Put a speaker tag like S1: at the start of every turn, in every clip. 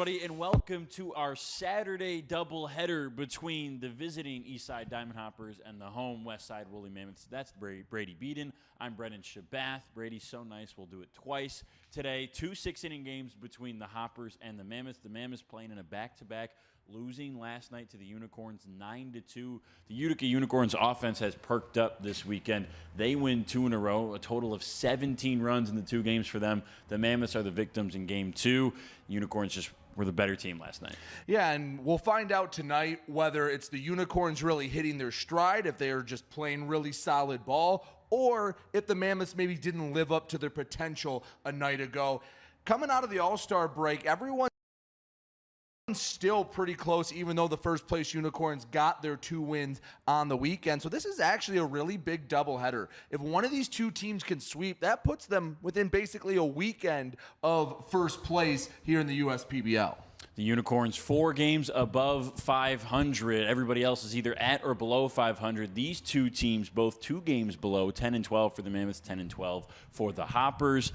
S1: everybody, and welcome to our Saturday doubleheader between the visiting Eastside Diamond Hoppers and the home Westside Woolly Mammoths. That's Brady Beaton. I'm Brendan Shabath. Brady's so nice, we'll do it twice today. 2 6-inning games between the Hoppers and the Mammoths. The Mammoths playing in a back-to-back, losing last night to the Unicorns 9-2. The Utica Unicorns offense has perked up this weekend. They win 2 in a row, a total of 17 runs in the 2 games for them. The Mammoths are the victims in game 2. Unicorns just were the better team last night.
S2: Yeah, and we'll find out tonight whether it's the Unicorns really hitting their stride, if they are just playing really solid ball, or if the Mammoths maybe didn't live up to their potential a night ago. Coming out of the All-Star break, everyone's still pretty close, even though the first place Unicorns got their 2 wins on the weekend. So this is actually a really big doubleheader. If one of these 2 teams can sweep, that puts them within basically a weekend of first place here in the USPBL.
S1: The Unicorns 4 games above 500. Everybody else is either at or below 500. These 2 teams, both 2 games below, 10-12 for the Mammoths, 10-12 for the Hoppers.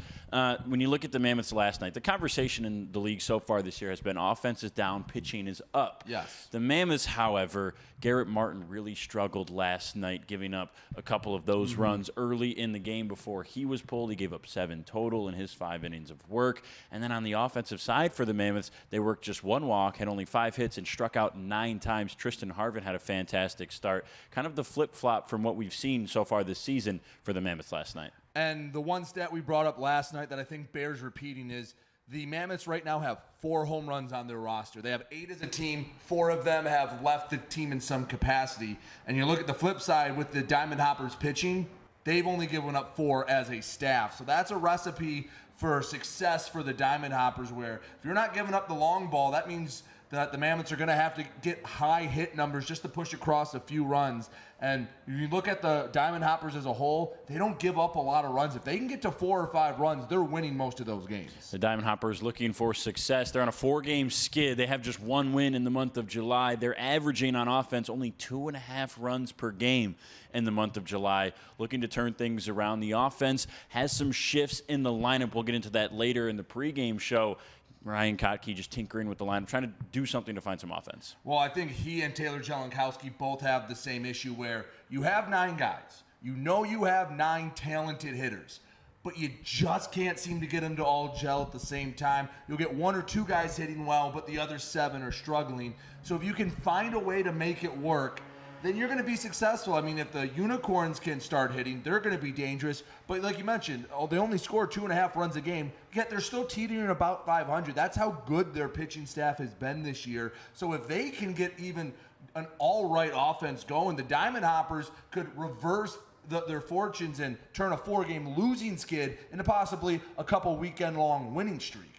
S1: When you look at the Mammoths last night, the conversation in the league so far this year has been offense is down, pitching is up.
S2: Yes.
S1: The Mammoths, however, Garrett Martin really struggled last night, giving up a couple of those runs early in the game before he was pulled. He gave up 7 total in his 5 innings of work. And then on the offensive side for the Mammoths, they worked just 1 walk, had only 5 hits, and struck out 9 times. Tristan Harvin had a fantastic start. Kind of the flip-flop from what we've seen so far this season for the Mammoths last night.
S2: And the one stat we brought up last night that I think bears repeating is the Mammoths right now have 4 home runs on their roster. They have 8 as a team. 4 of them have left the team in some capacity. And you look at the flip side with the Diamond Hoppers pitching, they've only given up 4 as a staff. So that's a recipe for success for the Diamond Hoppers, where if you're not giving up the long ball, that means that the Mammoths are going to have to get high hit numbers just to push across a few runs. And if you look at the Diamond Hoppers as a whole, they don't give up a lot of runs. If they can get to 4 or 5 runs, they're winning most of those games.
S1: The Diamond Hoppers looking for success. They're on a 4-game skid. They have just 1 win in the month of July. They're averaging on offense only 2.5 runs per game in the month of July. Looking to turn things around. The offense has some shifts in the lineup. We'll get into that later in the pregame show. Ryan Kotke just tinkering with the lineup, trying to do something to find some offense.
S2: Well, I think he and Taylor Jelenkowski both have the same issue where you have 9 guys. You know you have 9 talented hitters, but you just can't seem to get them to all gel at the same time. You'll get 1 or 2 guys hitting well, but the other 7 are struggling. So if you can find a way to make it work, then you're going to be successful. I mean, if the Unicorns can start hitting, they're going to be dangerous. But like you mentioned, they only score 2.5 runs a game, yet they're still teetering about 500. That's how good their pitching staff has been this year. So if they can get even an all-right offense going, the Diamond Hoppers could reverse their fortunes and turn a 4-game losing skid into possibly a couple weekend-long winning streak.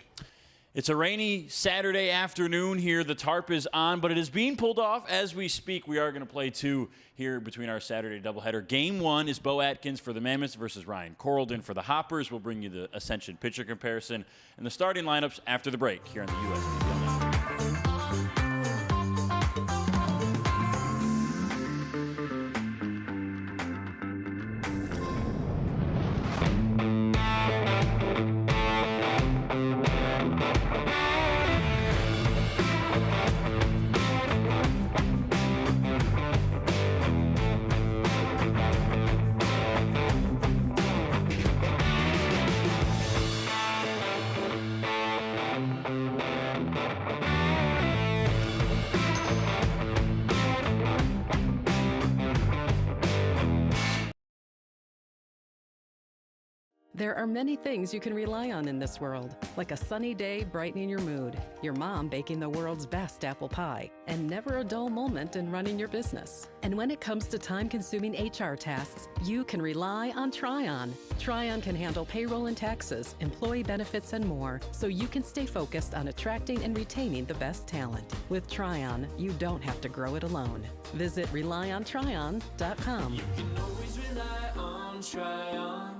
S1: It's a rainy Saturday afternoon here. The tarp is on, but it is being pulled off as we speak. We are going to play 2 here between our Saturday doubleheader. Game 1 is Bo Atkins for the Mammoths versus Ryan Corraldon for the Hoppers. We'll bring you the Ascension pitcher comparison and the starting lineups after the break here on the USPBL Network.
S3: There are many things you can rely on in this world, like a sunny day brightening your mood, your mom baking the world's best apple pie, and never a dull moment in running your business. And when it comes to time-consuming HR tasks, you can rely on Tryon. Tryon can handle payroll and taxes, employee benefits, and more, so you can stay focused on attracting and retaining the best talent. With Tryon, you don't have to grow it alone. Visit RelyOnTryon.com.
S4: You can always rely on Tryon.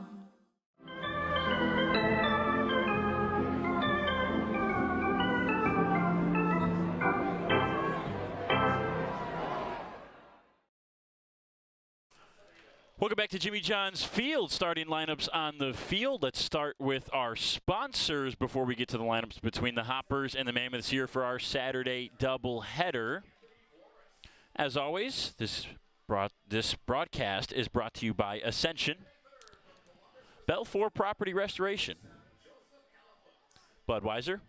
S1: Welcome back to Jimmy John's Field. Starting lineups on the field. Let's start with our sponsors before we get to the lineups between the Hoppers and the Mammoths here for our Saturday doubleheader. As always, this broadcast is brought to you by Ascension, Belfour Property Restoration, Budweiser,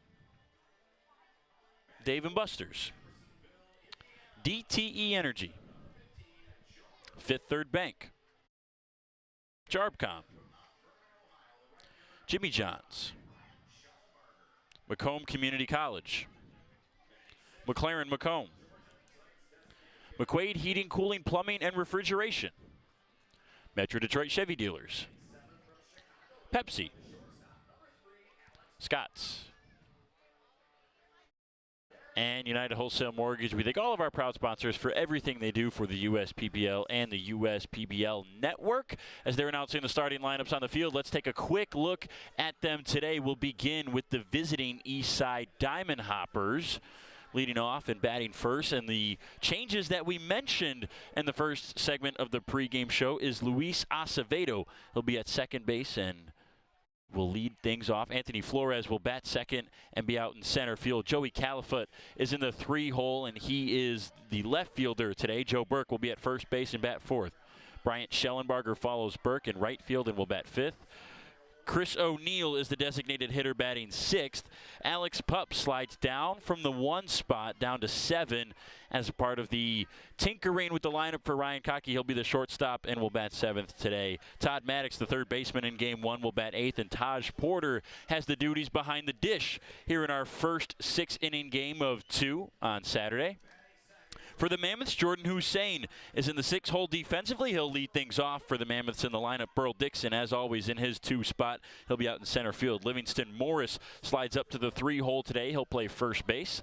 S1: Dave & Buster's, DTE Energy, Fifth Third Bank, Jarbcom, Jimmy John's, Macomb Community College, McLaren Macomb, McQuaid Heating, Cooling, Plumbing, and Refrigeration, Metro Detroit Chevy Dealers, Pepsi, Scott's, and United Wholesale Mortgage. We thank all of our proud sponsors for everything they do for the USPBL and the USPBL network. As they're announcing the starting lineups on the field, let's take a quick look at them today. We'll begin with the visiting Eastside Diamond Hoppers. Leading off and batting first, and the changes that we mentioned in the first segment of the pregame show is Luis Acevedo. He'll be at second base and will lead things off. Anthony Flores will bat second and be out in center field. Joey Califoot is in the 3-hole, and he is the left fielder today. Joe Burke will be at first base and bat fourth. Bryant Schellenbarger follows Burke in right field and will bat fifth. Chris O'Neill is the designated hitter batting sixth. Alex Pup slides down from the 1 spot down to 7 as a part of the tinkering with the lineup for Ryan Cockey. He'll be the shortstop and will bat 7th today. Todd Maddox, the third baseman in game 1, will bat 8th, and Taj Porter has the duties behind the dish here in our first 6-inning game of 2 on Saturday. For the Mammoths, Jordan Hussein is in the 6-hole defensively. He'll lead things off for the Mammoths in the lineup. Burl Dixon, as always, in his 2 spot. He'll be out in center field. Livingston Morris slides up to the 3-hole today. He'll play first base.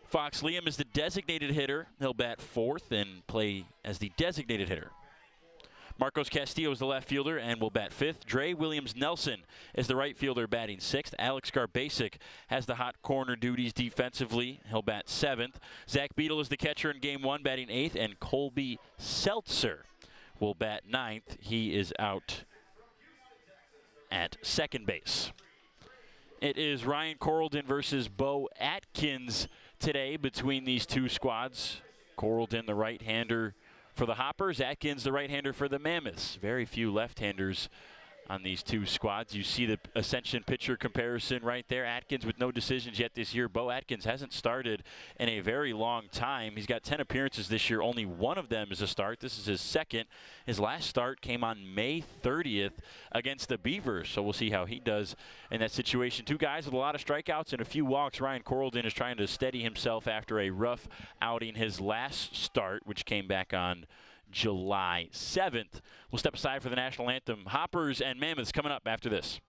S1: Fox Liam is the designated hitter. He'll bat 4th and play as the designated hitter. Marcos Castillo is the left fielder and will bat 5th. Dre Williams-Nelson is the right fielder batting 6th. Alex Garbasic has the hot corner duties defensively. He'll bat 7th. Zach Beadle is the catcher in game 1 batting 8th. And Colby Seltzer will bat 9th. He is out at second base. It is Ryan Corraldon versus Bo Atkins today between these two squads. Corraldon, the right-hander for the Hoppers, Atkins, the right-hander for the Mammoths. Very few left-handers on these two squads. You see the Ascension pitcher comparison right there. Atkins with no decisions yet this year. Bo Atkins hasn't started in a very long time. He's got 10 appearances this year. Only one of them is a start. This is his second. His last start came on May 30th against the Beavers, so we'll see how he does in that situation. Two guys with a lot of strikeouts and a few walks. Ryan Corraldon is trying to steady himself after a rough outing his last start, which came back on July 7th. We'll step aside for the national anthem. Hoppers and Mammoths coming up after this.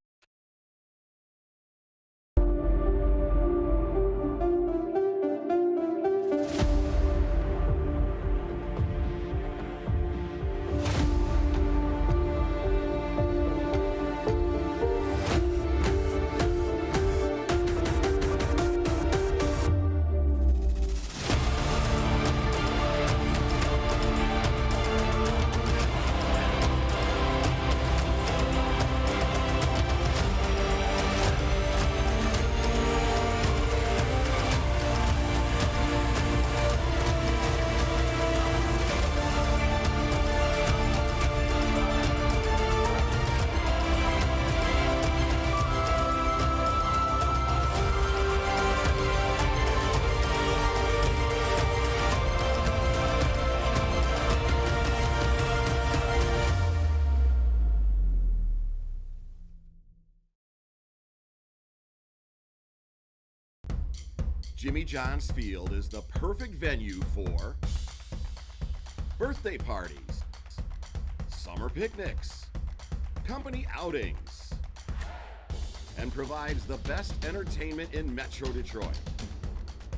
S5: Jimmy John's Field is the perfect venue for birthday parties, summer picnics, company outings, and provides the best entertainment in Metro Detroit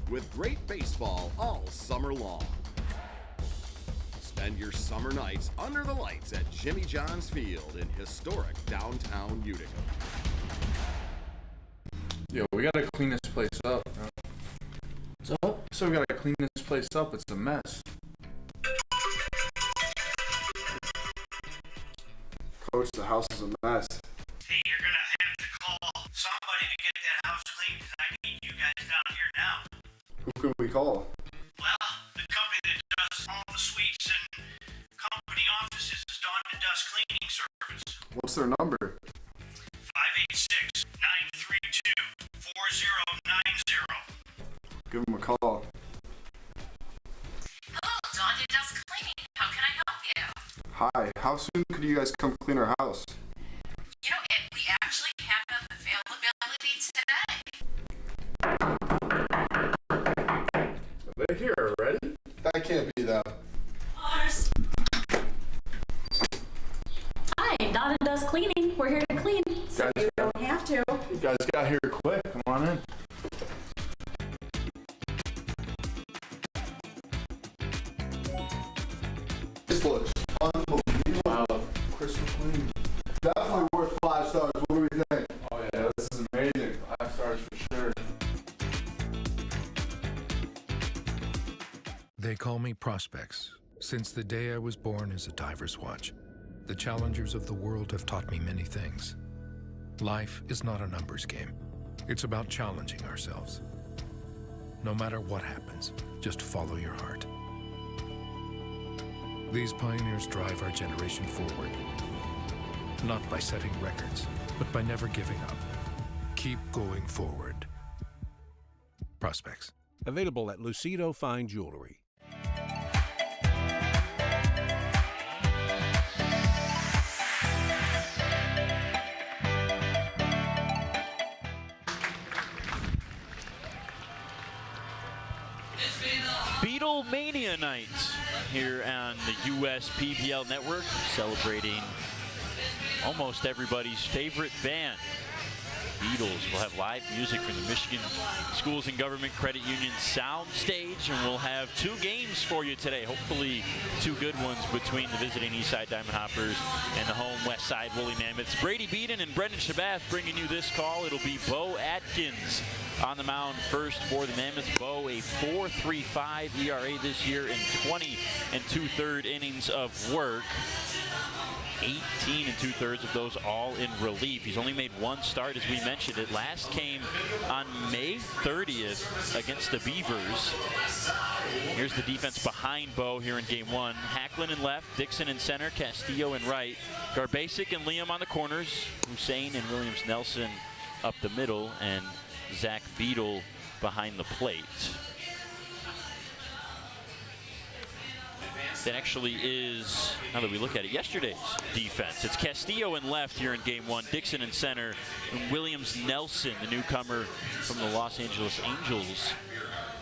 S5: with great baseball all summer long. Spend your summer nights under the lights at Jimmy John's Field in historic downtown Utica.
S6: Yo, we gotta clean this place up, bro. So we gotta clean this place up. It's a mess.
S7: Coach, the house is a mess.
S8: Hey, you're gonna have to call somebody to get that house clean, because I need you guys down here now.
S7: Who can we call?
S8: Well, the company that does all the suites and company offices is Dawn to Dust Cleaning Service.
S7: What's their number?
S8: 586-932-4090.
S7: Give them a call.
S9: Hello, Dawn to Dust Cleaning. How can I help you?
S7: Hi, how soon could you guys come clean our house?
S9: You know, we actually have availability today.
S7: Are they here already? That can't be them.
S10: Hi, Dawn and Dust Cleaning. We're here to clean, so you don't have to.
S7: You guys got here quick. Come on in. This looks unbelievable. Wow. Crystal clean. Definitely worth 5 stars. What do we think? Oh yeah, this is amazing. 5 stars for sure.
S11: They call me Prospects. Since the day I was born as a diver's watch, the challengers of the world have taught me many things. Life is not a numbers game. It's about challenging ourselves. No matter what happens, just follow your heart. These pioneers drive our generation forward, not by setting records, but by never giving up. Keep going forward. Prospects.
S12: Available at Lucido Fine Jewelry.
S1: Beatlemania night here on the USPBL network, celebrating almost everybody's favorite band. Beatles will have live music from the Michigan Schools and Government Credit Union Soundstage, and we'll have 2 games for you today. Hopefully 2 good ones between the visiting Eastside Diamond Hoppers and the home Westside Woolly Mammoths. Brady Beaton and Brendan Shabath bringing you this call. It'll be Bo Atkins on the mound first for the Mammoths. Bo, a 4.35 ERA this year in 20 2/3 innings of work. 18 2/3 of those all in relief. He's only made 1 start, as we mentioned. It last came on May 30th against the Beavers. Here's the defense behind Bo here in game 1. Hacklin in left, Dixon in center, Castillo in right. Garbasic and Liam on the corners. Hussein and Williams Nelson up the middle, and Zach Beadle behind the plate. That actually is, now that we look at it, yesterday's defense. It's Castillo in left here in game 1, Dixon in center, and Williams Nelson, the newcomer from the Los Angeles Angels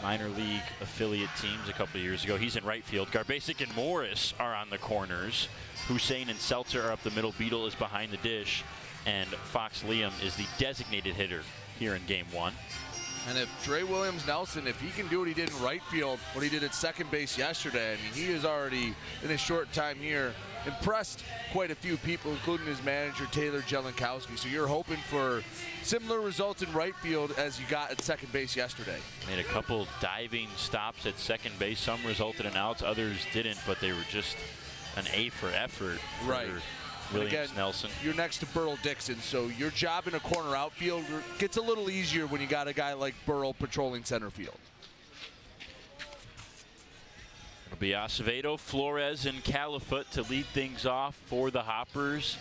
S1: minor league affiliate teams a couple of years ago. He's in right field. Garbasic and Morris are on the corners. Hussein and Seltzer are up the middle. Beadle is behind the dish, and Fox Liam is the designated hitter here in game 1.
S2: And if Trey Williams Nelson, if he can do what he did in right field, what he did at second base yesterday, I mean, he has already, in a short time here, impressed quite a few people, including his manager, Taylor Jelenkowski. So you're hoping for similar results in right field as you got at second base yesterday.
S1: Made a couple diving stops at second base. Some resulted in outs, others didn't, but they were just an A for effort for
S2: right.
S1: Williams
S2: again,
S1: Nelson.
S2: You're next to Burl Dixon, so your job in a corner outfield gets a little easier when you got a guy like Burl patrolling center field.
S1: It'll be Acevedo, Flores, and Califoot to lead things off for the Hoppers.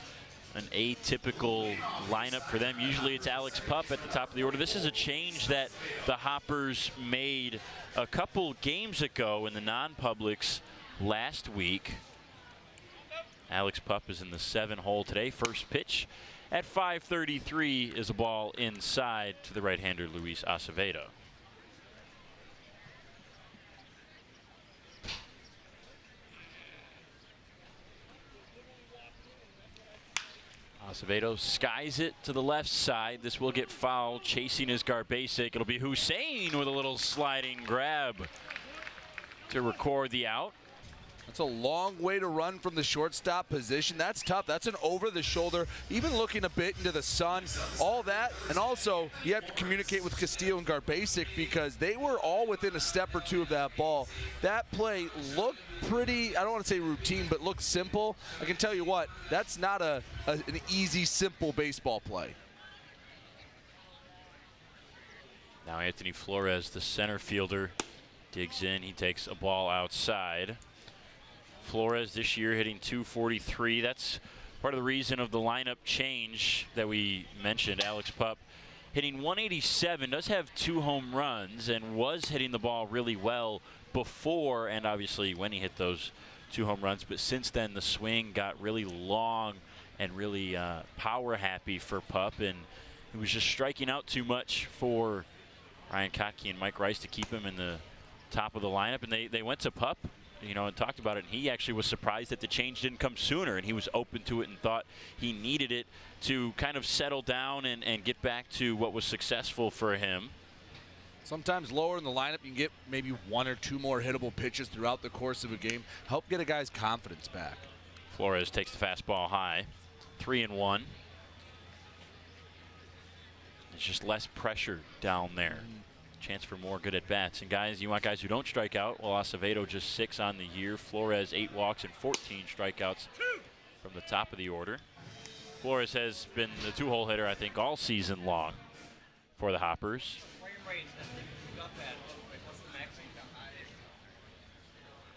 S1: An atypical lineup for them. Usually it's Alex Pup at the top of the order. This is a change that the Hoppers made a couple games ago in the non-publics last week. Alex Pup is in the 7 hole today. First pitch at 5:33 is a ball inside to the right-hander Luis Acevedo. Acevedo skies it to the left side. This will get fouled. Chasing is Garbasic. It'll be Hussein with a little sliding grab to record the out.
S2: That's a long way to run from the shortstop position. That's tough. That's an over-the-shoulder, even looking a bit into the sun, all that. And also, you have to communicate with Castillo and Garbasic because they were all within a step or two of that ball. That play looked pretty, I don't want to say routine, but looked simple. I can tell you what, that's not an easy, simple baseball play.
S1: Now Anthony Flores, the center fielder, digs in. He takes a ball outside. Flores this year hitting .243. That's part of the reason of the lineup change that we mentioned. Alex Pup hitting .187, does have 2 home runs, and was hitting the ball really well before and obviously when he hit those 2 home runs. But since then, the swing got really long and really power happy for Pup, and he was just striking out too much for Ryan Kotke and Mike Rice to keep him in the top of the lineup. And they went to Pup, you know, and talked about it, and he actually was surprised that the change didn't come sooner, and he was open to it and thought he needed it to kind of settle down and get back to what was successful for him.
S2: Sometimes lower in the lineup, you can get maybe 1 or 2 more hittable pitches throughout the course of a game. Help get a guy's confidence back.
S1: Flores takes the fastball high. 3-1. It's just less pressure down there. Chance for more good at-bats. And guys, you want guys who don't strike out. Well, Acevedo just 6 on the year. Flores 8 walks and 14 strikeouts from the top of the order. Flores has been the 2-hole hitter, I think, all season long for the Hoppers.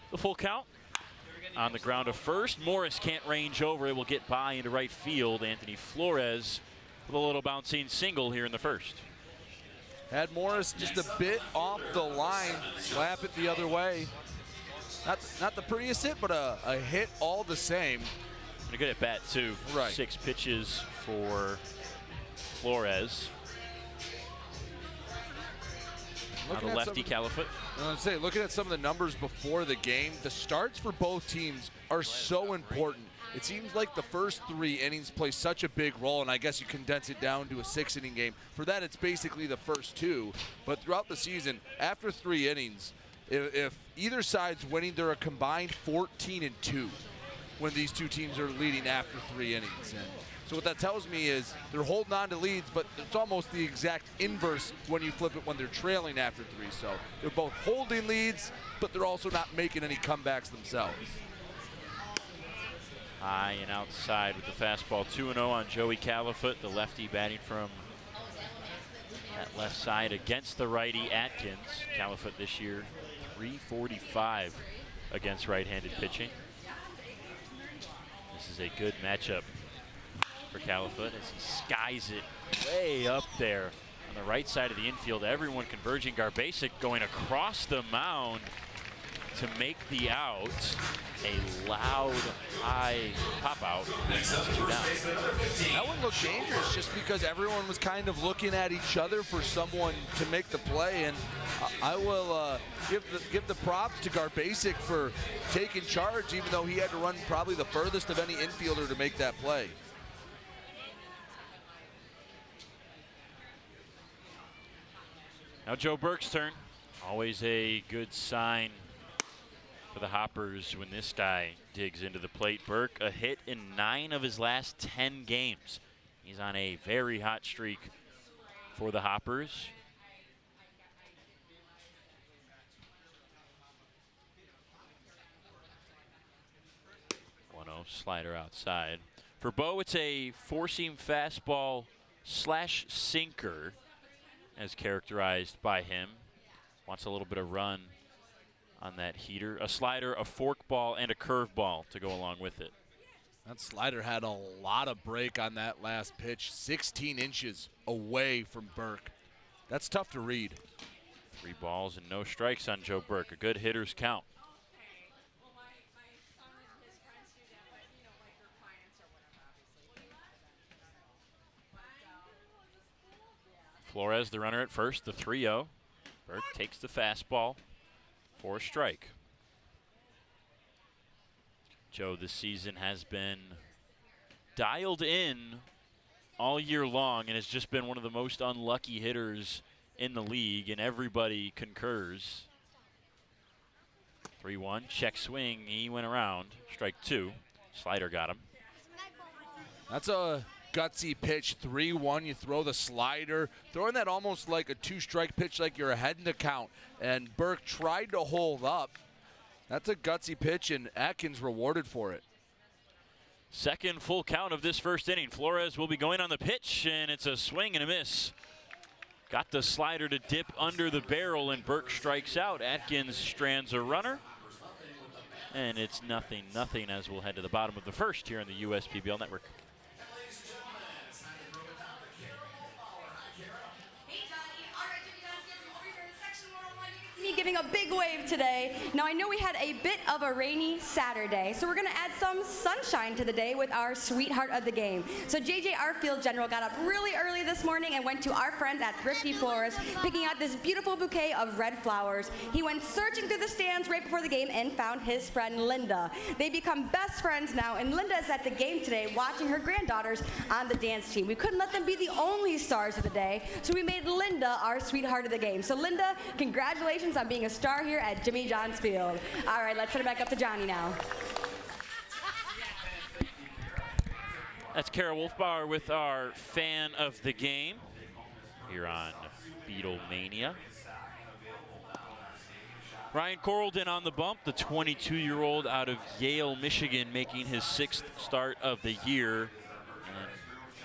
S1: The full count on the ground to first. Morris can't range over. It will get by into right field. Anthony Flores with a little bouncing single here in the first.
S2: Had Morris just a bit off the line, slap it the other way. Not the prettiest hit, but a hit all the same.
S1: And a good at bat too.
S2: Right.
S1: 6 pitches for Flores. On the lefty Califoot.
S2: I was say, looking at some of the numbers before the game, the starts for both teams are so important. It seems like the first 3 innings play such a big role, and I guess you condense it down to a 6-inning game. For that, it's basically the first 2. But throughout the season, after 3 innings, if either side's winning, they're a combined 14-2 when these 2 teams are leading after 3 innings. And so what that tells me is they're holding on to leads, but it's almost the exact inverse when you flip it when they're trailing after 3. So they're both holding leads, but they're also not making any comebacks themselves.
S1: High and outside with the fastball. 2-0 on Joey Califoot, the lefty batting from that left side against the righty Atkins. Califoot this year, .345 against right-handed pitching. This is a good matchup for Califoot as he skies it way up there on the right side of the infield. Everyone converging. Garbasic going across the mound to make the out. A loud, high pop out. That's 2 down.
S2: That one looked dangerous just because everyone was kind of looking at each other for someone to make the play. And I will give the props to Garbasic for taking charge, even though he had to run probably the furthest of any infielder to make that play.
S1: Now Joe Burke's turn. Always a good sign for the Hoppers when this guy digs into the plate. Burke, a hit in 9 of his last 10 games. He's on a very hot streak for the Hoppers. Slider outside. For Bo, it's a four-seam fastball slash sinker as characterized by him. Wants a little bit of run on that heater. A slider, a forkball, and a curveball to go along with it.
S2: That slider had a lot of break on that last pitch. 16 inches away from Burke. That's tough to read.
S1: 3 balls and no strikes on Joe Burke. A good hitter's count. Flores, the runner at first, the 3-0. Burke takes the fastball for a strike. Joe this season has been dialed in all year long and has just been one of the most unlucky hitters in the league, and everybody concurs. 3-1, check swing. He went around. Strike 2. Slider got him.
S2: That's a gutsy pitch. 3-1. You throw the slider, throwing that almost like a 2-strike pitch, like you're ahead in the count. And Burke tried to hold up. That's a gutsy pitch, and Atkins rewarded for it.
S1: Second full count of this first inning. Flores will be going on the pitch, and it's a swing and a miss. Got the slider to dip under the barrel, and Burke strikes out. Atkins strands a runner. And it's 0-0 as we'll head to the bottom of the first here on the USPBL Network.
S10: Giving a big wave today. Now I know we had a bit of a rainy Saturday, so we're gonna add some sunshine to the day with our sweetheart of the game. So JJ, our field general, got up really early this morning and went to our friends at Thrifty Florist, picking out this beautiful bouquet of red flowers. He went searching through the stands right before the game and found his friend Linda. They become best friends now, and Linda is at the game today watching her granddaughters on the dance team. We couldn't let them be the only stars of the day, so we made Linda our sweetheart of the game. So Linda, congratulations on being a star here at Jimmy John's Field. All right, let's send it back up to Johnny now.
S1: That's Kara Wolfbauer with our fan of the game here on Beatlemania. Ryan Corlden on the bump, the 22-year-old out of Yale, Michigan, making his 6th start of the year. And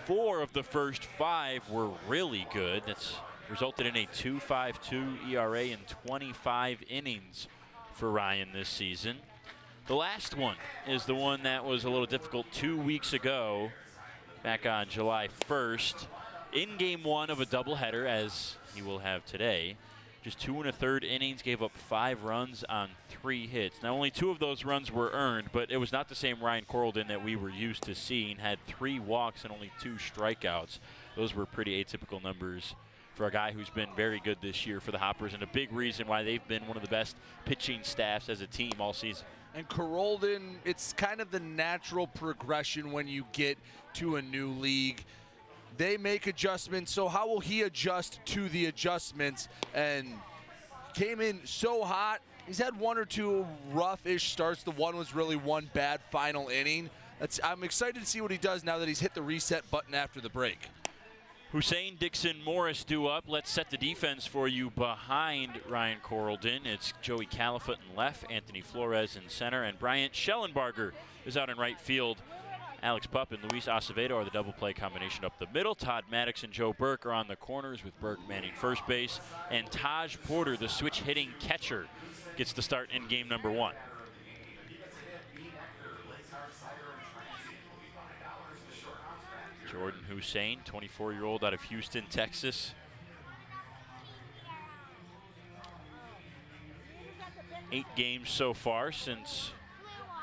S1: 4 of the first 5 were really good. That's resulted in a 2.52 ERA in 25 innings for Ryan this season. The last one is the one that was a little difficult 2 weeks ago, back on July 1st, in game 1 of a doubleheader, as he will have today. Just 2 1/3 innings, gave up 5 runs on 3 hits. Now, only 2 of those runs were earned, but it was not the same Ryan Corlden that we were used to seeing. Had 3 walks and only 2 strikeouts. Those were pretty atypical numbers for a guy who's been very good this year for the Hoppers, and a big reason why they've been one of the best pitching staffs as a team all season.
S2: And Corolden, it's kind of the natural progression when you get to a new league. They make adjustments, so how will he adjust to the adjustments? And came in so hot. He's had 1 or 2 rough-ish starts. The one was really one bad final inning. I'm excited to see what he does now that he's hit the reset button after the break.
S1: Hussein, Dixon, Morris due up. Let's set the defense for you behind Ryan Corlden. It's Joey Califoot in left, Anthony Flores in center, and Bryant Schellenbarger is out in right field. Alex Pupp and Luis Acevedo are the double play combination up the middle. Todd Maddox and Joe Burke are on the corners, with Burke manning first base. And Taj Porter, the switch hitting catcher, gets the start in game number 1. Jordan Hussein, 24-year-old out of Houston, Texas. 8 games so far since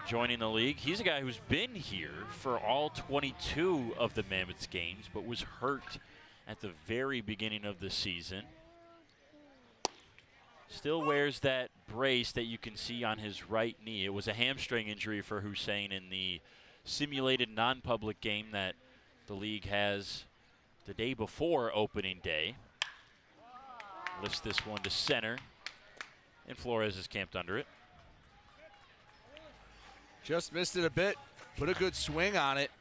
S1: joining the league. He's a guy who's been here for all 22 of the Mammoths games, but was hurt at the very beginning of the season. Still wears that brace that you can see on his right knee. It was a hamstring injury for Hussein in the simulated non-public game that the league has the day before opening day. Lifts this one to center, and Flores is camped under it.
S2: Just missed it a bit, put a good swing on it.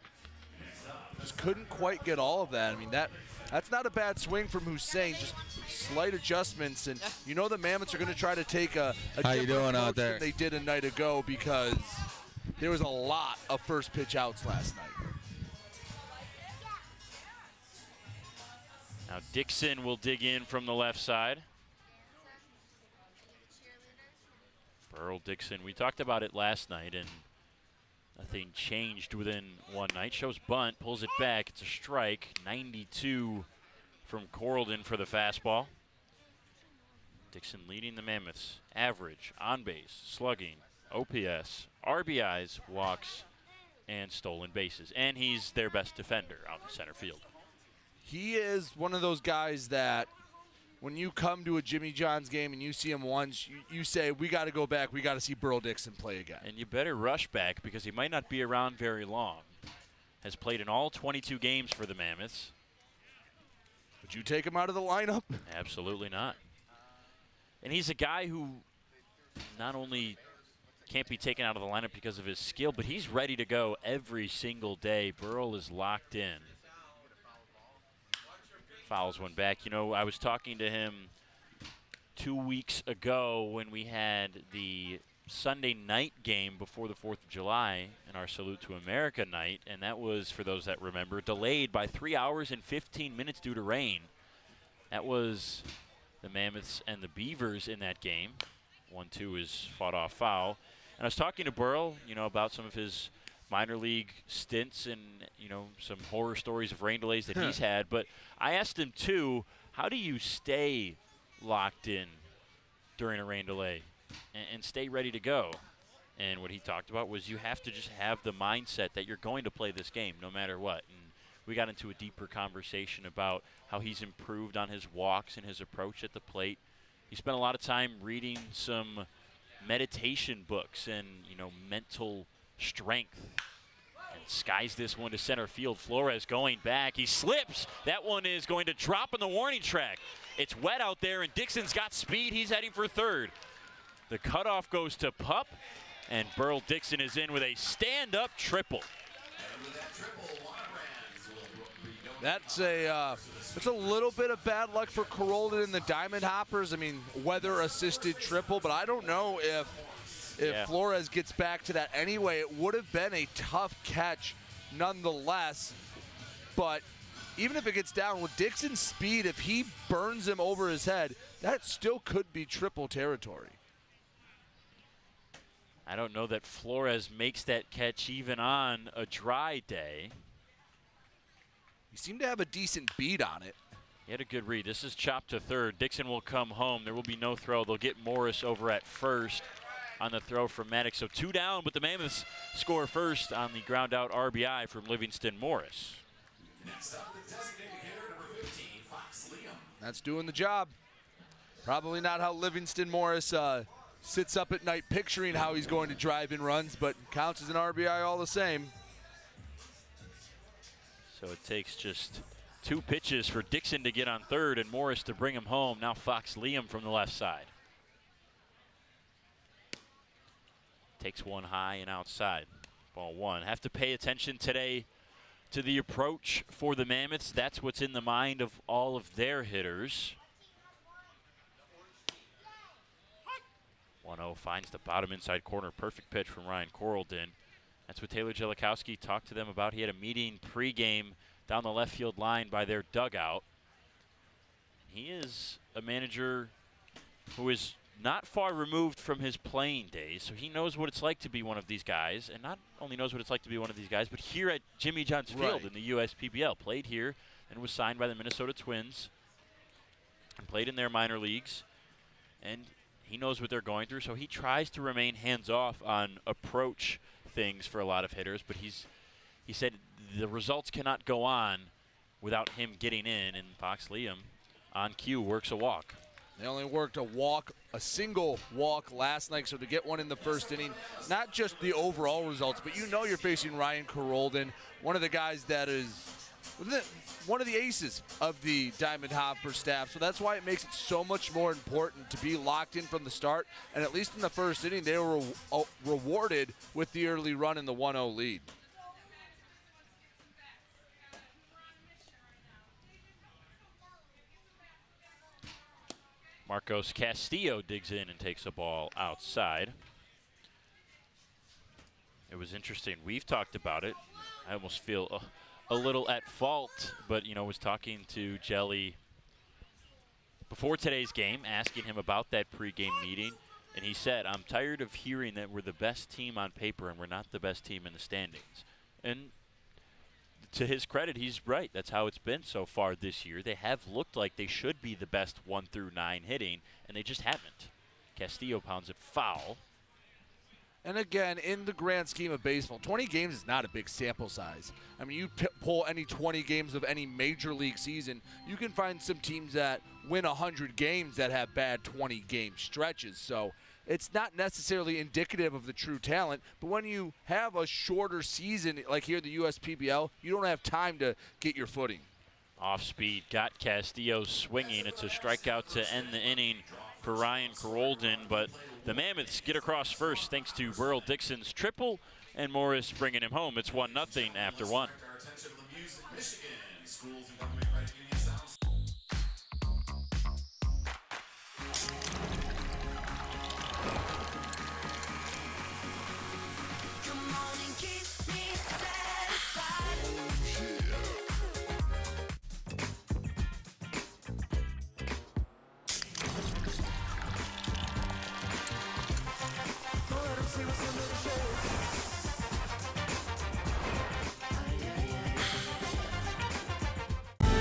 S2: Just couldn't quite get all of that. I mean, that's not a bad swing from Hussein, just slight adjustments. And you know the Mammoths are going to try to take a
S13: How you doing out there?
S2: than they did a night ago, because there was a lot of first pitch outs last night.
S1: Now Dixon will dig in from the left side. Burl Dixon, we talked about it last night, and nothing changed within one night. Shows bunt, pulls it back. It's a strike. 92 from Corlden for the fastball. Dixon leading the Mammoths. Average, on base, slugging, OPS, RBIs, walks, and stolen bases. And he's their best defender out in center field.
S2: He is one of those guys that when you come to a Jimmy John's game and you see him once, you say, we got to go back. We got to see Burl Dixon play again.
S1: And you better rush back, because he might not be around very long. Has played in all 22 games for the Mammoths.
S2: Would you take him out of the lineup?
S1: Absolutely not. And he's a guy who not only can't be taken out of the lineup because of his skill, but he's ready to go every single day. Burrell is locked in. Fouls one back. You know, I was talking to him 2 weeks ago when we had the Sunday night game before the 4th of July in our Salute to America night, and that was, for those that remember, delayed by 3 hours and 15 minutes due to rain. That was the Mammoths and the Beavers in that game. 1-2 is fought off foul. And I was talking to Burrell, you know, about some of his minor league stints and, you know, some horror stories of rain delays that he's had. But I asked him, too, how do you stay locked in during a rain delay and stay ready to go? And what he talked about was you have to just have the mindset that you're going to play this game no matter what. And we got into a deeper conversation about how he's improved on his walks and his approach at the plate. He spent a lot of time reading some meditation books and, you know, mental strength. And skies this one to center field. Flores going back. He slips. That one is going to drop on the warning track. It's wet out there, and Dixon's got speed. He's heading for third. The cutoff goes to Pup, and Burl Dixon is in with a stand-up triple.
S2: That's a little bit of bad luck for Carolden and the Diamond Hoppers. I mean, weather-assisted triple, but I don't know if Flores gets back to that anyway. It would have been a tough catch nonetheless, but even if it gets down with Dixon's speed, if he burns him over his head, that still could be triple territory.
S1: I don't know that Flores makes that catch even on a dry day.
S2: He seemed to have a decent beat on it.
S1: He had a good read. This is chopped to third. Dixon will come home. There will be no throw. They'll get Morris over at first on the throw from Maddox. So 2 down, but the Mammoths score first on the ground out RBI from Livingston Morris.
S13: Next up, the designated hitter, number 15, Fox Liam.
S2: That's doing the job. Probably not how Livingston Morris sits up at night picturing how he's going to drive in runs, but counts as an RBI all the same.
S1: So it takes just 2 pitches for Dixon to get on third and Morris to bring him home. Now Fox Liam from the left side. Takes one high and outside. Ball 1. Have to pay attention today to the approach for the Mammoths. That's what's in the mind of all of their hitters. 1-0 finds the bottom inside corner. Perfect pitch from Ryan Corraldon. That's what Taylor Jellikowski talked to them about. He had a meeting pregame down the left field line by their dugout. He is a manager who is not far removed from his playing days, so he knows what it's like to be one of these guys, and not only knows what it's like to be one of these guys, but here at Jimmy John's Field in the USPBL. Played here and was signed by the Minnesota Twins and played in their minor leagues, and he knows what they're going through, so he tries to remain hands-off on approach things for a lot of hitters, but he said the results cannot go on without him getting in, and Fox Liam on cue works a walk.
S2: They only worked a single walk last night, so to get one in the first inning, not just the overall results, but you know you're facing Ryan Corraldon, one of the guys that is one of the aces of the Diamond Hopper staff, so that's why it makes it so much more important to be locked in from the start, and at least in the first inning, they were rewarded with the early run in the 1-0 lead.
S1: Marcos Castillo digs in and takes a ball outside. It was interesting. We've talked about it. I almost feel a little at fault, but, you know, was talking to Jelly before today's game, asking him about that pregame meeting, and he said, I'm tired of hearing that we're the best team on paper and we're not the best team in the standings. And to his credit, he's right. That's how it's been so far this year. They have looked like they should be the best 1 through 9 hitting, and they just haven't. Castillo pounds it foul.
S2: And again, in the grand scheme of baseball, 20 games is not a big sample size. I mean, you pull any 20 games of any major league season, you can find some teams that win 100 games that have bad 20-game stretches. So it's not necessarily indicative of the true talent, but when you have a shorter season, like here at the USPBL, you don't have time to get your footing.
S1: Off speed, got Castillo swinging. It's a strikeout to end the inning for Ryan Carolden, but the Mammoths get across first thanks to Burl Dixon's triple and Morris bringing him home. It's 1-0 after 1.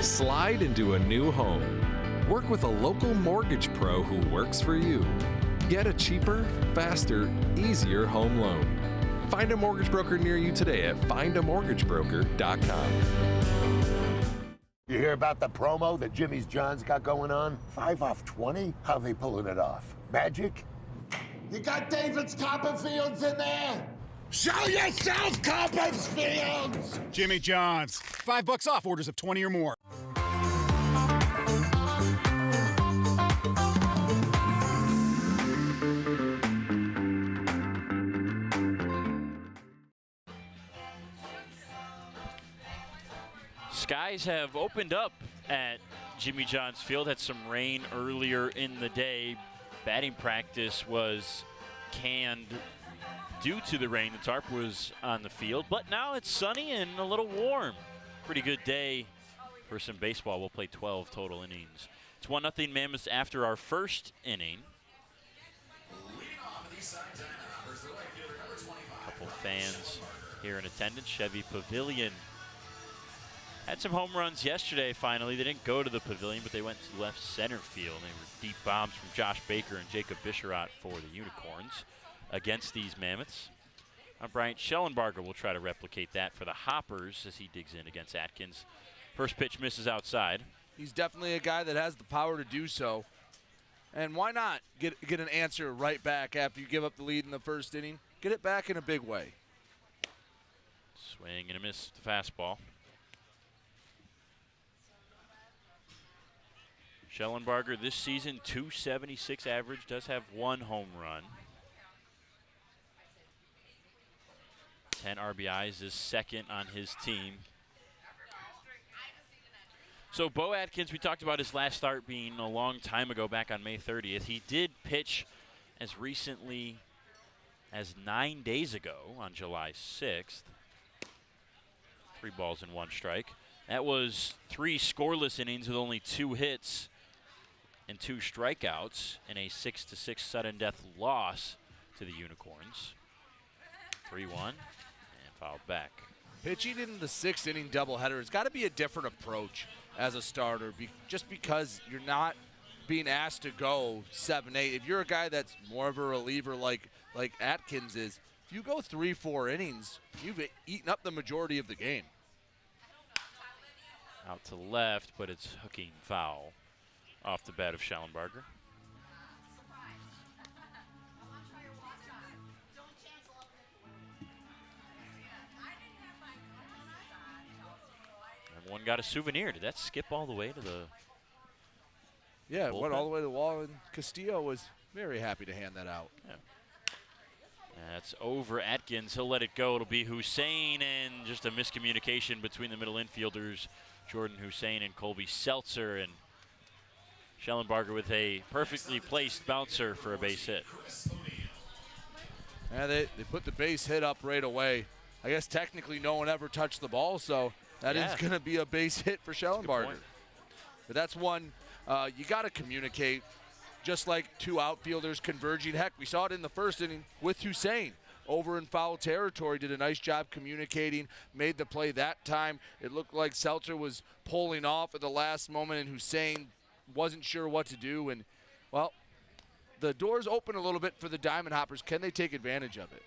S14: Slide into a new home. Work with a local mortgage pro who works for you. Get a cheaper, faster, easier home loan. Find a mortgage broker near you today at findamortgagebroker.com.
S15: You hear about the promo that Jimmy's John's got going on? 5 off 20? How they pulling it off? Magic? You got David's Copperfields in there? Show yourself, Copperfields!
S16: Jimmy John's. $5 off orders of 20 or more.
S1: Skies have opened up at Jimmy John's Field. Had some rain earlier in the day. Batting practice was canned due to the rain. The tarp was on the field, but now it's sunny and a little warm. Pretty good day for some baseball. We'll play 12 total innings. It's 1-0 Mammoths after our first inning. A couple fans here in attendance. Chevy Pavilion had some home runs yesterday, finally. They didn't go to the pavilion, but they went to left center field. They were deep bombs from Josh Baker and Jacob Bisharat for the Unicorns against these Mammoths. Bryant Schellenbarger will try to replicate that for the Hoppers as he digs in against Atkins. First pitch misses outside.
S2: He's definitely a guy that has the power to do so. And why not get an answer right back after you give up the lead in the first inning? Get it back in a big way.
S1: Swing and a miss the fastball. Schellenbarger this season, .276 average, does have 1 home run. 10 RBIs is second on his team. So Bo Atkins, we talked about his last start being a long time ago, back on May 30th. He did pitch as recently as 9 days ago on July 6th. 3 balls and 1 strike. That was 3 scoreless innings with only 2 hits and 2 strikeouts in a 6-6 sudden death loss to the Unicorns. 3-1 and fouled back.
S2: Pitching in the 6th inning doubleheader has got to be a different approach as a starter, just because you're not being asked to go 7-8. If you're a guy that's more of a reliever like Atkins is, if you go 3-4 innings, you've eaten up the majority of the game.
S1: Out to left, but it's hooking foul off the bat of Schellenbarger. And one got a souvenir. Did that skip all the way to the
S2: Yeah, it
S1: bullpen?
S2: went all the way to the wall, and Castillo was very happy to hand that out.
S1: Yeah. That's over Atkins. He'll let it go. It'll be Hussein, and just a miscommunication between the middle infielders, Jordan Hussein and Colby Seltzer, and Schellenbarger with a perfectly placed bouncer for a base hit.
S2: Yeah, they put the base hit up right away. I guess technically no one ever touched the ball, so that is going to be a base hit for Schellenbarger. But that's one you got to communicate, just like 2 outfielders converging. Heck, we saw it in the first inning with Hussein. Over in foul territory, did a nice job communicating, made the play that time. It looked like Seltzer was pulling off at the last moment, and Hussein wasn't sure what to do. And, well, the door's open a little bit for the Diamond Hoppers. Can they take advantage of it?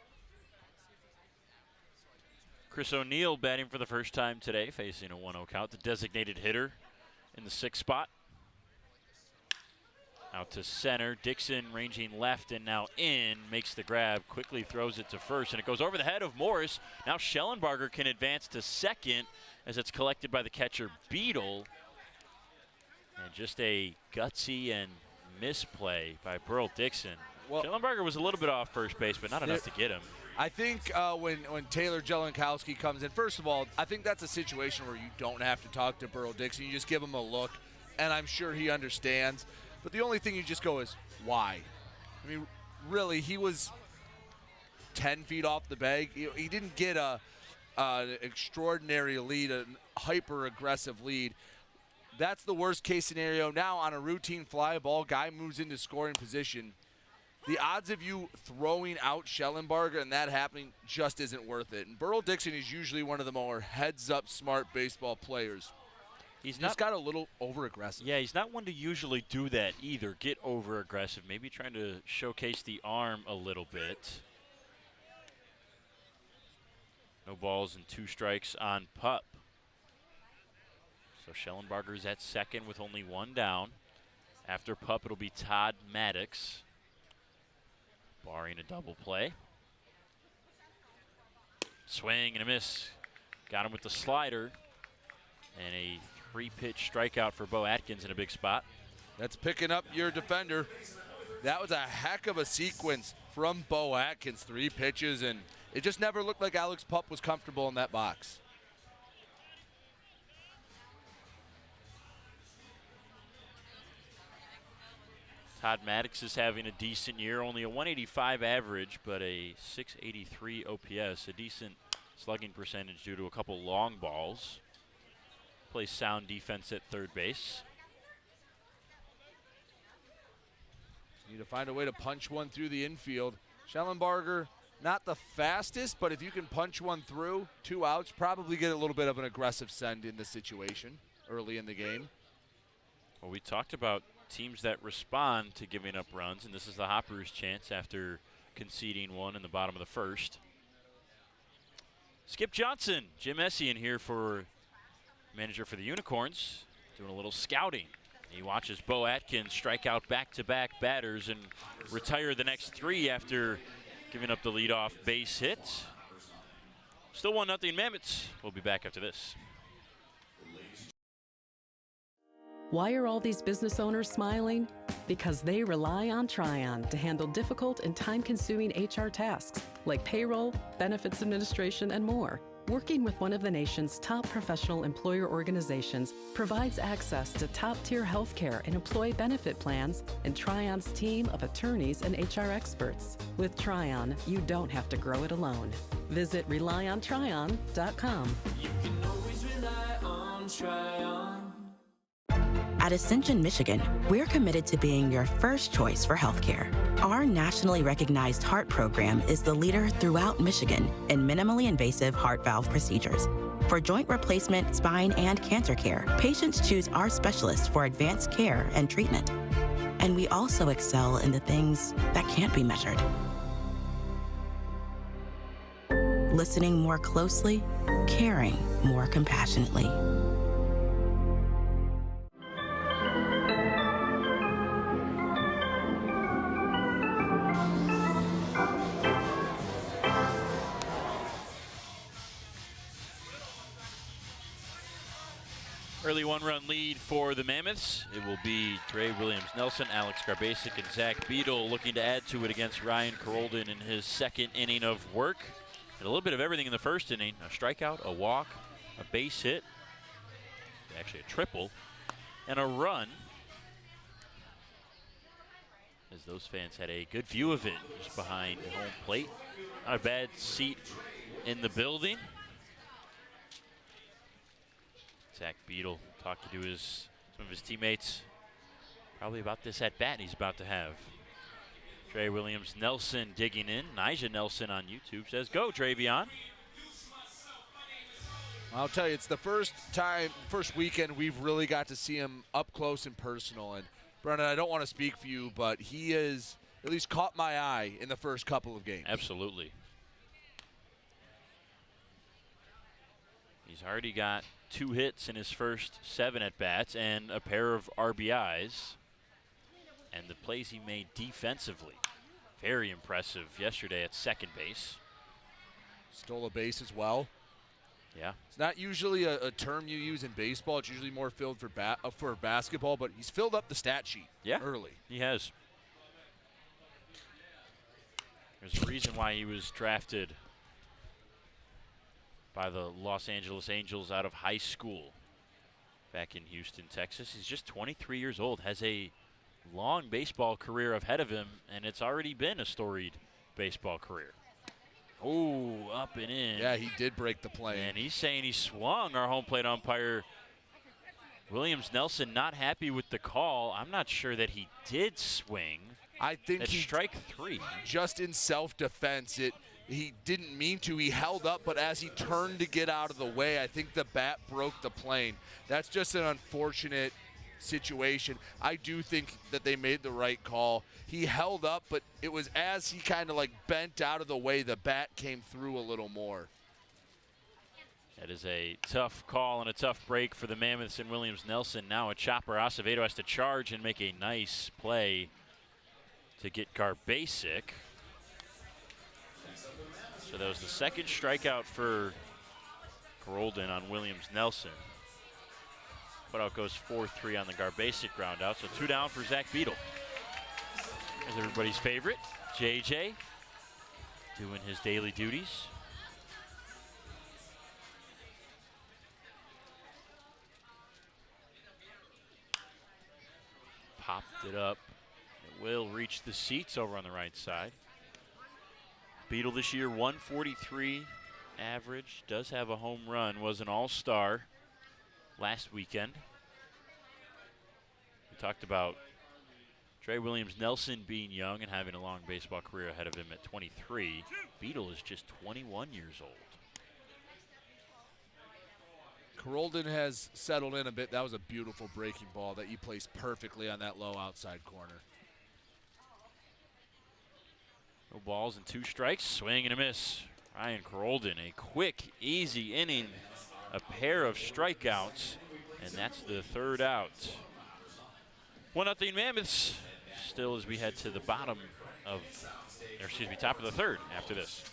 S1: Chris O'Neill batting for the first time today, facing a 1-0 count, the designated hitter in the 6th spot. Out to center, Dixon ranging left and now in, makes the grab, quickly throws it to first, and it goes over the head of Morris. Now Schellenbarger can advance to second as it's collected by the catcher Beadle. And just a gutsy and misplay by Burl Dixon. Well, Schellenberger was a little bit off first base, but not enough to get him.
S2: I think when Taylor Jelenkowski comes in, first of all, I think that's a situation where you don't have to talk to Burl Dixon. You just give him a look, and I'm sure he understands. But the only thing you just go is, why? I mean, really, he was 10 feet off the bag. He didn't get an extraordinary lead, a hyper-aggressive lead. That's the worst-case scenario. Now, on a routine fly ball, guy moves into scoring position. The odds of you throwing out Schellenberger and that happening just isn't worth it. And Burl Dixon is usually one of the more heads-up smart baseball players. He's just got a little over-aggressive.
S1: Yeah, he's not one to usually do that either, get over-aggressive. Maybe trying to showcase the arm a little bit. No balls and 2 strikes on Pup. So Schellenberger's at second with only 1 down. After Pup, it'll be Todd Maddox, barring a double play. Swing and a miss. Got him with the slider. And a 3-pitch strikeout for Bo Atkins in a big spot.
S2: That's picking up your defender. That was a heck of a sequence from Bo Atkins. 3 pitches, and it just never looked like Alex Pup was comfortable in that box.
S1: Todd Maddox is having a decent year, only a 185 average, but a 683 OPS, a decent slugging percentage due to a couple long balls. Plays sound defense at third base.
S2: Need to find a way to punch one through the infield. Schellenberger, not the fastest, but if you can punch one through, 2 outs, probably get a little bit of an aggressive send in the situation early in the game.
S1: Well, we talked about teams that respond to giving up runs, and this is the Hoppers' chance after conceding 1 in the bottom of the first. Skip Johnson, Jim Essian here for manager for the Unicorns, doing a little scouting. He watches Bo Atkins strike out back-to-back batters and retire the next 3 after giving up the leadoff base hit. Still 1-0 Mammoths. We'll be back after this.
S3: Why are all these business owners smiling? Because they rely on Tryon to handle difficult and time-consuming HR tasks like payroll, benefits administration, and more. Working with one of the nation's top professional employer organizations provides access to top-tier healthcare and employee benefit plans and Tryon's team of attorneys and HR experts. With Tryon, you don't have to grow it alone. Visit RelyOnTryon.com.
S4: You can always rely on Tryon.
S17: At Ascension, Michigan, we're committed to being your first choice for healthcare. Our nationally recognized heart program is the leader throughout Michigan in minimally invasive heart valve procedures. For joint replacement, spine, and cancer care, patients choose our specialists for advanced care and treatment. And we also excel in the things that can't be measured. Listening more closely, caring more compassionately.
S1: Early 1-run lead for the Mammoths. It will be Dre Williams-Nelson, Alex Garbasic, and Zach Beadle looking to add to it against Ryan Carolden in his 2nd inning of work. And a little bit of everything in the 1st inning. A strikeout, a walk, a base hit, actually a triple, and a run. As those fans had a good view of it just behind home plate. Not a bad seat in the building. Zach Beadle talking to some of his teammates probably about this at-bat he's about to have. Trey Williams-Nelson digging in. Nija Nelson on YouTube says, "Go, Travion."
S2: I'll tell you, it's the first weekend we've really got to see him up close and personal. And Brennan, I don't want to speak for you, but he has at least caught my eye in the first couple of games.
S1: Absolutely. He's already got 2 hits in his first 7 at-bats and a pair of RBIs. And the plays he made defensively, very impressive yesterday at second base.
S2: Stole a base as well.
S1: Yeah.
S2: It's not usually a term you use in baseball. It's usually more filled for basketball, but he's filled up the stat sheet early.
S1: He has. There's a reason why he was drafted by the Los Angeles Angels out of high school back in Houston, Texas. He's just 23 years old, has a long baseball career ahead of him, and it's already been a storied baseball career. Oh, up and in.
S2: Yeah, he did break the plane.
S1: And he's saying he swung. Our home plate umpire, Williams Nelson, not happy with the call. I'm not sure that he did swing.
S2: I think
S1: That's
S2: he
S1: strike 3.
S2: Just in self-defense, he didn't mean to. He held up, but as he turned to get out of the way, I think the bat broke the plane. That's just an unfortunate situation. I do think that they made the right call. He held up, but it was as he kind of like bent out of the way, the bat came through a little more.
S1: That is a tough call and a tough break for the Mammoths and Williams Nelson. Now a chopper. Acevedo has to charge and make a nice play to get Garbasic. So that was the second strikeout for Carolden on Williams Nelson. Putout goes 4-3 on the Garbasic ground out. So 2 down for Zach Beadle. There's everybody's favorite, JJ, doing his daily duties. Popped it up. It will reach the seats over on the right side. Beadle this year, 143 average. Does have a home run. Was an all-star last weekend. We talked about Trey Williams Nelson being young and having a long baseball career ahead of him at 23. Beadle is just 21 years old.
S2: Carolden has settled in a bit. That was a beautiful breaking ball that you placed perfectly on that low outside corner.
S1: No balls and 2 strikes. Swing and a miss. Ryan Carolden, a quick, easy inning. A pair of strikeouts, and that's the 3rd out. 1-0 Mammoths. Still as we head to the top of the 3rd after this.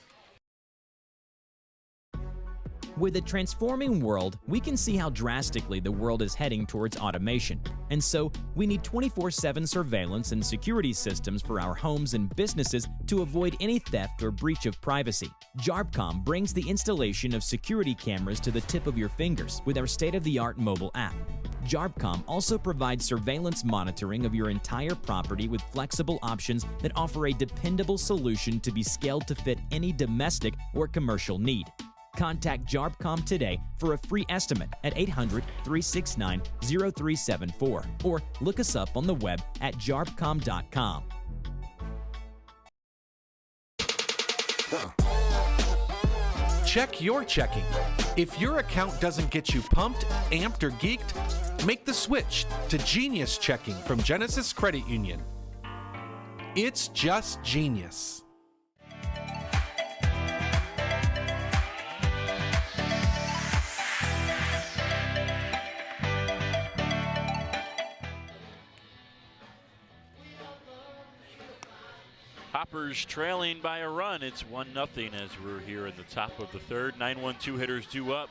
S18: With a transforming world, we can see how drastically the world is heading towards automation. And so, we need 24/7 surveillance and security systems for our homes and businesses to avoid any theft or breach of privacy. JARPCOM brings the installation of security cameras to the tip of your fingers with our state-of-the-art mobile app. JARPCOM also provides surveillance monitoring of your entire property with flexible options that offer a dependable solution to be scaled to fit any domestic or commercial need. Contact JARPCOM today for a free estimate at 800-369-0374 or look us up on the web at jarpcom.com.
S12: Check your checking. If your account doesn't get you pumped, amped, or geeked, make the switch to Genius Checking from Genesis Credit Union. It's just genius.
S1: Hoppers trailing by a run. It's 1-0 as we're here in the top of the 3rd. 9-1-2 hitters due up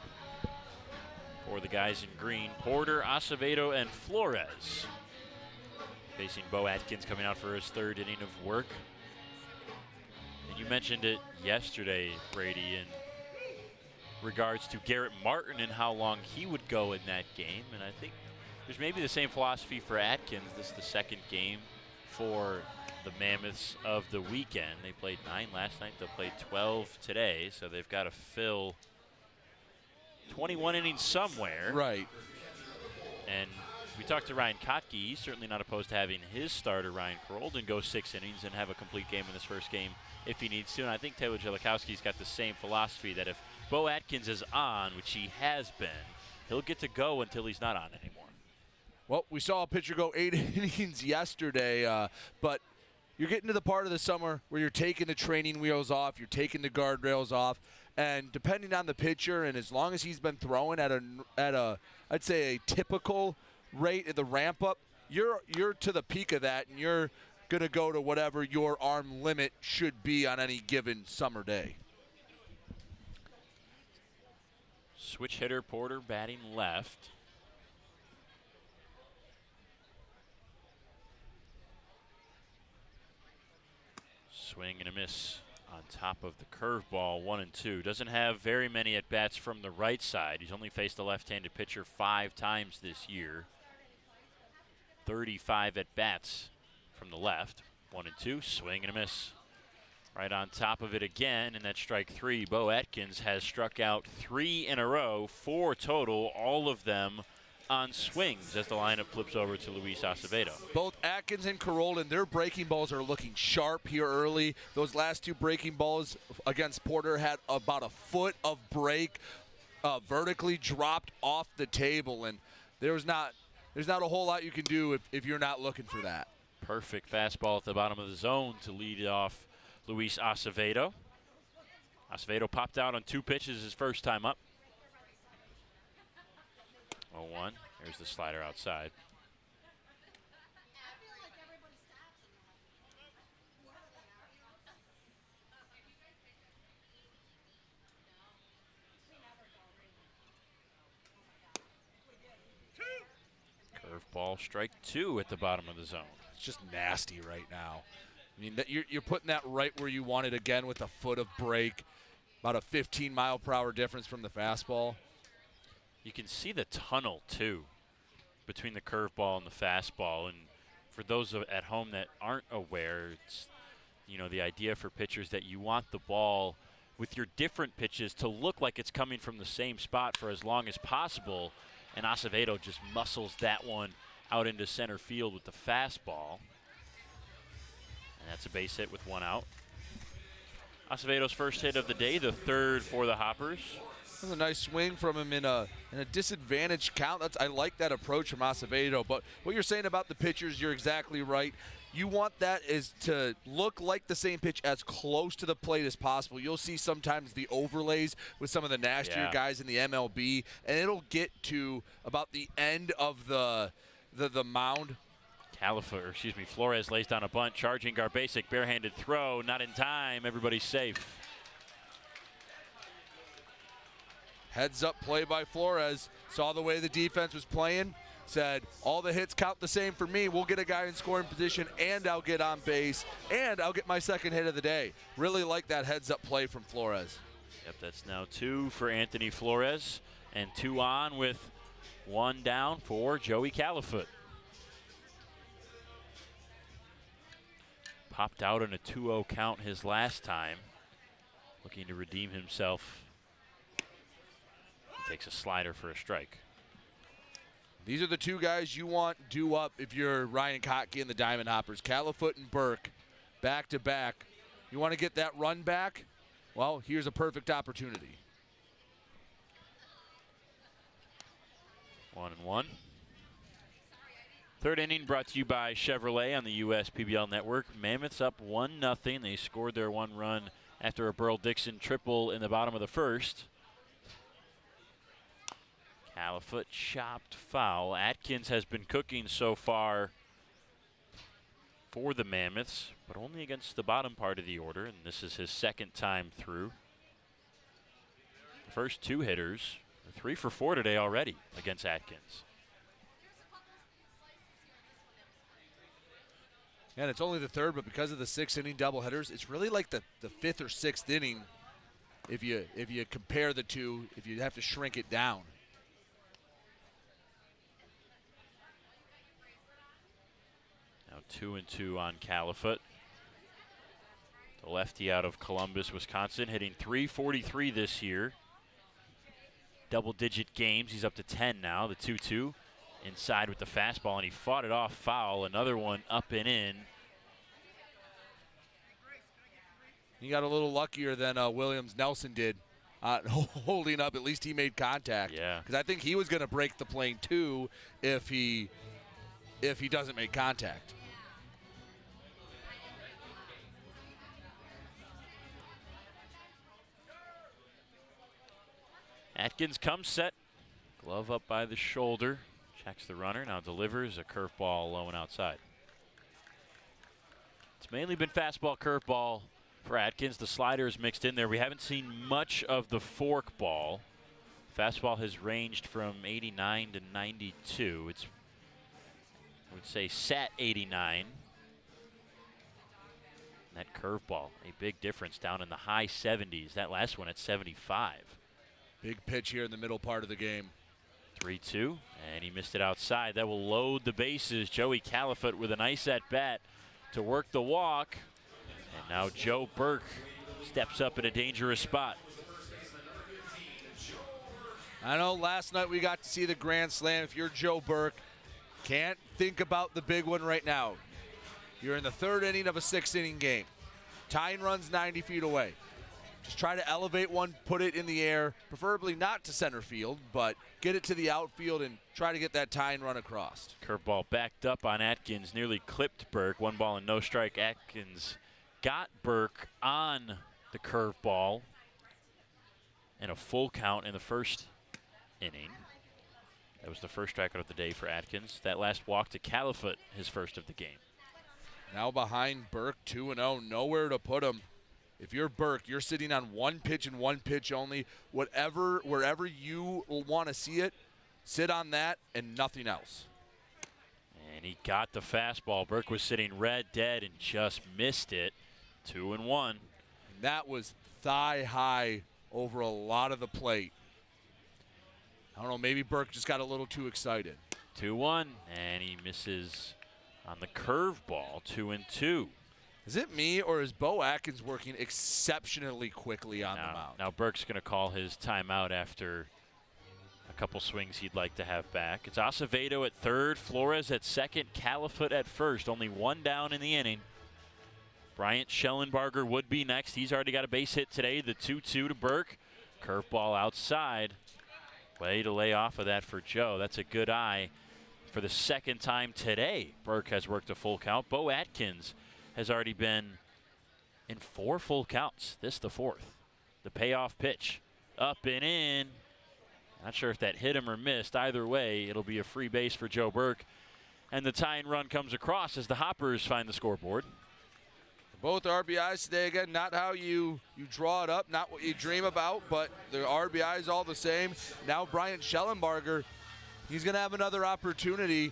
S1: for the guys in green. Porter, Acevedo, and Flores. Facing Bo Atkins coming out for his 3rd inning of work. And you mentioned it yesterday, Brady, in regards to Garrett Martin and how long he would go in that game. And I think there's maybe the same philosophy for Atkins. This is the 2nd game for the Mammoths of the weekend. They played 9 last night. They'll play 12 today, so they've got to fill 21 innings somewhere.
S2: Right.
S1: And we talked to Ryan Kotke. He's certainly not opposed to having his starter, Ryan Carolden, go 6 innings and have a complete game in this first game if he needs to. And I think Taylor Jellikowski's got the same philosophy that if Bo Atkins is on, which he has been, he'll get to go until he's not on anymore.
S2: Well, we saw a pitcher go 8 innings yesterday, but you're getting to the part of the summer where you're taking the training wheels off, you're taking the guardrails off, and depending on the pitcher, and as long as he's been throwing at a I'd say a typical rate at the ramp up, you're to the peak of that, and you're gonna go to whatever your arm limit should be on any given summer day.
S1: Switch hitter Porter batting left. Swing and a miss on top of the curveball, 1-2. Doesn't have very many at-bats from the right side. He's only faced a left-handed pitcher 5 times this year. 35 at-bats from the left. 1-2, swing and a miss. Right on top of it again, and that's strike 3. Bo Atkins has struck out 3 in a row, 4 total, all of them on swings as the lineup flips over to Luis Acevedo.
S2: Both Atkins and Carolyn, their breaking balls are looking sharp here early. Those last 2 breaking balls against Porter had about a foot of break, vertically dropped off the table, and there's not a whole lot you can do if you're not looking for that.
S1: Perfect fastball at the bottom of the zone to lead off Luis Acevedo. Acevedo popped out on 2 pitches his first time up. 0-1. There's the slider outside. Curveball, strike 2 at the bottom of the zone.
S2: It's just nasty right now. I mean, you're putting that right where you want it again with a foot of break, about a 15-mile-per-hour difference from the fastball.
S1: You can see the tunnel, too, between the curveball and the fastball. And for those at home that aren't aware, it's, you know, the idea for pitchers that you want the ball with your different pitches to look like it's coming from the same spot for as long as possible. And Acevedo just muscles that one out into center field with the fastball. And that's a base hit with 1 out. Acevedo's first hit of the day, the 3rd for the Hoppers.
S2: That's a nice swing from him in a disadvantaged count. I like that approach from Acevedo. But what you're saying about the pitchers, you're exactly right. You want that is to look like the same pitch as close to the plate as possible. You'll see sometimes the overlays with some of the nastier guys in the MLB, and it'll get to about the end of the mound.
S1: Flores lays down a bunt, charging Garbasic, barehanded throw, not in time, everybody's safe.
S2: Heads up play by Flores, saw the way the defense was playing, said all the hits count the same for me. We'll get a guy in scoring position and I'll get on base and I'll get my second hit of the day. Really like that heads up play from Flores.
S1: Yep, that's now 2 for Anthony Flores and 2 on with 1 down for Joey Califoot. Popped out in a 2-0 count his last time. Looking to redeem himself. He takes a slider for a strike.
S2: These are the 2 guys you want due up if you're Ryan Kottke and the Diamond Hoppers. Califoot and Burke, back to back. You want to get that run back? Well, here's a perfect opportunity.
S1: 1-1. 3rd inning brought to you by Chevrolet on the US PBL Network. Mammoths up 1-0. They scored their 1 run after a Burl Dixon triple in the bottom of the 1st. Califoot chopped foul. Atkins has been cooking so far for the Mammoths, but only against the bottom part of the order, and this is his 2nd time through. The first 2 hitters are 3 for 4 today already against Atkins.
S2: And it's only the 3rd, but because of the 6-inning doubleheaders, it's really like the 5th or 6th inning if you compare the 2, if you have to shrink it down.
S1: Now 2-2 on Califoot. The lefty out of Columbus, Wisconsin, hitting .343 this year. Double-digit games. He's up to 10 now. The 2-2 inside with the fastball, and he fought it off foul. Another one up and in.
S2: He got a little luckier than Williams Nelson did holding up. At least he made contact.
S1: Yeah.
S2: Because I think he was going to break the plane too if he doesn't make contact.
S1: Atkins comes set. Glove up by the shoulder. Checks the runner. Now delivers a curveball low and outside. It's mainly been fastball, curveball for Atkins. The slider is mixed in there. We haven't seen much of the fork ball. Fastball has ranged from 89 to 92. It's, I would say, sat 89. That curveball, a big difference down in the high 70s. That last one at 75.
S2: Big pitch here in the middle part of the game.
S1: 3-2, and he missed it outside. That will load the bases. Joey Califoot with a nice at-bat to work the walk. And now Joe Burke steps up in a dangerous spot.
S2: I know last night we got to see the grand slam. If you're Joe Burke, can't think about the big one right now. You're in the third inning of a 6-inning game. Tying runs 90 feet away. Just try to elevate one, put it in the air, preferably not to center field, but get it to the outfield and try to get that tying run across.
S1: Curveball backed up on Atkins, nearly clipped Burke. 1 ball and no strike. Atkins got Burke on the curveball, and a full count in the first inning. That was the first strikeout of the day for Atkins. That last walk to Califoot, his first of the game.
S2: Now behind Burke, 2-0, nowhere to put him. If you're Burke, you're sitting on 1 pitch and 1 pitch only. Wherever you want to see it, sit on that and nothing else.
S1: And he got the fastball. Burke was sitting red dead and just missed it. 2-1.
S2: And that was thigh high over a lot of the plate. I don't know, maybe Burke just got a little too excited.
S1: 2-1, and he misses on the curveball. 2-2.
S2: Is it me, or is Bo Atkins working exceptionally quickly on the mound?
S1: Now Burke's going to call his timeout after a couple swings he'd like to have back. It's Acevedo at third, Flores at second, Califoot at first. Only 1 down in the inning. Bryant Schellenbarger would be next. He's already got a base hit today. The 2-2 to Burke. Curveball outside. Way to lay off of that for Joe. That's a good eye. For the second time today, Burke has worked a full count. Bo Atkins has already been in 4 full counts. This the 4th. The payoff pitch. Up and in. Not sure if that hit him or missed. Either way, it'll be a free base for Joe Burke. And the tying run comes across as the Hoppers find the scoreboard.
S2: Both RBIs today, again, not how you draw it up, not what you dream about, but the RBIs all the same. Now Bryant Schellenbarger, he's going to have another opportunity,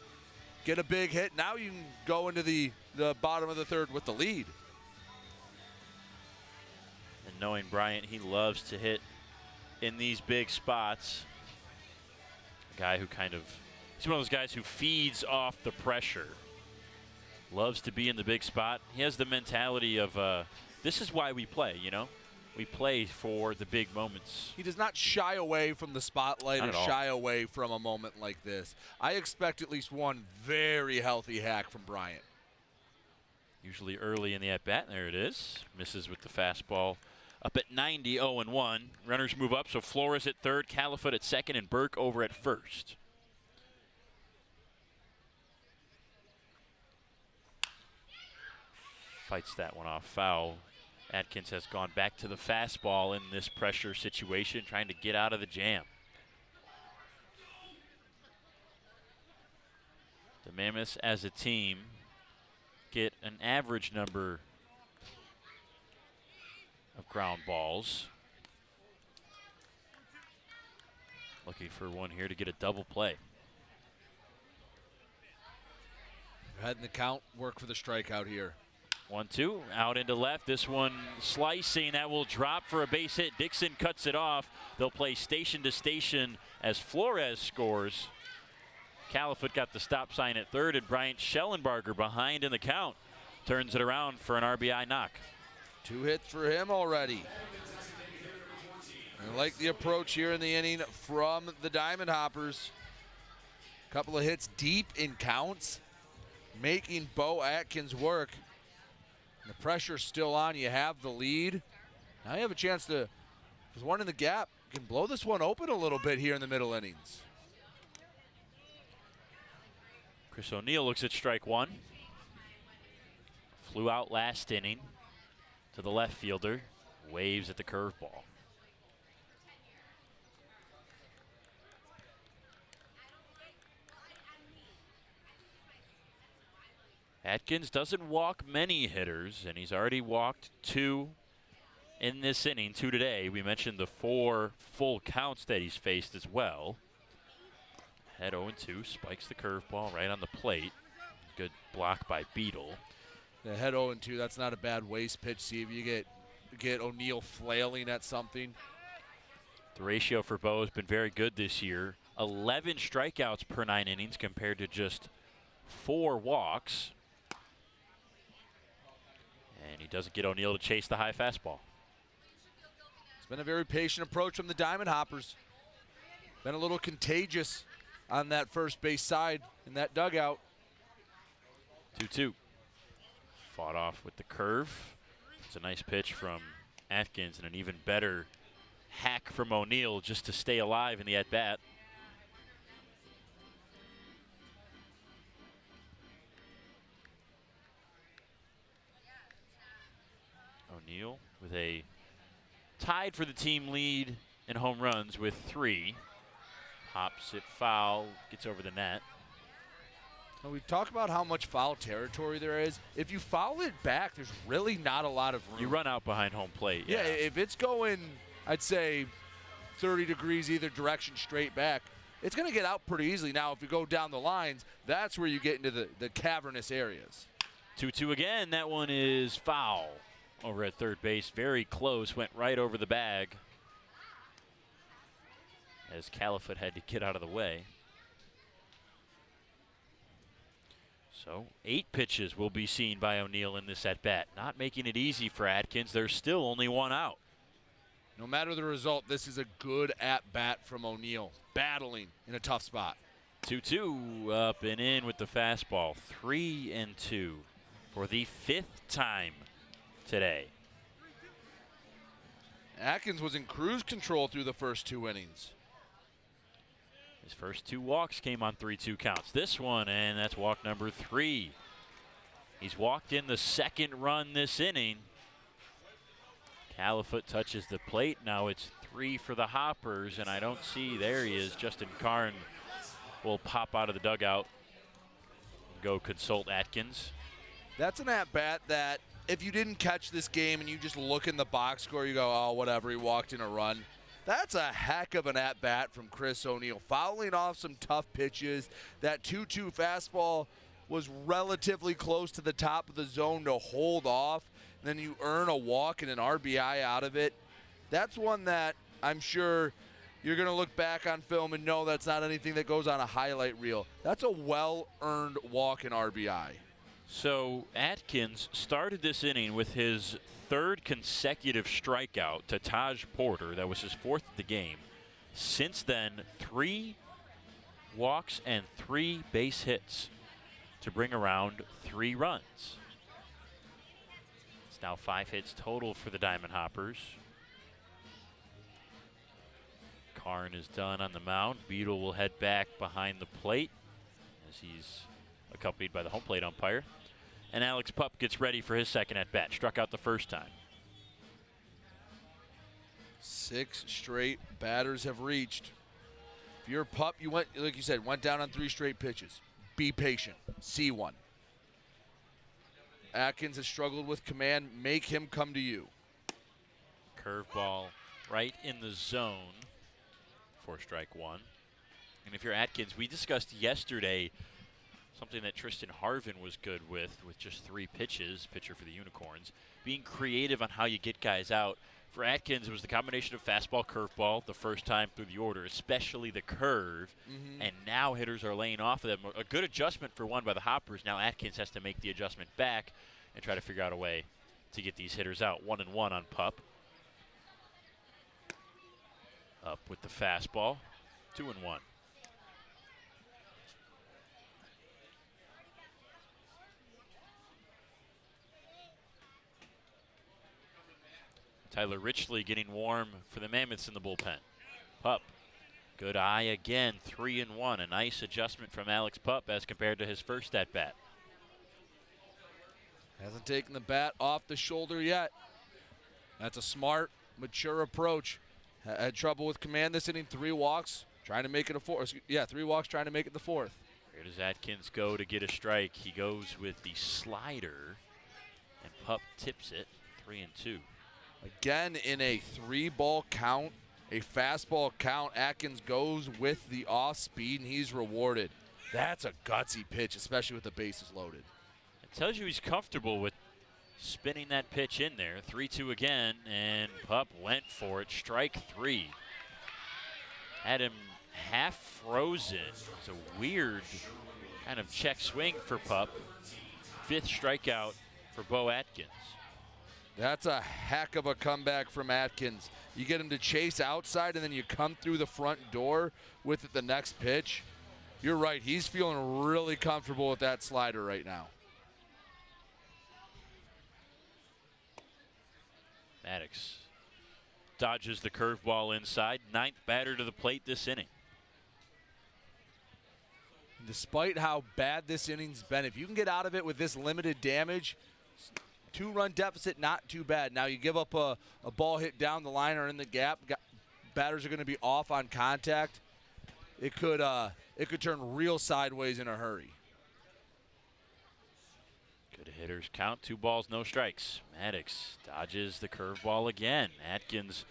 S2: get a big hit. Now you can go into the bottom of the third with the lead.
S1: And knowing Bryant, he loves to hit in these big spots. A guy who he's one of those guys who feeds off the pressure. Loves to be in the big spot. He has the mentality of, this is why we play, you know? We play for the big moments.
S2: He does not shy away from the spotlight
S1: Not
S2: or
S1: at all.
S2: shy away from a moment like this. I expect at least one very healthy hack from Bryant.
S1: Usually early in the at-bat. There it is. Misses with the fastball. Up at 90, 0-1. Runners move up, so Flores at third, Califoot at second, and Burke over at first. Fights that one off foul. Atkins has gone back to the fastball in this pressure situation, trying to get out of the jam. The Mammoths as a team get an average number of ground balls. Looking for one here to get a double play.
S2: Head in the count, work for the strikeout here.
S1: 1-2, out into left. This one slicing, that will drop for a base hit. Dixon cuts it off. They'll play station to station as Flores scores. Califoot got the stop sign at third, and Bryant Schellenbarger behind in the count turns it around for an RBI knock.
S2: 2 hits for him already. I like the approach here in the inning from the Diamond Hoppers. Couple of hits deep in counts, making Bo Atkins work. The pressure's still on. You have the lead. Now you have a chance to, there's one in the gap. You can blow this one open a little bit here in the middle innings.
S1: Chris O'Neill looks at strike one. Flew out last inning to the left fielder. Waves at the curveball. Atkins doesn't walk many hitters, and he's already walked 2 in this inning, 2 today. We mentioned the 4 full counts that he's faced as well. Head 0-2, spikes the curveball right on the plate. Good block by Beetle.
S2: The head 0-2, that's not a bad waste pitch. See if you get O'Neill flailing at something.
S1: The ratio for Bo has been very good this year. 11 strikeouts per 9 innings compared to just 4 walks. And he doesn't get O'Neill to chase the high fastball.
S2: It's been a very patient approach from the Diamond Hoppers. Been a little contagious on that first base side in that dugout.
S1: 2-2. Fought off with the curve. It's a nice pitch from Atkins and an even better hack from O'Neill just to stay alive in the at-bat. O'Neill with a tied for the team lead in home runs with 3. Hops it foul, gets over the net.
S2: And we talk about how much foul territory there is. If you foul it back, there's really not a lot of room.
S1: You run out behind home plate.
S2: Yeah, if it's going, I'd say, 30 degrees either direction straight back, it's going to get out pretty easily. Now, if you go down the lines, that's where you get into the cavernous areas.
S1: 2-2 again. That one is foul over at third base. Very close. Went right over the bag as Califoot had to get out of the way. So 8 pitches will be seen by O'Neill in this at-bat. Not making it easy for Atkins. There's still only 1 out.
S2: No matter the result, this is a good at-bat from O'Neill. Battling in a tough spot.
S1: 2-2 up and in with the fastball. 3-2 for the 5th time today.
S2: Atkins was in cruise control through the first 2 innings.
S1: His first 2 walks came on 3-2 counts. This one, and that's walk number 3. He's walked in the 2nd run this inning. Califoot touches the plate. Now it's 3 for the Hoppers, and I don't see, there he is. Justin Karn will pop out of the dugout and go consult Atkins.
S2: That's an at-bat that if you didn't catch this game and you just look in the box score, you go, oh, whatever, he walked in a run. That's a heck of an at-bat from Chris O'Neill. Fouling off some tough pitches. That 2-2 fastball was relatively close to the top of the zone to hold off. And then you earn a walk and an RBI out of it. That's one that I'm sure you're going to look back on film and know that's not anything that goes on a highlight reel. That's a well-earned walk and RBI.
S1: So Atkins started this inning with his 3rd consecutive strikeout to Taj Porter. That was his 4th of the game. Since then, 3 walks and 3 base hits to bring around 3 runs. It's now 5 hits total for the Diamond Hoppers. Karn is done on the mound. Beetle will head back behind the plate as he's accompanied by the home plate umpire. And Alex Pup gets ready for his 2nd at-bat. Struck out the first time.
S2: 6 straight batters have reached. If you're Pup, you went, like you said, went down on 3 straight pitches. Be patient. See one. Atkins has struggled with command. Make him come to you.
S1: Curveball right in the zone for strike 1. And if you're Atkins, we discussed yesterday something that Tristan Harvin was good with just 3 pitches, pitcher for the Unicorns, being creative on how you get guys out. For Atkins, it was the combination of fastball, curveball the first time through the order, especially the curve, and now hitters are laying off of them. A good adjustment for one by the Hoppers. Now Atkins has to make the adjustment back and try to figure out a way to get these hitters out. 1-1 on Pup. Up with the fastball, 2-1. Tyler Richley getting warm for the Mammoths in the bullpen. Pup, good eye again, 3-1. A nice adjustment from Alex Pup as compared to his first at-bat.
S2: Hasn't taken the bat off the shoulder yet. That's a smart, mature approach. Had trouble with command this inning. 3 walks, trying to make it a 4th. Yeah, 3 walks, trying to make it the 4th.
S1: Where does Atkins go to get a strike? He goes with the slider, and Pup tips it, 3-2.
S2: Again, in a 3-ball count, a fastball count, Atkins goes with the off speed, and he's rewarded. That's a gutsy pitch, especially with the bases loaded.
S1: It tells you he's comfortable with spinning that pitch in there. 3-2 again, and Pup went for it. Strike 3. Had him half frozen. It's a weird kind of check swing for Pup. 5th strikeout for Bo Atkins.
S2: That's a heck of a comeback from Atkins. You get him to chase outside, and then you come through the front door with it the next pitch. You're right. He's feeling really comfortable with that slider right now.
S1: Maddox dodges the curveball inside. 9th batter to the plate this inning.
S2: Despite how bad this inning's been, if you can get out of it with this limited damage, 2-run deficit, not too bad. Now you give up a ball hit down the line or in the gap. Batters are going to be off on contact. It could turn real sideways in a hurry.
S1: Good hitters count. 2 balls, no strikes. Maddox dodges the curveball again. Atkins,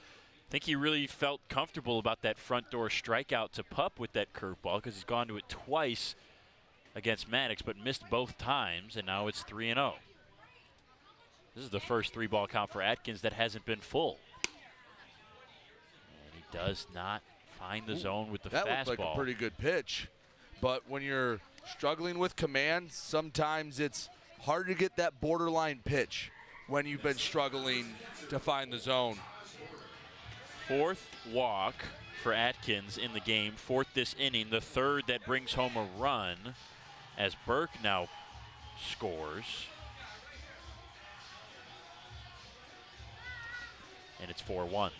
S1: I think he really felt comfortable about that front door strikeout to Pup with that curveball because he's gone to it twice against Maddox, but missed both times, and now it's 3-0. This is the first 3-ball count for Atkins that hasn't been full. And he does not find the zone with the fastball.
S2: That looked like a pretty good pitch. But when you're struggling with command, sometimes it's hard to get that borderline pitch when you've been struggling to find the zone.
S1: 4th walk for Atkins in the game. 4th this inning. The 3rd that brings home a run as Burke now scores. And it's 4-1.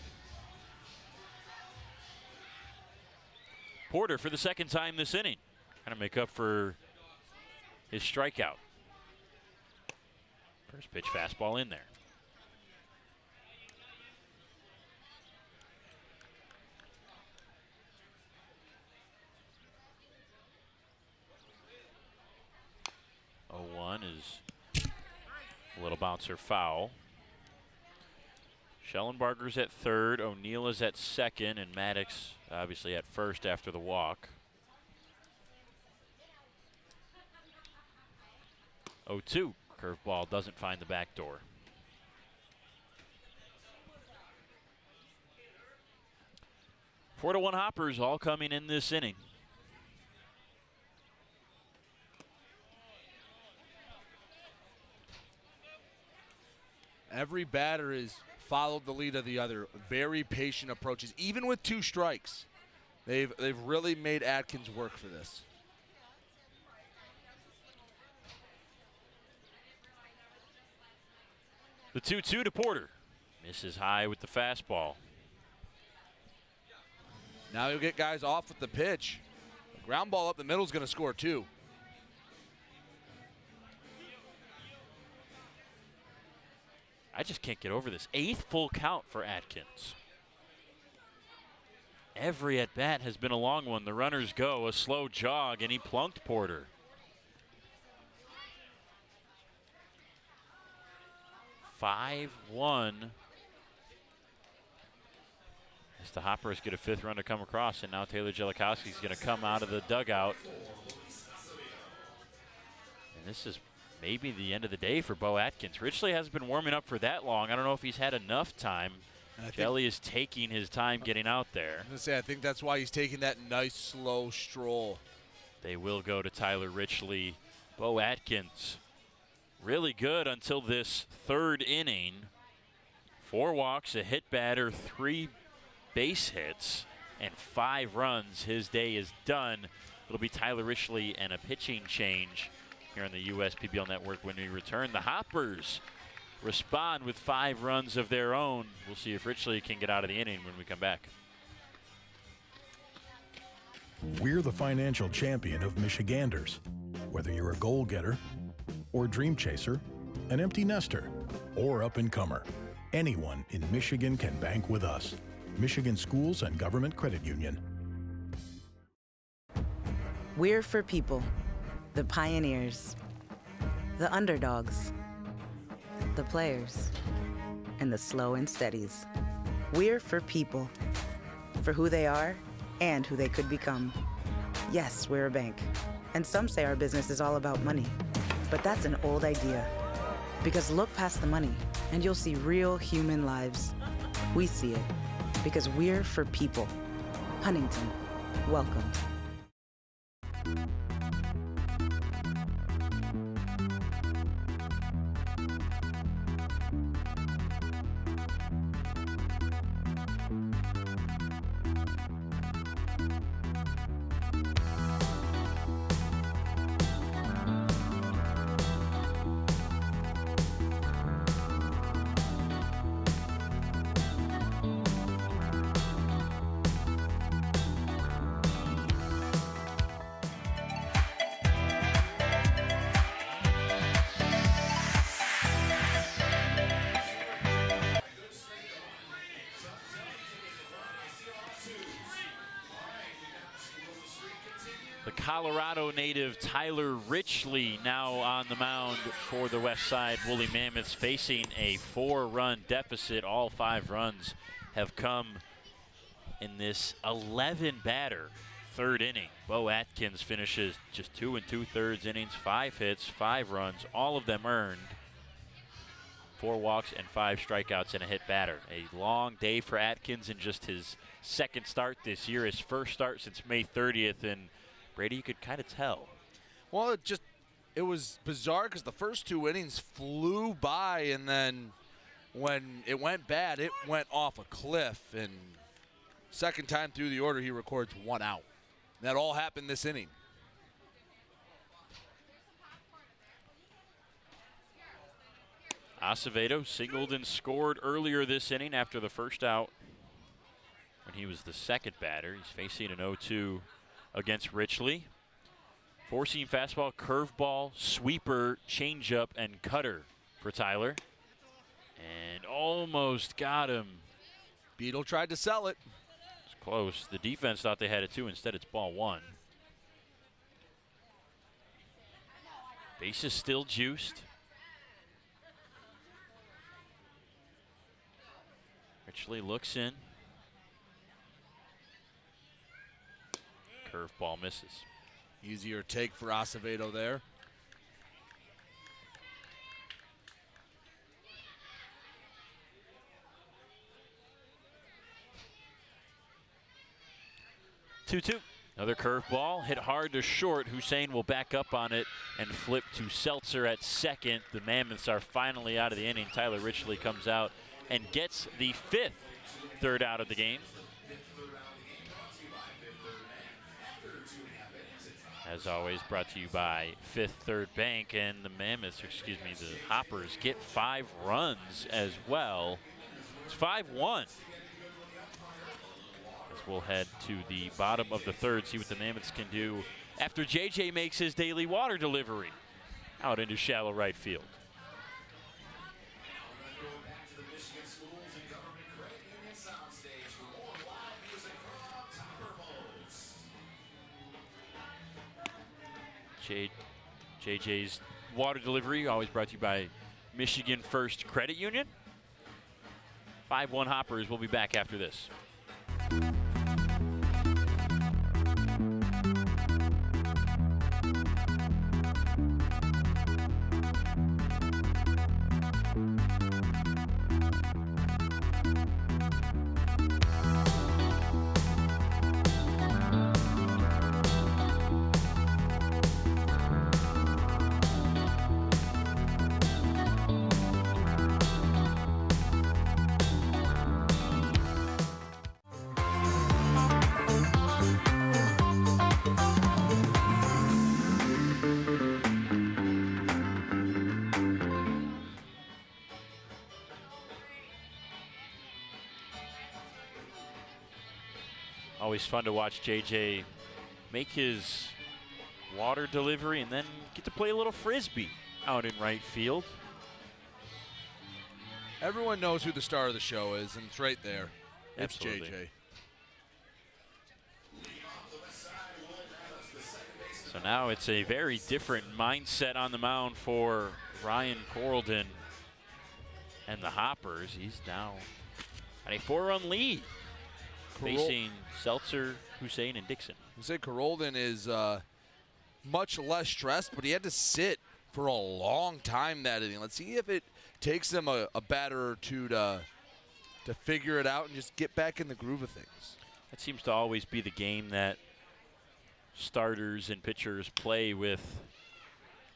S1: Porter for the 2nd time this inning. Trying to make up for his strikeout. First pitch fastball in there. Oh, 1 is a little bouncer foul. Schellenbarger's at 3rd, O'Neill is at 2nd, and Maddox obviously at 1st after the walk. 0-2, curveball doesn't find the back door. Four to 1 hoppers all coming in this inning.
S2: Every batter is followed the lead of the other. Very patient approaches, even with 2 strikes. They've really made Atkins work for this.
S1: The 2-2 to Porter. Misses high with the fastball.
S2: Now you'll get guys off with the pitch. The ground ball up the middle is going to score 2.
S1: I just can't get over this. 8th full count for Atkins. Every at-bat has been a long one. The runners go, a slow jog, and he plunked Porter. (5-1) as the Hoppers get a 5th run to come across, and now Taylor Jellikowski's going to come out of the dugout. And this is maybe the end of the day for Bo Atkins. Ridgely hasn't been warming up for that long. I don't know if he's had enough time. Jelly is taking his time getting out there.
S2: I was going to say, I think that's why he's taking that nice, slow stroll.
S1: They will go to Tyler Ridgely. Bo Atkins, really good until this 3rd inning. 4 walks, a hit batter, 3 base hits, and 5 runs. His day is done. It'll be Tyler Ridgely and a pitching change here on the USPBL Network when we return. The Hoppers respond with 5 runs of their own. We'll see if Ridgely can get out of the inning when we come back.
S19: We're the financial champion of Michiganders. Whether you're a goal getter or dream chaser, an empty nester or up-and-comer, anyone in Michigan can bank with us. Michigan Schools and Government Credit Union.
S20: We're for people, the pioneers, the underdogs, the players, and the slow and steadies. We're for people, for who they are and who they could become. Yes, we're a bank, and some say our business is all about money, but that's an old idea. Because look past the money, and you'll see real human lives. We see it, because we're for people. Huntington, welcome.
S1: Colorado native Tyler Richley now on the mound for the Westside Woolly Mammoths, facing a 4-run deficit. All 5 runs have come in this 11-batter third inning. Bo Atkins finishes just 2 2/3 innings, 5 hits, 5 runs, all of them earned. 4 walks and 5 strikeouts and a hit batter. A long day for Atkins in just his second start this year, his first start since May 30th, and Brady, you could kind of tell.
S2: Well, it was bizarre because the first 2 innings flew by, and then when it went bad, it went off a cliff. And second time through the order, he records 1 out. That all happened this inning.
S1: Acevedo singled and scored earlier this inning after the first out when he was the second batter. He's facing an 0-2 against Richley. 4-seam fastball, curveball, sweeper, changeup, and cutter for Tyler. And almost got him.
S2: Beetle tried to sell it.
S1: It's close. The defense thought they had it too. Instead, it's ball 1. Base is still juiced. Richley looks in. Curveball misses.
S2: Easier take for Acevedo there.
S1: Two. Another curveball hit hard to short. Hussein will back up on it and flip to Seltzer at second. The Mammoths are finally out of the inning. Tyler Richley comes out and gets the 5th third out of the game. As always, brought to you by Fifth Third Bank, and the Mammoths, the Hoppers, get 5 runs as well. It's 5-1. As we'll head to the bottom of the third, see what the Mammoths can do after JJ makes his daily water delivery out into shallow right field. JJ's water delivery, always brought to you by Michigan First Credit Union. 5-1 Hoppers. We'll be back after this. Always fun to watch JJ make his water delivery and then get to play a little frisbee out in right field.
S2: Everyone knows who the star of the show is, and it's right there. It's
S1: Absolutely.
S2: JJ.
S1: So now it's a very different mindset on the mound for Ryan Corlden. and the Hoppers. He's now at a 4-run lead, facing Seltzer, Hussein, and Dixon.
S2: You say Carolden is much less stressed, but he had to sit for a long time that inning. Let's see if it takes them a batter or two to figure it out and just get back in the groove of things.
S1: That seems to always be the game that starters and pitchers play with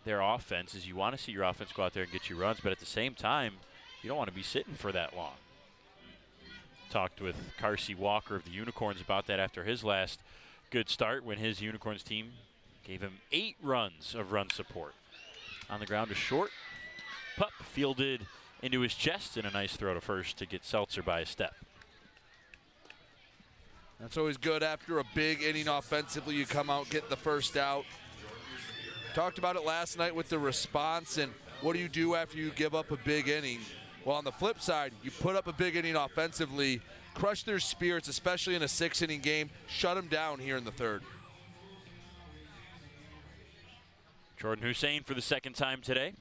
S1: their offense, is you want to see your offense go out there and get you runs, but at the same time, you don't want to be sitting for that long. Talked with Carsey Walker of the Unicorns about that after his last good start when his Unicorns team gave him 8 runs of run support. On the ground to short. Pup fielded into his chest, and a nice throw to first to get Seltzer by a step.
S2: That's always good after a big inning offensively. You come out, get the first out. Talked about it last night with the response and what do you do after you give up a big inning. Well, on the flip side, you put up a big inning offensively, crush their spirits, especially in a 6-inning game, shut them down here in the third.
S1: Jordan Hussein for the second time today.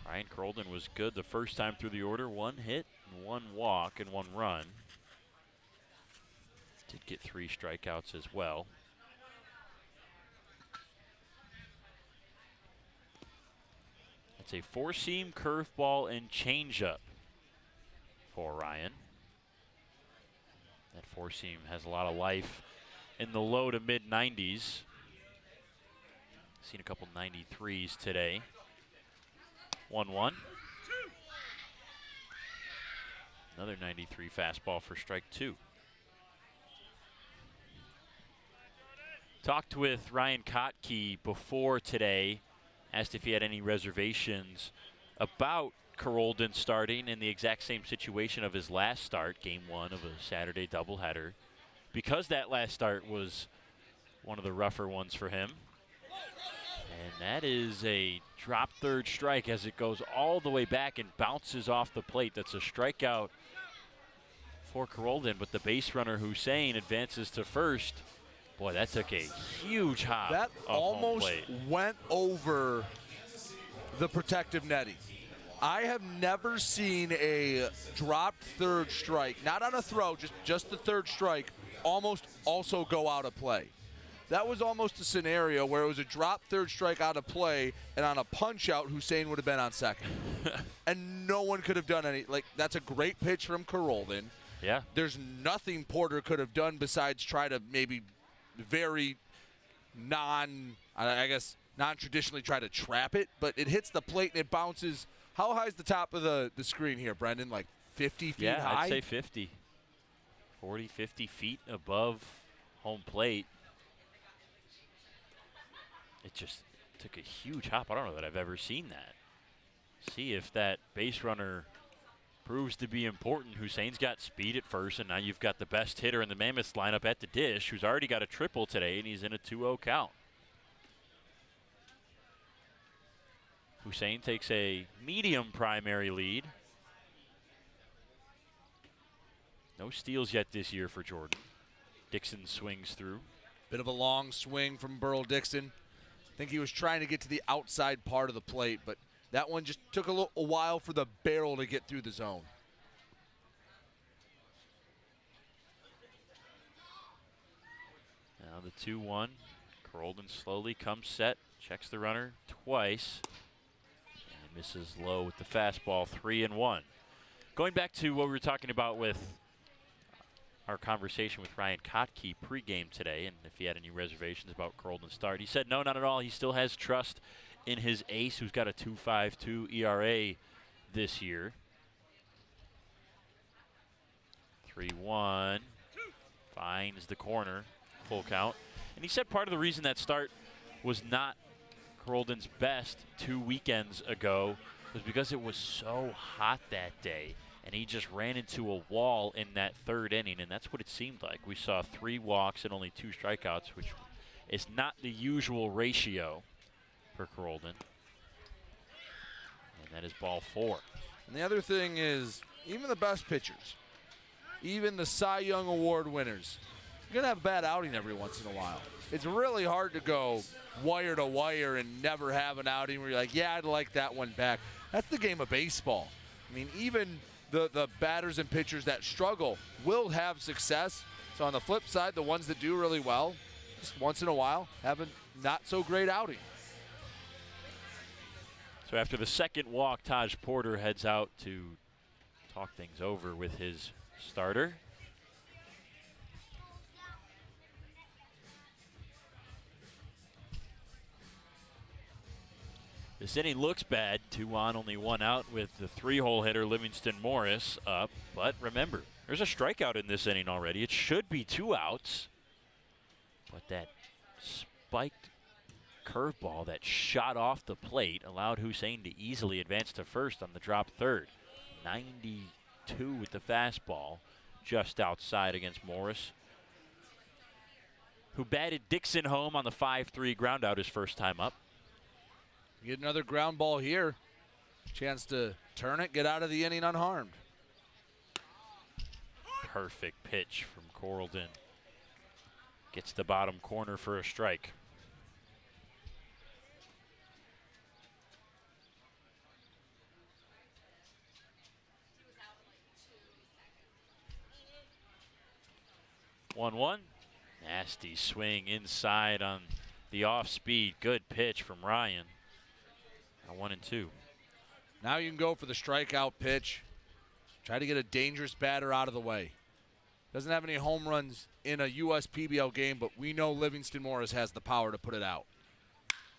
S1: Ryan Carolden was good the first time through the order. 1 hit, 1 walk, and 1 run. Did get 3 strikeouts as well. It's a 4-seam curveball and changeup for Ryan. That 4-seam has a lot of life in the low to mid 90s. Seen a couple 93s today. 1-1. Another 93 fastball for strike 2. Talked with Ryan Kottke before today, asked if he had any reservations about Carolden starting in the exact same situation of his last start, game 1 of a Saturday doubleheader, because that last start was one of the rougher ones for him. And that is a drop third strike as it goes all the way back and bounces off the plate. That's a strikeout for Carolden, but the base runner Hussein advances to first. Boy, that took a huge hop.
S2: That almost went over the protective netting. I have never seen a dropped third strike, not on a throw, just the third strike, almost also go out of play. That was almost a scenario where it was a drop third strike out of play, and on a punch out, Hussein would have been on second. And no one could have done any. Like, that's a great pitch from Carolden.
S1: Yeah.
S2: There's nothing Porter could have done besides try to maybe very non-traditionally try to trap it, but it hits the plate and it bounces. How high is the top of the screen here, Brendan? Like 50 feet high?
S1: Yeah, I'd say 50. 40, 50 feet above home plate. It just took a huge hop. I don't know that I've ever seen that. See if that base runner proves to be important. Hussein's got speed at first, and now you've got the best hitter in the Mammoths lineup at the dish, who's already got a triple today, and he's in a 2-0 count. Hussein takes a medium primary lead. No steals yet this year for Jordan. Dixon swings through.
S2: Bit of a long swing from Burl Dixon. I think he was trying to get to the outside part of the plate, but that one just took a while for the barrel to get through the zone.
S1: Now the 2-1. Carolden slowly comes set, checks the runner twice, and misses low with the fastball. 3-1. Going back to what we were talking about with our conversation with Ryan Kottke pregame today, and if he had any reservations about Carolden's start, he said no, not at all. He still has trust in his ace, who's got a 2.52 ERA this year. 3-1. Finds the corner. Full count. And he said part of the reason that start was not Carolden's best 2 weekends ago was because it was so hot that day. And he just ran into a wall in that third inning, and that's what it seemed like. We saw 3 walks and only 2 strikeouts, which is not the usual ratio for Carolden. And that is ball 4.
S2: And the other thing is, even the best pitchers, even the Cy Young Award winners, you're going to have a bad outing every once in a while. it's really hard to go wire to wire and never have an outing where you're like, yeah, I'd like that one back. That's the game of baseball. I mean, even the batters and pitchers that struggle will have success. So on the flip side, the ones that do really well, just once in a while, have a not so great outing.
S1: So after the second walk, Taj Porter heads out to talk things over with his starter. This inning looks bad. 2 on, only 1 out with the 3-hole hitter Livingston Morris up. But remember, there's a strikeout in this inning already. It should be 2 outs. But that spiked curveball that shot off the plate allowed Hussein to easily advance to first on the drop third. 92 with the fastball, just outside against Morris, who batted Dixon home on the 5-3 ground out his first time up.
S2: Get another ground ball here. Chance to turn it, get out of the inning unharmed.
S1: Perfect pitch from Corraldon. Gets the bottom corner for a strike. One. Nasty swing inside on the off speed. Good pitch from Ryan. 1-2.
S2: Now you can go for the strikeout pitch. Try to get a dangerous batter out of the way. Doesn't have any home runs in a USPBL game, but we know Livingston Morris has the power to put it out.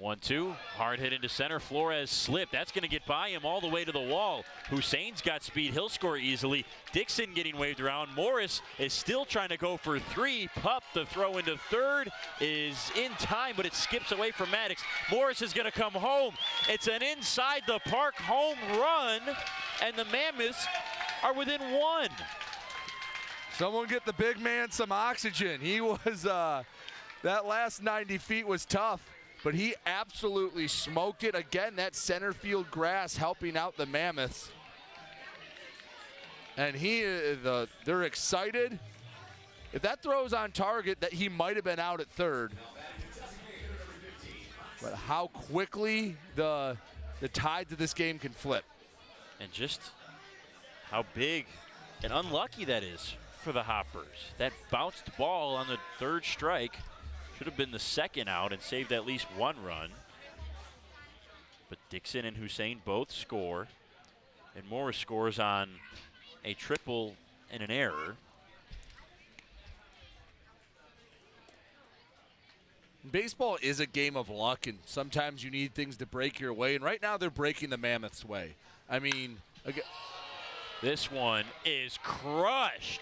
S1: 1-2. Hard hit into center. Flores slipped. That's going to get by him all the way to the wall. Hussein's got speed. He'll score easily. Dixon getting waved around. Morris is still trying to go for 3. Pup, the throw into third, is in time, but it skips away from Maddox. Morris is going to come home. It's an inside the park home run, and the Mammoths are within 1.
S2: Someone get the big man some oxygen. He was, that last 90 feet was tough. But he absolutely smoked it. Again, that center field grass helping out the Mammoths. And they're excited. If that throws on target, that he might have been out at third. But how quickly the tides of this game can flip.
S1: And just how big and unlucky that is for the Hoppers. That bounced ball on the third strike should have been the second out and saved at least 1 run. But Dixon and Hussein both score. And Morris scores on a triple and an error.
S2: Baseball is a game of luck, and sometimes you need things to break your way. And right now they're breaking the Mammoths' way. I mean,
S1: this one is crushed.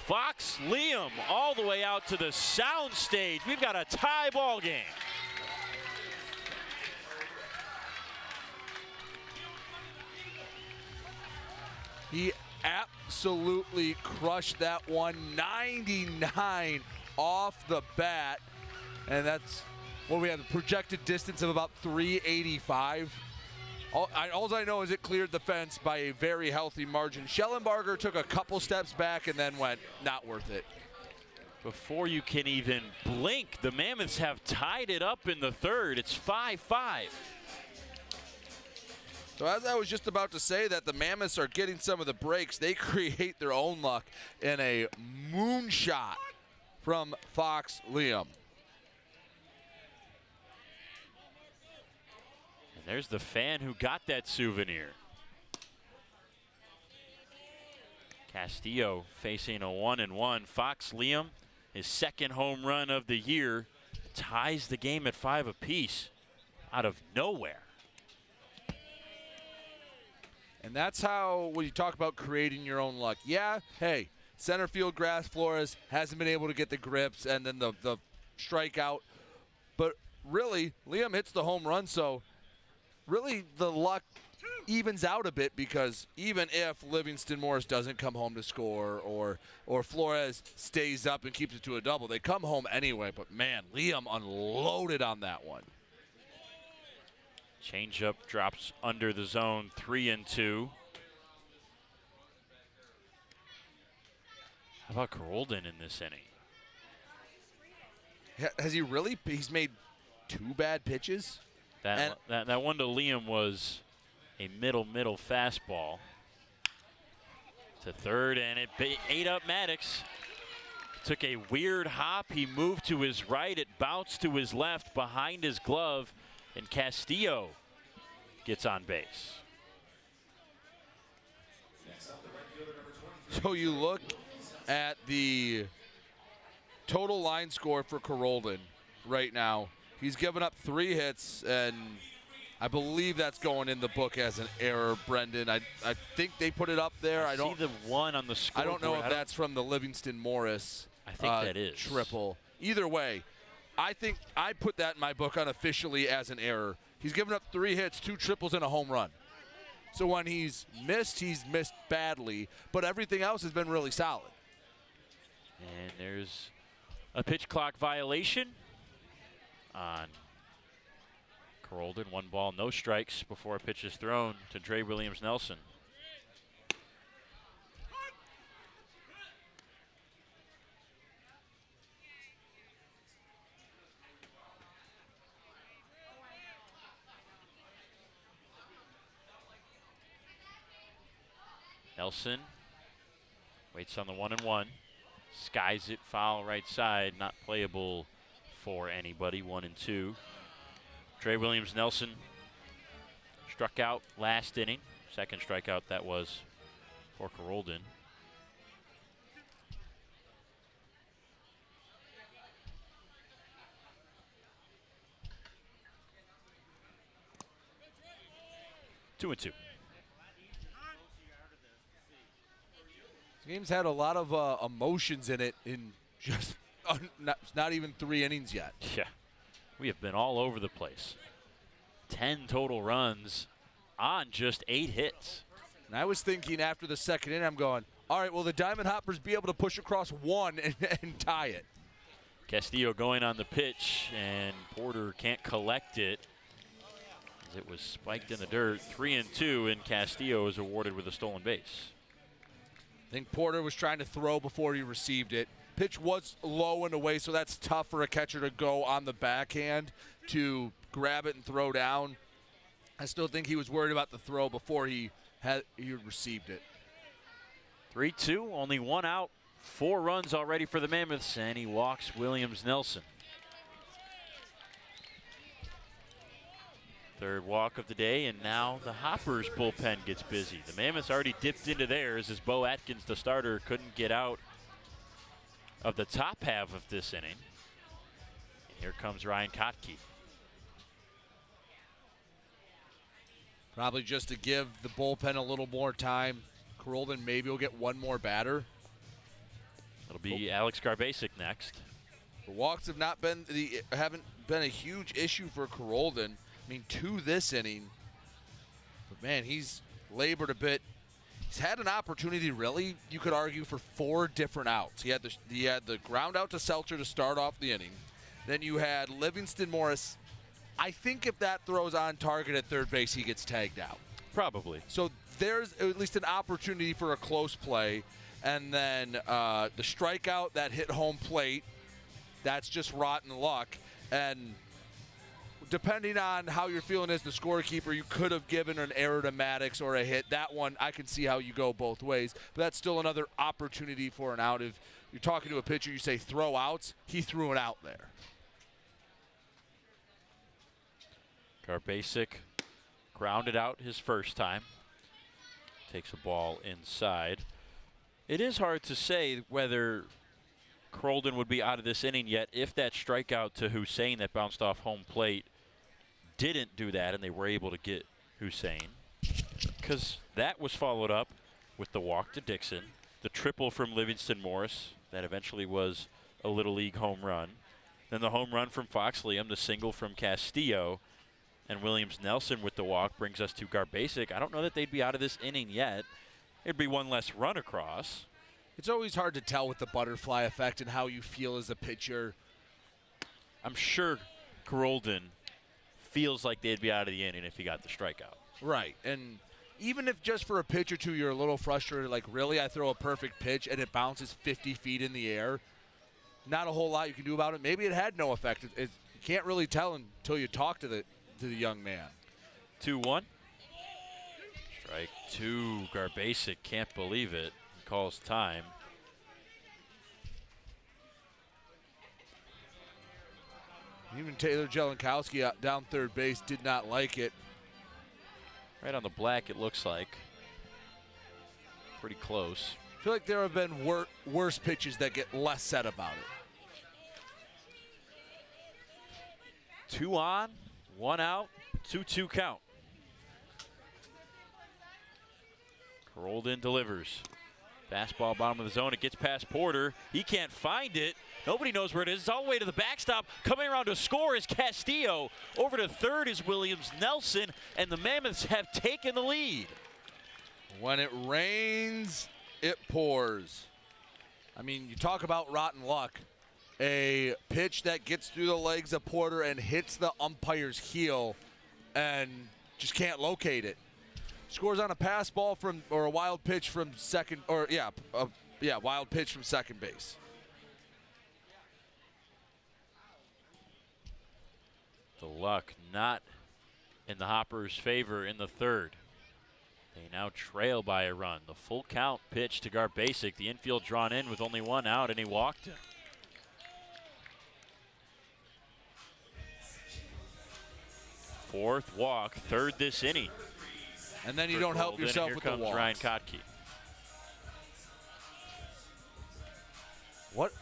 S1: Fox Liam all the way out to the Soundstage. We've got a tie ball game.
S2: He absolutely crushed that one. 99 off the bat. And that's what we have, a projected distance of about 385. All I know is it cleared the fence by a very healthy margin. Schellenbarger took a couple steps back and then went, not worth it.
S1: Before you can even blink, the Mammoths have tied it up in the third. It's 5-5.
S2: So as I was just about to say that the Mammoths are getting some of the breaks, they create their own luck in a moonshot from Fox Liam.
S1: There's the fan who got that souvenir. Castillo facing a 1-1. Fox Liam, his second home run of the year, ties the game at 5 apiece out of nowhere.
S2: And that's how, when you talk about creating your own luck. Yeah, hey, center field grass, Flores hasn't been able to get the grips and then the strikeout. But really, Liam hits the home run, so really the luck evens out a bit, because even if Livingston Morris doesn't come home to score or Flores stays up and keeps it to a double, they come home anyway. But man, Liam unloaded on that one.
S1: Changeup drops under the zone, 3-2. How about Corraldon in this inning?
S2: Has he really? He's made 2 bad pitches?
S1: That one to Liam was a middle fastball to third, and it ate up Maddox. Took a weird hop. He moved to his right. It bounced to his left behind his glove, and Castillo gets on base.
S2: So you look at the total line score for Carolden right now. He's given up 3 hits, and I believe that's going in the book as an error, Brendan. I think they put it up there. I don't
S1: see the 1 on the scoreboard.
S2: I don't know if that's from the Livingston Morris.
S1: I think that is
S2: triple. Either way, I think I put that in my book unofficially as an error. He's given up 3 hits, 2 triples, and a home run. So when he's missed badly, but everything else has been really solid.
S1: And there's a pitch clock violation on Carolden. 1 ball, no strikes before a pitch is thrown to Dre Williams-Nelson. Nelson waits on the 1-1. Skies it foul right side. Not playable for anybody. 1-2. Trey Williams-Nelson struck out last inning. Second strikeout that was for Carolden. Two and 2.
S2: This game's had a lot of emotions in it in just not even 3 innings yet.
S1: Yeah, we have been all over the place. 10 total runs on just 8 hits.
S2: And I was thinking after the second inning, I'm going, all right, will the Diamond Hoppers be able to push across 1 and tie it?
S1: Castillo going on the pitch, and Porter can't collect it. It was spiked in the dirt. 3-2, and Castillo is awarded with a stolen base.
S2: I think Porter was trying to throw before he received it. Pitch was low and away, so that's tough for a catcher to go on the backhand to grab it and throw down. I still think he was worried about the throw before he received it.
S1: 3-2, only 1 out. 4 runs already for the Mammoths, and he walks Williams-Nelson. Third walk of the day, and now the Hoppers bullpen gets busy. The Mammoths already dipped into theirs as Bo Atkins, the starter, couldn't get out of the top half of this inning. And here comes Ryan Kotke.
S2: Probably just to give the bullpen a little more time. Carolden maybe will get 1 more batter.
S1: It'll be Alex Garbasic next.
S2: The walks haven't been a huge issue for Carolden. I mean, 2 this inning. But, man, he's labored a bit. He's had an opportunity, really, you could argue, for 4 different outs. He had the ground out to Seltzer to start off the inning. Then you had Livingston Morris. I think if that throws on target at third base, he gets tagged out.
S1: Probably.
S2: So there's at least an opportunity for a close play. And then the strikeout that hit home plate, that's just rotten luck. And depending on how you're feeling as the scorekeeper, you could have given an error to Maddox or a hit. That one, I can see how you go both ways. But that's still another opportunity for an out. If you're talking to a pitcher, you say throw outs. He threw an out there.
S1: Garbasic grounded out his first time. Takes a ball inside. It is hard to say whether Carolden would be out of this inning yet if that strikeout to Hussein that bounced off home plate didn't do that and they were able to get Hussein. Because that was followed up with the walk to Dixon, the triple from Livingston Morris that eventually was a Little League home run, then the home run from Fox Liam, the single from Castillo, and Williams-Nelson with the walk brings us to Garbasic. I don't know that they'd be out of this inning yet. It'd be 1 less run across.
S2: It's always hard to tell with the butterfly effect and how you feel as a pitcher.
S1: I'm sure Carolden feels like they'd be out of the inning if he got the strikeout.
S2: Right, and even if just for a pitch or two you're a little frustrated, like really I throw a perfect pitch and it bounces 50 feet in the air, not a whole lot you can do about it. Maybe it had no effect. You can't really tell until you talk to the young man.
S1: 2-1. Strike 2. Garbasic can't believe it. He calls time.
S2: Even Taylor Jelenkowski down third base did not like it.
S1: Right on the black, it looks like. Pretty close.
S2: I feel like there have been worse pitches that get less said about it.
S1: 2 on, 1 out, 2-2 count. Carolden delivers. Fastball bottom of the zone. It gets past Porter. He can't find it. Nobody knows where it is. It's all the way to the backstop. Coming around to score is Castillo. Over to third is Williams Nelson, and the Mammoths have taken the lead.
S2: When it rains, it pours. I mean, you talk about rotten luck. A pitch that gets through the legs of Porter and hits the umpire's heel and just can't locate it. Scores on a pass ball or a wild pitch from second, wild pitch from second base.
S1: The luck not in the Hoppers' favor in the third. They now trail by a run. The full count pitch to Garbasic. The infield drawn in with only 1 out, and he walked him. Fourth walk, third this inning.
S2: And then you don't help yourself
S1: Here
S2: with the
S1: comes
S2: walks.
S1: Ryan Kotke.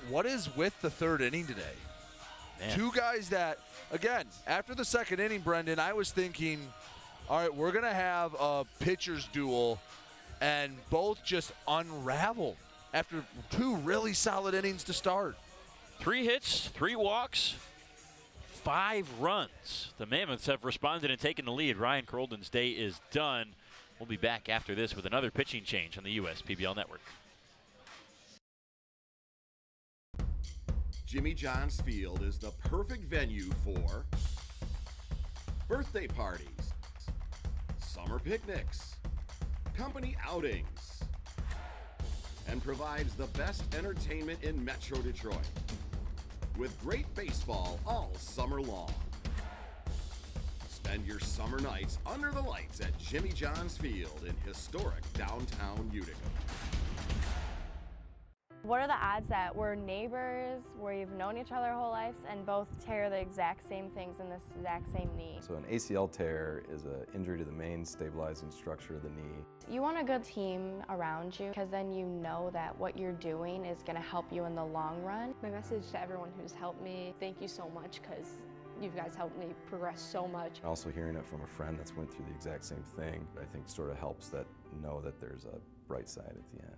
S2: What is with the third inning today?
S1: Man.
S2: Two guys that, again, after the second inning, Brendan, I was thinking, all right, we're going to have a pitcher's duel, and both just unraveled after 2 really solid innings to start.
S1: 3 hits, 3 walks, 5 runs. The Mammoths have responded and taken the lead. Ryan Carolden's day is done. We'll be back after this with another pitching change on the USPBL Network.
S5: Jimmy John's Field is the perfect venue for birthday parties, summer picnics, company outings, and provides the best entertainment in Metro Detroit with great baseball all summer long. Spend your summer nights under the lights at Jimmy John's Field in historic downtown Utica.
S21: What are the odds that we're neighbors, where you've known each other our whole lives, and both tear the exact same things in this exact same knee?
S22: So an ACL tear is an injury to the main stabilizing structure of the knee.
S21: You want a good team around you, because then you know that what you're doing is going to help you in the long run.
S23: My message to everyone who's helped me, thank you so much, because you guys helped me progress so much.
S22: Also hearing it from a friend that's went through the exact same thing, I think sort of helps that know that there's a bright side at the end.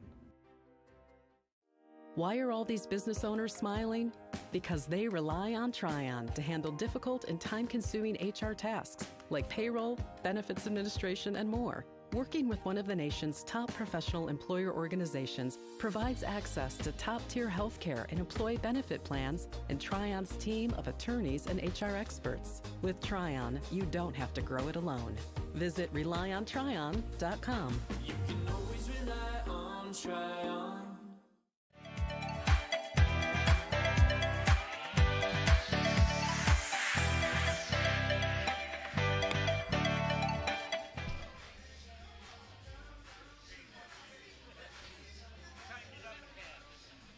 S3: Why are all these business owners smiling? Because they rely on Tryon to handle difficult and time-consuming HR tasks like payroll, benefits administration, and more. Working with one of the nation's top professional employer organizations provides access to top-tier healthcare and employee benefit plans and Tryon's team of attorneys and HR experts. With Tryon, you don't have to grow it alone. Visit RelyOnTryon.com.
S4: You can always rely on Tryon.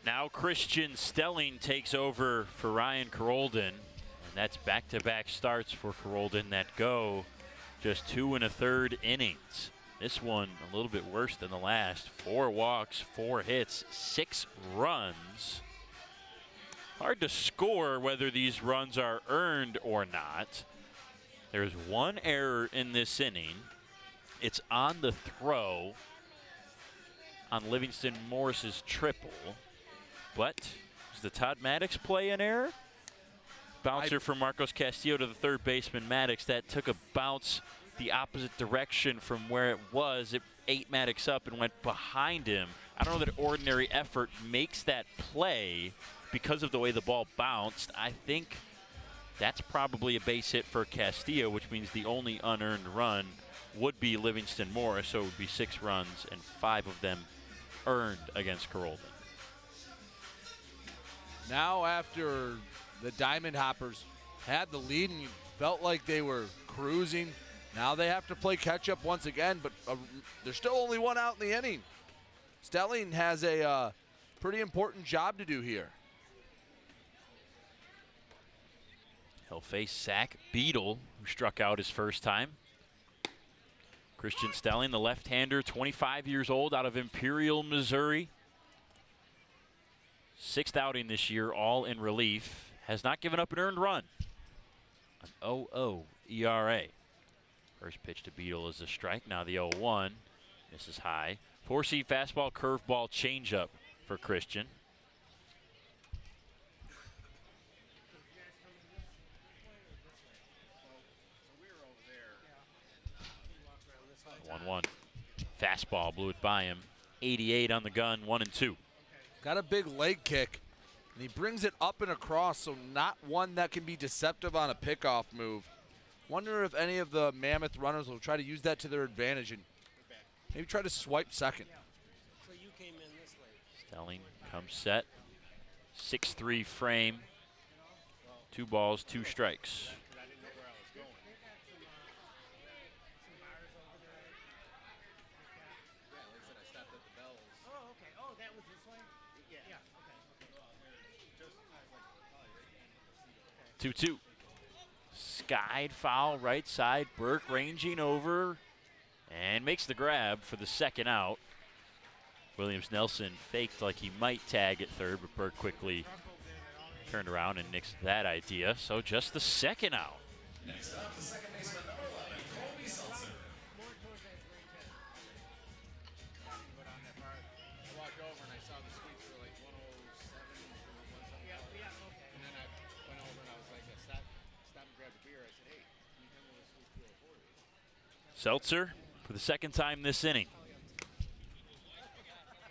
S1: Now Christian Stelling takes over for Ryan Carolden, and that's back-to-back starts for Carolden that go just 2 1/3 innings. This one a little bit worse than the last. 4 walks, 4 hits, 6 runs. Hard to score whether these runs are earned or not. There's 1 error in this inning. It's on the throw on Livingston Morris's triple. But is the Todd Maddox play an error? Bouncer from Marcos Castillo to the third baseman Maddox. That took a bounce the opposite direction from where it was. It ate Maddox up and went behind him. I don't know that ordinary effort makes that play because of the way the ball bounced. I think that's probably a base hit for Castillo, which means the only unearned run would be Livingston Morris. So it would be 6 runs and 5 of them earned against Carolden.
S6: Now after the Diamond Hoppers had the lead and felt like they were cruising, now they have to play catch up once again, but there's still only one out in the inning. Stelling has a pretty important job to do here.
S1: He'll face Zach Beadle, who struck out his first time. Christian Stelling, the left-hander, 25 years old, out of Imperial, Missouri. 6th outing this year, all in relief. Has not given up an earned run. An 0.0 ERA. First pitch to Beadle is a strike. Now the 0-1. Misses high. 4-seam fastball, curveball, changeup for Christian. One. Fastball blew it by him. 88 on the gun, 1-2.
S6: Got a big leg kick, and he brings it up and across, so not one that can be deceptive on a pickoff move. Wonder if any of the Mammoth runners will try to use that to their advantage and maybe try to swipe second.
S1: Stelling comes set. 6-3 frame. 2 balls, 2 strikes. Two. Skied foul right side. Burke ranging over and makes the grab for the second out. Williams Nelson faked like he might tag at third, but Burke quickly turned around and nixed that idea. So just the second out.
S13: Next up, the second baseman, number 11, Colby Seltzer.
S6: I walked over and I saw the sweeps were like 107 or 1 something. And then I went over and I was like, stop and grab a beer. I said, hey, can you tell me what the sweeps 204 is?
S1: Seltzer for the second time this inning.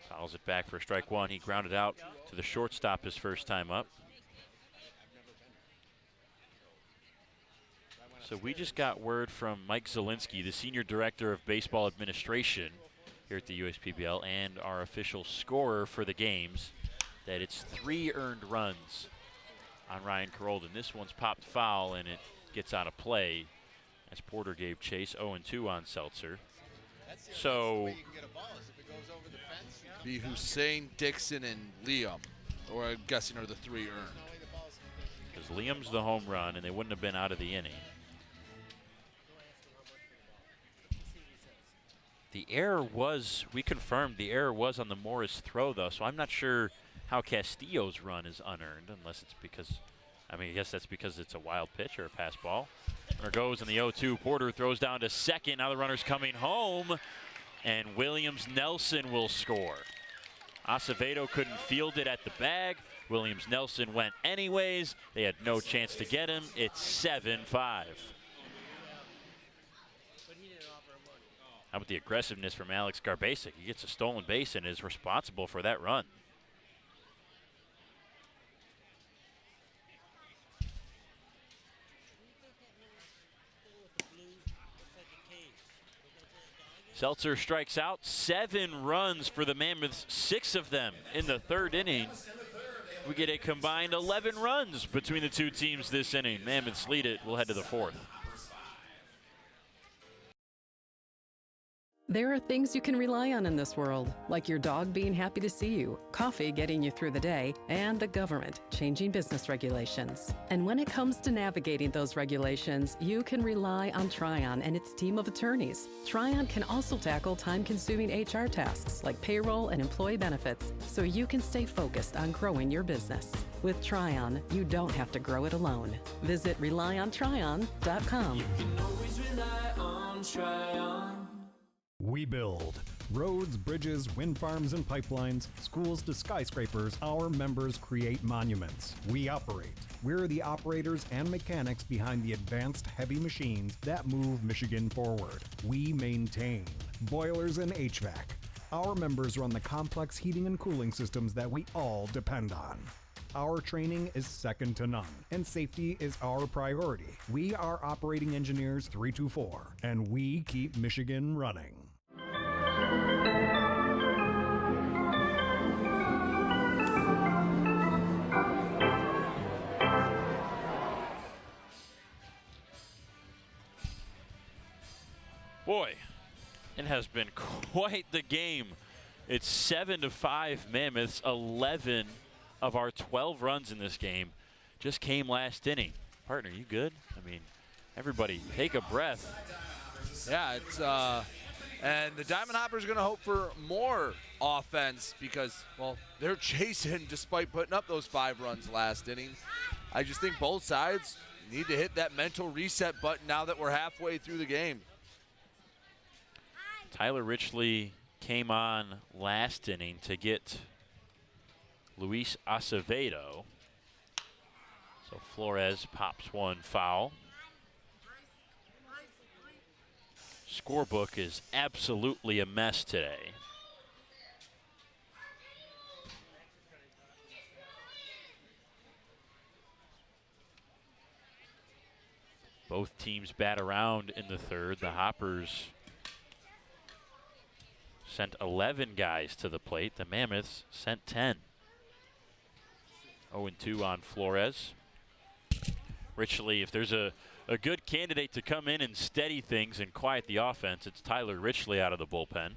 S1: Fouls it back for strike one. He grounded out to the shortstop his first time up. So we just got word from Mike Zielinski, the Senior Director of Baseball Administration here at the USPBL and our official scorer for the games, that it's 3 earned runs on Ryan Carolden. This one's popped foul and it gets out of play as Porter gave chase. 0-2 on Seltzer. So
S6: be Hussein, Dixon, and Liam, or I'm guessing are the 3 earned.
S1: Because Liam's the home run and they wouldn't have been out of the inning. The error was, we confirmed the error was on the Morris throw, though, so I'm not sure how Castillo's run is unearned, unless it's because, I mean, I guess that's because it's a wild pitch or a pass ball. Runner goes in the 0-2. Porter throws down to second. Now the runner's coming home, and Williams Nelson will score. Acevedo couldn't field it at the bag. Williams Nelson went anyways. They had no chance to get him. It's 7-5. How about the aggressiveness from Alex Garbasic? He gets a stolen base and is responsible for that run. Seltzer strikes out. 7 runs for the Mammoths, 6 of them in the 3rd inning. We get a combined 11 runs between the 2 teams this inning. Mammoths lead it. We'll head to the 4th.
S3: There are things you can rely on in this world, like your dog being happy to see you, coffee getting you through the day, and the government changing business regulations. And when it comes to navigating those regulations, you can rely on Tryon and its team of attorneys. Tryon can also tackle time-consuming HR tasks like payroll and employee benefits, so you can stay focused on growing your business. With Tryon, you don't have to grow it alone. Visit RelyOnTryon.com.
S4: You can always rely on Tryon.
S8: We build roads, bridges, wind farms, and pipelines, schools to skyscrapers. Our members create monuments. We operate. We're the operators and mechanics behind the advanced heavy machines that move Michigan forward. We maintain boilers and HVAC. Our members run the complex heating and cooling systems that we all depend on. Our training is second to none, and safety is our priority. We are Operating Engineers 324, and we keep Michigan running.
S1: Boy, it has been quite the game. It's 7-5 Mammoths. 11 of our 12 runs in this game just came last inning. Partner, you good? I mean, everybody take a breath.
S6: Yeah, it's and the Diamond Hoppers are going to hope for more offense because, well, they're chasing despite putting up those 5 runs last inning. I just think both sides need to hit that mental reset button now that we're halfway through the game.
S1: Tyler Richley came on last inning to get Luis Acevedo. So Flores pops one foul. Scorebook is absolutely a mess today. Both teams bat around in the third. The Hoppers sent 11 guys to the plate. The Mammoths sent 10. 0-2 on Flores. Richley, if there's a good candidate to come in and steady things and quiet the offense, it's Tyler Richley out of the bullpen.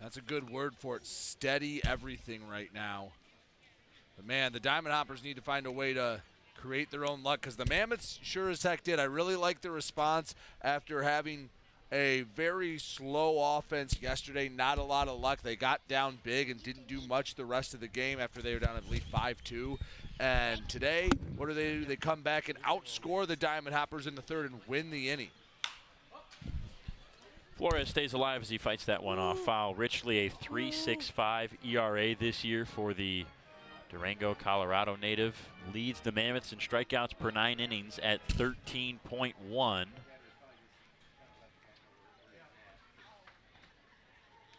S6: That's a good word for it. Steady everything right now. But, man, the Diamond Hoppers need to find a way to create their own luck because the Mammoths sure as heck did. I really liked the response after having a very slow offense yesterday. Not a lot of luck. They got down big and didn't do much the rest of the game after they were down, I believe, 5-2. And today, what do? They come back and outscore the Diamond Hoppers in the third and win the inning.
S1: Flores stays alive as he fights that one off. Foul. Richley, a 3.65 ERA this year for the Durango, Colorado native. Leads the Mammoths in strikeouts per 9 innings at 13.1.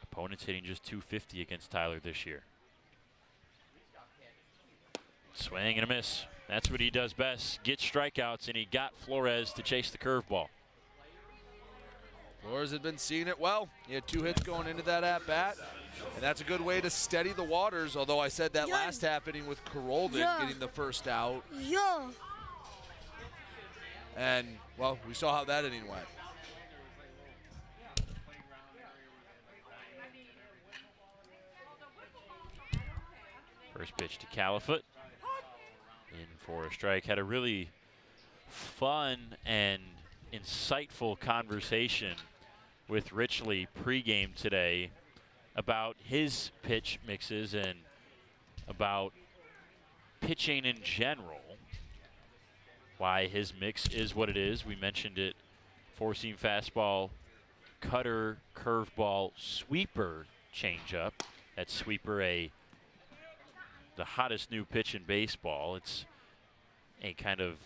S1: Opponents hitting just .250 against Tyler this year. Swing and a miss. That's what he does best. Gets strikeouts, and he got Flores to chase the curveball.
S6: Flores had been seeing it well. He had 2 hits going into that at-bat, and that's a good way to steady the waters, although I said that last half inning with Karolden getting the first out.
S7: Yeah.
S6: And, well, we saw how that inning went.
S1: First pitch to Califoot. In for a strike. Had a really fun and insightful conversation with Richley pregame today about his pitch mixes and about pitching in general. Why his mix is what it is. We mentioned it. 4-seam fastball, cutter, curveball, sweeper, changeup. That sweeper, the hottest new pitch in baseball. It's a kind of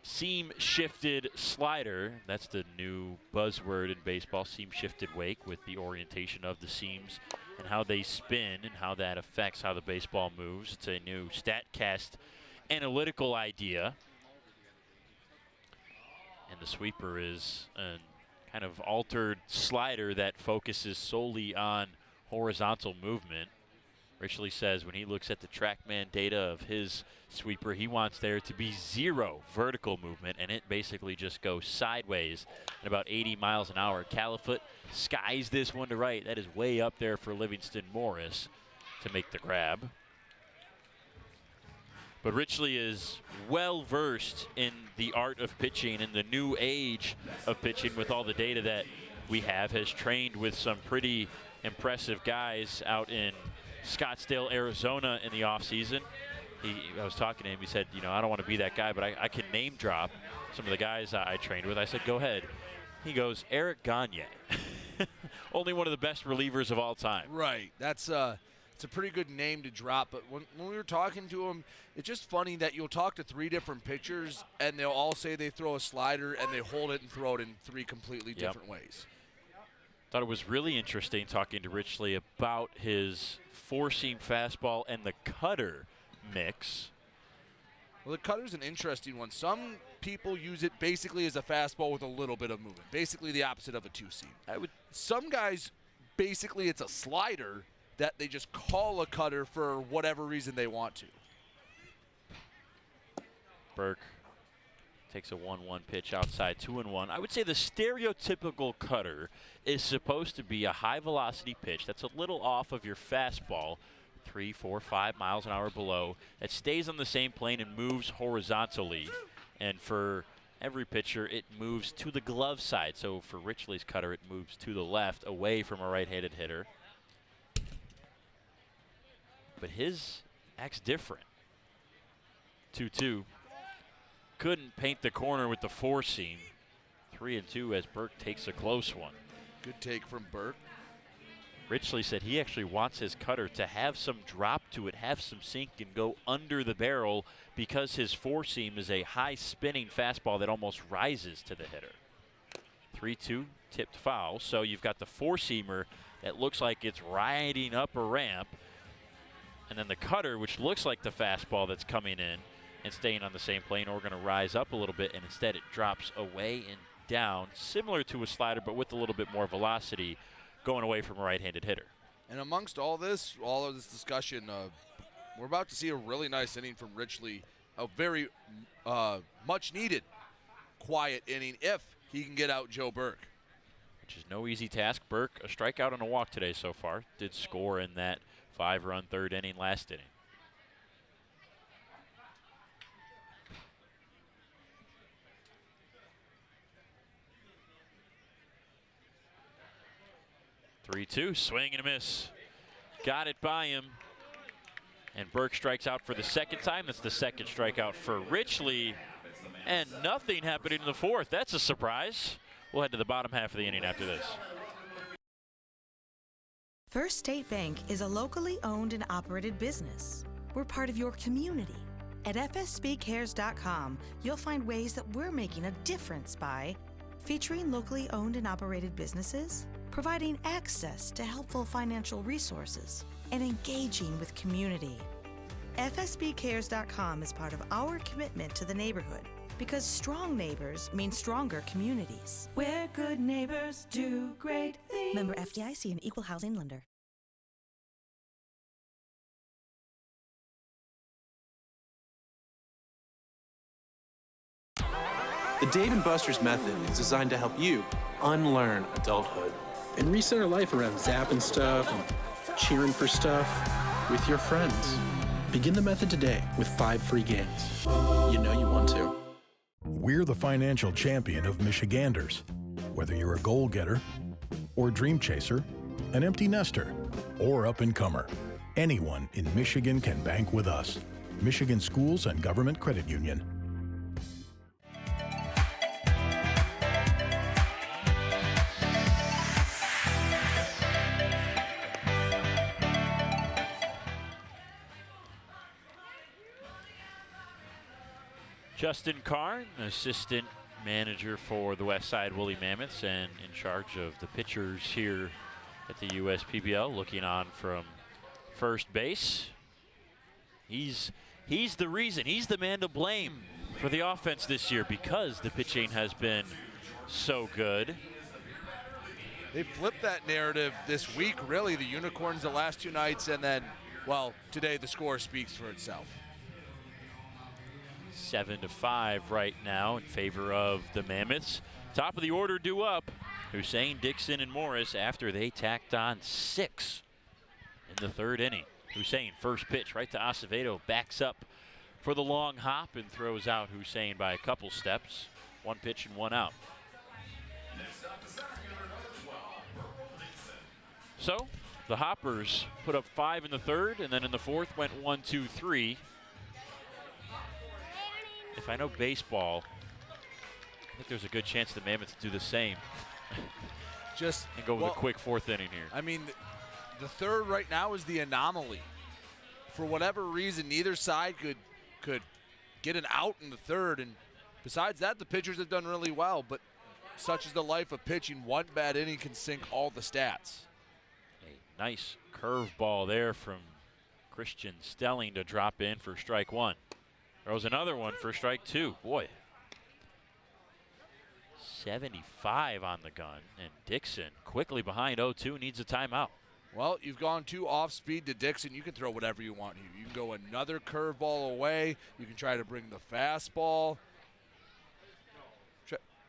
S1: seam-shifted slider. That's the new buzzword in baseball, seam-shifted wake, with the orientation of the seams and how they spin and how that affects how the baseball moves. It's a new StatCast analytical idea. And the sweeper is a kind of altered slider that focuses solely on horizontal movement. Richley says when he looks at the TrackMan data of his sweeper, he wants there to be 0 vertical movement, and it basically just goes sideways at about 80 miles an hour. Califoot skies this one to right. That is way up there for Livingston Morris to make the grab. But Richley is well-versed in the art of pitching and the new age of pitching with all the data that we have. Has trained with some pretty impressive guys out in Scottsdale, Arizona in the offseason. I was talking to him. He said, you know, I don't want to be that guy, but I can name drop some of the guys I trained with. I said, go ahead. He goes, Eric Gagne. Only one of the best relievers of all time.
S6: Right. That's it's a pretty good name to drop. But when we were talking to him, it's just funny that you'll talk to 3 different pitchers, and they'll all say they throw a slider, and they hold it and throw it in 3 completely different ways.
S1: Thought it was really interesting talking to Richley about his 4-seam fastball and the cutter mix.
S6: Well, the cutter's an interesting one. Some people use it basically as a fastball with a little bit of movement, basically the opposite of a 2-seam. Some guys, basically it's a slider that they just call a cutter for whatever reason they want to.
S1: Burke Takes a 1-1 pitch outside, 2-1. I would say the stereotypical cutter is supposed to be a high-velocity pitch that's a little off of your fastball, 3, 4, 5 miles an hour below. It stays on the same plane and moves horizontally. And for every pitcher, it moves to the glove side. So for Richley's cutter, it moves to the left, away from a right-handed hitter. But his acts different. 2-2. Couldn't paint the corner with the four seam. 3-2 as Burke takes a close one.
S6: Good take from Burke.
S1: Richley said he actually wants his cutter to have some drop to it, have some sink, and go under the barrel because his four seam is a high spinning fastball that almost rises to the hitter. 3-2 tipped foul. So you've got the four seamer that looks like it's riding up a ramp, and then the cutter, which looks like the fastball that's coming in and staying on the same plane, or going to rise up a little bit, and instead it drops away and down, similar to a slider, but with a little bit more velocity, going away from a right-handed hitter.
S6: And amongst all of this discussion, we're about to see a really nice inning from Richley, a very much-needed quiet inning if he can get out Joe Burke.
S1: Which is no easy task. Burke, a strikeout and a walk today so far, did score in that 5-run third inning last inning. Three-two, swing and a miss. Got it by him. And Burke strikes out for the second time. That's the second strikeout for Richley. And nothing happening in the fourth. That's a surprise. We'll head to the bottom half of the inning after this.
S7: First State Bank is a locally owned and operated business. We're part of your community. At fsbcares.com, you'll find ways that we're making a difference by featuring locally owned and operated businesses, providing access to helpful financial resources, and engaging with community. FSBcares.com is part of our commitment to the neighborhood because strong neighbors mean stronger communities. Where good neighbors do great things. Member FDIC and Equal Housing Lender.
S9: The Dave & Buster's method is designed to help you unlearn adulthood and reset our life around zapping stuff and cheering for stuff with your friends. Begin the method today with 5 free games. You know you want to.
S19: We're the financial champion of Michiganders. Whether you're a goal getter or dream chaser, an empty nester, or up-and-comer, anyone in Michigan can bank with us. Michigan Schools and Government Credit Union.
S1: Justin Carr, assistant manager for the Westside Woolly Mammoths and in charge of the pitchers here at the USPBL, looking on from first base. He's the reason, he's the man to blame for the offense this year because the pitching has been so good.
S6: They flipped that narrative this week, really. The Unicorns the last 2 nights, and then, well, today the score speaks for itself.
S1: 7-5 right now in favor of the Mammoths. Top of the order due up. Hussein, Dixon, and Morris after they tacked on 6 in the third inning. Hussein, first pitch right to Acevedo, backs up for the long hop and throws out Hussein by a couple steps. 1 pitch and 1 out. So the Hoppers put up 5 in the third, and then in the fourth went 1, 2, 3. If I know baseball, I think there's a good chance the Mammoths do the same. And go with a quick fourth inning here.
S6: I mean, the third right now is the anomaly. For whatever reason, neither side could get an out in the third. And besides that, the pitchers have done really well. But such is the life of pitching. 1 bad inning can sink all the stats.
S1: A nice curveball there from Christian Stelling to drop in for strike 1. Throws another one for strike 2. Boy. 75 on the gun. And Dixon quickly behind 0-2 needs a timeout.
S6: Well, you've gone too off speed to Dixon. You can throw whatever you want here. You can go another curveball away. You can try to bring the fastball.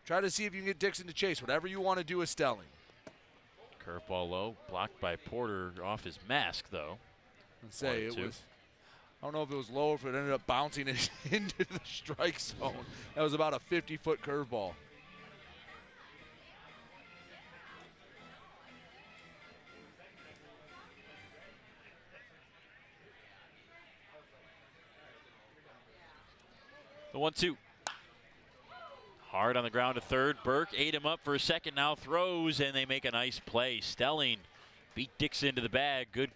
S6: Try to see if you can get Dixon to chase. Whatever you want to do is Stelling.
S1: Curveball low, blocked by Porter off his mask, though.
S6: Let's say it was. I don't know if it was low or if it ended up bouncing it into the strike zone. That was about a 50-foot curveball.
S1: The 1-2. Hard on the ground to third. Burke ate him up for a second, now throws, and they make a nice play. Stelling beat Dixon to the bag. Good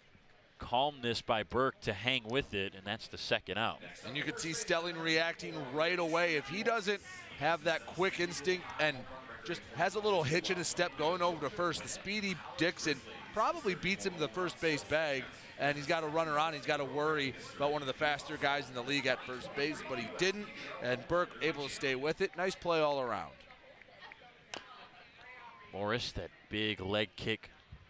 S1: calmness by Burke to hang with it, and that's the second out.
S6: And you can see Stelling reacting right away. If he doesn't have that quick instinct and just has a little hitch in his step going over to first, the speedy Dixon probably beats him to the first base bag, and he's got to run around. He's got to worry about one of the faster guys in the league at first base, but he didn't, and Burke able to stay with it. Nice play all around.
S1: Morris, that big leg kick,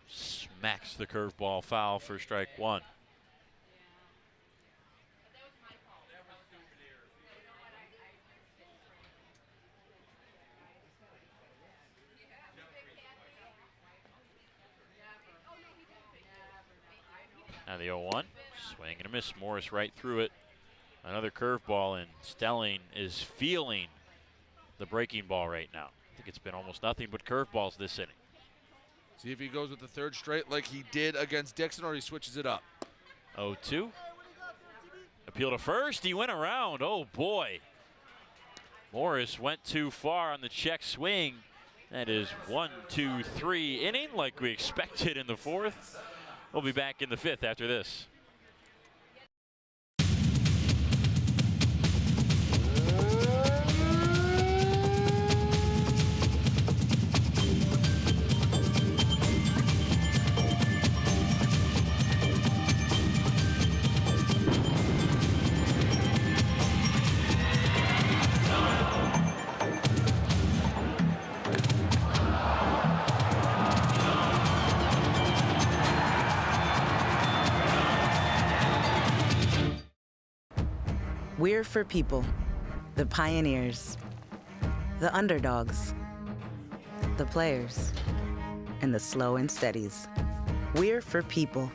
S1: smacks the curveball foul for strike one. Now the 0-1, swing and a miss. Morris right through it. Another curveball, and Stelling is feeling the breaking ball right now. I think it's been almost nothing but curveballs this inning.
S6: See if he goes with the third straight like he did against Dixon, or he switches it up.
S1: 0-2. Appeal to first. He went around. Oh, boy. Morris went too far on the check swing. That is 1-2-3 inning like we expected in the fourth. We'll be back in the fifth after this.
S20: We're for people, the pioneers, the underdogs, the players, and the slow and steadies. We're for people,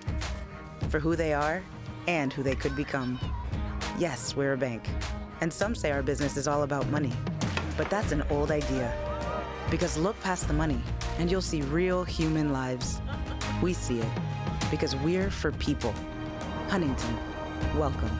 S20: for who they are and who they could become. Yes, we're a bank, and some say our business is all about money, but that's an old idea. Because look past the money, and you'll see real human lives. We see it, because we're for people. Huntington, welcome.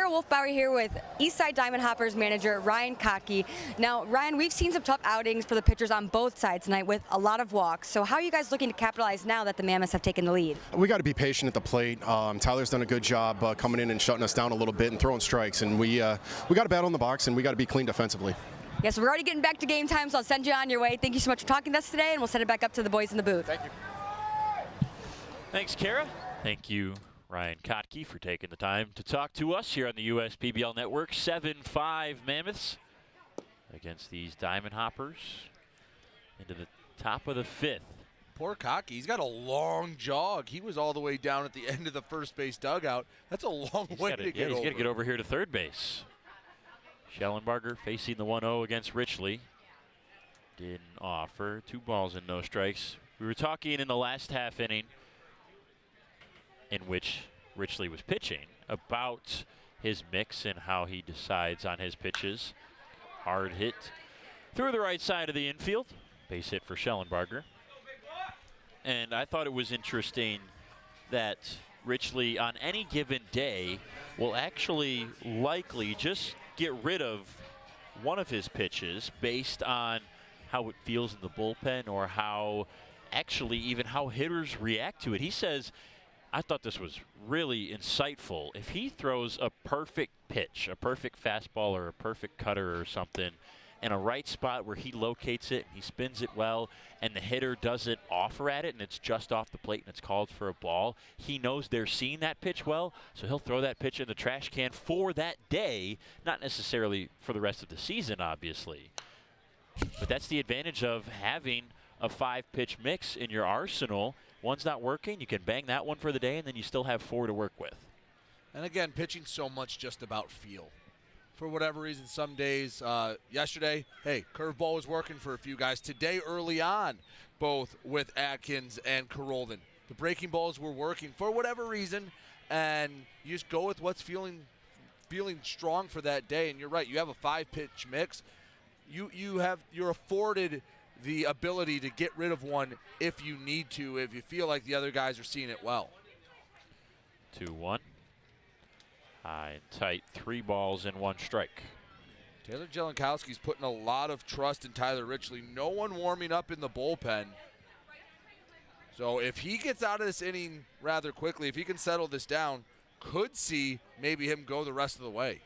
S10: Wolfbauer here with Eastside Diamond Hoppers manager Ryan Kottke. Now, Ryan, we've seen some tough outings for the pitchers on both sides tonight with a lot of walks. So how are you guys looking to capitalize now that the Mammoths have taken the lead?
S11: We got to be patient at the plate. Tyler's done a good job coming in and shutting us down a little bit and throwing strikes. And we got to battle in the box, and we got to be clean defensively.
S10: Yes, we're already getting back to game time, so I'll send you on your way. Thank you so much for talking to us today, and we'll send it back up to the boys in the booth.
S11: Thank you.
S1: Thanks, Kara. Thank you, Ryan Kottke, for taking the time to talk to us here on the USPBL Network. 7-5 Mammoths against these Diamond Hoppers into the top of the fifth.
S6: Poor Kottke, he's got a long jog. He was all the way down at the end of the first base dugout. That's a long way to get over.
S1: He's got to get over here to third base. Schellenbarger facing the 1-0 against Richley. Didn't offer. 2 balls and no strikes. We were talking in the last half inning, in which Richley was pitching, about his mix and how he decides on his pitches. Hard hit through the right side of the infield. Base hit for Schellenbarger. And I thought it was interesting that Richley on any given day will actually likely just get rid of one of his pitches based on how it feels in the bullpen or how actually even how hitters react to it. He says, I thought this was really insightful. If he throws a perfect pitch, a perfect fastball or a perfect cutter or something in a right spot where he locates it, he spins it well, and the hitter doesn't offer at it and it's just off the plate and it's called for a ball, he knows they're seeing that pitch well, so he'll throw that pitch in the trash can for that day, not necessarily for the rest of the season, obviously. But that's the advantage of having a 5-pitch mix in your arsenal. One's not working, you can bang that one for the day, and then you still have 4 to work with.
S6: And again, pitching's so much just about feel. For whatever reason, some days, yesterday, hey, curveball was working for a few guys. Today, early on, both with Atkins and Carolden, the breaking balls were working for whatever reason, and you just go with what's feeling strong for that day. And you're right, you have a 5-pitch mix. You're afforded the ability to get rid of one if you need to, if you feel like the other guys are seeing it well.
S1: 2-1. High and tight, 3 balls and 1 strike.
S6: Taylor Jelenkowski's putting a lot of trust in Tyler Richley. No one warming up in the bullpen. So if he gets out of this inning rather quickly, if he can settle this down, could see maybe him go the rest of the way.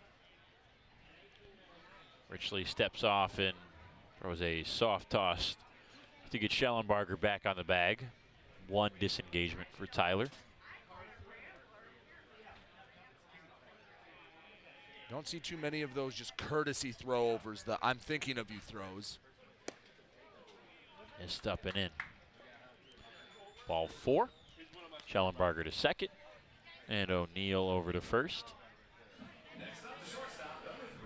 S1: Richley steps off and throws a soft toss to get Schellenbarger back on the bag. 1 disengagement for Tyler.
S6: Don't see too many of those just courtesy throwovers, the I'm thinking of you throws.
S1: Missed up and in. Ball 4. Schellenbarger to second. And O'Neill over to first.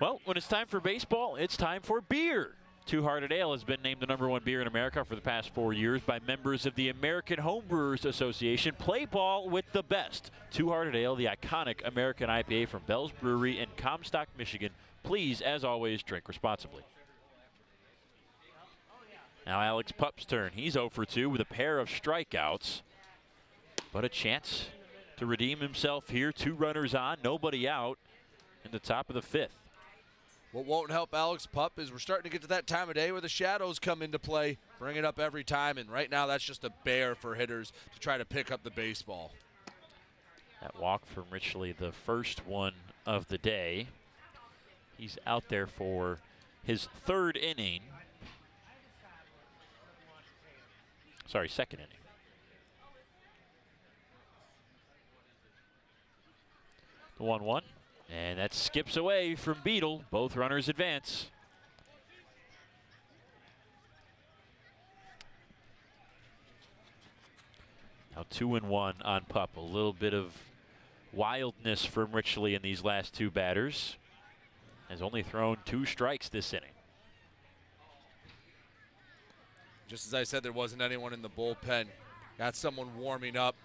S1: Well, when it's time for baseball, it's time for beer. Two Hearted Ale has been named the #1 beer in America for the past 4 years by members of the American Homebrewers Association. Play ball with the best. Two Hearted Ale, the iconic American IPA from Bell's Brewery in Comstock, Michigan. Please, as always, drink responsibly. Now Alex Pupp's turn. He's 0 for 2 with a pair of strikeouts, but a chance to redeem himself here. 2 runners on, nobody out in the top of the 5th.
S6: What won't help Alex Pupp is we're starting to get to that time of day where the shadows come into play. Bring it up every time, and right now that's just a bear for hitters to try to pick up the baseball.
S1: That walk from Richley, the first one of the day. He's out there for his 3rd inning. Sorry, 2nd inning. The 1-1. And that skips away from Beetle. Both runners advance. Now 2-1 on Pupp. A little bit of wildness from Richley in these last 2 batters. Has only thrown 2 strikes this inning.
S6: Just as I said, there wasn't anyone in the bullpen. Got someone warming up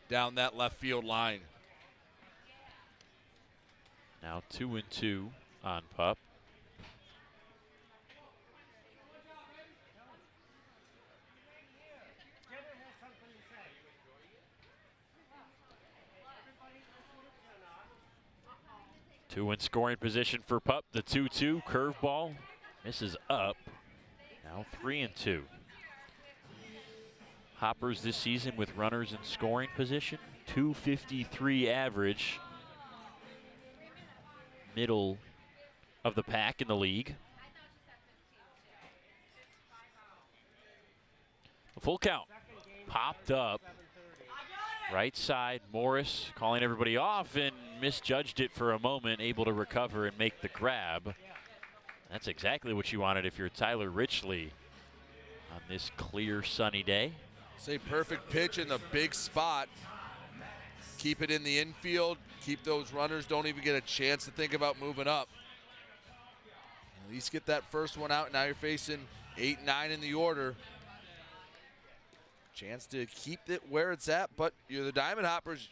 S6: down that left field line.
S1: Now 2-2 on Pupp. Two in scoring position for Pupp. The 2-2 curveball misses up. Now 3-2. Hoppers this season with runners in scoring position. .253 average. Middle of the pack in the league. A full count. Popped up. Right side, Morris calling everybody off and misjudged it for a moment, able to recover and make the grab. That's exactly what you wanted if you're Tyler Richley on this clear, sunny day.
S6: Say perfect pitch in the big spot. Keep it in the infield. Keep those runners. Don't even get a chance to think about moving up. At least get that first one out. Now you're facing 8, 9 in the order. Chance to keep it where it's at, but you're the Diamond Hoppers.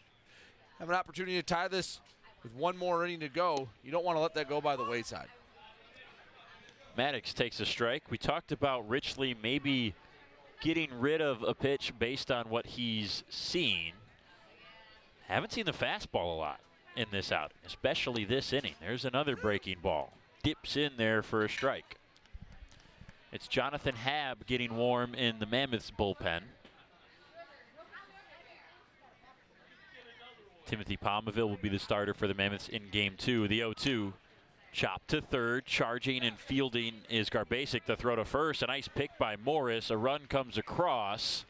S6: Have an opportunity to tie this with 1 more inning to go. You don't want to let that go by the wayside.
S1: Maddox takes a strike. We talked about Richley maybe getting rid of a pitch based on what he's seen. Haven't seen the fastball a lot in this outing, especially this inning. There's another breaking ball. Dips in there for a strike. It's Jonathan Habb getting warm in the Mammoths bullpen. Timothy Palmaville will be the starter for the Mammoths in Game 2. The 0-2. Chop to third. Charging and fielding is Garbasic. The throw to first. A nice pick by Morris. A run comes across.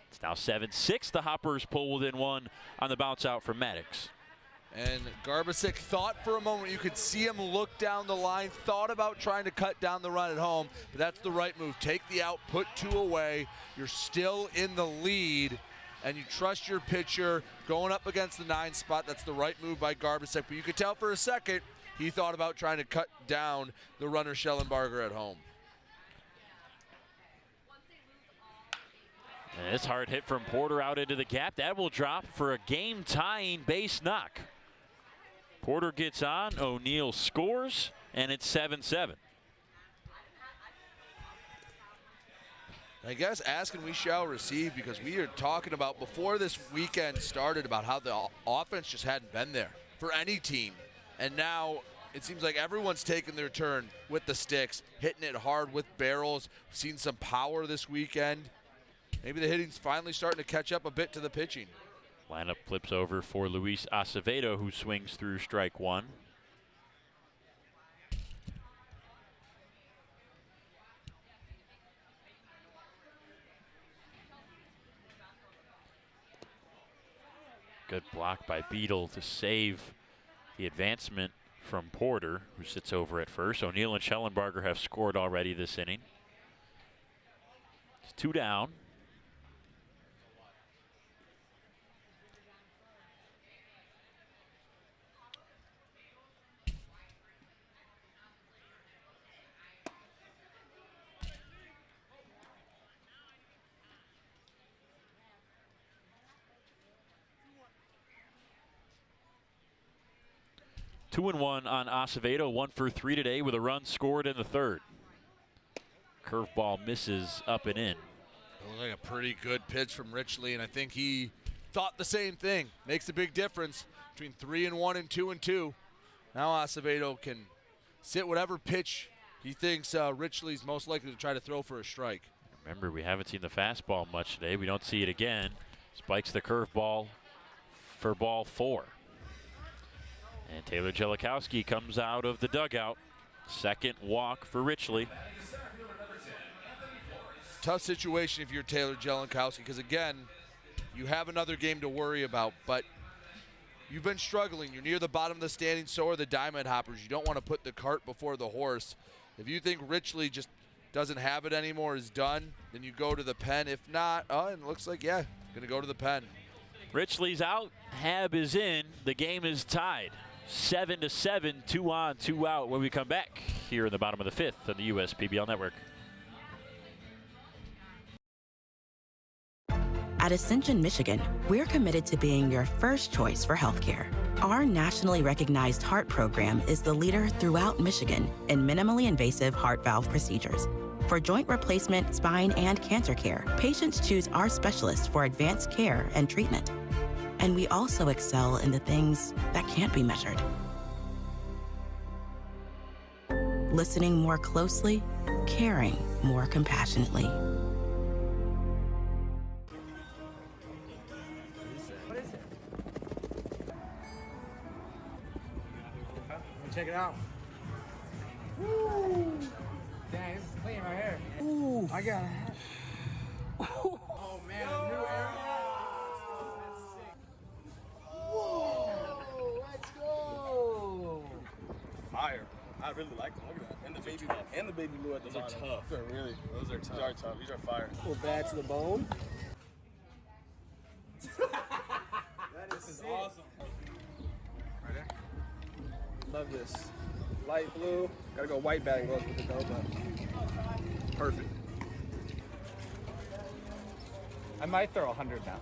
S1: It's now 7-6. The Hoppers pull within 1 on the bounce out from Maddox.
S6: And Garbasek thought for a moment, you could see him look down the line, thought about trying to cut down the run at home, but that's the right move. Take the out, put 2 away. You're still in the lead, and you trust your pitcher going up against the 9 spot. That's the right move by Garbasek, but you could tell for a second he thought about trying to cut down the runner Schellenbarger at home.
S1: And this hard hit from Porter out into the gap. That will drop for a game-tying base knock. Porter gets on, O'Neill scores, and it's 7-7.
S6: I guess ask and we shall receive, because we are talking about before this weekend started about how the offense just hadn't been there for any team. And now it seems like everyone's taking their turn with the sticks, hitting it hard with barrels. We've seen some power this weekend. Maybe the hitting's finally starting to catch up a bit to the pitching.
S1: Lineup flips over for Luis Acevedo, who swings through strike 1. Good block by Beetle to save the advancement from Porter, who sits over at first. O'Neill and Schellenbarger have scored already this inning. It's 2 down. Two and 1 on Acevedo, 1 for 3 today with a run scored in the 3rd. Curveball misses up and in.
S6: It looked like a pretty good pitch from Richley, and I think he thought the same thing. Makes a big difference between 3-1 and 2-2. Now Acevedo can sit whatever pitch he thinks Richley's most likely to try to throw for a strike.
S1: Remember, we haven't seen the fastball much today. We don't see it again. Spikes the curveball for ball 4. And Taylor Jellikowski comes out of the dugout. 2nd walk for Richley.
S6: Tough situation if you're Taylor Jellikowski, because again, you have another game to worry about, but you've been struggling. You're near the bottom of the standing, so are the Diamond Hoppers. You don't want to put the cart before the horse. If you think Richley just doesn't have it anymore, is done, then you go to the pen. If not, and it looks like, yeah, going to go to the pen.
S1: Richley's out, Hab is in. The game is tied. 7-7, 2 on, 2 out when we come back here in the bottom of the 5th on the USPBL Network.
S17: At Ascension, Michigan, we're committed to being your first choice for healthcare. Our nationally recognized heart program is the leader throughout Michigan in minimally invasive heart valve procedures. For joint replacement, spine, and cancer care, patients choose our specialists for advanced care and treatment. And we also excel in the things that can't be measured. Listening more closely, caring more compassionately.
S14: Check it out. Woo! Dang, this is clean right here. Ooh, I got it. Oh man, a new era. Whoa, let's go.
S15: Fire. I really like them. Look at that. And the baby blue. And the baby blue at the bottom. Those are tough. Those are tough. These are tough. These are fire.
S14: We're bad to the bone.
S15: This is awesome.
S14: Right there. Love this. Light blue. Gotta go white batting gloves with it though, but perfect. I might throw 100 now.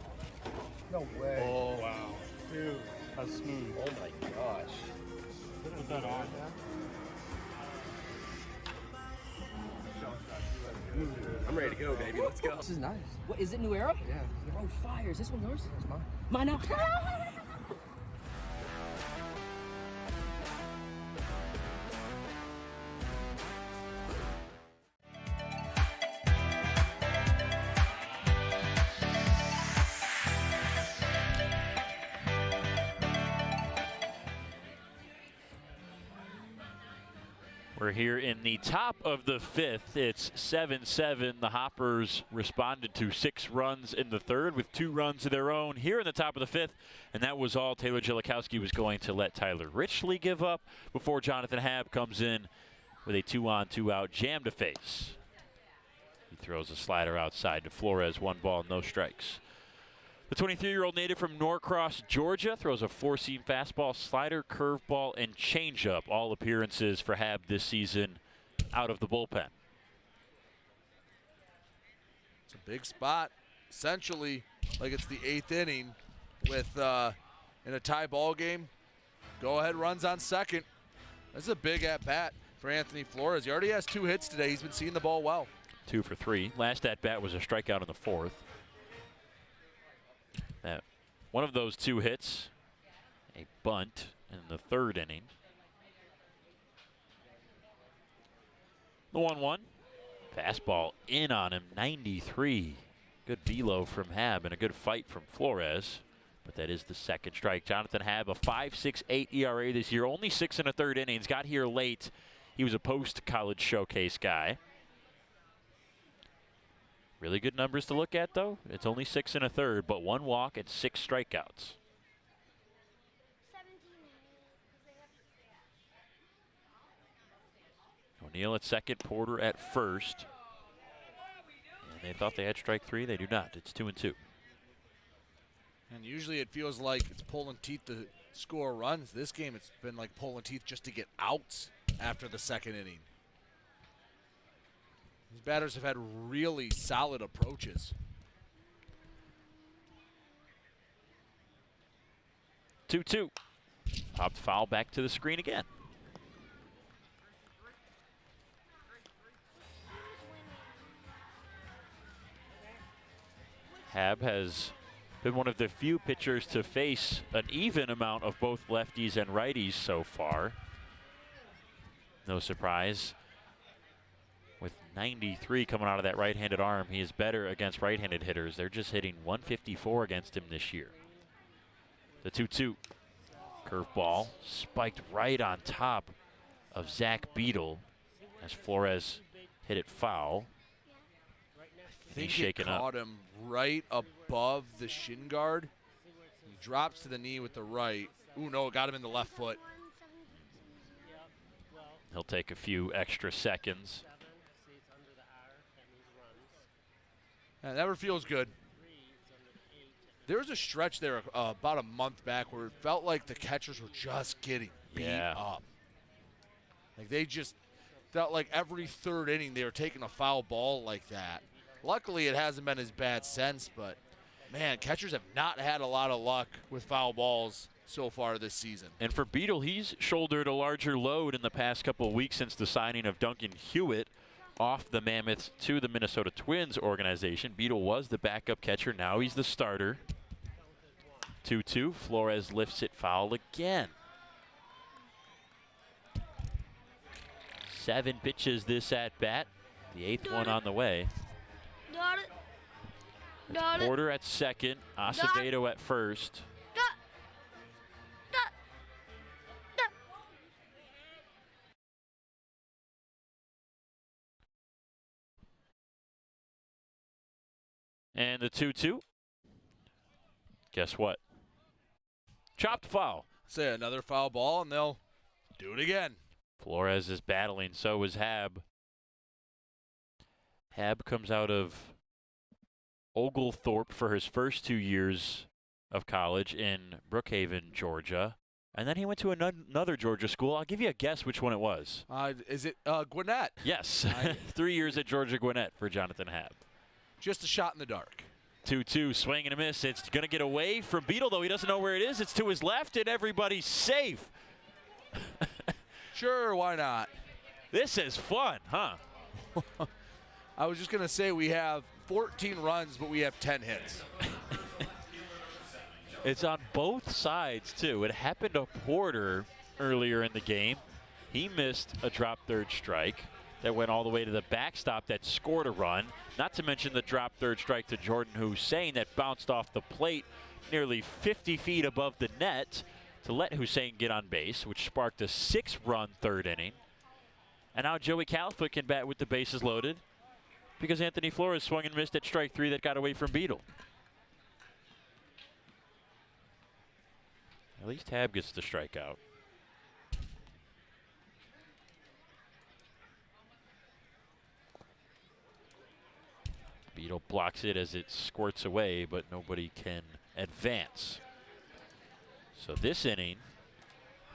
S14: No way.
S15: Oh, wow.
S14: Dude, that's smooth.
S15: Oh my gosh.
S14: Put that on.
S15: I'm ready to go, baby. Let's go.
S16: This is nice. What, is it New Era?
S14: Yeah.
S16: Oh, fire. Is this one yours?
S14: That's mine.
S16: Mine now.
S1: We're here in the top of the 5th. It's 7-7. The Hoppers responded to 6 runs in the 3rd with 2 runs of their own here in the top of the 5th. And that was all Taylor Jellikowski was going to let Tyler Richley give up before Jonathan Habb comes in with a 2-on, 2-out jam to face. He throws a slider outside to Flores. 1 ball, no strikes. The 23-year-old native from Norcross, Georgia, throws a 4-seam fastball, slider, curveball, and changeup. All appearances for Habb this season out of the bullpen.
S6: It's a big spot. Essentially, like it's the 8th inning with in a tie ball game. Go-ahead runs on second. That's a big at-bat for Anthony Flores. He already has 2 hits today. He's been seeing the ball well.
S1: 2 for 3. Last at-bat was a strikeout in the 4th. One of those 2 hits, a bunt in the 3rd inning. The 1-1. Fastball in on him, 93. Good velo from Habb and a good fight from Flores. But that is the 2nd strike. Jonathan Habb, a 5.68 ERA this year. Only 6 1/3 innings. Got here late. He was a post-college showcase guy. Really good numbers to look at, though. It's only 6 1/3, but 1 walk and 6 strikeouts. O'Neill at second, Porter at first. And they thought they had strike 3. They do not. It's 2-2.
S6: And usually it feels like it's pulling teeth to score runs. This game, it's been like pulling teeth just to get outs after the 2nd inning. These batters have had really solid approaches.
S1: 2-2. Popped foul back to the screen again. Habb has been one of the few pitchers to face an even amount of both lefties and righties so far. No surprise. With 93 coming out of that right-handed arm, he is better against right-handed hitters. They're just hitting 154 against him this year. The 2-2. Curveball spiked right on top of Zach Beadle as Flores hit it foul.
S6: I think he caught him right above the shin guard. He drops to the knee with the right. Ooh, no, it got him in the left foot.
S1: He'll take a few extra seconds.
S6: That never feels good. There was a stretch there about a month back where it felt like the catchers were just getting beat up. Like they just felt like every 3rd inning they were taking a foul ball like that. Luckily, it hasn't been as bad since, but man, catchers have not had a lot of luck with foul balls so far this season.
S1: And for Beadle, he's shouldered a larger load in the past couple of weeks since the signing of Duncan Hewitt off the Mammoths to the Minnesota Twins organization. Beadle was the backup catcher. Now he's the starter. 2-2. Flores lifts it foul again. 7 pitches this at bat. The 8th one on the way. It's Porter at second. Acevedo at first. And the 2-2. Guess what? Chopped foul.
S6: Say another foul ball, and they'll do it again.
S1: Flores is battling, so is Habb. Habb comes out of Oglethorpe for his first 2 years of college in Brookhaven, Georgia. And then he went to another Georgia school. I'll give you a guess which one it was.
S6: Is it Gwinnett?
S1: Yes. 3 years at Georgia Gwinnett for Jonathan Habb.
S6: Just a shot in the dark.
S1: 2-2, swing and a miss. It's going to get away from Beadle, though he doesn't know where it is. It's to his left, and everybody's safe.
S6: Sure, why not?
S1: This is fun, huh?
S6: I was just going to say we have 14 runs, but we have 10 hits.
S1: It's on both sides, too. It happened to Porter earlier in the game. He missed a drop 3rd strike that went all the way to the backstop that scored a run. Not to mention the drop 3rd strike to Jordan Hussein that bounced off the plate nearly 50 feet above the net to let Hussein get on base, which sparked a 6-run 3rd inning.
S2: And now Joey Califoot can bat with the bases loaded because Anthony Flores swung and missed at strike 3 that got away from Beetle. At least Hab gets the strikeout. Beetle blocks it as it squirts away, but nobody can advance. So this inning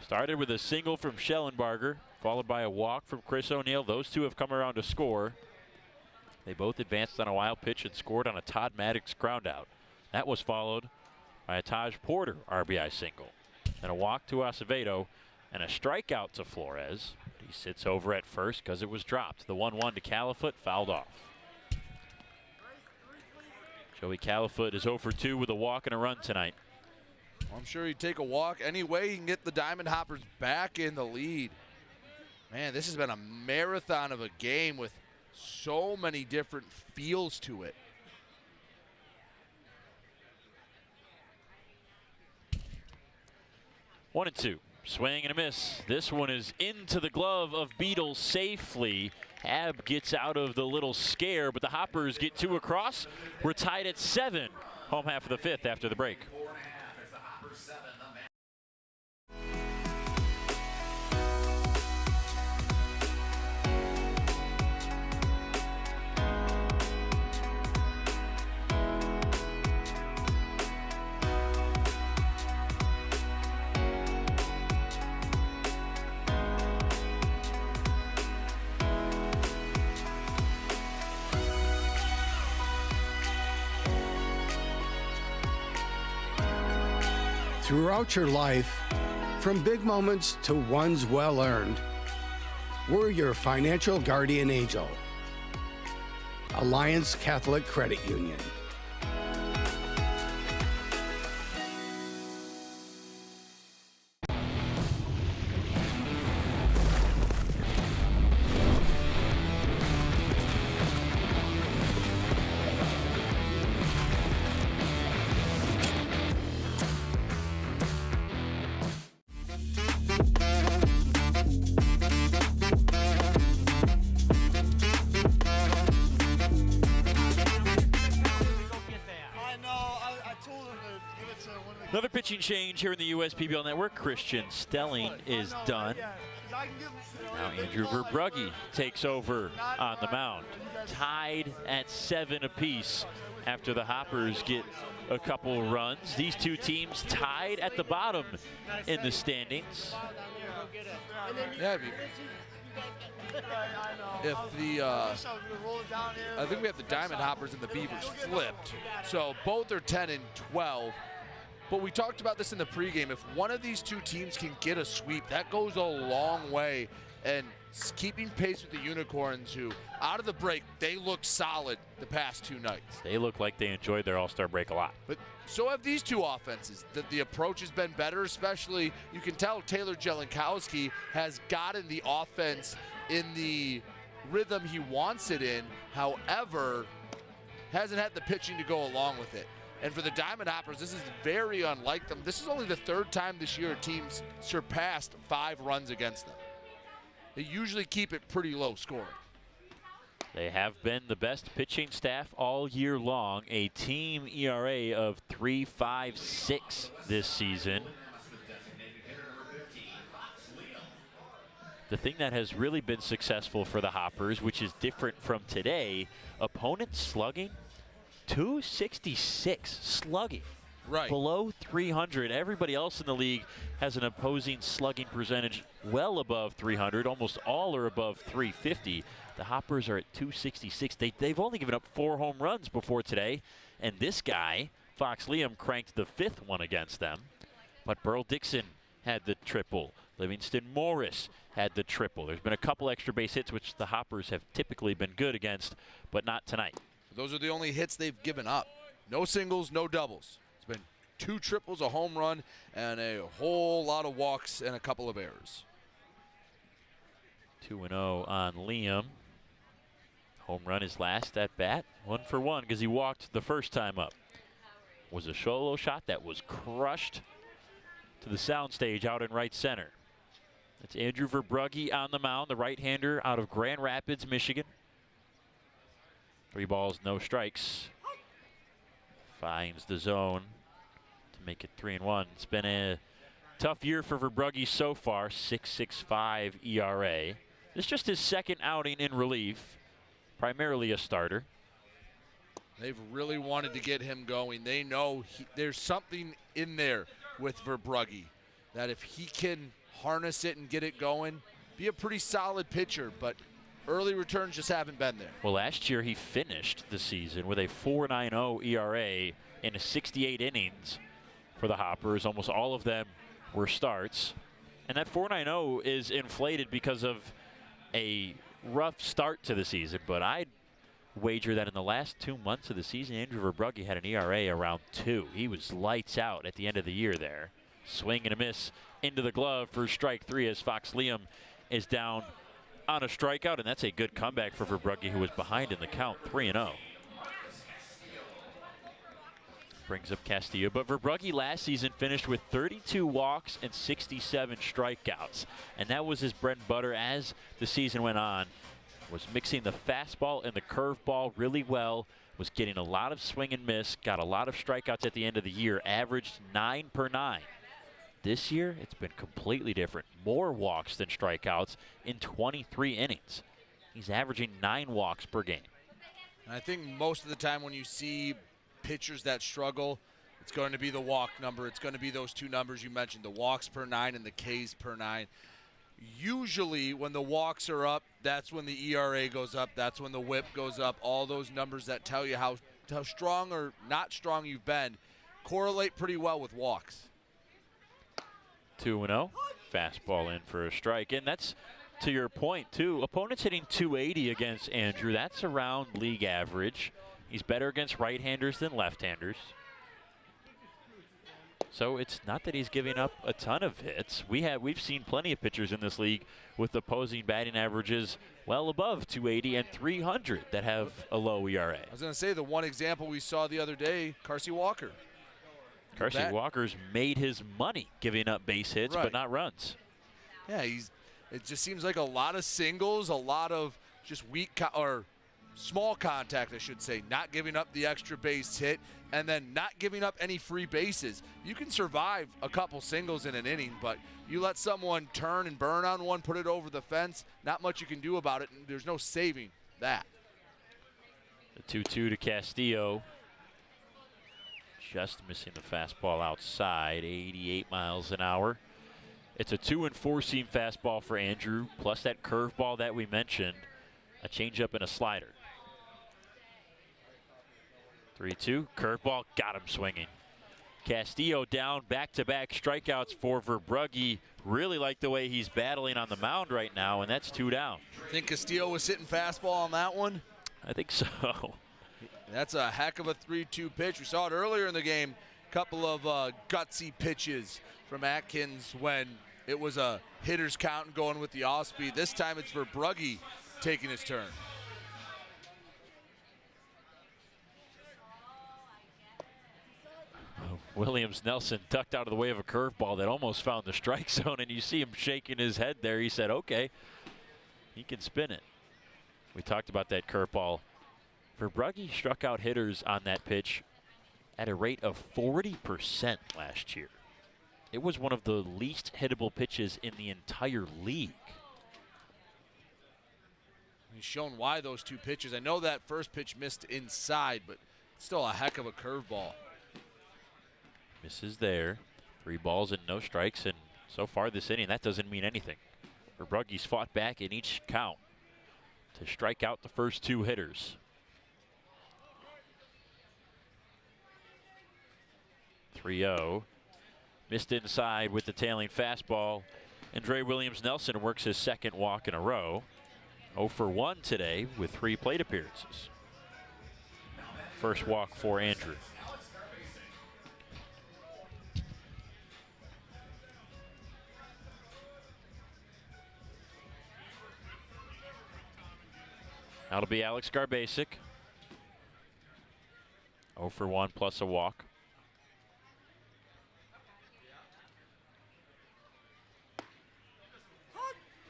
S2: started with a single from Schellenbarger, followed by a walk from Chris O'Neill. Those two have come around to score. They both advanced on a wild pitch and scored on a Todd Maddox groundout. That was followed by a Taj Porter RBI single. Then a walk to Acevedo and a strikeout to Flores. He sits over at first because it was dropped. The 1-1 to Califoot, fouled off. Joey Califoot is 0 for 2 with a walk and a run tonight.
S6: I'm sure he'd take a walk any way he can get the Diamond Hoppers back in the lead. Man, this has been a marathon of a game with so many different feels to it.
S2: One and two. Swing and a miss. This one is into the glove of Beetle safely. Hab gets out of the little scare, but the Hoppers get 2 across. We're tied at 7. Home half of the 5th after the break.
S12: Throughout your life, from big moments to ones well earned, we're your financial guardian angel. Alliance Catholic Credit Union. Another pitching change here in the USPBL Network. Christian Stelling is done. Now Andrew Verbrugge takes over on the mound. Tied at 7 apiece after the Hoppers get a couple runs. These two teams tied at the bottom in the standings.
S6: Yeah, if the I think we have the Diamond Hoppers and the Beavers flipped, so both are 10 and 12. But we talked about this in the pregame. If one of these two teams can get a sweep, that goes a long way. And keeping pace with the Unicorns, who out of the break, they look solid the past 2 nights.
S2: They look like they enjoyed their All-Star break a lot.
S6: But so have these two offenses. The approach has been better, especially you can tell Taylor Jelenkowski has gotten the offense in the rhythm he wants it in. However, hasn't had the pitching to go along with it. And for the Diamond Hoppers, this is very unlike them. This is only the 3rd time this year a team's surpassed 5 runs against them. They usually keep it pretty low scoring.
S2: They have been the best pitching staff all year long. A team ERA of 3.56 this season. The thing that has really been successful for the Hoppers, which is different from today, opponent slugging, 266 slugging.
S6: Right.
S2: Below 300. Everybody else in the league has an opposing slugging percentage well above 300. Almost all are above 350. The Hoppers are at 266. They've only given up 4 home runs before today. And this guy, Fox Liam, cranked the 5th one against them. But Burl Dixon had the triple. Livingston Morris had the triple. There's been a couple extra base hits, which the Hoppers have typically been good against, but not tonight.
S6: Those are the only hits they've given up. No singles, no doubles. It's been 2 triples, a home run, and a whole lot of walks and a couple of errors.
S2: 2-0 on Liam. Home run his last at bat. 1 for 1 because he walked the first time up. Was a solo shot that was crushed to the soundstage out in right center. It's Andrew Verbrugge on the mound, the right-hander out of Grand Rapids, Michigan. 3 balls, no strikes. Finds the zone to make it 3-1. It's been a tough year for Verbrugge so far, 6.65 ERA. This is just his second outing in relief, primarily a starter.
S6: They've really wanted to get him going. They know there's something in there with Verbrugge that if he can harness it and get it going, be a pretty solid pitcher, but early returns just haven't been there.
S2: Well, last year he finished the season with a 4.90 ERA in 68 innings for the Hoppers. Almost all of them were starts. And that 4.90 is inflated because of a rough start to the season, but I'd wager that in the last 2 months of the season, Andrew Verbrugge had an ERA around 2. He was lights out at the end of the year there. Swing and a miss into the glove for strike 3 as Fox Liam is down on a strikeout, and that's a good comeback for Verbrugge, who was behind in the count, 3-0. Brings up Castillo, but Verbrugge last season finished with 32 walks and 67 strikeouts, and that was his bread and butter as the season went on. Was mixing the fastball and the curveball really well, was getting a lot of swing and miss, got a lot of strikeouts at the end of the year, averaged 9 per 9. This year, it's been completely different. More walks than strikeouts in 23 innings. He's averaging 9 walks per game.
S6: And I think most of the time when you see pitchers that struggle, it's going to be the walk number. It's going to be those 2 numbers you mentioned, the walks per 9 and the Ks per 9. Usually when the walks are up, that's when the ERA goes up. That's when the whip goes up. All those numbers that tell you how strong or not strong you've been correlate pretty well with walks.
S2: 2-0. Fastball in for a strike. And that's, to your point, too, opponents hitting 280 against Andrew. That's around league average. He's better against right-handers than left-handers. So it's not that he's giving up a ton of hits. We've seen plenty of pitchers in this league with opposing batting averages well above 280 and 300 that have a low ERA.
S6: I was going to say the one example we saw the other day, Carsey Walker.
S2: Carsey Walker's made his money giving up base hits, but not runs.
S6: Yeah, it just seems like a lot of singles, a lot of just weak or small contact, I should say, not giving up the extra base hit, and then not giving up any free bases. You can survive a couple singles in an inning, but you let someone turn and burn on one, put it over the fence, not much you can do about it, and there's no saving that.
S2: The 2-2 to Castillo. Just missing the fastball outside, 88 miles an hour. It's a 2 and 4 seam fastball for Andrew, plus that curveball that we mentioned, a changeup and a slider. 3-2, curveball, got him swinging. Castillo down, back-to-back strikeouts for Verbrugge. Really like the way he's battling on the mound right now, and that's 2 down.
S6: Think Castillo was sitting fastball on that one?
S2: I think so.
S6: That's a heck of a 3-2 pitch. We saw it earlier in the game. A couple of gutsy pitches from Atkins when it was a hitter's count and going with the off-speed. This time it's Verbrugge taking his turn.
S2: Williams-Nelson ducked out of the way of a curveball that almost found the strike zone, and you see him shaking his head there. He said, okay, he can spin it. We talked about that curveball. Verbrugge struck out hitters on that pitch at a rate of 40% last year. It was one of the least hittable pitches in the entire league.
S6: He's shown why those 2 pitches. I know that first pitch missed inside, but it's still a heck of a curveball.
S2: Misses there. 3 balls and no strikes, and so far this inning, that doesn't mean anything. Verbrugge's fought back in each count to strike out the first 2 hitters. 3-0. Missed inside with the tailing fastball. Andre Williams-Nelson works his second walk in a row. 0 for 1 today with 3 plate appearances. First walk for Andrew. That'll be Alex Garbasic. 0 for 1 plus a walk.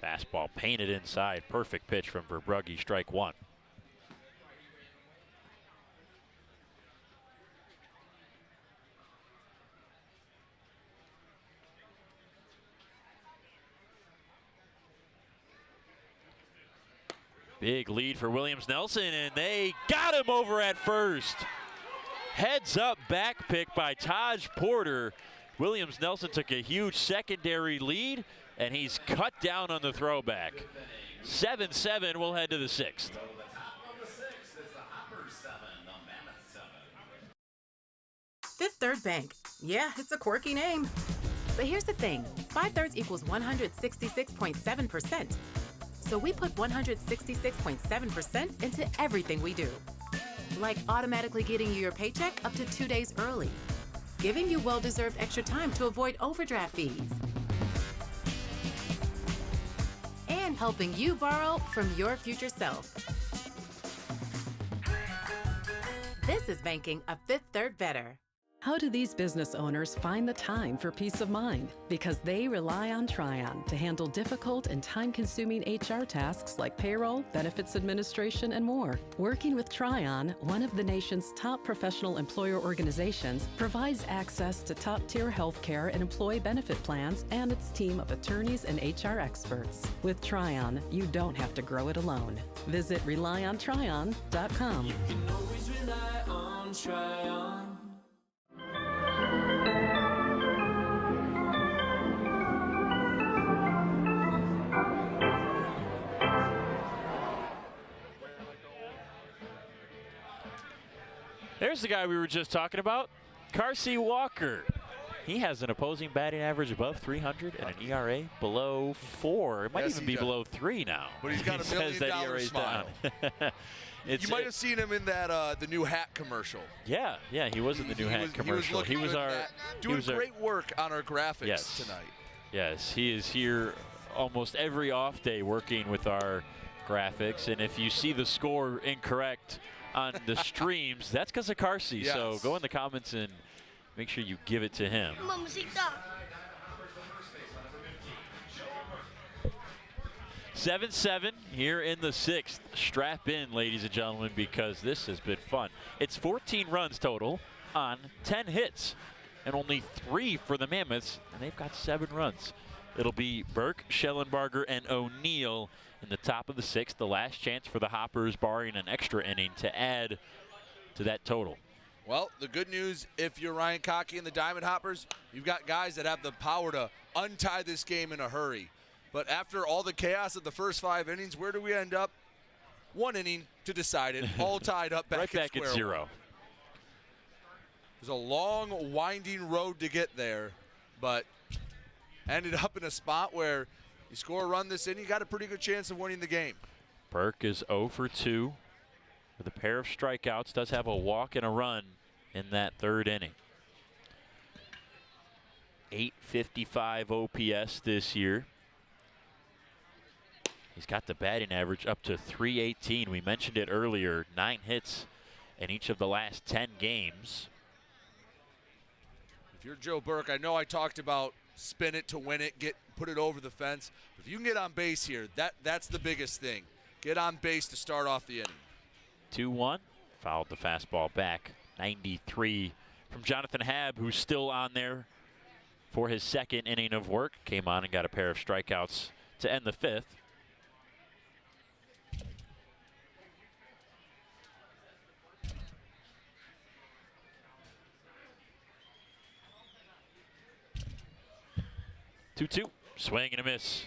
S2: Fastball painted inside. Perfect pitch from Verbrugge, strike one. Big lead for Williams-Nelson, and they got him over at first. Heads up back pick by Taj Porter. Williams-Nelson took a huge secondary lead, and he's cut down on the throwback. 7-7, we'll head to the sixth.
S5: Fifth Third Bank. Yeah, it's a quirky name. But here's the thing, 5/3 equals 166.7%. So we put 166.7% into everything we do. Like automatically getting you your paycheck up to 2 days early, giving you well-deserved extra time to avoid overdraft fees, and helping you borrow from your future self. This is banking a Fifth Third better.
S3: How do these business owners find the time for peace of mind? Because they rely on Tryon to handle difficult and time-consuming HR tasks like payroll, benefits administration, and more. Working with Tryon, one of the nation's top professional employer organizations, provides access to top-tier healthcare and employee benefit plans and its team of attorneys and HR experts. With Tryon, you don't have to grow it alone. Visit RelyOnTryon.com.
S4: You can always rely on Tryon.
S2: There's the guy we were just talking about, Carsey Walker. He has an opposing batting average above 300 and an ERA below 4. It might even be below 3 now.
S6: But he's got a $1 million smile. You might have seen him in that the new hat commercial.
S2: Yeah, he was in the new hat commercial. He was
S6: doing great work on our graphics tonight.
S2: Yes, he is here almost every off day working with our graphics. And if you see the score incorrect on the streams, that's because of Carsey.
S6: Yes.
S2: So go in the comments and make sure you give it to him. 7-7 here in the sixth. Strap in, ladies and gentlemen, because this has been fun. It's 14 runs total on 10 hits, and only 3 for the Mammoths, and they've got 7 runs. It'll be Burke, Schellenbarger, and O'Neill in the top of the sixth. The last chance for the Hoppers, barring an extra inning, to add to that total.
S6: Well, the good news, if you're Ryan Cockey and the Diamond Hoppers, you've got guys that have the power to untie this game in a hurry. But after all the chaos of the first 5 innings, where do we end up? 1 inning to decide it, all tied up back,
S2: right back at 0.
S6: One. There's a long, winding road to get there, but ended up in a spot where you score a run this inning, you got a pretty good chance of winning the game.
S2: Burke is 0 for 2 with a pair of strikeouts, does have a walk and a run in that 3rd inning. 855 OPS this year. He's got the batting average up to 318. We mentioned it earlier, 9 hits in each of the last 10 games.
S6: If you're Joe Burke, I know I talked about spin it to win it, put it over the fence. If you can get on base here, that's the biggest thing. Get on base to start off the inning.
S2: 2-1, fouled the fastball back. 93 from Jonathan Habb, who's still on there for his 2nd inning of work. Came on and got a pair of strikeouts to end the 5th. Two, swing and a miss.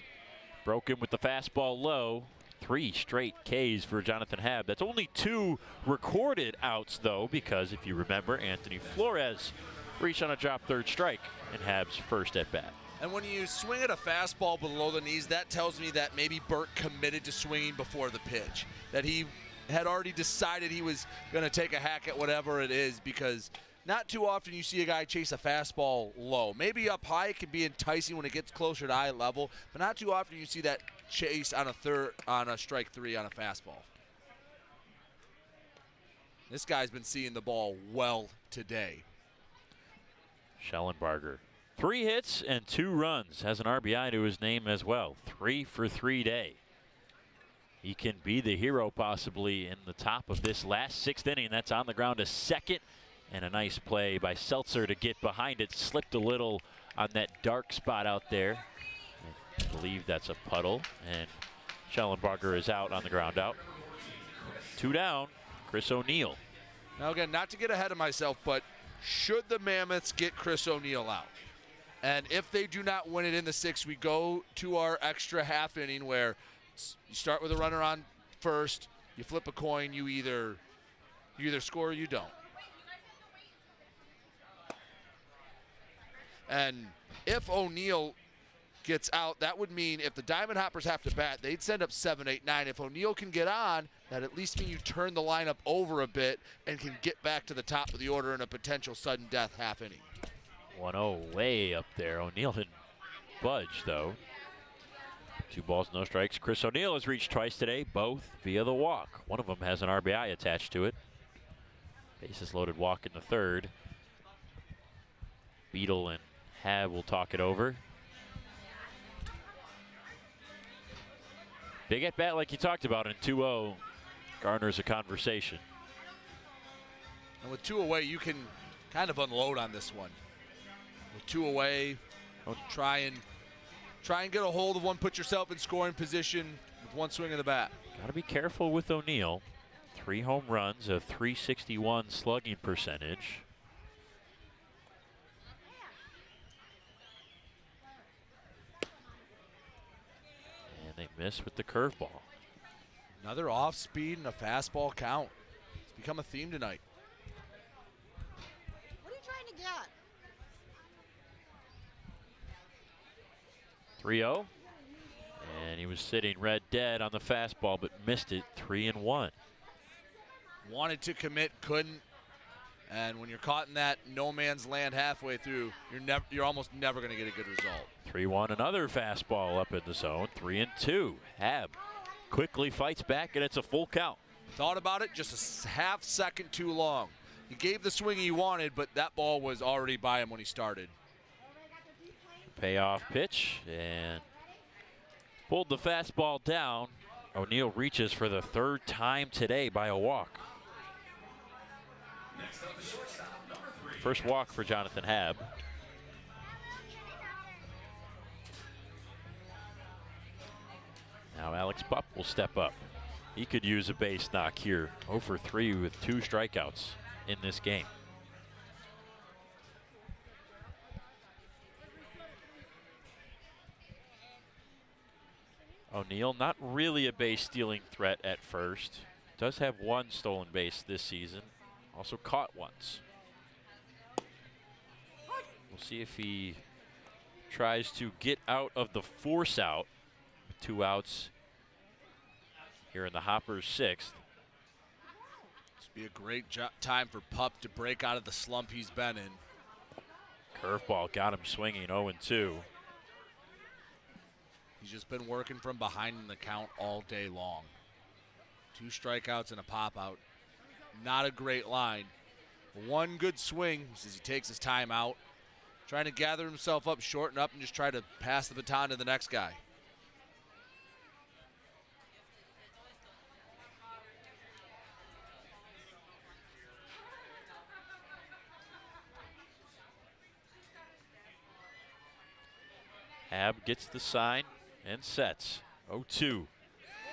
S2: Broken with the fastball low. 3 straight Ks for Jonathan Habb. That's only 2 recorded outs, though, because if you remember, Anthony Flores reached on a drop 3rd strike in Habb's first at bat.
S6: And when you swing at a fastball below the knees, that tells me that maybe Burke committed to swinging before the pitch, that he had already decided he was going to take a hack at whatever it is, because not too often you see a guy chase a fastball low. Maybe up high it can be enticing when it gets closer to eye level, but not too often you see that chase on a strike 3 on a fastball. This guy's been seeing the ball well today.
S2: Schellenbarger 3 hits and 2 runs. Has an RBI to his name as well. 3 for 3 day. He can be the hero possibly in the top of this last 6th inning. That's on the ground to second. And a nice play by Seltzer to get behind it. Slipped a little on that dark spot out there. I believe that's a puddle. And Schellenbarger is out on the ground out. 2 down, Chris O'Neill.
S6: Now again, not to get ahead of myself, but should the Mammoths get Chris O'Neill out? And if they do not win it in the 6th, we go to our extra half inning where you start with a runner on first, you flip a coin, you either score or you don't. And if O'Neill gets out, that would mean if the Diamond Hoppers have to bat, they'd send up 7, 8, 9. If O'Neill can get on, that at least means you turn the lineup over a bit and can get back to the top of the order in a potential sudden death half inning.
S2: 1-0 way up there. O'Neill didn't budge though. 2 balls, no strikes. Chris O'Neill has reached twice today, both via the walk. One of them has an RBI attached to it. Bases loaded walk in the 3rd. Beetle and Hab will talk it over. Big at bat like you talked about in 2-0 garners a conversation.
S6: And with 2 away, you can kind of unload on this one. With 2 away, try and get a hold of one, put yourself in scoring position with 1 swing of the bat.
S2: Got to be careful with O'Neill. 3 home runs, a .361 slugging percentage. They miss with the curveball.
S6: Another off speed and a fastball count. It's become a theme tonight.
S18: What are you trying to get?
S2: 3-0. And he was sitting red dead on the fastball, but missed it. 3-1.
S6: Wanted to commit, couldn't. And when you're caught in that no man's land halfway through, you're almost never going to get a good result.
S2: 3-1, another fastball up in the zone. 3-2. Hab quickly fights back, and it's a full count.
S6: Thought about it, just a half second too long. He gave the swing he wanted, but that ball was already by him when he started.
S2: Payoff pitch, and pulled the fastball down. O'Neill reaches for the 3rd time today by a walk. First walk for Jonathan Hab. Now Alex Pup will step up. He could use a base knock here. 0 for 3 with 2 strikeouts in this game. O'Neill, not really a base stealing threat at first. Does have 1 stolen base this season. Also caught once. We'll see if he tries to get out of the force out with 2 outs here in the Hoppers' 6th.
S6: This would be a great time for Pup to break out of the slump he's been in.
S2: Curveball got him swinging. 0-2.
S6: He's just been working from behind in the count all day long. 2 strikeouts and a pop out. Not a great line. 1 good swing as he takes his time out. Trying to gather himself up, shorten up, and just try to pass the baton to the next guy.
S2: Hab gets the sign and sets. 0-2.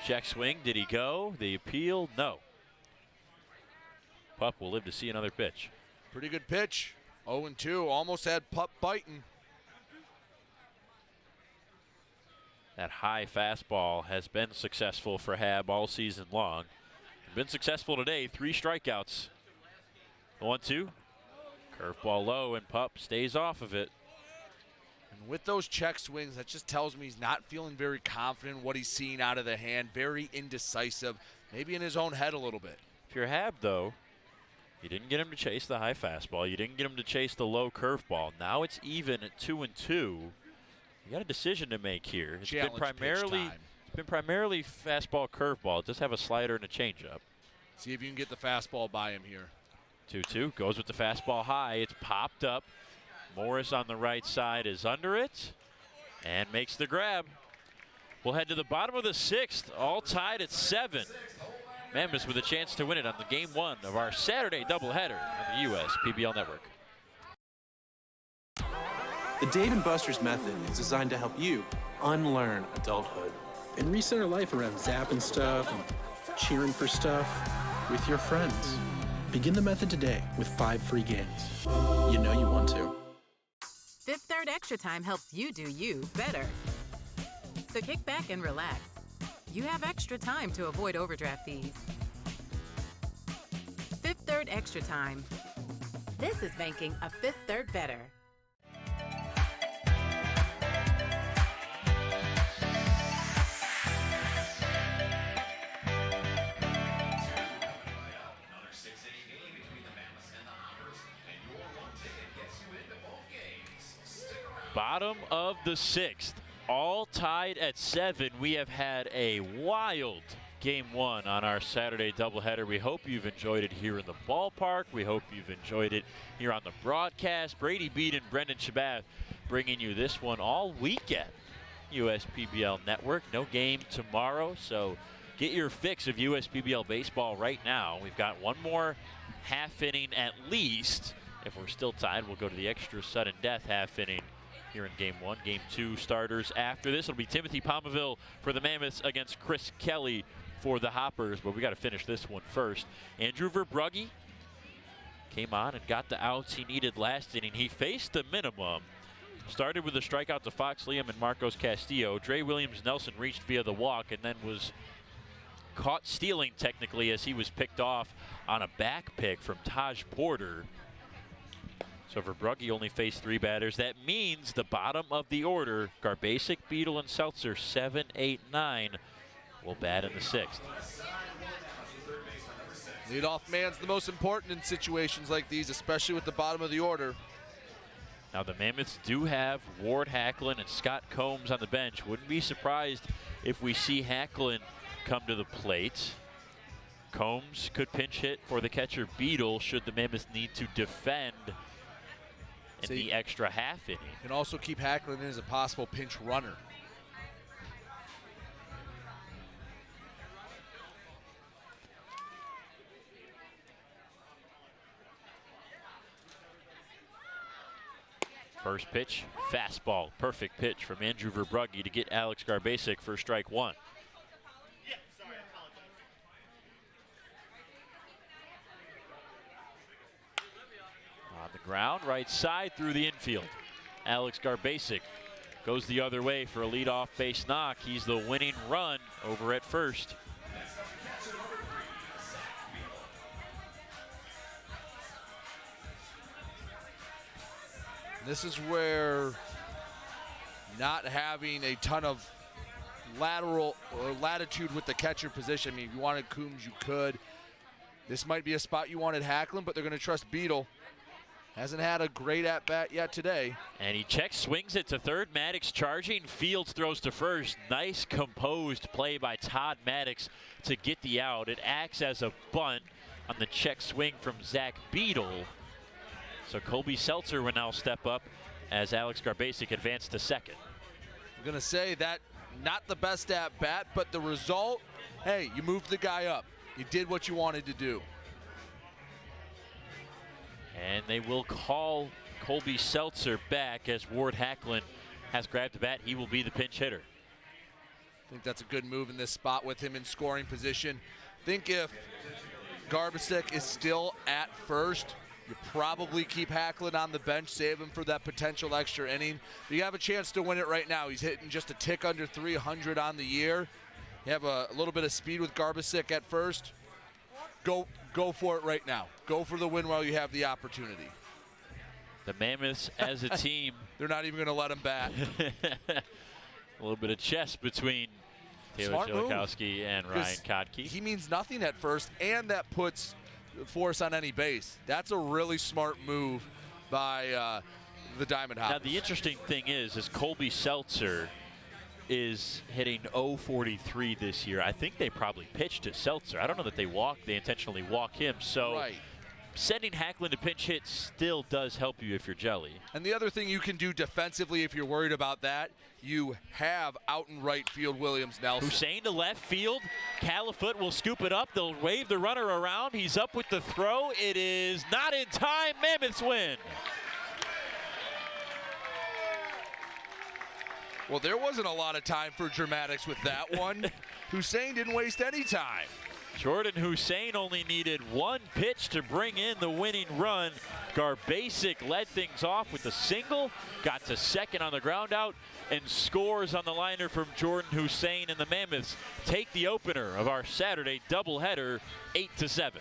S2: Check swing. Did he go? The appeal? No. Pup will live to see another pitch.
S6: Pretty good pitch. 0-2. Almost had Pup biting.
S2: That high fastball has been successful for Hab all season long. Been successful today. 3 strikeouts. 1-2. Curveball low, and Pup stays off of it.
S6: And with those check swings, that just tells me he's not feeling very confident in what he's seeing out of the hand. Very indecisive. Maybe in his own head a little bit.
S2: If you're Hab, though, you didn't get him to chase the high fastball. You didn't get him to chase the low curveball. Now it's even at 2-2. You got a decision to make here. It's been primarily fastball, curveball. It does have a slider and a changeup.
S6: See if you can get the fastball by him here.
S2: 2-2 goes with the fastball high. It's popped up. Morris on the right side is under it and makes the grab. We'll head to the bottom of the 6th, all tied at 7. Mammoths with a chance to win it on the game 1 of our Saturday doubleheader on the US PBL Network.
S9: The Dave & Buster's method is designed to help you unlearn adulthood and recenter life around zapping stuff and cheering for stuff with your friends. Begin the method today with 5 free games. You know you want to.
S5: Fifth Third Extra Time helps you do you better. So kick back and relax. You have extra time to avoid overdraft fees. Fifth Third Extra Time. This is banking a Fifth Third better.
S2: Bottom of the 6th, all tied at 7. We have had a wild game 1 on our Saturday doubleheader. We hope you've enjoyed it here in the ballpark. We hope you've enjoyed it here on the broadcast. Brady Beat and Brendan Shabath bringing you this one all weekend. USPBL Network, no game tomorrow, so get your fix of USPBL baseball right now. We've got one more half inning at least. If we're still tied, we'll go to the extra sudden death half inning here in game 1. Game 2 starters after this. It'll be Timothy Palmaville for the Mammoths against Chris Kelly for the Hoppers, but we got to finish this one first. Andrew Verbrugge came on and got the outs he needed last inning. He faced the minimum. Started with a strikeout to Fox Liam and Marcos Castillo. Dre Williams-Nelson reached via the walk and then was caught stealing technically as he was picked off on a back pick from Taj Porter. So Verbrugge only faced 3 batters. That means the bottom of the order, Garbasic, Beetle, and Seltzer, 7, 8, 9, will bat in the 6th.
S6: Leadoff man's the most important in situations like these, especially with the bottom of the order.
S2: Now the Mammoths do have Ward Hacklin and Scott Combs on the bench. Wouldn't be surprised if we see Hacklin come to the plate. Combs could pinch hit for the catcher Beetle should the Mammoths need to defend in the extra half inning.
S6: Can also keep Hacklin in as a possible pinch runner.
S2: First pitch, fastball. Perfect pitch from Andrew Verbrugge to get Alex Garbasic for strike 1. On the ground, right side through the infield. Alex Garbasic goes the other way for a leadoff base knock. He's the winning run over at first.
S6: This is where not having a ton of lateral or latitude with the catcher position. I mean, if you wanted Coombs, you could. This might be a spot you wanted Hacklin, but they're going to trust Beetle. Hasn't had a great at-bat yet today.
S2: And he checks, swings it to third. Maddox charging. Fields throws to first. Nice composed play by Todd Maddox to get the out. It acts as a bunt on the check swing from Zach Beetle. So Colby Seltzer will now step up as Alex Garbasic advanced to second.
S6: I'm going to say that not the best at-bat, but the result, hey, you moved the guy up. You did what you wanted to do.
S2: And they will call Colby Seltzer back as Ward Hacklin has grabbed the bat. He will be the pinch hitter.
S6: I think that's a good move in this spot with him in scoring position. I think if Garbasic is still at first, you probably keep Hacklin on the bench, save him for that potential extra inning. But you have a chance to win it right now. He's hitting just a tick under 300 on the year. You have a little bit of speed with Garbasic at first. Go for it right now. Go for the win while you have the opportunity.
S2: The Mammoths as a team.
S6: They're not even going to let him bat.
S2: A little bit of chess between Taylor Chilakowski and Ryan Kodke.
S6: He means nothing at first, and that puts force on any base. That's a really smart move by the Diamond Hoppers.
S2: Now the interesting thing is Colby Seltzer is hitting .043 this year. I think they probably pitched to Seltzer. I don't know that they intentionally walk him. So
S6: right.
S2: sending Hacklin to pinch hit still does help you if you're Jelly.
S6: And the other thing you can do defensively if you're worried about that, you have out in right field Williams Nelson.
S2: Hussein to left field. Califoot will scoop it up. They'll wave the runner around. He's up with the throw. It is not in time. Mammoths win.
S6: Well, there wasn't a lot of time for dramatics with that one. Hussein didn't waste any time.
S2: Jordan Hussein only needed one pitch to bring in the winning run. Garbasic led things off with a single, got to second on the ground out, and scores on the liner from Jordan Hussein, and the Mammoths take the opener of our Saturday doubleheader 8-7.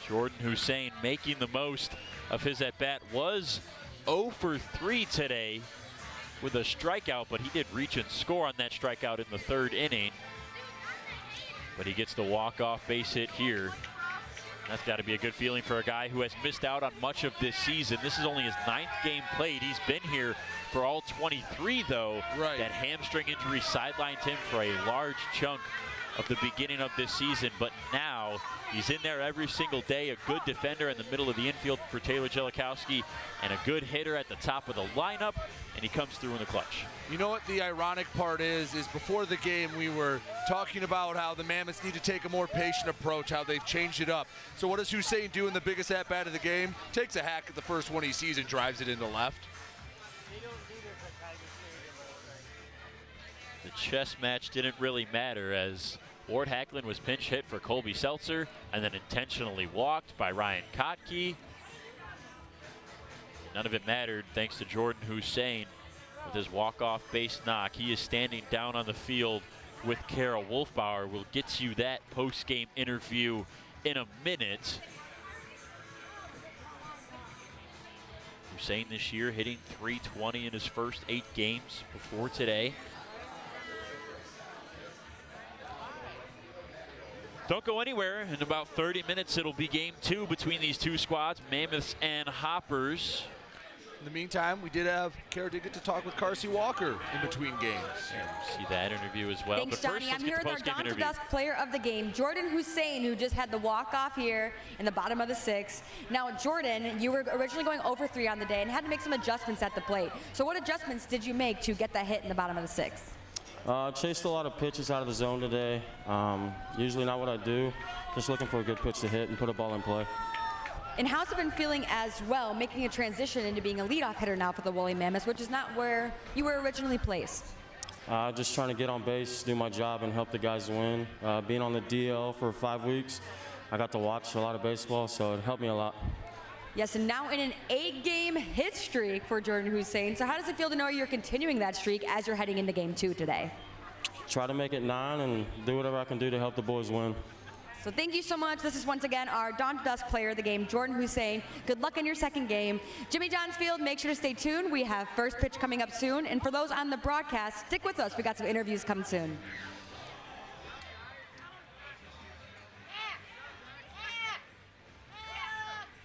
S2: Jordan Hussein making the most of his at-bat, was 0 for 3 today with a strikeout, but he did reach and score on that strikeout in the 3rd inning. But he gets the walk-off base hit here. That's got to be a good feeling for a guy who has missed out on much of this season. This is only his 9th game played. He's been here for all 23, though.
S6: Right.
S2: That hamstring injury sidelined him for a large chunk of the beginning of this season, but now he's in there every single day, a good defender in the middle of the infield for Taylor Jellikowski, and a good hitter at the top of the lineup, and he comes through in the clutch.
S6: You know what the ironic part is before the game we were talking about how the Mammoths need to take a more patient approach, how they've changed it up. So what does Hussein do in the biggest at-bat of the game? Takes a hack at the first one he sees and drives it into left.
S2: The chess match didn't really matter as Ward Hacklin was pinch hit for Colby Seltzer and then intentionally walked by Ryan Kotke. None of it mattered thanks to Jordan Hussein with his walk-off base knock. He is standing down on the field with Kara Wolfbauer. We'll get you that post-game interview in a minute. Hussein this year hitting .320 in his first 8 games before today. Don't go anywhere. In about 30 minutes, it'll be game 2 between these two squads, Mammoths and Hoppers.
S6: In the meantime, we did get to talk with Carsey Walker in between games.
S2: See that interview as well.
S10: Thanks,
S2: but first,
S10: Johnny. I'm here with our dawn to
S2: interview.
S10: dusk player of the game, Jordan Hussein, who just had the walk-off here in the bottom of the 6th. Now, Jordan, you were originally going over 3 on the day and had to make some adjustments at the plate. So what adjustments did you make to get that hit in the bottom of the 6th?
S18: Chased a lot of pitches out of the zone today. Usually not what I do. Just looking for a good pitch to hit and put a ball in play.
S10: And how's it been feeling as well, making a transition into being a leadoff hitter now for the Woolly Mammoths, which is not where you were originally placed?
S18: Just trying to get on base, do my job, and help the guys win. Being on the DL for 5 weeks, I got to watch a lot of baseball, so it helped me a lot.
S10: Yes, and now in an 8-game hit streak for Jordan Hussein. So how does it feel to know you're continuing that streak as you're heading into game 2 today?
S18: Try to make it 9 and do whatever I can do to help the boys win.
S10: So thank you so much. This is once again our dawn to dusk player of the game, Jordan Hussein. Good luck in your 2nd game. Jimmy John's Field, make sure to stay tuned. We have first pitch coming up soon. And for those on the broadcast, stick with us. We got some interviews coming soon.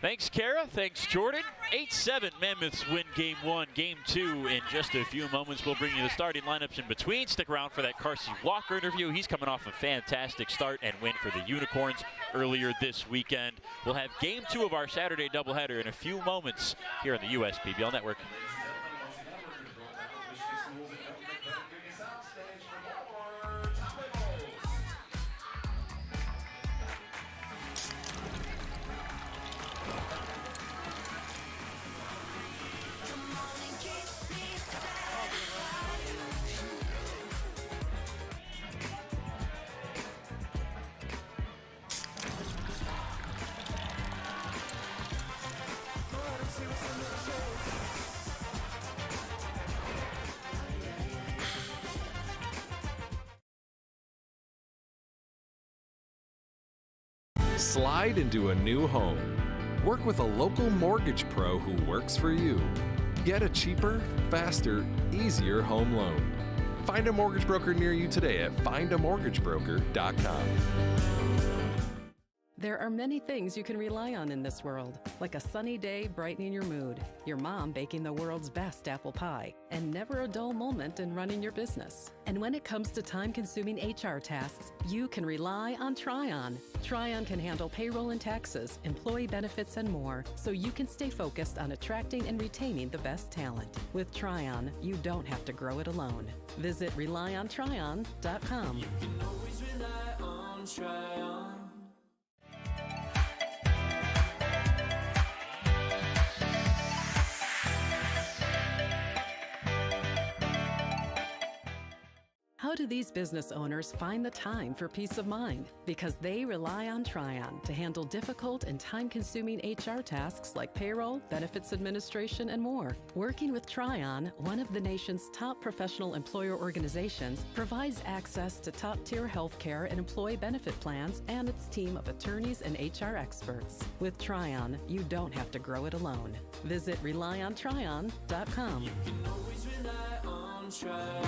S2: Thanks, Kara. Thanks, Jordan. 8-7 Mammoths win game 1. Game 2 in just a few moments. We'll bring you the starting lineups in between. Stick around for that Carsey Walker interview. He's coming off a fantastic start and win for the Unicorns earlier this weekend. We'll have game 2 of our Saturday doubleheader in a few moments here on the USPBL Network.
S21: Slide into a new home. Work with a local mortgage pro who works for you. Get a cheaper, faster, easier home loan. Find a mortgage broker near you today at findamortgagebroker.com.
S3: There are many things you can rely on in this world, like a sunny day brightening your mood, your mom baking the world's best apple pie, and never a dull moment in running your business. And when it comes to time-consuming HR tasks, you can rely on Tryon. Tryon can handle payroll and taxes, employee benefits, and more, so you can stay focused on attracting and retaining the best talent. With Tryon, you don't have to grow it alone. Visit RelyOnTryon.com.
S4: You can always rely on Tryon.
S3: How do these business owners find the time for peace of mind? Because they rely on Tryon to handle difficult and time-consuming HR tasks like payroll, benefits administration, and more. Working with Tryon, one of the nation's top professional employer organizations, provides access to top-tier health care and employee benefit plans and its team of attorneys and HR experts. With Tryon, you don't have to grow it alone. Visit RelyOnTryon.com.
S4: You can always rely on Tryon.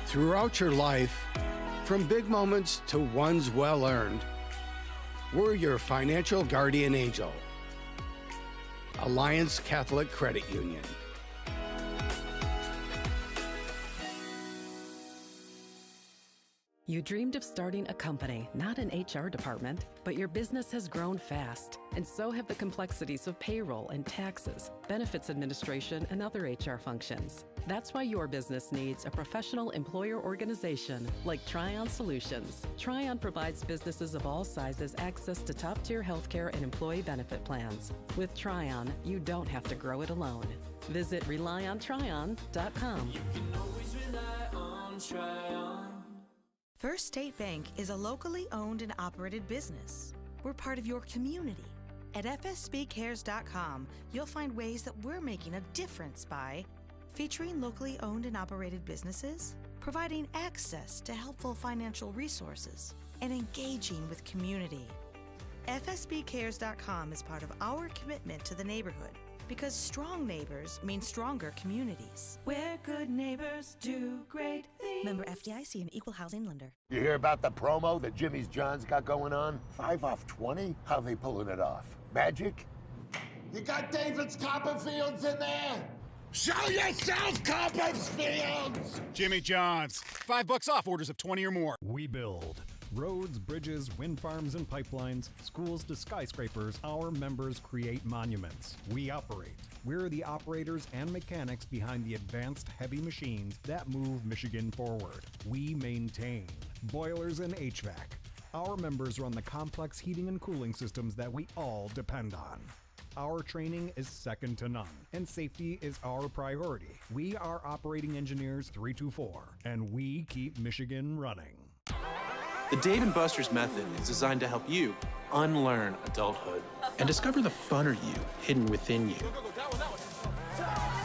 S13: Throughout your life, from big moments to ones well-earned, we're your financial guardian angel. Alliance Catholic Credit Union.
S3: You dreamed of starting a company, not an HR department, but your business has grown fast, and so have the complexities of payroll and taxes, benefits administration, and other HR functions. That's why your business needs a professional employer organization like Tryon Solutions. Tryon provides businesses of all sizes access to top-tier healthcare and employee benefit plans. With Tryon, you don't have to grow it alone. Visit RelyOnTryon.com.
S4: You can always rely on Tryon.
S7: First State Bank is a locally owned and operated business. We're part of your community. At FSBCares.com, you'll find ways that we're making a difference by featuring locally owned and operated businesses, providing access to helpful financial resources, and engaging with community. FSBCares.com is part of our commitment to the neighborhood because strong neighbors mean stronger communities.
S4: Where good neighbors do great things.
S7: Member FDIC and Equal Housing Lender.
S22: You hear about the promo that Jimmy's John's got going on? 5 off 20? How they pulling it off? Magic? You got David's Copperfields in there? Show yourself, Copperfields!
S23: Jimmy John's. $5 off orders of 20 or more.
S8: We build roads, bridges, wind farms, and pipelines, schools to skyscrapers. Our members create monuments. We operate. We're the operators and mechanics behind the advanced heavy machines that move Michigan forward. We maintain boilers and HVAC. Our members run the complex heating and cooling systems that we all depend on. Our training is second to none, and safety is our priority. We are Operating Engineers 324, and we keep Michigan running.
S9: The Dave & Buster's method is designed to help you unlearn adulthood and discover the funner you hidden within you.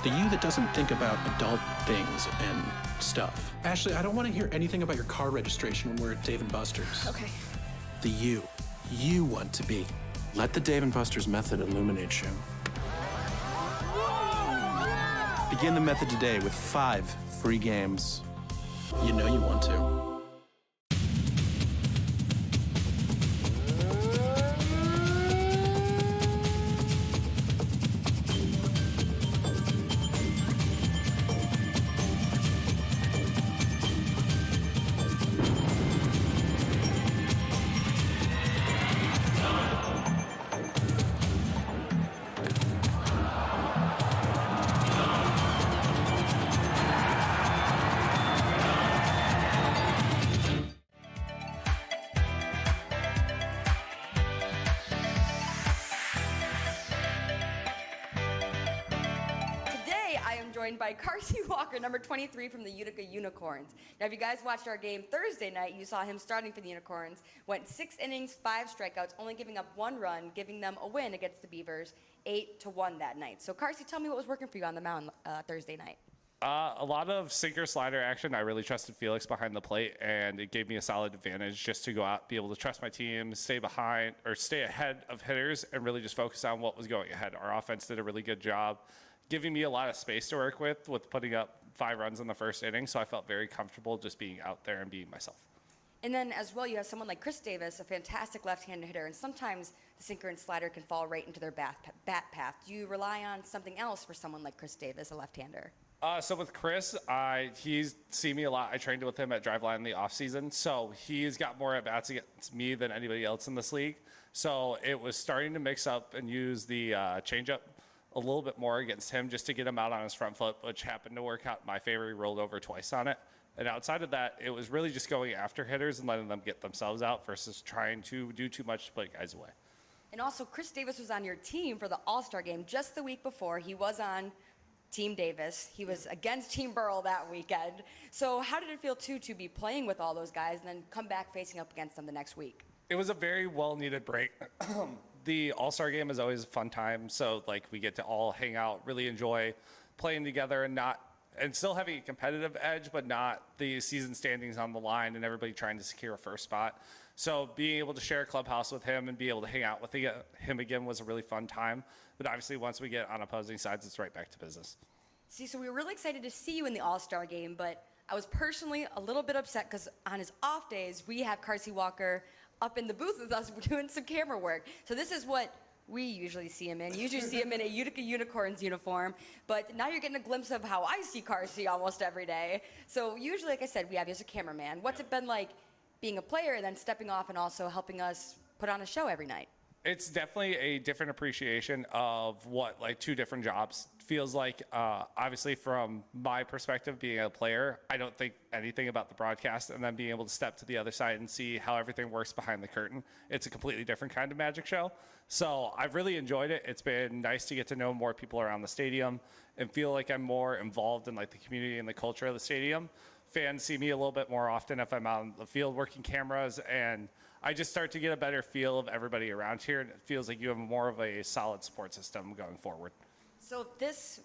S9: The you that doesn't think about adult things and stuff. Ashley, I don't want to hear anything about your car registration when we're at Dave & Buster's.
S10: Okay.
S9: The you want to be. Let the Dave & Buster's method illuminate you. Begin the method today with 5 free games. You know you want to.
S10: I am joined by Carsey Walker, number 23 from the Utica Unicorns. Now, if you guys watched our game Thursday night, you saw him starting for the Unicorns, went 6 innings, 5 strikeouts, only giving up 1 run, giving them a win against the Beavers, 8-1 that night. So, Carsey, tell me what was working for you on the mound Thursday night.
S11: A lot of sinker slider action. I really trusted Felix behind the plate, and it gave me a solid advantage just to go out, be able to trust my team, stay ahead of hitters, and really just focus on what was going ahead. Our offense did a really good job giving me a lot of space to work with putting up 5 runs in the first inning, so I felt very comfortable just being out there and being myself.
S10: And then as well, you have someone like Chris Davis, a fantastic left-handed hitter, and sometimes the sinker and slider can fall right into their bat path. Do you rely on something else for someone like Chris Davis, a left-hander?
S11: So with Chris, he's seen me a lot. I trained with him at Driveline in the offseason, so he's got more at-bats against me than anybody else in this league. So it was starting to mix up and use the changeup a little bit more against him just to get him out on his front foot, which happened to work out in my favor. He rolled over twice on it. And outside of that, it was really just going after hitters and letting them get themselves out versus trying to do too much to put guys away.
S10: And also, Chris Davis was on your team for the All-Star game just the week before. He was on Team Davis. He was against Team Burrell that weekend. So how did it feel, too, to be playing with all those guys and then come back facing up against them the next week?
S11: It was a very well-needed break. The All-Star game is always a fun time, so we get to all hang out, really enjoy playing together and still having a competitive edge, but not the season standings on the line and everybody trying to secure a first spot. So being able to share a clubhouse with him and be able to hang out with him again was a really fun time. But obviously, once we get on opposing sides, it's right back to business.
S10: See, so we were really excited to see you in the All-Star game, but I was personally a little bit upset because on his off days, we have Carsey Walker up in the booth with us doing some camera work. So this is what we usually see him in. You usually see him in a Utica Unicorns uniform, but now you're getting a glimpse of how I see Carsey almost every day. So usually, like I said, we have you as a cameraman. What's it been like being a player and then stepping off and also helping us put on a show every night?
S11: It's definitely a different appreciation of what 2 different jobs feels like. Obviously, from my perspective, being a player, I don't think anything about the broadcast, and then being able to step to the other side and see how everything works behind the curtain, it's a completely different kind of magic show. So I've really enjoyed it. It's been nice to get to know more people around the stadium and feel like I'm more involved in the community and the culture of the stadium. Fans see me a little bit more often if I'm out in the field working cameras, and I just start to get a better feel of everybody around here, and it feels like you have more of a solid support system going forward.
S10: So if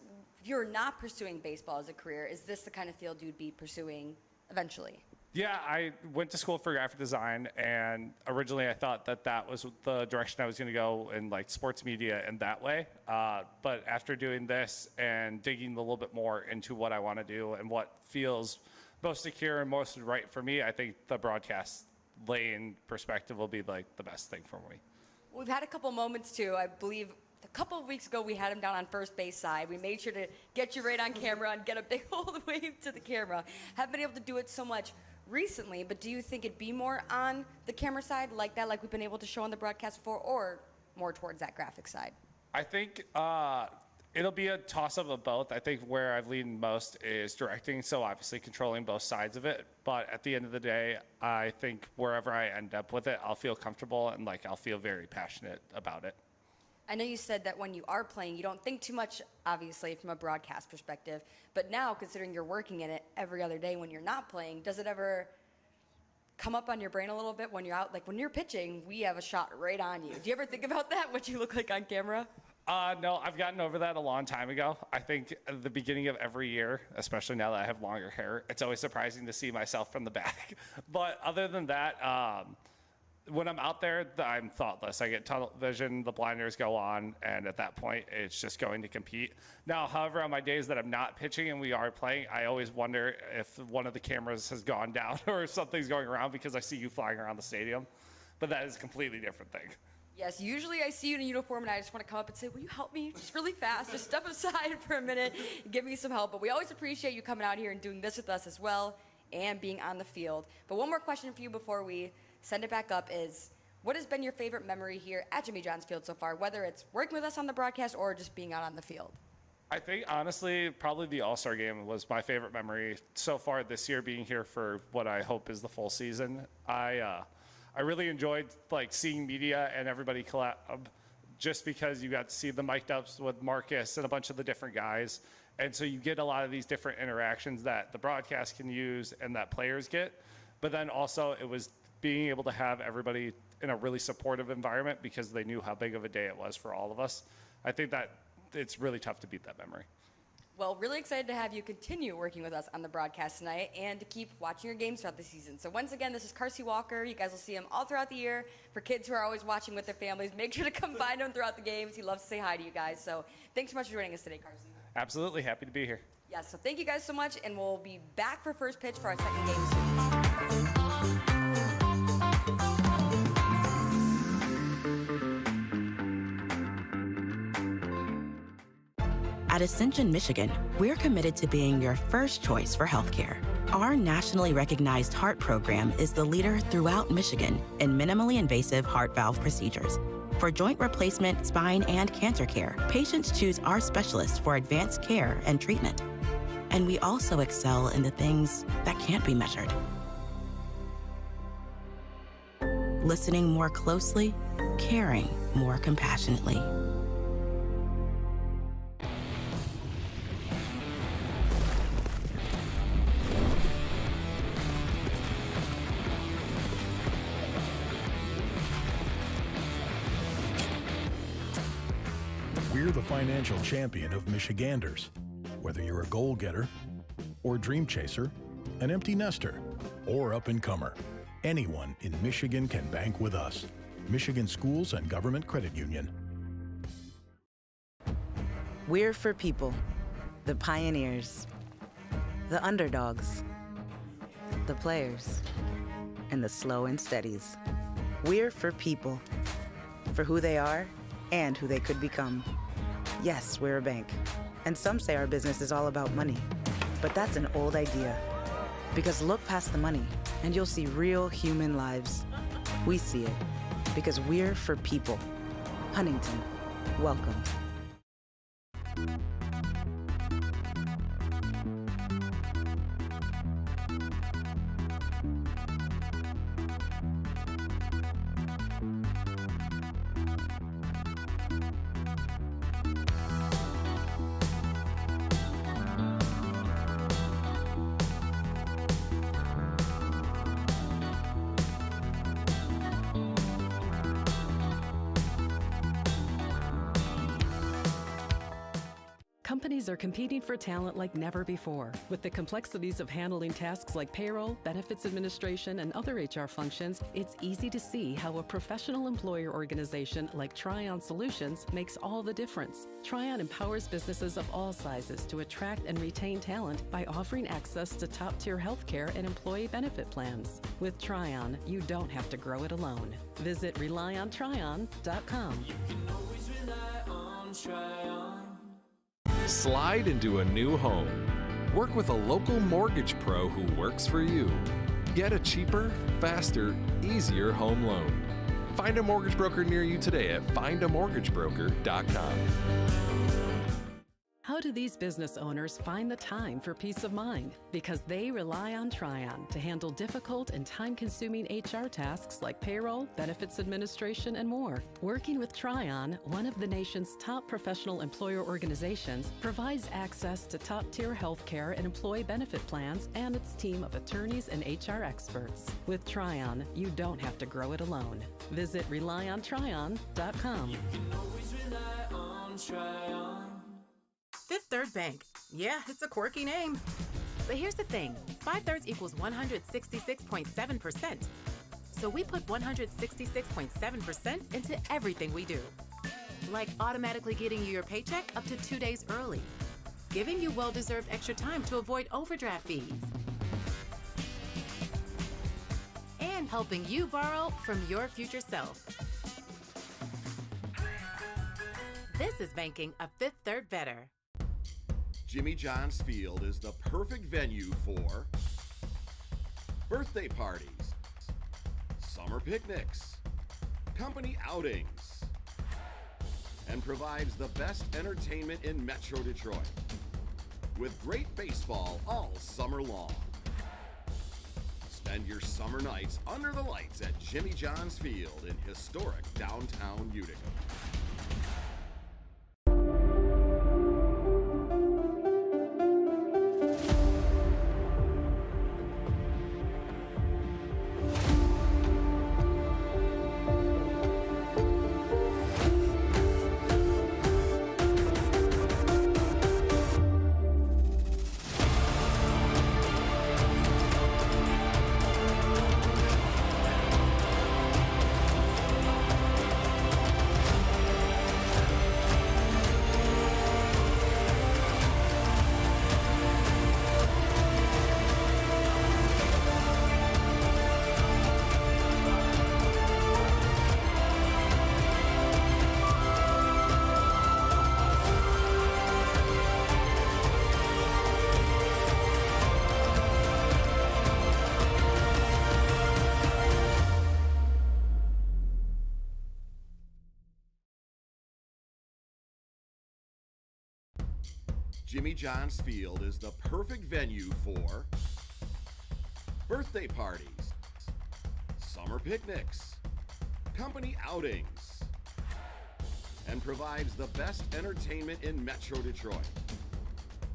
S10: you're not pursuing baseball as a career, is this the kind of field you'd be pursuing eventually?
S11: Yeah, I went to school for graphic design, and originally I thought that was the direction I was going to go in sports media in that way. But after doing this and digging a little bit more into what I want to do and what feels most secure and most right for me, I think the broadcast lane perspective will be the best thing for me.
S10: We've had a couple moments too. I believe a couple of weeks ago we had him down on first base side. We made sure to get you right on camera and get a big old wave to the camera. Haven't been able to do it so much recently, but do you think it'd be more on the camera side like that, like we've been able to show on the broadcast before, or more towards that graphic side?
S11: I think it'll be a toss-up of both. I think where I've leaned most is directing, so obviously controlling both sides of it. But at the end of the day, I think wherever I end up with it, I'll feel comfortable and I'll feel very passionate about it.
S10: I know you said that when you are playing, you don't think too much, obviously, from a broadcast perspective. But now, considering you're working in it every other day when you're not playing, does it ever come up on your brain a little bit when you're out? Like when you're pitching, we have a shot right on you. Do you ever think about that, what you look like on camera?
S11: No, I've gotten over that a long time ago. I think at the beginning of every year, especially now that I have longer hair, it's always surprising to see myself from the back. But other than that, when I'm out there, I'm thoughtless. I get tunnel vision, the blinders go on, and at that point, it's just going to compete. Now, however, on my days that I'm not pitching and we are playing, I always wonder if one of the cameras has gone down or if something's going around because I see you flying around the stadium. But that is a completely different thing.
S10: Yes, usually I see you in a uniform and I just want to come up and say, will you help me just really fast? Just step aside for a minute and give me some help. But we always appreciate you coming out here and doing this with us as well and being on the field. But one more question for you before we send it back up is, what has been your favorite memory here at Jimmy John's Field so far, whether it's working with us on the broadcast or just being out on the field?
S11: I think, honestly, probably the All-Star game was my favorite memory so far this year, being here for what I hope is the full season. I really enjoyed seeing media and everybody collab just because you got to see the mic'd ups with Marcus and a bunch of the different guys And so you get a lot of these different interactions that the broadcast can use and that players get. But then also it was being able to have everybody in a really supportive environment because they knew how big of a day it was for all of us. I think that it's really tough to beat that memory.
S10: Well, really excited to have you continue working with us on the broadcast tonight and to keep watching your games throughout the season. So once again, this is Carsey Walker. You guys will see him all throughout the year. For kids who are always watching with their families, make sure to come find him throughout the games. He loves to say hi to you guys. So thanks so much for joining us today, Carsey.
S11: Absolutely. Happy to be here.
S10: Yes, so thank you guys so much, and we'll be back for first pitch for our second game soon.
S17: At Ascension, Michigan, we're committed to being your first choice for healthcare. Our nationally recognized heart program is the leader throughout Michigan in minimally invasive heart valve procedures. For joint replacement, spine, and cancer care, patients choose our specialists for advanced care and treatment. And we also excel in the things that can't be measured. Listening more closely, caring more compassionately.
S19: We're the financial champion of Michiganders. Whether you're a goal-getter, or dream chaser, an empty nester, or up-and-comer, anyone in Michigan can bank with us. Michigan Schools and Government Credit Union.
S20: We're for people, the pioneers, the underdogs, the players, and the slow and steadies. We're for people, for who they are and who they could become. Yes, we're a bank. And some say our business is all about money. But that's an old idea. Because look past the money, and you'll see real human lives. We see it. Because we're for people. Huntington, welcome.
S3: Companies are competing for talent like never before. With the complexities of handling tasks like payroll, benefits administration, and other HR functions, it's easy to see how a professional employer organization like Tryon Solutions makes all the difference. Tryon empowers businesses of all sizes to attract and retain talent by offering access to top-tier healthcare and employee benefit plans. With Tryon, you don't have to grow it alone. Visit RelyOnTryon.com.
S4: Always rely on Tryon.
S21: Slide into a new home. Work with a local mortgage pro who works for you. Get a cheaper, faster, easier home loan. Find a mortgage broker near you today at findamortgagebroker.com.
S3: How do these business owners find the time for peace of mind? Because they rely on Tryon to handle difficult and time-consuming HR tasks like payroll, benefits administration, and more. Working with Tryon, one of the nation's top professional employer organizations, provides access to top-tier healthcare and employee benefit plans and its team of attorneys and HR experts. With Tryon, you don't have to grow it alone. Visit RelyOnTryon.com.
S4: You can always rely on Tryon.
S5: Fifth Third Bank. Yeah, it's a quirky name. But here's the thing. 5/3 equals 166.7%. So we put 166.7% into everything we do. Like automatically getting you your paycheck up to 2 days early. Giving you well-deserved extra time to avoid overdraft fees. And helping you borrow from your future self. This is banking a Fifth Third better.
S24: Jimmy John's Field is the perfect venue for birthday parties, summer picnics, company outings, and provides the best entertainment in Metro Detroit with great baseball all summer long. Spend your summer nights under the lights at Jimmy John's Field in historic downtown Utica. Jimmy John's Field is the perfect venue for birthday parties, summer picnics, company outings, and provides the best entertainment in Metro Detroit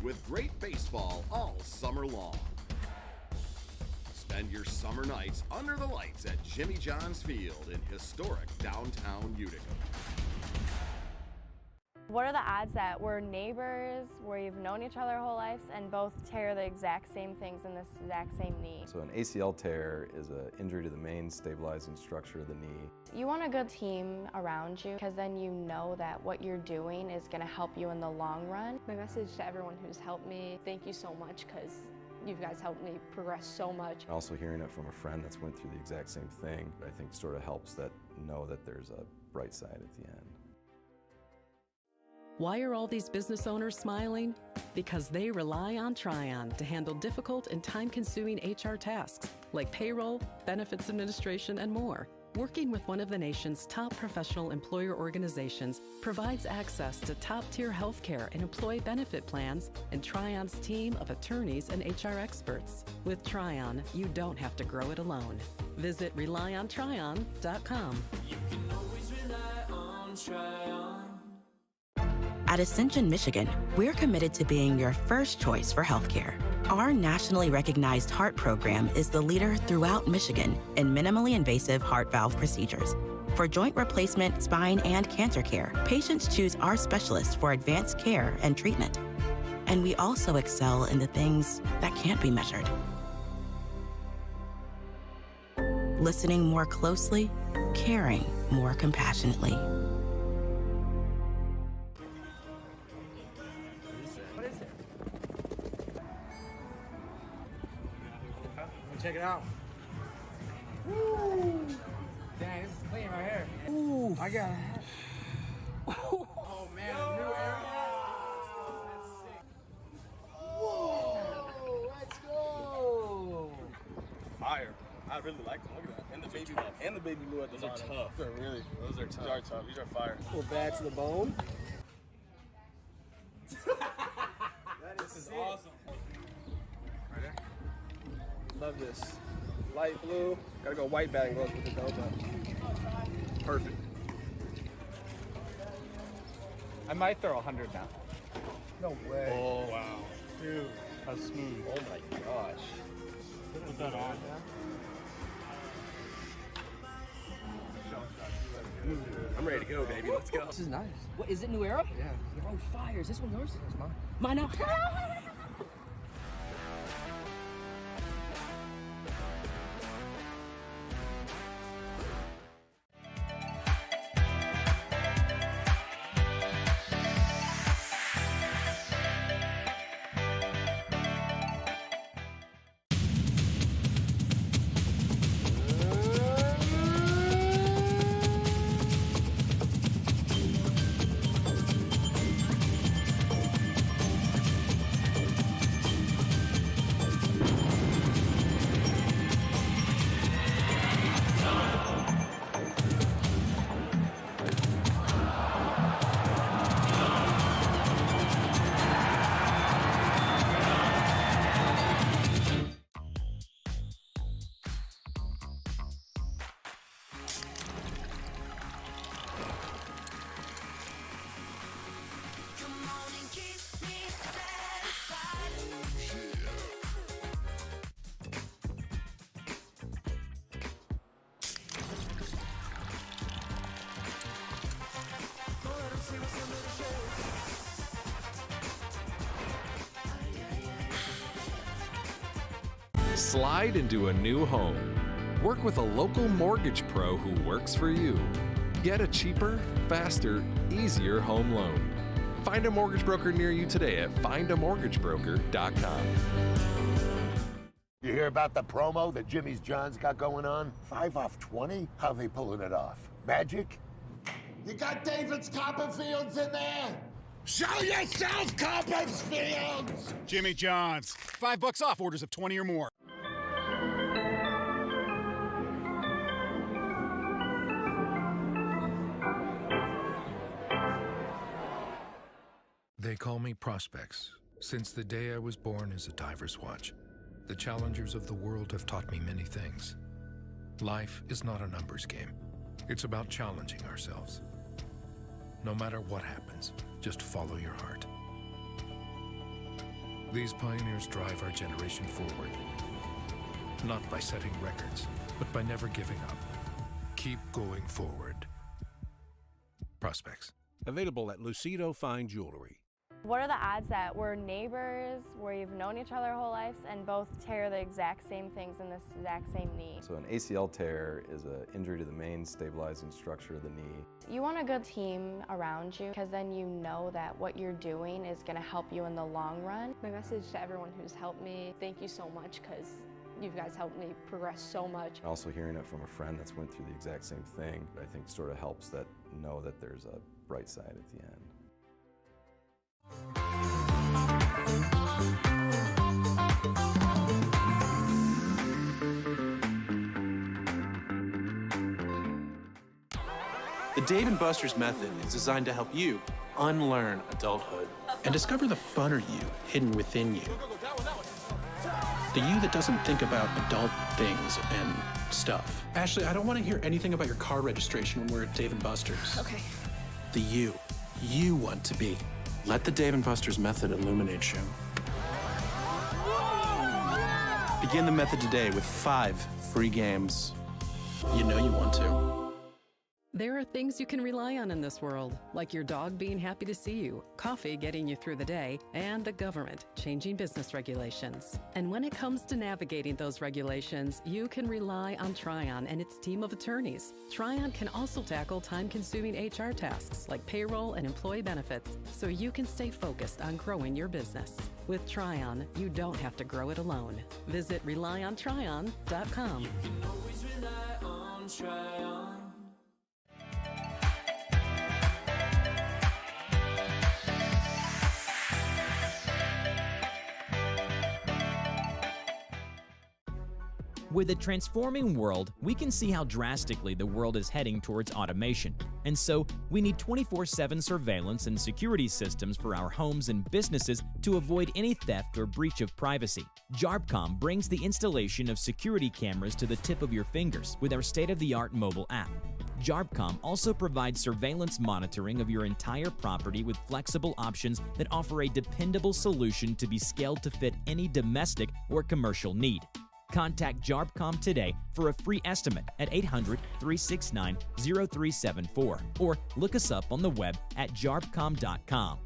S24: with great baseball all summer long. Spend your summer nights under the lights at Jimmy John's Field in historic downtown Utica.
S1: What are the odds that we're neighbors, we've known each other our whole lives, and both tear the exact same things in this exact same knee?
S14: So an ACL tear is an injury to the main stabilizing structure of the knee.
S1: You want a good team around you because then you know that what you're doing is going to help you in the long run.
S15: My message to everyone who's helped me, thank you so much because you guys helped me progress so much.
S14: Also hearing it from a friend that's went through the exact same thing, I think sort of helps that know that there's a bright side at the end.
S3: Why are all these business owners smiling? Because they rely on Tryon to handle difficult and time-consuming HR tasks like payroll, benefits administration, and more. Working with one of the nation's top professional employer organizations provides access to top-tier healthcare and employee benefit plans and Tryon's team of attorneys and HR experts. With Tryon, you don't have to grow it alone. Visit RelyOnTryon.com.
S4: You can always rely on Tryon.
S17: At Ascension, Michigan, we're committed to being your first choice for healthcare. Our nationally recognized heart program is the leader throughout Michigan in minimally invasive heart valve procedures. For joint replacement, spine, and cancer care, patients choose our specialists for advanced care and treatment. And we also excel in the things that can't be measured. Listening more closely, caring more compassionately.
S16: Check it out. Woo! Dang, this is clean right here. Ooh, I got it. Oh man, a new area. Whoa, let's go. Fire. I really like them. Look at that. And the baby blue at the bottom. Those are tough. Those are tough. These are fire. A little bad to the bone. This is awesome. Right there. Love this. Light blue. Gotta go white batting gloves with it though, but perfect. I might throw 100 now. No way. Oh, wow. Dude, that's smooth. Oh my gosh. Put that on. I'm ready to go, baby. Let's go.
S25: This is nice. What, is it New Era?
S16: Yeah.
S25: Oh, fire. Is this one yours?
S16: It's mine.
S25: Mine now.
S21: Slide into a new home. Work with a local mortgage pro who works for you. Get a cheaper, faster, easier home loan. Find a mortgage broker near you today at findamortgagebroker.com.
S22: You hear about the promo that Jimmy's John's got going on? 5 off 20? How they pulling it off? Magic? You got David's Copperfields in there? Show yourself, Copperfields!
S23: Jimmy John's. $5 off orders of 20 or more.
S26: They call me prospects,
S2: Since the day I was born as a diver's watch, the challengers of the world have taught me many things. Life is not a numbers game. It's about challenging ourselves. No matter what happens, just follow your heart. These pioneers drive our generation forward, not by setting records, but by never giving up. Keep going forward. Prospects.
S6: Available at Lucido Fine Jewelry.
S1: What are the odds that we're neighbors, where you've known each other our whole lives, and both tear the exact same things in this exact same knee?
S14: So an ACL tear is an injury to the main stabilizing structure of the knee.
S1: You want a good team around you, because then you know that what you're doing is going to help you in the long run.
S15: My message to everyone who's helped me, thank you so much, because you guys helped me progress so much.
S14: Also hearing it from a friend that's went through the exact same thing, I think sort of helps that know that there's a bright side at the end.
S9: The Dave & Buster's method is designed to help you unlearn adulthood and discover the funner you hidden within you. The you that doesn't think about adult things and stuff. Ashley, I don't want to hear anything about your car registration when we're at Dave & Buster's.
S15: Okay.
S9: The you want to be. Let the Dave & Buster's method illuminate you. Begin the method today with 5 free games. You know you want to.
S3: There are things you can rely on in this world, like your dog being happy to see you, coffee getting you through the day, and the government changing business regulations. And when it comes to navigating those regulations, you can rely on Tryon and its team of attorneys. Tryon can also tackle time-consuming HR tasks like payroll and employee benefits, so you can stay focused on growing your business. With Tryon, you don't have to grow it alone. Visit RelyOnTryon.com.
S4: You can always rely on Tryon.
S12: With a transforming world, we can see how drastically the world is heading towards automation. And so, we need 24/7 surveillance and security systems for our homes and businesses to avoid any theft or breach of privacy. JARBCOM brings the installation of security cameras to the tip of your fingers with our state-of-the-art mobile app. JARBCOM also provides surveillance monitoring of your entire property with flexible options that offer a dependable solution to be scaled to fit any domestic or commercial need. Contact JARBCOM today for a free estimate at 800-369-0374 or look us up on the web at jarbcom.com.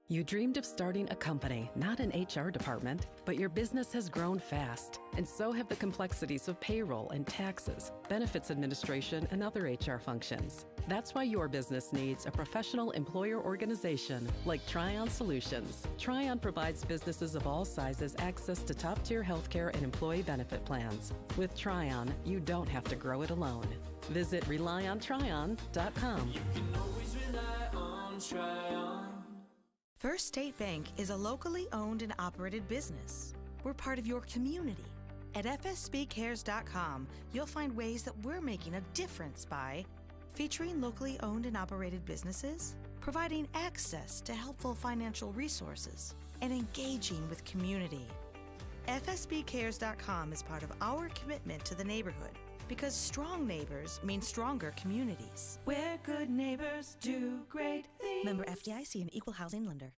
S3: You dreamed of starting a company, not an HR department, but your business has grown fast, and so have the complexities of payroll and taxes, benefits administration, and other HR functions. That's why your business needs a professional employer organization like Tryon Solutions. Tryon provides businesses of all sizes access to top-tier healthcare and employee benefit plans. With Tryon, you don't have to grow it alone. Visit RelyOnTryon.com.
S4: You can always rely on Tryon.
S7: First State Bank is a locally owned and operated business. We're part of your community. At fsbcares.com, you'll find ways that we're making a difference by featuring locally owned and operated businesses, providing access to helpful financial resources, and engaging with community. FSBcares.com is part of our commitment to the neighborhood because strong neighbors mean stronger communities.
S13: Where good neighbors do great things.
S7: Member FDIC and Equal Housing Lender.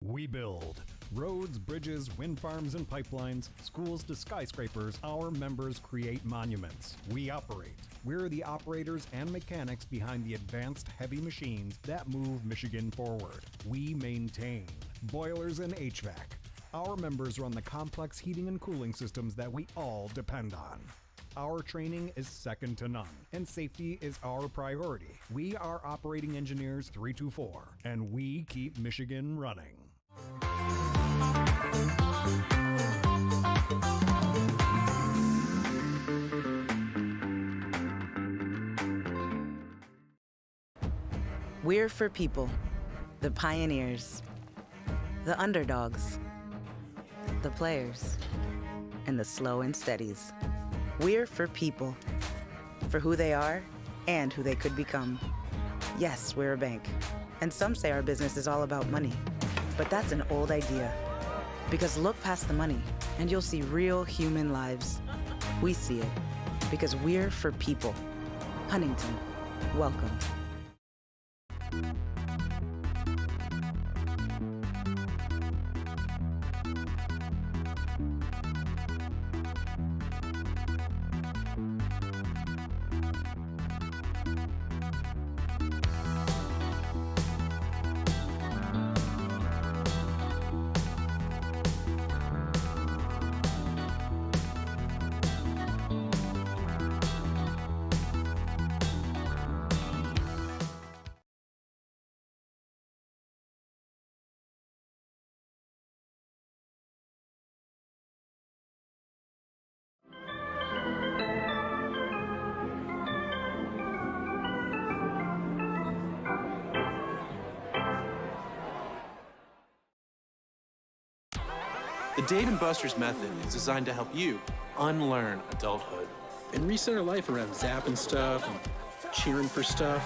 S8: We build roads, bridges, wind farms and pipelines, schools to skyscrapers. Our members create monuments. We operate. We're the operators and mechanics behind the advanced heavy machines that move Michigan forward. We maintain boilers and HVAC. Our members run the complex heating and cooling systems that we all depend on. Our training is second to none, and safety is our priority. We are Operating Engineers 324, and we keep Michigan running.
S20: We're for people, the pioneers, the underdogs, the players, and the slow and steadies. We're for people, for who they are and who they could become. Yes, we're a bank. And some say our business is all about money. But that's an old idea. Because look past the money, and you'll see real human lives. We see it, because we're for people. Huntington, welcome.
S9: The Dave & Buster's method is designed to help you unlearn adulthood and reset our life around zapping stuff and cheering for stuff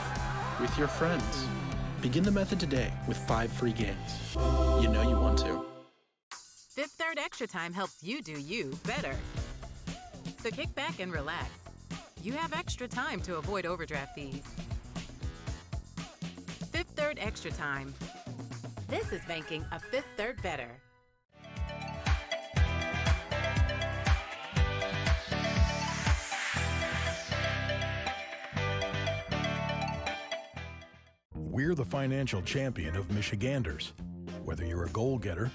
S9: with your friends. Begin the method today with 5 free games. You know you want to.
S5: Fifth Third Extra Time helps you do you better. So kick back and relax. You have extra time to avoid overdraft fees. Fifth Third Extra Time. This is banking a Fifth Third better.
S2: We're the financial champion of Michiganders. Whether you're a goal-getter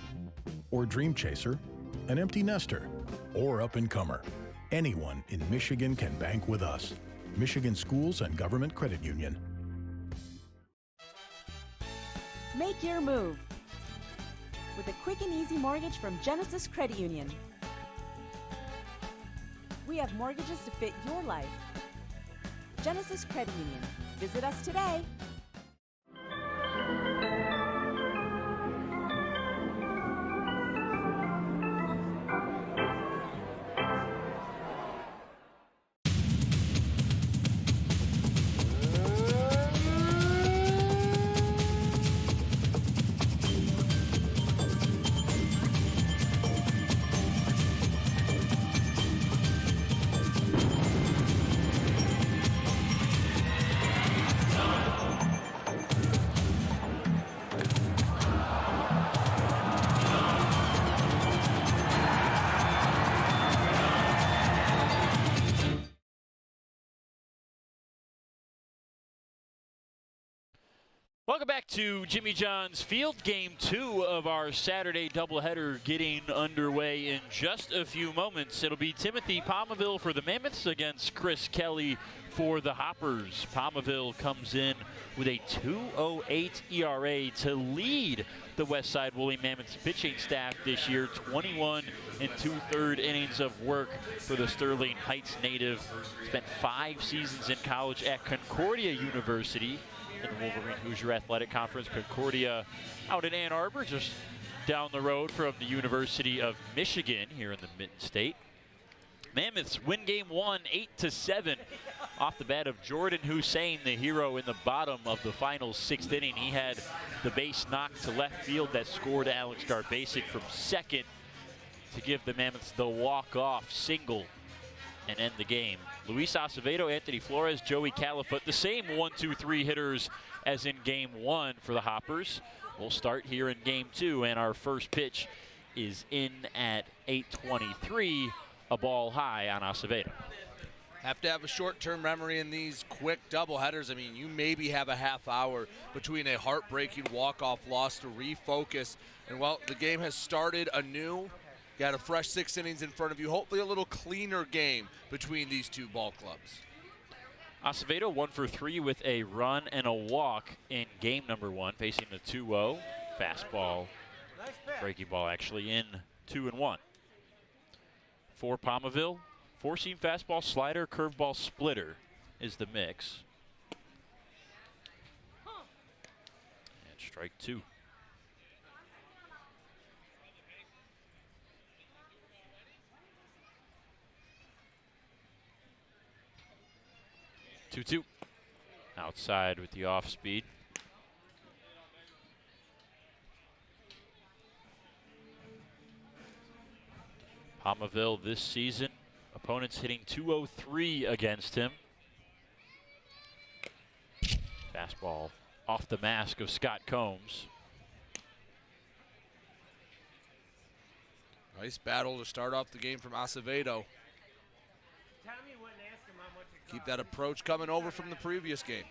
S2: or dream chaser, an empty nester, or up-and-comer, anyone in Michigan can bank with us. Michigan Schools and Government Credit Union.
S10: Make your move with a quick and easy mortgage from Genesis Credit Union. We have mortgages to fit your life. Genesis Credit Union. Visit us today.
S11: Welcome back to Jimmy John's Field. Game 2 of our Saturday doubleheader getting underway in just a few moments. It'll be Timothy Palmaville for the Mammoths against Chris Kelly for the Hoppers. Palmaville comes in with a 2.08 ERA to lead the Westside Woolly Mammoths pitching staff this year. 21 2/3 innings of work for the Sterling Heights native. Spent 5 seasons in college at Concordia University in the Wolverine Hoosier Athletic Conference. Concordia out in Ann Arbor, just down the road from the University of Michigan here in the Mid-State. Mammoths win game 1, 8-7, off the bat of Jordan Hussein, the hero in the bottom of the final 6th inning. He had the base knocked to left field that scored Alex Garbasic from second to give the Mammoths the walk-off single and end the game. Luis Acevedo, Anthony Flores, Joey Califoot, the same 1-2-3 hitters as in game 1 for the Hoppers. We'll start here in game 2, and our first pitch is in at 8:23, a ball high on Acevedo.
S18: Have to have a short-term memory in these quick doubleheaders. I mean, you maybe have a half hour between a heartbreaking walk-off loss to refocus. And, well, the game has started anew. Got a fresh 6 innings in front of you. Hopefully a little cleaner game between these two ball clubs.
S11: Acevedo 1 for 3 with a run and a walk in game number 1, facing the 2-0 fastball, breaking ball actually in 2-1. For Palmaville, 4-seam fastball, slider, curveball, splitter is the mix. And strike 2. 2-2. Outside with the off speed. Palmaville this season, opponents hitting .203 against him. Fastball off the mask of Scott Combs.
S18: Nice battle to start off the game from Acevedo. Keep that approach coming over from the previous game.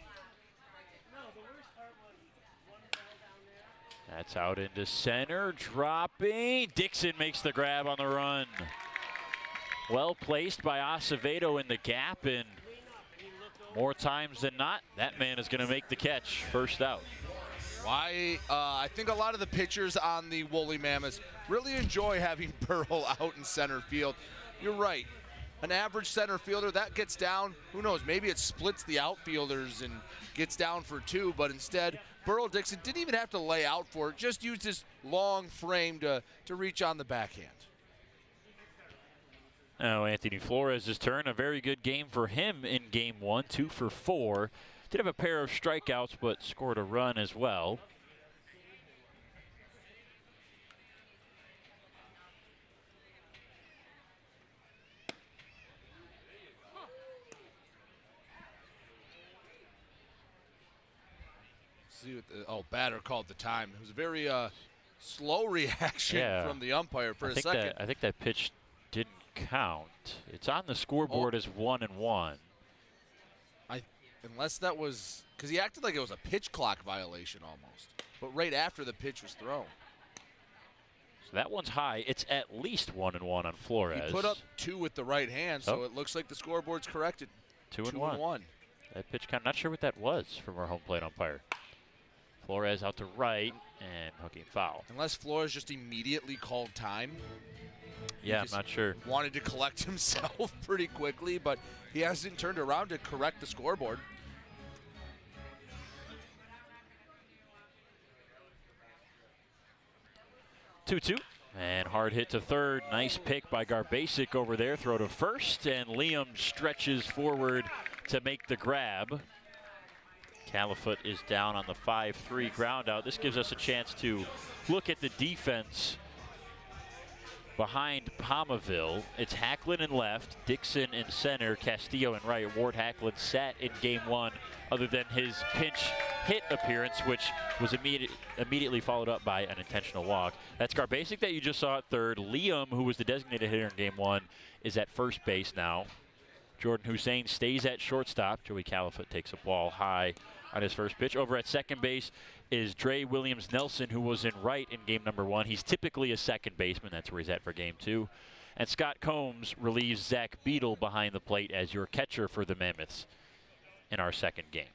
S11: That's out into center, dropping. Dixon makes the grab on the run. Well placed by Acevedo in the gap, and more times than not, that man is going to make the catch. First out.
S18: I think a lot of the pitchers on the Woolly Mammoths really enjoy having Burrell out in center field. You're right. An average center fielder, that gets down, who knows, maybe it splits the outfielders and gets down for 2, but instead, Burrell Dixon didn't even have to lay out for it, just used his long frame to reach on the backhand.
S11: Now Anthony Flores' turn, a very good game for him in game 1, 2 for 4. Did have a pair of strikeouts, but scored a run as well.
S18: See what the batter called the time. It was a very slow reaction from the umpire for a second.
S11: I think that pitch didn't count. It's on the scoreboard as 1-1.
S18: Unless that was because he acted like it was a pitch clock violation almost, but right after the pitch was thrown.
S11: So that one's high. It's at least 1-1 on Flores.
S18: He put up 2 with the right hand, so it looks like the scoreboard's corrected.
S11: 2-1. That pitch count. Not sure what that was from our home plate umpire. Flores out to right and hooking foul.
S18: Unless Flores just immediately called time.
S11: Yeah, I'm not sure.
S18: Wanted to collect himself pretty quickly, but he hasn't turned around to correct the scoreboard.
S11: Two-two. And hard hit to third. Nice pick by Garbasic over there. Throw to first, and Liam stretches forward to make the grab. Califoot is down on the 5-3 ground out. This gives us a chance to look at the defense behind Palmaville. It's Hacklin in left, Dixon in center, Castillo in right. Ward Hacklin sat in game 1 other than his pinch hit appearance, which was immediately followed up by an intentional walk. That's Garbasic that you just saw at third. Liam, who was the designated hitter in game 1, is at first base now. Jordan Hussein stays at shortstop. Joey Califoot takes a ball high on his first pitch. Over at second base is Dre Williams-Nelson, who was in right in game number 1. He's typically a second baseman. That's where he's at for game 2. And Scott Combs relieves Zach Beadle behind the plate as your catcher for the Mammoths in our second game.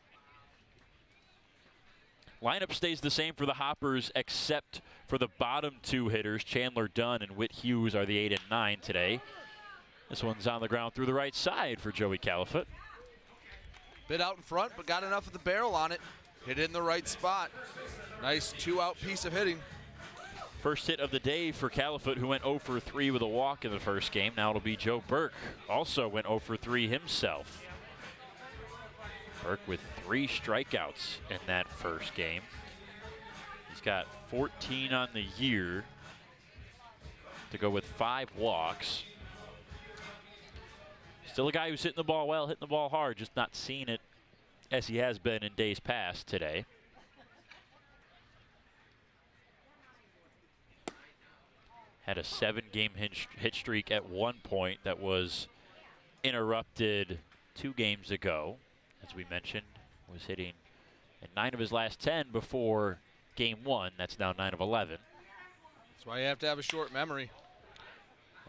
S11: Lineup stays the same for the Hoppers except for the bottom 2 hitters. Chandler Dunn and Whit Hughes are the 8 and 9 today. This one's on the ground through the right side for Joey Califoot.
S18: Bit out in front, but got enough of the barrel on it. Hit it in the right spot. Nice 2-out piece of hitting.
S11: First hit of the day for Califoot, who went 0 for 3 with a walk in the first game. Now it'll be Joe Burke, also went 0 for 3 himself. Burke with 3 strikeouts in that first game. He's got 14 on the year to go with 5 walks. Still a guy who's hitting the ball well, hitting the ball hard, just not seeing it as he has been in days past today. Had a 7-game hit streak at one point that was interrupted 2 games ago. As we mentioned, was hitting in 9 of his last 10 before game 1. That's now 9 of 11.
S18: That's why you have to have a short memory.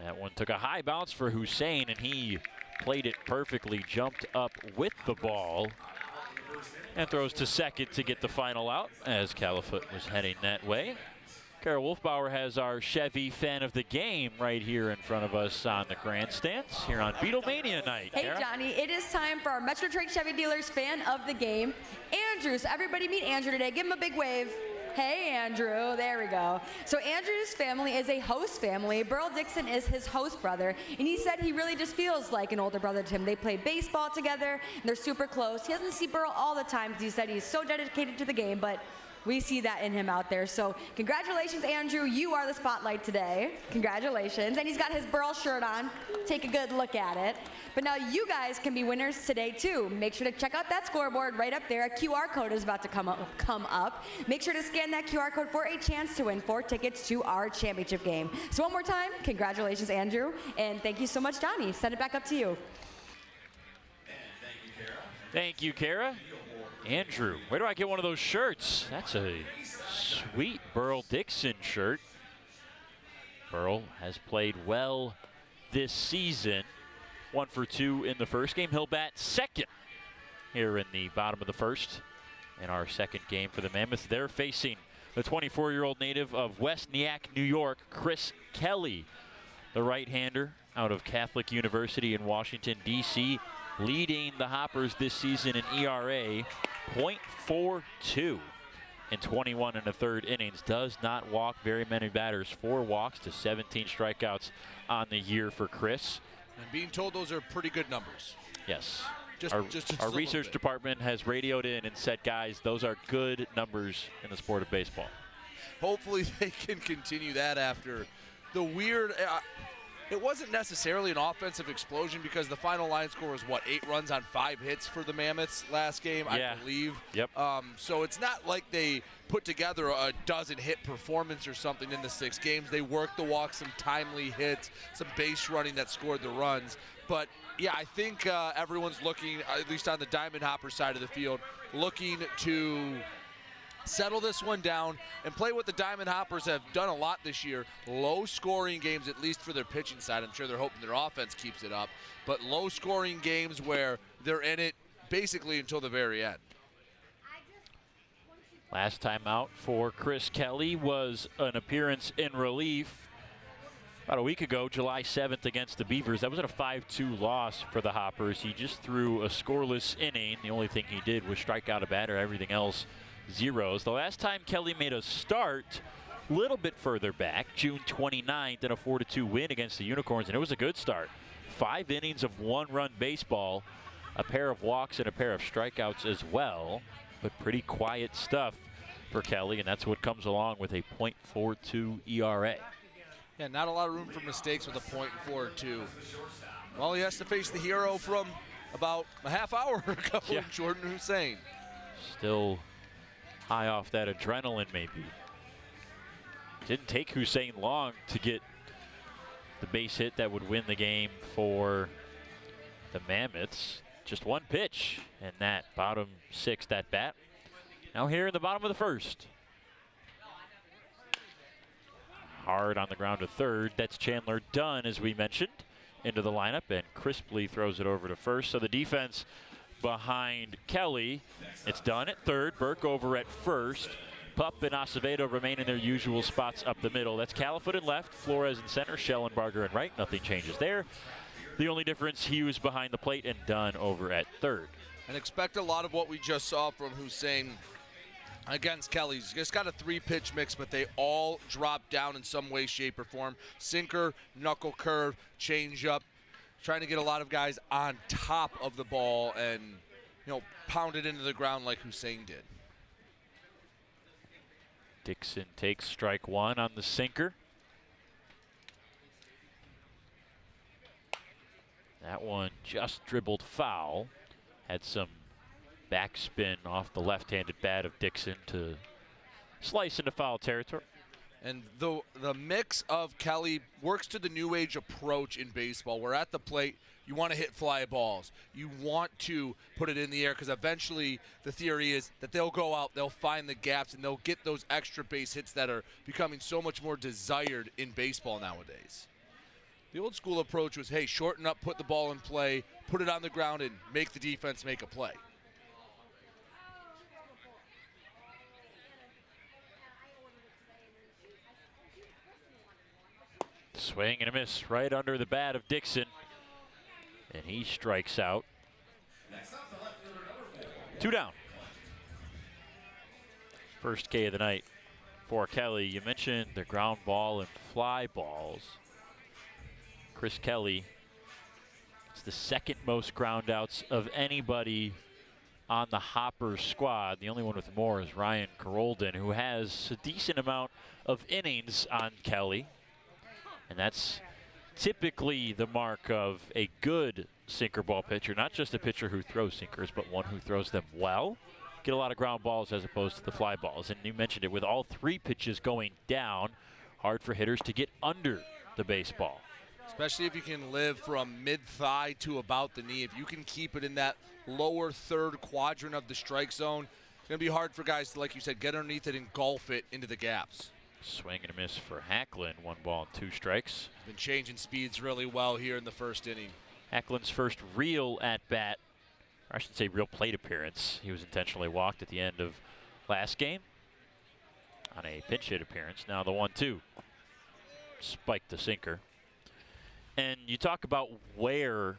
S11: That one took a high bounce for Hussein, and he played it perfectly, jumped up with the ball, and throws to second to get the final out as Califoot was heading that way. Kara Wolfbauer has our Chevy fan of the game right here in front of us on the grandstands here on Beatlemania night.
S16: Hey,
S11: Kara?
S16: Johnny, it is time for our Metro Trade Chevy Dealers fan of the game, Andrew. So everybody meet Andrew today. Give him a big wave. Hey, Andrew. There we go. So Andrew's family is a host family. Burl Dixon is his host brother, and he said he really just feels like an older brother to him. They play baseball together, and they're super close. He doesn't see Burl all the time because he said he's so dedicated to the game, but we see that in him out there. So congratulations, Andrew. You are the spotlight today. Congratulations. And he's got his Burl shirt on. Take a good look at it. But now you guys can be winners today, too. Make sure to check out that scoreboard right up there. A QR code is about to come up. Make sure to scan that QR code for a chance to win 4 tickets to our championship game. So one more time, congratulations, Andrew. And thank you so much, Donnie. Send it back up to you.
S11: Thank you, Kara. Andrew, where do I get one of those shirts? That's a sweet Burl Dixon shirt. Burl has played well this season. 1 for 2 in the first game. He'll bat second here in the bottom of the first in our second game for the Mammoths. They're facing the 24-year-old native of West Nyack, New York, Chris Kelly, the right-hander out of Catholic University in Washington, D.C., leading the Hoppers this season in ERA, .42 in 21 1/3 innings. Does not walk very many batters. 4 walks to 17 strikeouts on the year for Chris.
S18: And being told those are pretty good numbers.
S11: Yes.
S18: Just
S11: our research department has radioed in and said, guys, those are good numbers in the sport of baseball.
S18: Hopefully they can continue that after the weird... it wasn't necessarily an offensive explosion because the final line score was, 8 runs on 5 hits for the Mammoths last game, I believe.
S11: Yep.
S18: So it's not like they put together a dozen-hit performance or something in the 6 games. They worked the walk, some timely hits, some base running that scored the runs. But, yeah, I think everyone's looking, at least on the Diamond Hopper side of the field, looking to settle this one down and play what the Diamond Hoppers have done a lot this year. Low-scoring games, at least for their pitching side. I'm sure they're hoping their offense keeps it up. But low-scoring games where they're in it basically until the very end.
S11: Last time out for Chris Kelly was an appearance in relief about a week ago, July 7th against the Beavers. That was a 5-2 loss for the Hoppers. He just threw a scoreless inning. The only thing he did was strike out a batter. Everything else zeros. The last time Kelly made a start, a little bit further back, June 29th in a 4-2 win against the Unicorns, and it was a good start. 5 innings of 1-run baseball, a pair of walks and a pair of strikeouts as well, but pretty quiet stuff for Kelly, and that's what comes along with a .42 ERA.
S18: Yeah, not a lot of room for mistakes with a .42. Well, he has to face the hero from about a half hour ago, Jordan Hussein.
S11: Still high off that adrenaline, maybe. Didn't take Hussein long to get the base hit that would win the game for the Mammoths. Just 1 pitch in that bottom 6th at bat. Now here in the bottom of the first. Hard on the ground to third. That's Chandler Dunn, as we mentioned, into the lineup, and crisply throws it over to first. So the defense behind Kelly. It's Dunn at third, Burke over at first. Pup and Acevedo remain in their usual spots up the middle. That's Califoot in left, Flores in center, Schellenbarger in right. Nothing changes there. The only difference, Hughes behind the plate and Dunn over at third.
S18: And expect a lot of what we just saw from Hussein against Kelly. He's just got a 3-pitch mix, but they all drop down in some way, shape, or form. Sinker, knuckle curve, changeup. Trying to get a lot of guys on top of the ball and, pound it into the ground like Hussein did.
S11: Dixon takes strike 1 on the sinker. That one just dribbled foul. Had some backspin off the left-handed bat of Dixon to slice into foul territory.
S18: And the mix of Kelly works to the new age approach in baseball, where at the plate, you want to hit fly balls. You want to put it in the air because eventually the theory is that they'll go out, they'll find the gaps, and they'll get those extra base hits that are becoming so much more desired in baseball nowadays. The old school approach was, hey, shorten up, put the ball in play, put it on the ground, and make the defense make a play.
S11: Swing and a miss right under the bat of Dixon. And he strikes out. 2 down. First K of the night for Kelly. You mentioned the ground ball and fly balls. Chris Kelly, it's the second most ground outs of anybody on the Hopper squad. The only one with more is Ryan Carolden, who has a decent amount of innings on Kelly. And that's typically the mark of a good sinker ball pitcher, not just a pitcher who throws sinkers, but one who throws them well. Get a lot of ground balls as opposed to the fly balls. And you mentioned it, with all three pitches going down, hard for hitters to get under the baseball.
S18: Especially if you can live from mid-thigh to about the knee. If you can keep it in that lower third quadrant of the strike zone, it's going to be hard for guys to, like you said, get underneath it and engulf it into the gaps.
S11: Swing and a miss for Hacklin. 1 ball and 2 strikes.
S18: He's been changing speeds really well here in the first inning.
S11: Hacklin's first real at-bat, or I should say real plate appearance. He was intentionally walked at the end of last game on a pinch hit appearance. Now the 1-2. Spiked the sinker. And you talk about where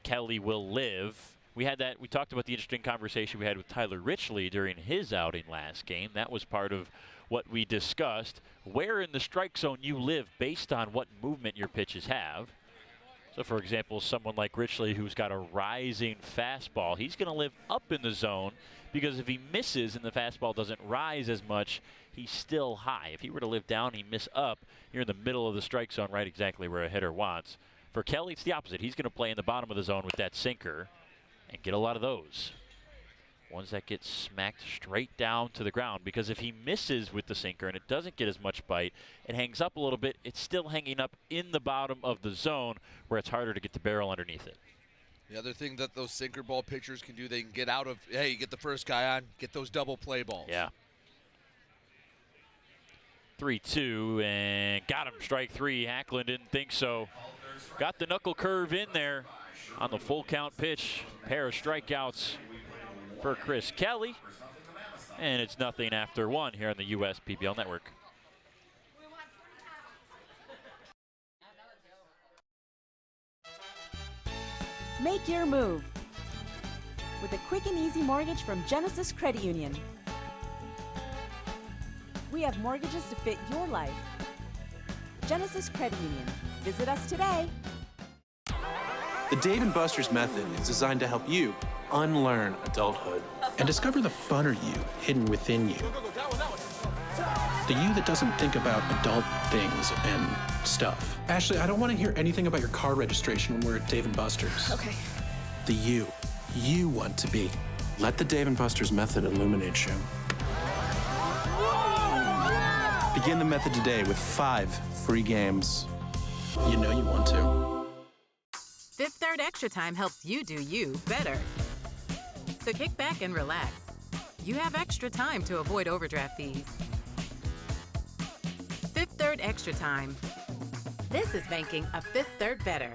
S11: Kelly will live. We talked about the interesting conversation we had with Tyler Richley during his outing last game. That was part of what we discussed. Where in the strike zone you live based on what movement your pitches have. So, for example, someone like Richley, who's got a rising fastball, he's going to live up in the zone, because if he misses and the fastball doesn't rise as much, he's still high. If he were to live down, he miss up, you're in the middle of the strike zone, right exactly where a hitter wants. For Kelly, it's the opposite. He's going to play in the bottom of the zone with that sinker and get a lot of those. Ones that get smacked straight down to the ground, because if he misses with the sinker and it doesn't get as much bite, it hangs up a little bit. It's still hanging up in the bottom of the zone where it's harder to get the barrel underneath it.
S18: The other thing that those sinker ball pitchers can do, they can get out of, hey, you get the first guy on, get those double play balls.
S11: Yeah. 3-2, and got him. Strike 3. Hacklin didn't think so. Got the knuckle curve in there on the full count pitch. Pair of strikeouts for Chris Kelly. And it's nothing after 1 here on the US PBL Network.
S10: Make your move with a quick and easy mortgage from Genesis Credit Union. We have mortgages to fit your life. Genesis Credit Union. Visit us today.
S9: The Dave & Buster's method is designed to help you unlearn adulthood and discover the funner you hidden within you. The you that doesn't think about adult things and stuff. Ashley, I don't want to hear anything about your car registration when we're at Dave & Buster's.
S15: Okay.
S9: The you want to be. Let the Dave & Buster's method illuminate you. Begin the method today with 5 free games. You know you want to.
S5: Fifth Third Extra Time helps you do you better. So kick back and relax. You have extra time to avoid overdraft fees. Fifth Third Extra Time. This is banking a Fifth Third better.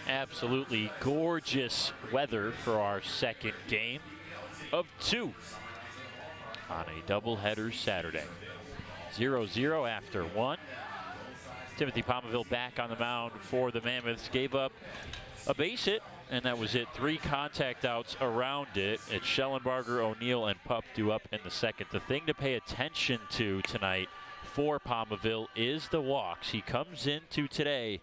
S11: Absolutely gorgeous weather for our second game of 2 on a doubleheader Saturday. 0-0 after 1. Timothy Palmaville back on the mound for the Mammoths. Gave up a base hit, and that was it. 3 contact outs around it. It's Schellenbarger, O'Neill, and Pup due up in the second. The thing to pay attention to tonight for Palmaville is the walks. He comes into today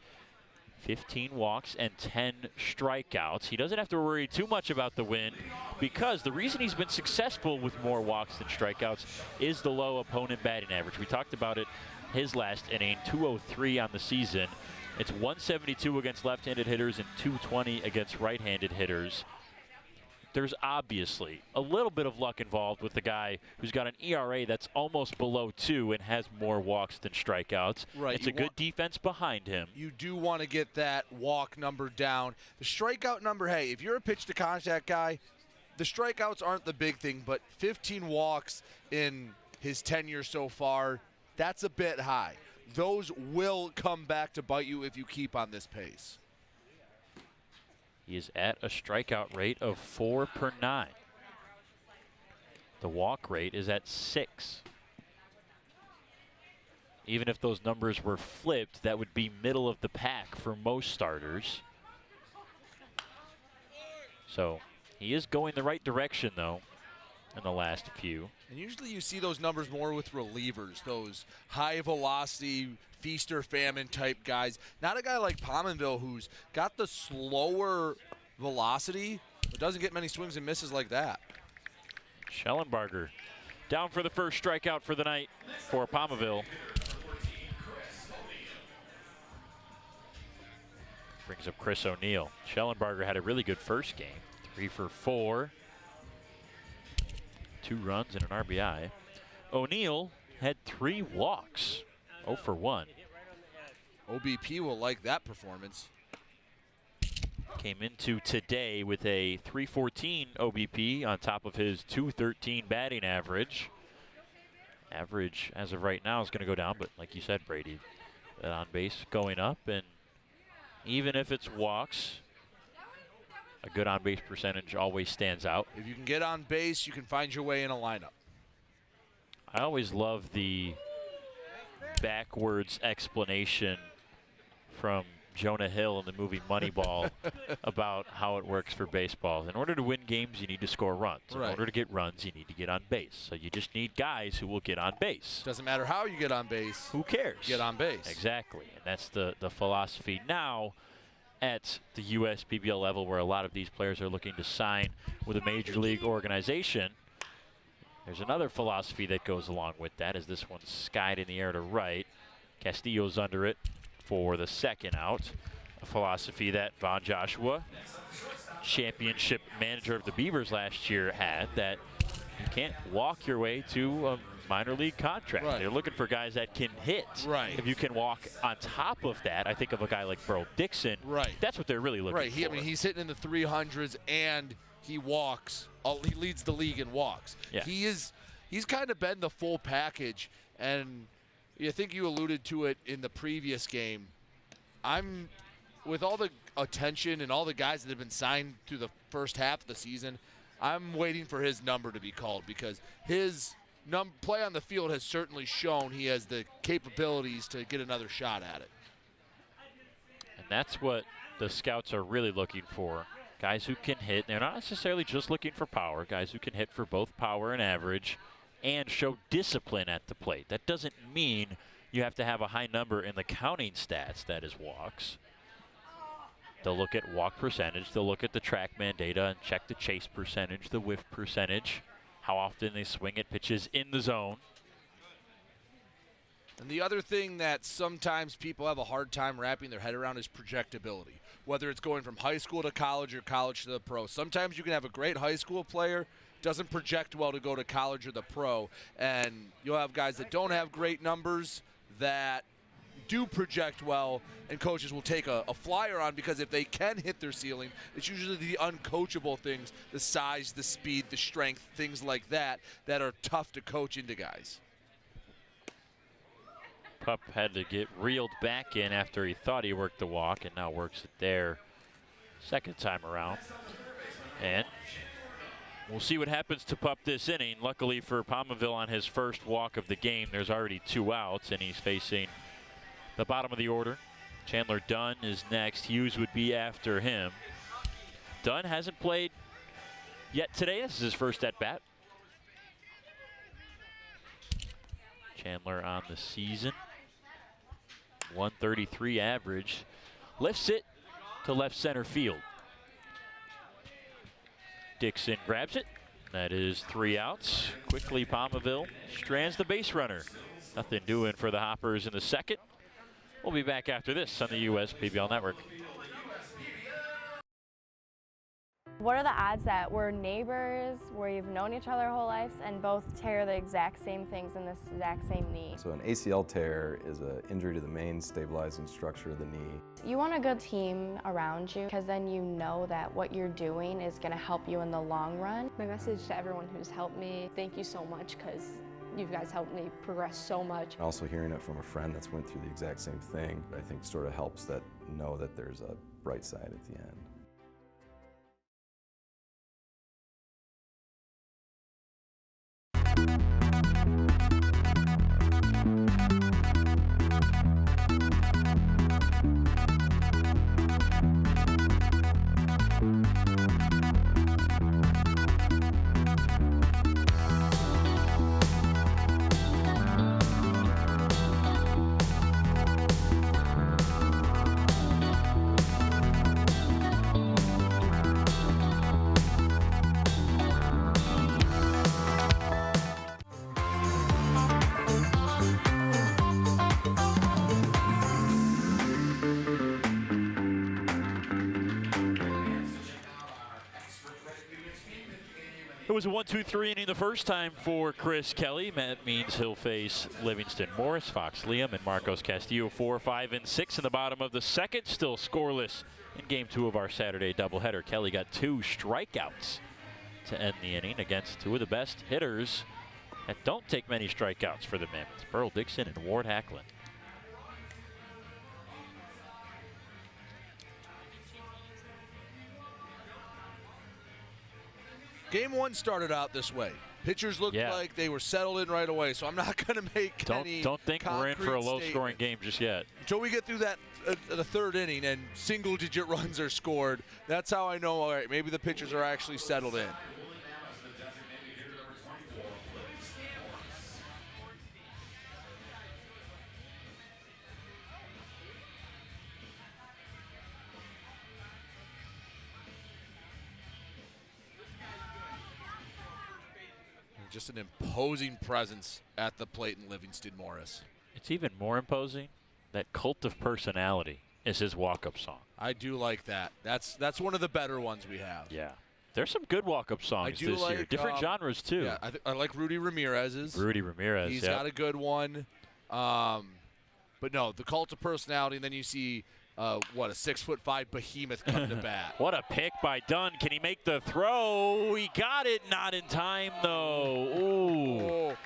S11: 15 walks and 10 strikeouts. He doesn't have to worry too much about the wind, because the reason he's been successful with more walks than strikeouts is the low opponent batting average. We talked about it his last inning, 203 on the season. It's 172 against left-handed hitters and 220 against right-handed hitters. There's obviously a little bit of luck involved with the guy who's got an ERA that's almost below 2 and has more walks than strikeouts.
S18: Right.
S11: It's a good defense behind him.
S18: You do want to get that walk number down. The strikeout number, hey, if you're a pitch-to-contact guy, the strikeouts aren't the big thing, but 15 walks in his tenure so far, that's a bit high. Those will come back to bite you if you keep on this pace.
S11: He is at a strikeout rate of 4 per 9. The walk rate is at 6. Even if those numbers were flipped, that would be middle of the pack for most starters. So he is going the right direction, though, in the last few.
S18: And usually you see those numbers more with relievers, those high-velocity, feast or famine type guys. Not a guy like Pominville who's got the slower velocity, but doesn't get many swings and misses like that.
S11: Schellenbarger down for the first strikeout for the night for Pominville. Brings up Chris O'Neill. Schellenbarger had a really good first game. 3 for 4. 2 runs and an RBI. O'Neill had 3 walks. 0 for 1.
S18: OBP will like that performance.
S11: Came into today with a 314 OBP on top of his 213 batting average. Average as of right now is going to go down, but like you said, Brady, that on base going up, and even if it's walks, a good on base percentage always stands out.
S18: If you can get on base, you can find your way in a lineup.
S11: I always love the backwards explanation from Jonah Hill in the movie Moneyball about how it works for baseball. In order to win games, you need to score runs. In order to get runs, you need to get on base. So you just need guys who will get on base.
S18: Doesn't matter how you get on base.
S11: Who cares?
S18: Get on base.
S11: Exactly. And that's the philosophy now at the USPBL level, where a lot of these players are looking to sign with a major league organization. There's another philosophy that goes along with that, as this one's skied in the air to right. Castillo's under it for the second out. A philosophy that Von Joshua, championship manager of the Beavers last year, had, that you can't walk your way to a minor league contract. They're looking for guys that can hit. If you can walk on top of that, I think of a guy like Burl Dixon. That's what they're really looking for.
S18: I mean, he's hitting in the 300s and he walks. He leads the league in walks. He's kind of been the full package, and I think you alluded to it in the previous game. With all the attention and all the guys that have been signed through the first half of the season, I'm waiting for his number to be called, because his play on the field has certainly shown he has the capabilities to get another shot at it.
S11: And that's what the scouts are really looking for. Guys who can hit. They're not necessarily just looking for power. Guys who can hit for both power and average and show discipline at the plate. That doesn't mean you have to have a high number in the counting stats, that is walks. They'll look at walk percentage. They'll look at the TrackMan data and check the chase percentage, the whiff percentage, how often they swing at pitches in the zone.
S18: And the other thing that sometimes people have a hard time wrapping their head around is projectability. Whether it's going from high school to college or college to the pro. Sometimes you can have a great high school player, doesn't project well to go to college or the pro, and you'll have guys that don't have great numbers that do project well, and coaches will take a flyer on, because if they can hit their ceiling, it's usually the uncoachable things, the size, the speed, the strength, things like that, that are tough to coach into guys.
S11: Pup had to get reeled back in after he thought he worked the walk, and now works it there second time around. And we'll see what happens to Pup this inning. Luckily for Pominville, on his first walk of the game, there's already 2 outs, and he's facing the bottom of the order. Chandler Dunn is next. Hughes would be after him. Dunn hasn't played yet today. This is his first at-bat. Chandler on the season. 133 average. Lifts it to left center field. Dixon grabs it. That is 3 outs. Quickly, Pominville strands the base runner. Nothing doing for the Hoppers in the second. We'll be back after this on the USPBL Network.
S1: What are the odds that we're neighbors, where you've known each other our whole lives, and both tear the exact same things in this exact same knee?
S14: So an ACL tear is an injury to the main stabilizing structure of the knee.
S1: You want a good team around you, because then you know that what you're doing is going to help you in the long run.
S15: My message to everyone who's helped me, thank you so much, because you guys helped me progress so much.
S14: Also hearing it from a friend that's went through the exact same thing, I think sort of helps that know that there's a bright side at the end.
S11: It was a 1-2-3 inning the first time for Chris Kelly. That means he'll face Livingston Morris, Fox Liam, and Marcos Castillo 4, 5, and 6 in the bottom of the second. Still scoreless in Game 2 of our Saturday doubleheader. Kelly got 2 strikeouts to end the inning against 2 of the best hitters that don't take many strikeouts for the Mammoths, Burl Dixon and Ward Hacklin.
S18: Game 1 started out this way. Pitchers looked like they were settled in right away, so I'm not going to make any
S11: Don't think we're in for a low-scoring game just yet.
S18: Until we get through that the third inning and single-digit runs are scored, that's how I know, all right, maybe the pitchers are actually settled in. Just an imposing presence at the plate in Livingston Morris.
S11: It's even more imposing that Cult of Personality is his walk-up song.
S18: I do like that. That's one of the better ones we have.
S11: Yeah. There's some good walk-up songs this year. Different genres, too.
S18: Yeah, I like Rudy Ramirez's.
S11: Rudy Ramirez,
S18: He's got a good one. But no, the Cult of Personality, and then you see, a 6'5" behemoth come to bat.
S11: What a pick by Dunn. Can he make the throw? He got it. Not in time, though. Ooh.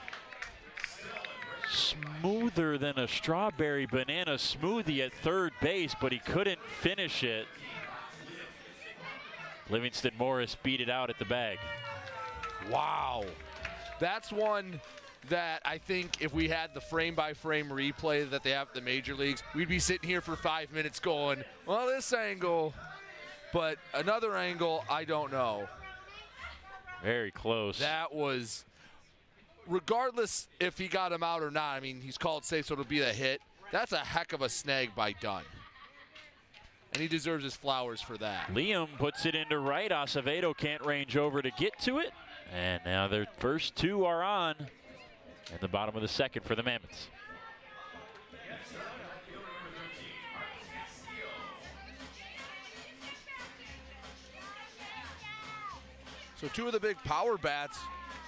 S11: Smoother than a strawberry banana smoothie at third base, but he couldn't finish it. Livingston Morris beat it out at the bag.
S18: Wow. That's one that I think if we had the frame-by-frame replay that they have at the major leagues, we'd be sitting here for 5 minutes going, well, this angle, but another angle, I don't know.
S11: Very close.
S18: That was, regardless if he got him out or not, I mean, he's called safe, so it'll be a hit. That's a heck of a snag by Dunn. And he deserves his flowers for that.
S11: Liam puts it into right. Acevedo can't range over to get to it. And now their first 2 are on in the bottom of the second for the Mammoths.
S18: So 2 of the big power bats,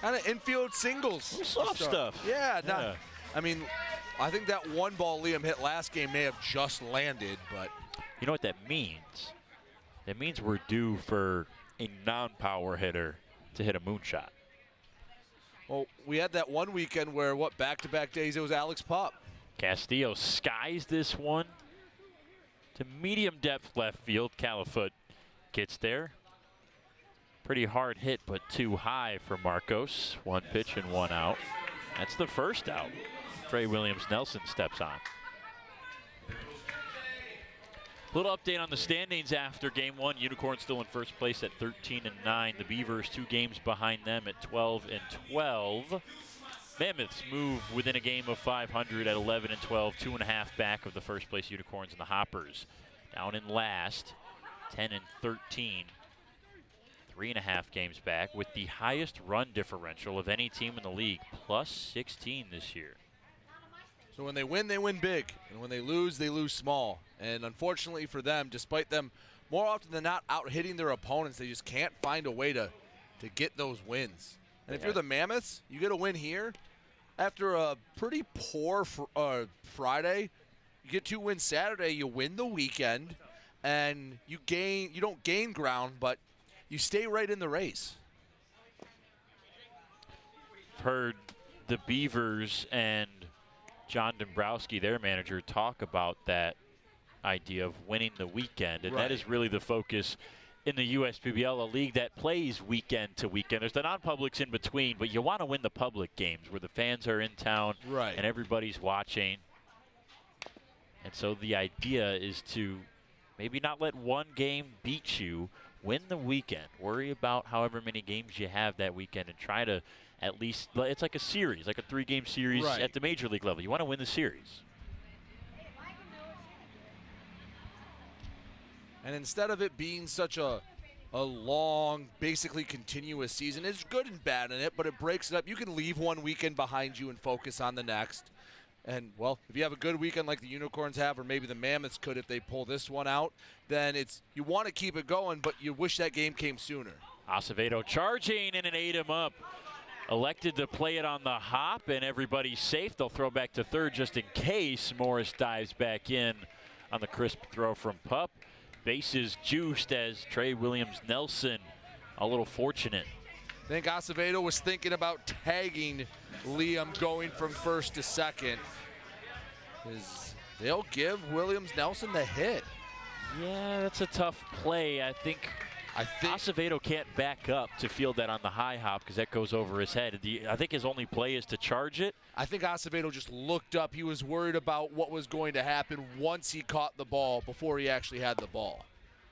S18: kind of infield singles.
S11: Soft stuff.
S18: Yeah. I mean, I think that 1 ball Liam hit last game may have just landed, but.
S11: You know what that means? That means we're due for a non-power hitter to hit a moonshot.
S18: Well, we had that one weekend where, back-to-back days, it was Alex Pup.
S11: Castillo skies this one to medium depth left field. Califoot gets there. Pretty hard hit, but too high for Marcos. 1 pitch and 1 out. That's the first out. Trey Williams-Nelson steps on. Little update on the standings after Game 1. Unicorns still in first place at 13-9. The Beavers 2 games behind them at 12-12. Mammoths move within a game of 500 at 11-12, 2.5 back of the first place Unicorns and the Hoppers. Down in last, 10-13, 3.5 games back with the highest run differential of any team in the league, plus 16 this year.
S18: So when they win big, and when they lose small. And unfortunately for them, despite them more often than not out hitting their opponents, they just can't find a way to get those wins. And if you're the Mammoths, you get a win here. After a pretty poor Friday, you get 2 wins Saturday, you win the weekend, and you don't gain ground, but you stay right in the race.
S11: I've heard the Beavers and John Dombrowski, their manager, talk about that idea of winning the weekend, and that is really the focus in the USPBL, a league that plays weekend to weekend. There's the non-publics in between, but you want to win the public games where the fans are in town and everybody's watching. And so the idea is to maybe not let one game beat you, win the weekend, worry about however many games you have that weekend, and try to at least, it's like a series, like a 3-game series at the major league level. You want to win the series.
S18: And instead of it being such a long, basically continuous season, it's good and bad in it, but it breaks it up. You can leave one weekend behind you and focus on the next. And, well, if you have a good weekend like the Unicorns have, or maybe the Mammoths could if they pull this one out, then you want to keep it going, but you wish that game came sooner.
S11: Acevedo charging and an 8-him up. Elected to play it on the hop, and everybody's safe. They'll throw back to third just in case Morris dives back in on the crisp throw from Pup. Bases juiced as Trey Williams-Nelson a little fortunate.
S18: I think Acevedo was thinking about tagging Liam going from first to second. They'll give Williams-Nelson the hit.
S11: Yeah, that's a tough play. I think Acevedo can't back up to field that on the high hop because that goes over his head. I think his only play is to charge it.
S18: I think Acevedo just looked up. He was worried about what was going to happen once he caught the ball before he actually had the ball.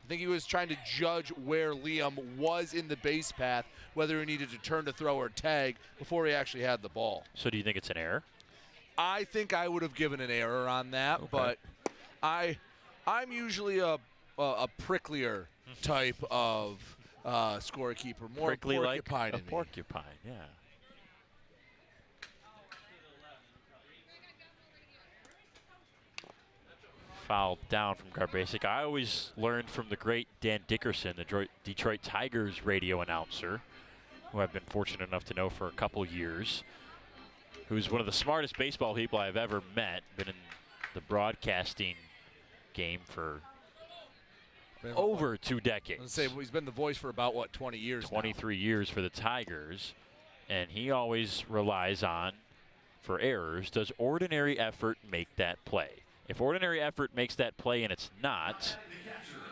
S18: I think he was trying to judge where Liam was in the base path, whether he needed to turn to throw or tag before he actually had the ball.
S11: So do you think it's an error?
S18: I think I would have given an error on that, but I'm usually a pricklier type of scorekeeper, more
S11: prickly
S18: porcupine
S11: like a porcupine, yeah. Foul down from Garbasic. I always learned from the great Dan Dickerson, the Detroit Tigers radio announcer, who I've been fortunate enough to know for a couple years, who's one of the smartest baseball people I've ever met, been in the broadcasting game for over 2 decades.
S18: I was gonna say, he's been the voice for about, what, 20 years
S11: 23 years for the Tigers, and he always relies on, for errors, does ordinary effort make that play? If ordinary effort makes that play and it's not,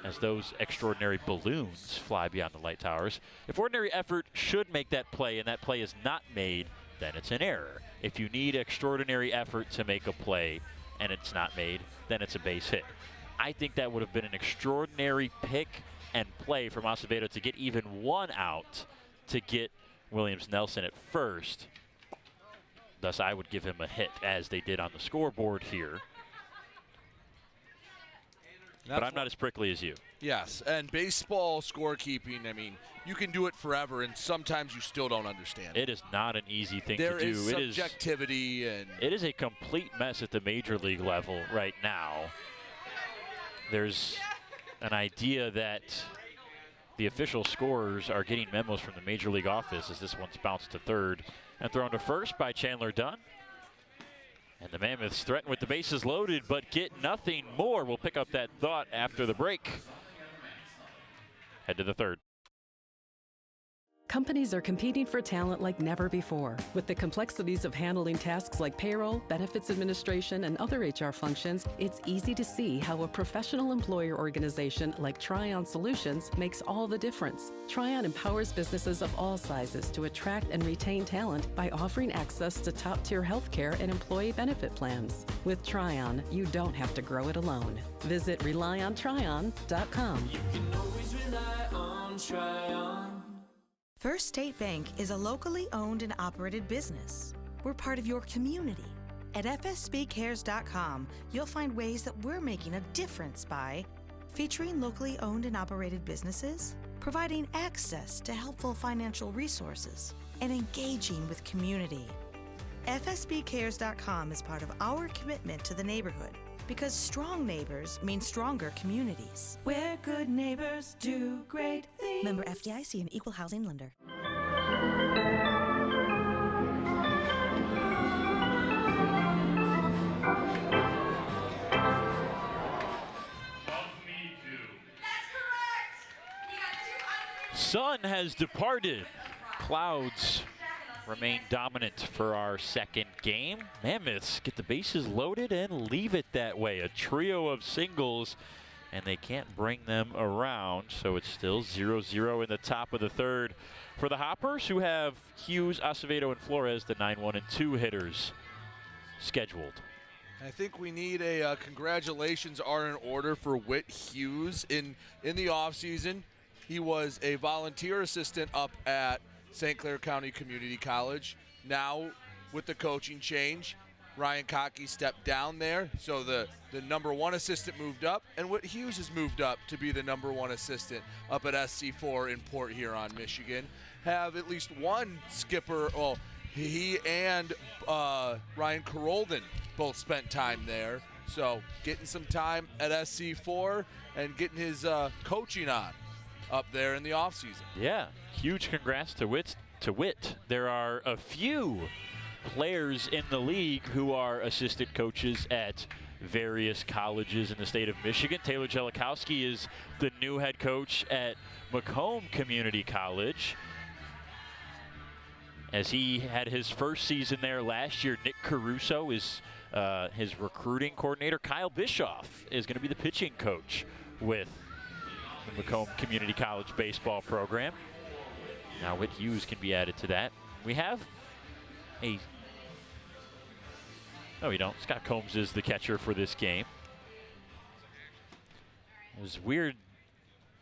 S11: as those extraordinary balloons fly beyond the light towers, if ordinary effort should make that play and that play is not made, then it's an error. If you need extraordinary effort to make a play and it's not made, then it's a base hit. I think that would have been an extraordinary pick and play from Acevedo to get even one out to get Williams-Nelson at first. Thus, I would give him a hit, as they did on the scoreboard here. But I'm not as prickly as you.
S18: Yes, and baseball scorekeeping, I mean, you can do it forever, and sometimes you still don't understand
S11: it. It is not an easy thing to do.
S18: There is subjectivity.
S11: It is a complete mess at the major league level right now. There's an idea that the official scorers are getting memos from the major league office as this one's bounced to third and thrown to first by Chandler Dunn. And the Mammoths threaten with the bases loaded, but get nothing more. We'll pick up that thought after the break. Head to the third.
S3: Companies are competing for talent like never before. With the complexities of handling tasks like payroll, benefits administration, and other HR functions, it's easy to see how a professional employer organization like Tryon Solutions makes all the difference. Tryon empowers businesses of all sizes to attract and retain talent by offering access to top-tier healthcare and employee benefit plans. With Tryon, you don't have to grow it alone. Visit RelyOnTryon.com.
S4: You can always rely on Tryon.
S7: First State Bank is a locally owned and operated business. We're part of your community. At fsbcares.com, you'll find ways that we're making a difference by featuring locally owned and operated businesses, providing access to helpful financial resources, and engaging with community. fsbcares.com is part of our commitment to the neighborhood, because strong neighbors mean stronger communities.
S13: Where good neighbors do great things.
S7: Member FDIC and Equal Housing Lender.
S11: Sun has departed. Clouds remain dominant for our second game. Mammoths get the bases loaded and leave it that way. A trio of singles, and they can't bring them around, so it's still 0-0 in the top of the third for the Hoppers, who have Hughes, Acevedo, and Flores, the 9, 1, and 2 hitters, scheduled.
S18: I think we need a congratulations are in order for Whit Hughes. In the offseason, he was a volunteer assistant up at St. Clair County Community College. Now, with the coaching change, Ryan Cockey stepped down there, so the number 1 assistant moved up, and Whit Hughes has moved up to be the number 1 assistant up at SC4 in Port Huron, Michigan. Have at least one skipper, well, he and Ryan Carolden both spent time there, so getting some time at SC4 and getting his coaching on. up there in the offseason.
S11: Yeah, huge congrats to Witt. There are a few players in the league who are assistant coaches at various colleges in the state of Michigan. Taylor Jellikowski is the new head coach at Macomb Community College, as he had his first season there last year. Nick Caruso is his recruiting coordinator. Kyle Bischoff is going to be the pitching coach with the Macomb Community College baseball program. Now Whit Hughes can be added to that. We have a... No, we don't. Scott Combs is the catcher for this game. It was weird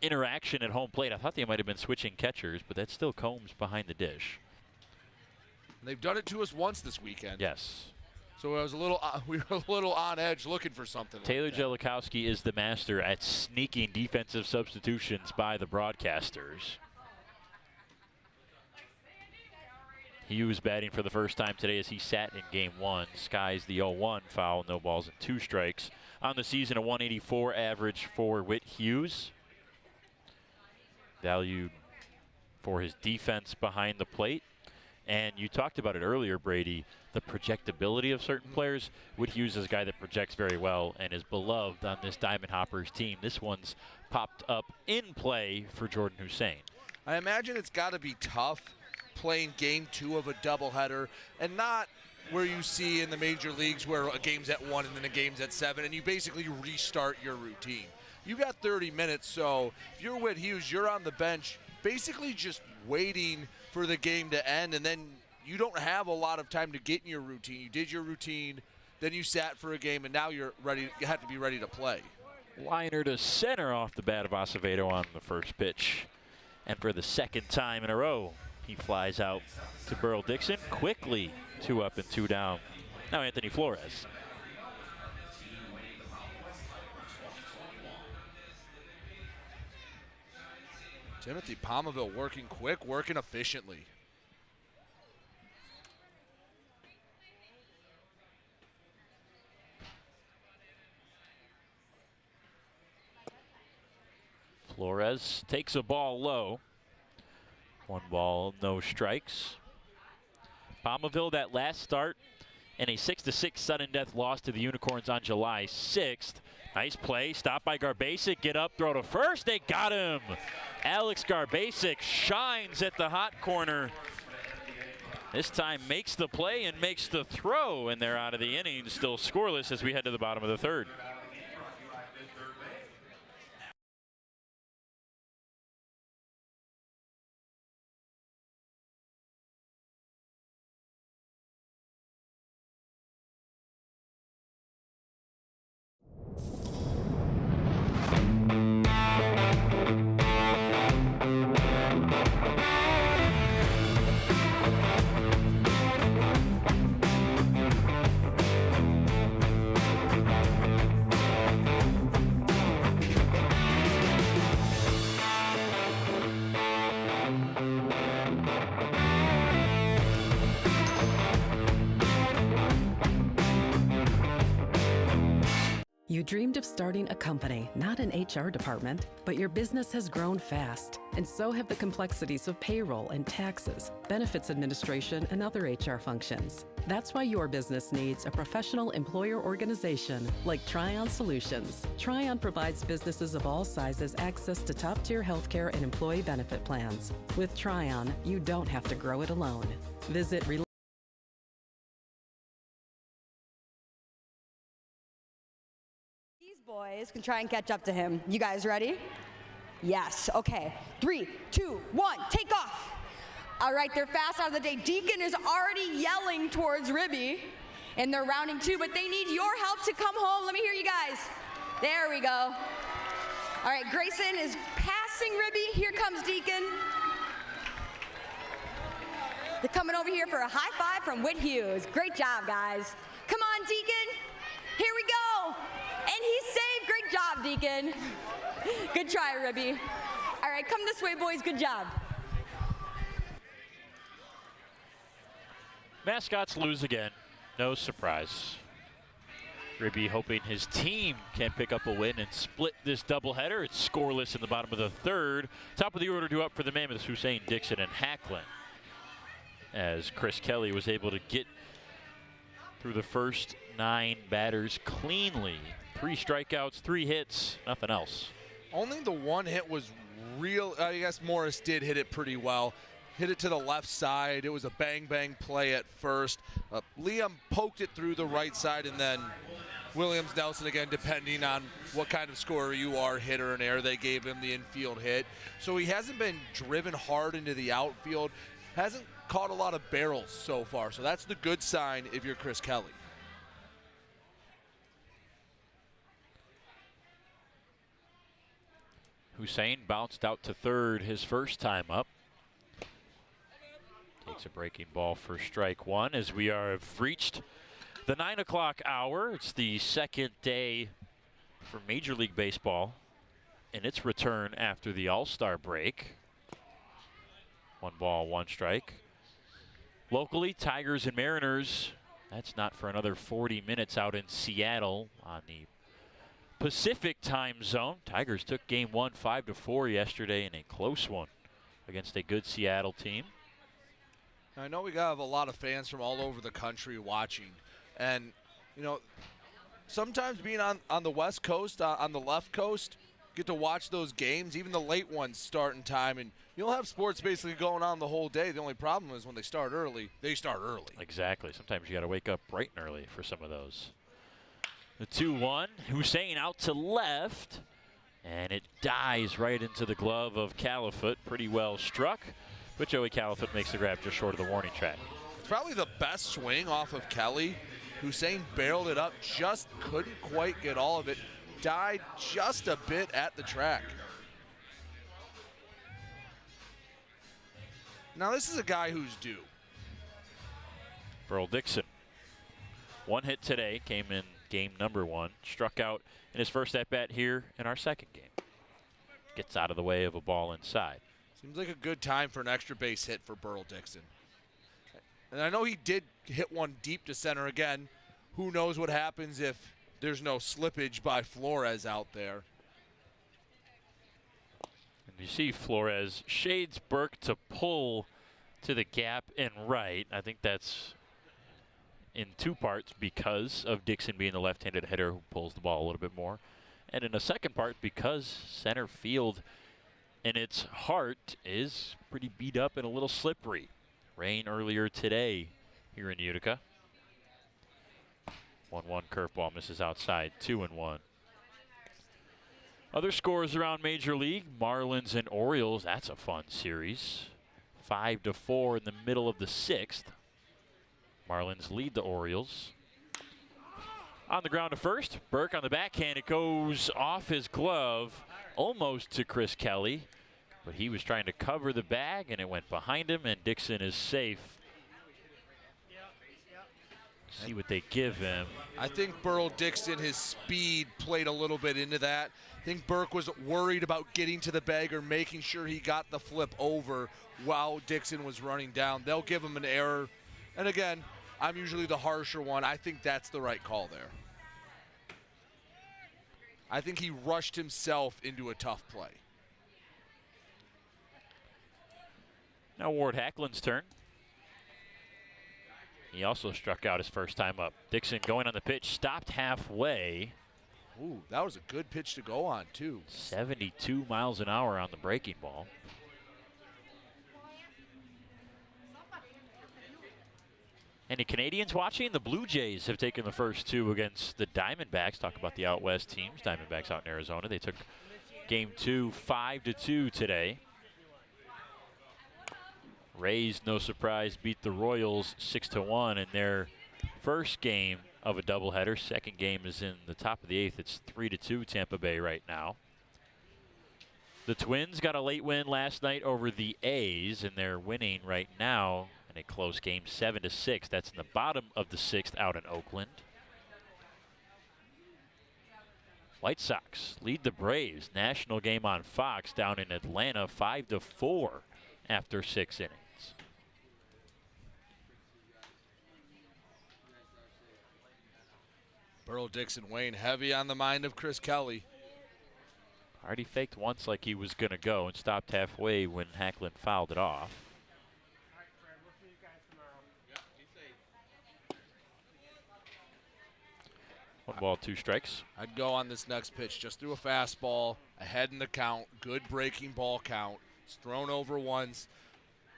S11: interaction at home plate. I thought they might have been switching catchers, but that's still Combs behind the dish.
S18: They've done it to us once this weekend.
S11: Yes.
S18: So I was we were a little on edge looking for something.
S11: Taylor Jellikowski is the master at sneaking defensive substitutions by the broadcasters. Hughes batting for the first time today as he sat in game 1. Skies the 0-1 foul, no balls and 2 strikes. On the season, a 184 average for Whit Hughes. Valued for his defense behind the plate. And you talked about it earlier, Brady, the projectability of certain players. Whit Hughes is a guy that projects very well and is beloved on this Diamond Hoppers team. This one's popped up in play for Jordan Hussein.
S18: I imagine it's got to be tough playing game 2 of a doubleheader, and not where you see in the major leagues where a game's at 1 and then a game's at 7, and you basically restart your routine. You got 30 minutes, so if you're Whit Hughes, you're on the bench basically just waiting for the game to end, and then you don't have a lot of time to get in your routine. You did your routine, then you sat for a game, and now you're ready. You have to be ready to play.
S11: Liner to center off the bat of Acevedo on the first pitch. And for the second time in a row, he flies out to Burl Dixon quickly. 2 up and 2 down. Now Anthony Flores.
S18: Timothy Palmaville working quick, working efficiently.
S11: Flores takes a ball low. 1 ball, no strikes. Palmaville, that last start, and a 6-6 sudden death loss to the Unicorns on July 6th. Nice play, stopped by Garbasic, get up, throw to first, they got him. Alex Garbasic shines at the hot corner. This time makes the play and makes the throw, and they're out of the inning, still scoreless as we head to the bottom of the 3rd.
S3: You dreamed of starting a company, not an HR department, but your business has grown fast, and so have the complexities of payroll and taxes, benefits administration, and other HR functions. That's why your business needs a professional employer organization like Tryon Solutions. Tryon provides businesses of all sizes access to top-tier healthcare and employee benefit plans. With Tryon, you don't have to grow it alone. Visit
S16: boys can try and catch up to him. You guys ready? Yes. Okay. 3, 2, 1, take off. All right, they're fast out of the day. Deacon is already yelling towards Ribby, and they're rounding 2, but they need your help to come home. Let me hear you guys. There we go. All right, Grayson is passing Ribby. Here comes Deacon. They're coming over here for a high five from Whit Hughes. Great job, guys. Come on, Deacon. Here we go. And he's saved. Great job, Deacon. Good try, Ribby. All right, come this way, boys. Good job.
S11: Mascots lose again. No surprise. Ribby hoping his team can pick up a win and split this doubleheader. It's scoreless in the bottom of the third. Top of the order to up for the Mammoths, Hussein, Dixon, and Hacklin. As Chris Kelly was able to get through the first 9 batters cleanly. 3 strikeouts, 3 hits, nothing else.
S18: Only the one hit was real. I guess Morris did hit it pretty well. Hit it to the left side. It was a bang-bang play at first. Liam poked it through the right side, and then Williams Nelson, again, depending on what kind of scorer you are, hitter and air, they gave him the infield hit. So he hasn't been driven hard into the outfield. Hasn't caught a lot of barrels so far. So that's the good sign if you're Chris Kelly.
S11: Hussein bounced out to third his first time up. Takes a breaking ball for strike one as we have reached the 9 o'clock hour. It's the second day for Major League Baseball in its return after the All-Star break. 1 ball, 1 strike. Locally, Tigers and Mariners. That's not for another 40 minutes out in Seattle on the Pacific time zone. Tigers took game 1 5-4 yesterday in a close one against a good Seattle team.
S18: I know we have a lot of fans from all over the country watching, and you know, sometimes being on the West Coast, on the left coast, get to watch those games, even the late ones start in time, and you'll have sports basically going on the whole day. The only problem is when they start early, they start early.
S11: Exactly. Sometimes you got to wake up bright and early for some of those. The 2-1, Hussein out to left, and it dies right into the glove of Califoot. Pretty well struck, but Joey Califoot makes the grab just short of the warning track.
S18: It's probably the best swing off of Kelly. Hussein barreled it up, just couldn't quite get all of it. Died just a bit at the track. Now this is a guy who's due.
S11: Burl Dixon. 1 hit today, came in game number 1. Struck out in his first at-bat here in our second game. Gets out of the way of a ball inside.
S18: Seems like a good time for an extra base hit for Burl Dixon. And I know he did hit one deep to center again. Who knows what happens if there's no slippage by Flores out there.
S11: And you see Flores shades Burke to pull to the gap and right. I think that's in 2 parts because of Dixon being the left-handed hitter who pulls the ball a little bit more. And in a second part because center field in its heart is pretty beat up and a little slippery. Rain earlier today here in Utica. 1-1 curveball misses outside, 2-1. Other scores around Major League, Marlins and Orioles, that's a fun series. 5-4 in the middle of the 6th. Marlins lead the Orioles. On the ground to first, Burke on the backhand, it goes off his glove, almost to Chris Kelly, but he was trying to cover the bag and it went behind him, and Dixon is safe. See what they give him.
S18: I think Burl Dixon, his speed played a little bit into that. I think Burke was worried about getting to the bag or making sure he got the flip over while Dixon was running down. They'll give him an error. And again, I'm usually the harsher one. I think that's the right call there. I think he rushed himself into a tough play.
S11: Now Ward Hacklin's turn. He also struck out his first time up. Dixon going on the pitch, stopped halfway.
S18: Ooh, that was a good pitch to go on, too.
S11: 72 miles an hour on the breaking ball. Any Canadians watching? The Blue Jays have taken the first 2 against the Diamondbacks. Talk about the out west teams. Diamondbacks out in Arizona. They took game 2 5-2 today. Rays, no surprise, beat the Royals 6-1 in their first game of a doubleheader. Second game is in the top of the 8th. It's 3-2 Tampa Bay right now. The Twins got a late win last night over the A's, and they're winning right now in a close game 7-6. That's in the bottom of the 6th out in Oakland. White Sox lead the Braves. National game on Fox down in Atlanta 5-4 after 6 innings.
S18: Burl Dixon weighing heavy on the mind of Chris Kelly.
S11: Already faked once like he was going to go and stopped halfway when Hacklin fouled it off. 1 ball, 2 strikes.
S18: I'd go on this next pitch. Just threw a fastball, ahead in the count, good breaking ball count. It's thrown over once.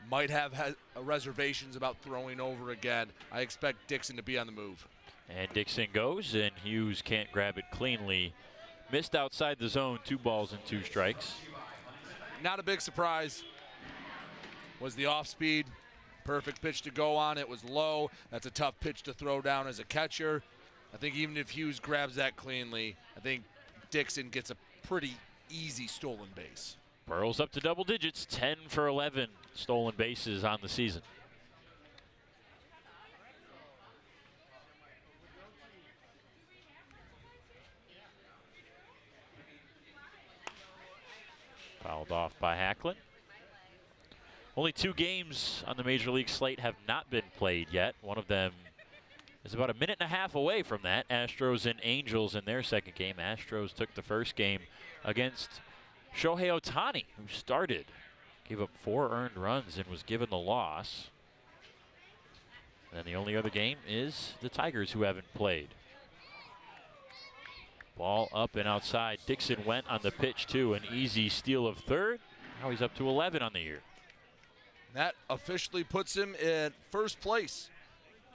S18: Might have had reservations about throwing over again. I expect Dixon to be on the move.
S11: And Dixon goes, and Hughes can't grab it cleanly. Missed outside the zone, 2 balls and 2 strikes.
S18: Not a big surprise. Was the off speed. Perfect pitch to go on. It was low. That's a tough pitch to throw down as a catcher. I think even if Hughes grabs that cleanly, I think Dixon gets a pretty easy stolen base.
S11: Burrow's up to double digits, 10 for 11 stolen bases on the season. Fouled off by Hacklin. Only 2 games on the Major League slate have not been played yet. One of them is about a minute and a half away from that. Astros and Angels in their second game. Astros took the first game against Shohei Ohtani, who started. Gave up 4 earned runs and was given the loss. And then the only other game is the Tigers, who haven't played. Ball up and outside. Dixon went on the pitch, too. An easy steal of third. Now he's up to 11 on the year.
S18: That officially puts him in first place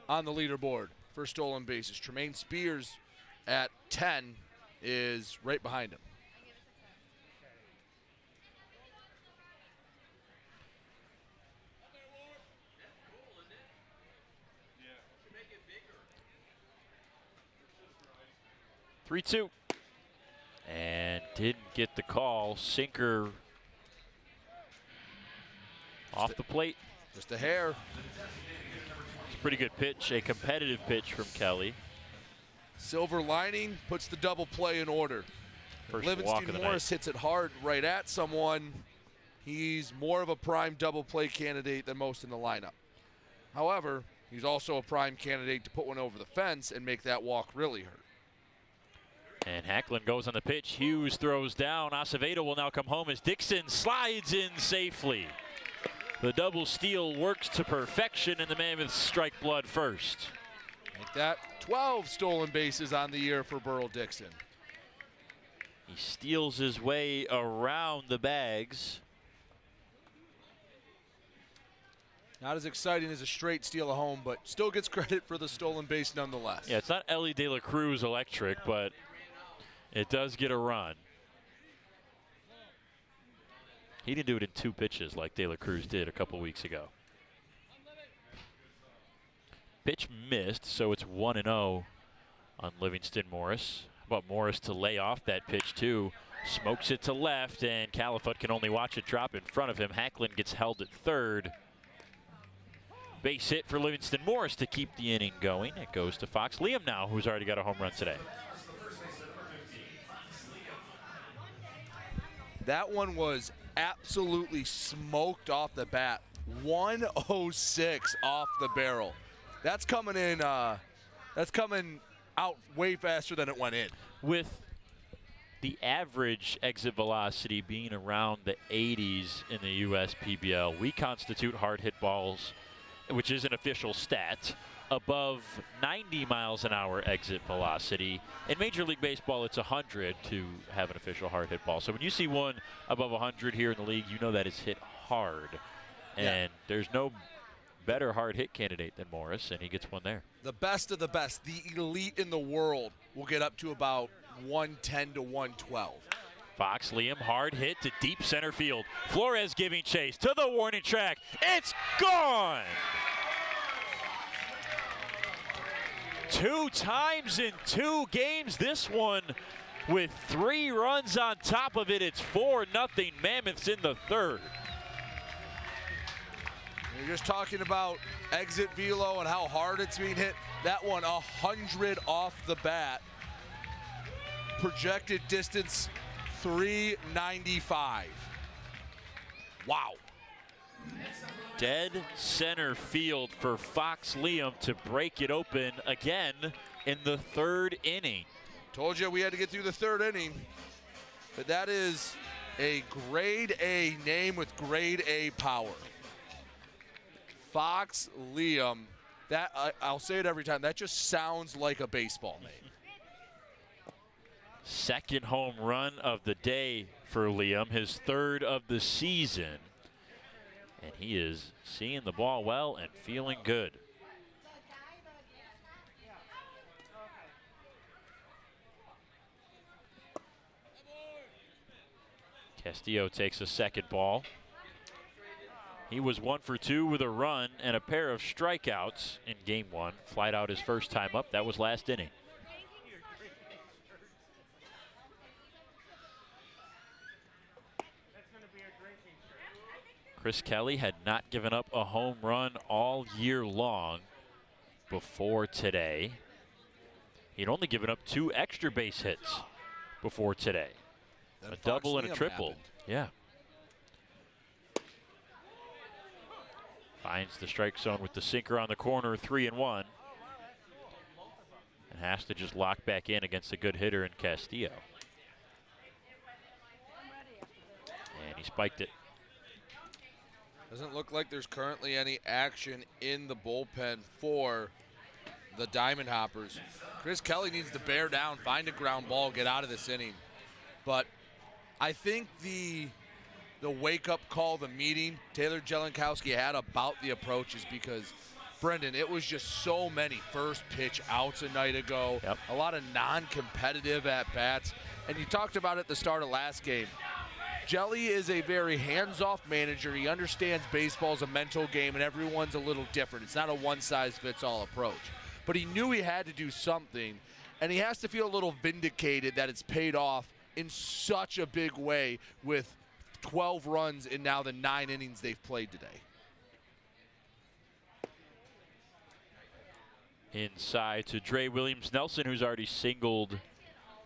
S18: on the leaderboard for stolen bases. Tremaine Spears at 10 is right behind him.
S11: (3-2). And didn't get the call. Sinker off the plate.
S18: Just a hair.
S11: It's a pretty good pitch, a competitive pitch from Kelly.
S18: Silver lining puts the double play in order.
S11: First
S18: Livingston
S11: walk of the
S18: Morris
S11: night.
S18: hits it hard right at someone. He's more of a prime double play candidate than most in the lineup. However, he's also a prime candidate to put one over the fence and make that walk really hurt.
S11: And Hacklin goes on the pitch. Hughes throws down. Acevedo will now come home as Dixon slides in safely. The double steal works to perfection, and the Mammoths strike blood first.
S18: Make that 12 stolen bases on the year for Burl Dixon.
S11: He steals his way around the bags.
S18: Not as exciting as a straight steal at home, but still gets credit for the stolen base nonetheless.
S11: Yeah, it's not Ellie De La Cruz electric, but it does get a run. He didn't do it in 2 pitches like De La Cruz did a couple weeks ago. Pitch missed, so it's 1-0 on Livingston Morris. How about Morris to lay off that pitch, too? Smokes it to left, and Califoot can only watch it drop in front of him. Hacklin gets held at third. Base hit for Livingston Morris to keep the inning going. It goes to Fox Liam now, who's already got a home run today.
S18: That one was absolutely smoked off the bat. 106 off the barrel. That's coming in. That's coming out way faster than it went in.
S11: With the average exit velocity being around the 80s in the U.S. PBL, we constitute hard hit balls, which is an official stat, above 90 miles an hour exit velocity. In Major League Baseball, it's 100 to have an official hard hit ball. So when you see one above 100 here in the league, you know that it's hit hard. And there's no better hard hit candidate than Morris, and he gets one there.
S18: The best of the best, the elite in the world, will get up to about 110 to 112.
S11: Fox Liam, hard hit to deep center field. Flores giving chase to the warning track. It's gone! 2 times in 2 games. This one with 3 runs on top of it. It's 4-0 Mammoths in the third.
S18: You're just talking about exit velo and how hard it's being hit. That one 100 off the bat. Projected distance 395. Wow.
S11: Dead center field for Fox Liam to break it open again. in the third inning.
S18: Told you we had to get through the third inning. But that is a grade A name with grade A power. Fox Liam. That I'll say it every time. That just sounds like a baseball name.
S11: Second home run of the day for Liam, his third of the season. And he is seeing the ball well and feeling good. Castillo takes a second ball. He was 1 for 2 with a run and a pair of strikeouts in game one. Flied out his first time up. That was last inning. Chris Kelly had not given up a home run all year long before today. He'd only given up 2 extra base hits before today.
S18: Then
S11: a double and a
S18: Liam
S11: triple.
S18: happened.
S11: Yeah. Finds the strike zone with the sinker on the corner, 3-1. And has to just lock back in against a good hitter in Castillo. And he spiked it.
S18: Doesn't look like there's currently any action in the bullpen for the Diamond Hoppers. Chris Kelly needs to bear down, find a ground ball, get out of this inning. But I think the wake-up call, the meeting Taylor Jelenkowski had about the approach is because, Brendan, it was just so many first pitch outs a night ago, a lot of non-competitive at-bats. And you talked about it at the start of last game. Jelly is a very hands-off manager. He understands baseball's a mental game, and everyone's a little different. It's not a one-size-fits-all approach. But he knew he had to do something, and he has to feel a little vindicated that it's paid off in such a big way with 12 runs in now the 9 innings they've played today.
S11: Inside to Dre Williams-Nelson, who's already singled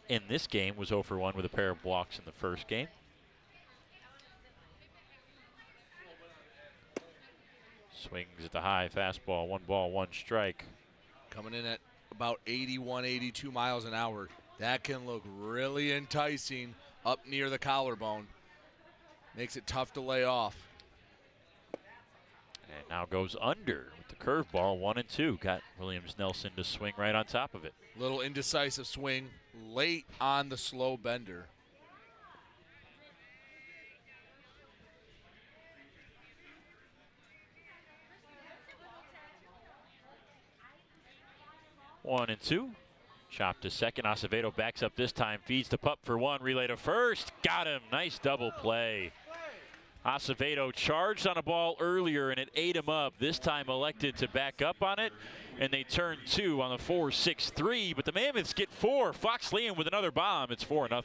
S11: in this game, was 0 for 1 with a pair of walks in the first game. Swings at the high fastball, 1 ball, 1 strike.
S18: Coming in at about 81, 82 miles an hour. That can look really enticing up near the collarbone. Makes it tough to lay off.
S11: And now goes under with the curveball, 1-2. Got Williams-Nelson to swing right on top of it.
S18: Little indecisive swing late on the slow bender.
S11: One and 2. Chop to second. Acevedo backs up this time. Feeds the pup for 1. Relay to first. Got him. Nice double play. Acevedo charged on a ball earlier and it ate him up. This time elected to back up on it. And they turn 2 on the 4-6-3. But the Mammoths get 4. Fox Liam with another bomb. It's 4-0.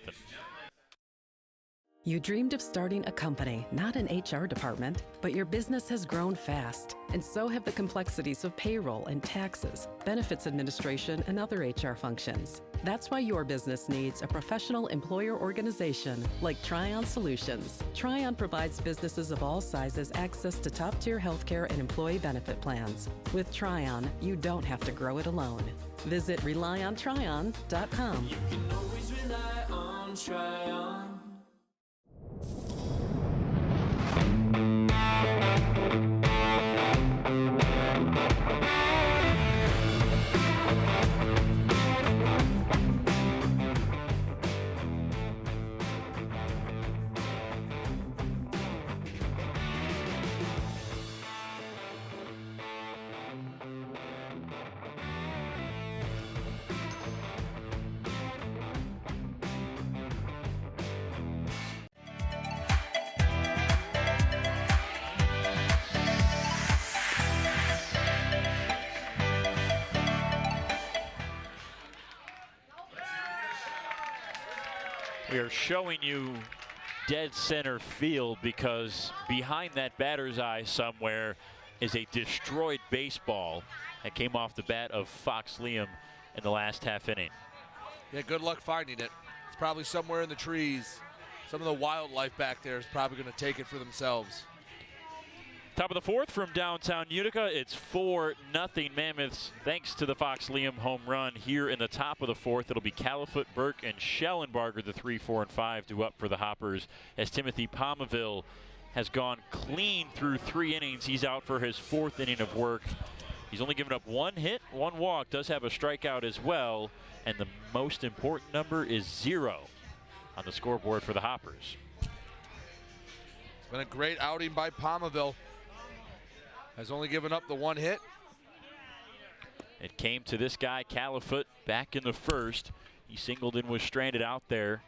S3: You dreamed of starting a company, not an HR department, but your business has grown fast, and so have the complexities of payroll and taxes, benefits administration, and other HR functions. That's why your business needs a professional employer organization like Tryon Solutions. Tryon provides businesses of all sizes access to top-tier healthcare and employee benefit plans. With Tryon, you don't have to grow it alone. Visit RelyOnTryon.com.
S4: You can always rely on Tryon.
S11: We are showing you dead center field because behind that batter's eye somewhere is a destroyed baseball that came off the bat of Fox Liam in the last half inning.
S18: Yeah, good luck finding it. It's probably somewhere in the trees. Some of the wildlife back there is probably going to take it for themselves.
S11: Top of the fourth from downtown Utica. It's 4-0 Mammoths thanks to the Fox Liam home run. Here in the top of the fourth, it'll be Califoot, Burke, and Schellenbarger, the 3, 4, and 5, due up for the Hoppers, as Timothy Palmaville has gone clean through 3 innings. He's out for his 4th inning of work. He's only given up 1 hit, 1 walk, does have a strikeout as well, and the most important number is 0 on the scoreboard for the Hoppers.
S18: It's been a great outing by Palmaville. Has only given up the 1 hit.
S11: It came to this guy, Califoot, back in the first. He singled and was stranded out there.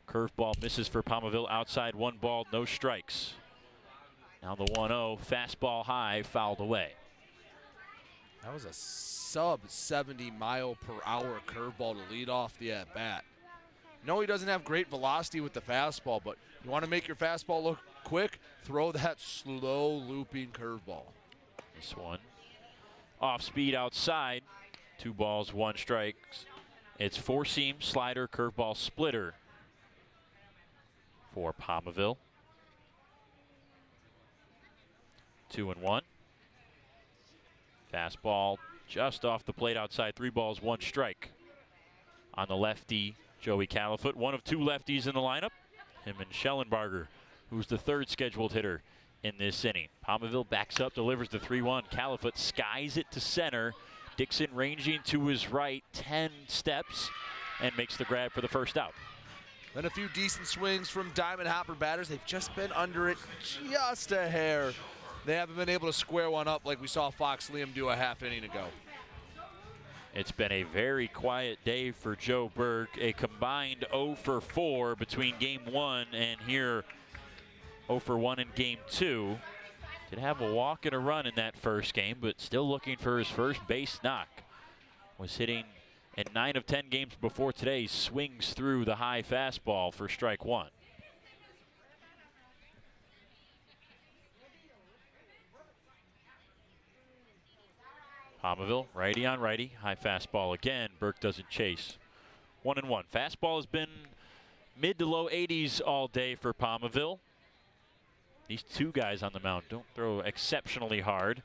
S11: Curveball misses for Palmaville, outside, 1 ball, no strikes. Now the 1-0, fastball high, fouled away.
S18: That was a sub 70 mile per hour curveball to lead off the at bat. No, he doesn't have great velocity with the fastball, but you want to make your fastball look quick, throw that slow looping curveball.
S11: This one off speed outside, 2 balls, 1 strike. It's 4-seam, slider, curveball, splitter for Palmaville. 2-1. Fastball just off the plate outside, 3 balls, 1 strike. On the lefty, Joey Califoot, one of 2 lefties in the lineup. Him and Schellenbarger, who's the 3rd scheduled hitter in this inning. Palmaville backs up, delivers the 3-1. Califoot skies it to center. Dixon ranging to his right 10 steps and makes the grab for the first out.
S18: Then a few decent swings from Diamond Hopper batters. They've just been under it just a hair. They haven't been able to square one up like we saw Fox Liam do a half inning ago.
S11: It's been a very quiet day for Joe Burke. A combined 0 for 4 between game 1 and here 0 for 1 in game 2. Did have a walk and a run in that first game, but still looking for his first base knock. Was hitting in 9 of 10 games before today. Swings through the high fastball for strike 1. Palmaville, righty on righty, high fastball again. Burke doesn't chase. 1-1. Fastball has been mid to low 80s all day for Palmaville. These 2 guys on the mound don't throw exceptionally hard.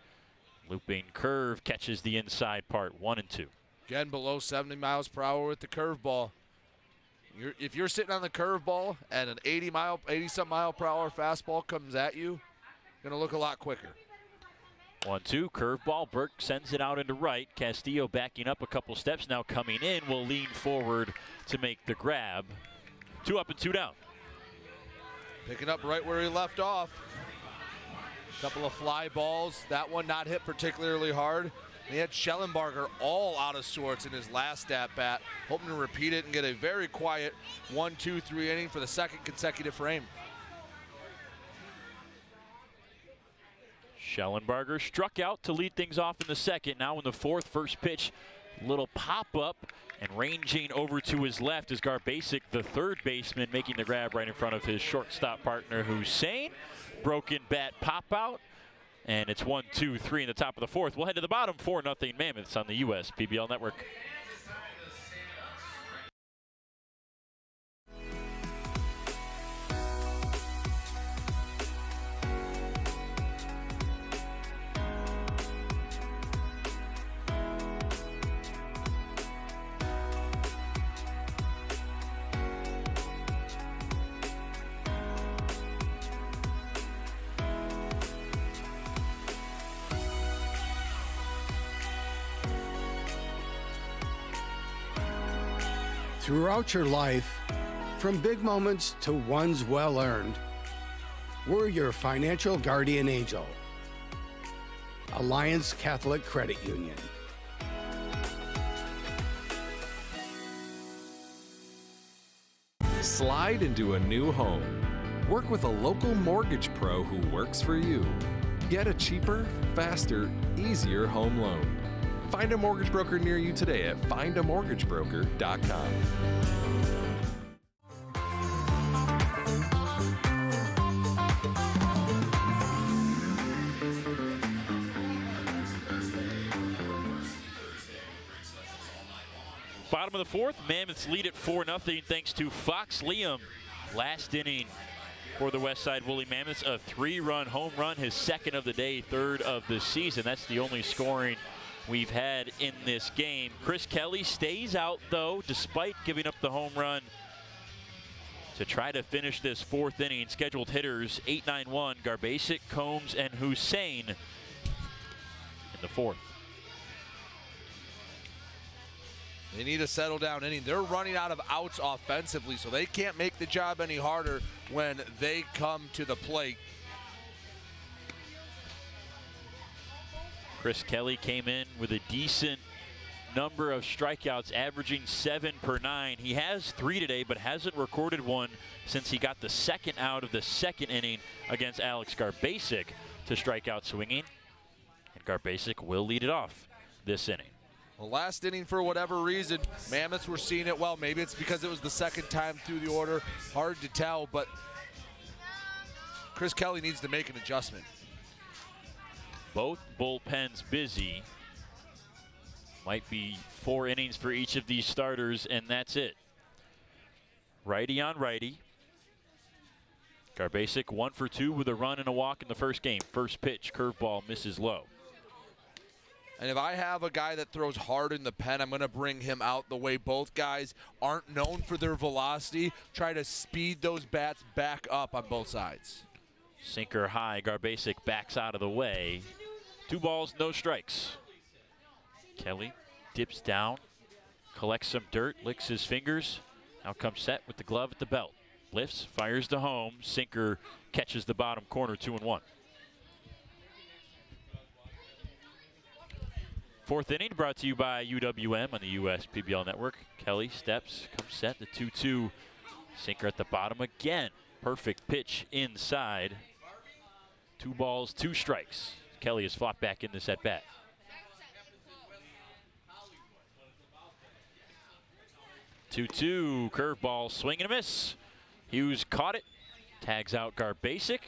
S11: Looping curve catches the inside part, 1-2.
S18: Again, below 70 miles per hour with the curveball. If you're sitting on the curveball and an 80-some mile per hour fastball comes at you, you're going to look a lot quicker.
S11: 1-2, curveball. Burke sends it out into right. Castillo backing up a couple steps, now coming in, will lean forward to make the grab. 2 up and 2 down.
S18: Picking up right where he left off. Couple of fly balls. That one not hit particularly hard. He had Schellenbarger all out of sorts in his last at-bat, hoping to repeat it and get a very quiet 1-2-3 inning for the 2nd consecutive frame.
S11: Schellenbarger struck out to lead things off in the 2nd. Now in the 4th, first pitch, little pop-up, and ranging over to his left is Garbasic, the 3rd baseman, making the grab right in front of his shortstop partner, Hussein. Broken bat pop-out, and it's 1-2-3 in the top of the 4th. We'll head to the bottom, 4-0 Mammoths on the US PBL Network.
S17: Throughout your life, from big moments to ones well earned, we're your financial guardian angel. Alliance Catholic Credit Union.
S19: Slide into a new home. Work with a local mortgage pro who works for you. Get a cheaper, faster, easier home loan. Find a mortgage broker near you today at findamortgagebroker.com.
S11: Bottom of the 4th, Mammoths lead at 4-0 thanks to Fox Liam. Last inning for the Westside Woolly Mammoths. A 3-run home run, his second of the day, third of the season. That's the only scoring we've had in this game. Chris Kelly stays out, though, despite giving up the home run to try to finish this fourth inning. Scheduled hitters 8-9-1, Garbasic, Combs, and Hussein in the fourth.
S18: They need a settle down inning. They're running out of outs offensively, so they can't make the job any harder when they come to the plate.
S11: Chris Kelly came in with a decent number of strikeouts, averaging 7 per 9. He has 3 today, but hasn't recorded one since he got the second out of the second inning against Alex Garbasic to strike out swinging. And Garbasic will lead it off this inning.
S18: Well, last inning, for whatever reason, Mammoths were seeing it well. Maybe it's because it was the second time through the order. Hard to tell, but Chris Kelly needs to make an adjustment.
S11: Both bullpens busy. Might be 4 innings for each of these starters, and that's it. Righty on righty. Garbasic 1 for 2 with a run and a walk in the first game. First pitch, curveball, misses low.
S18: And if I have a guy that throws hard in the pen, I'm going to bring him out the way both guys aren't known for their velocity. Try to speed those bats back up on both sides.
S11: Sinker high, Garbasic backs out of the way. 2 balls, no strikes. Kelly dips down, collects some dirt, licks his fingers. Now comes set with the glove at the belt. Lifts, fires to home. Sinker catches the bottom corner, 2-1. Fourth inning brought to you by UWM on the US PBL Network. Kelly steps, comes set, the 2-2. Sinker at the bottom again. Perfect pitch inside. 2 balls, 2 strikes. Kelly has fought back in this at bat. 2-2, curveball, swing and a miss. Hughes caught it, tags out Garbasic,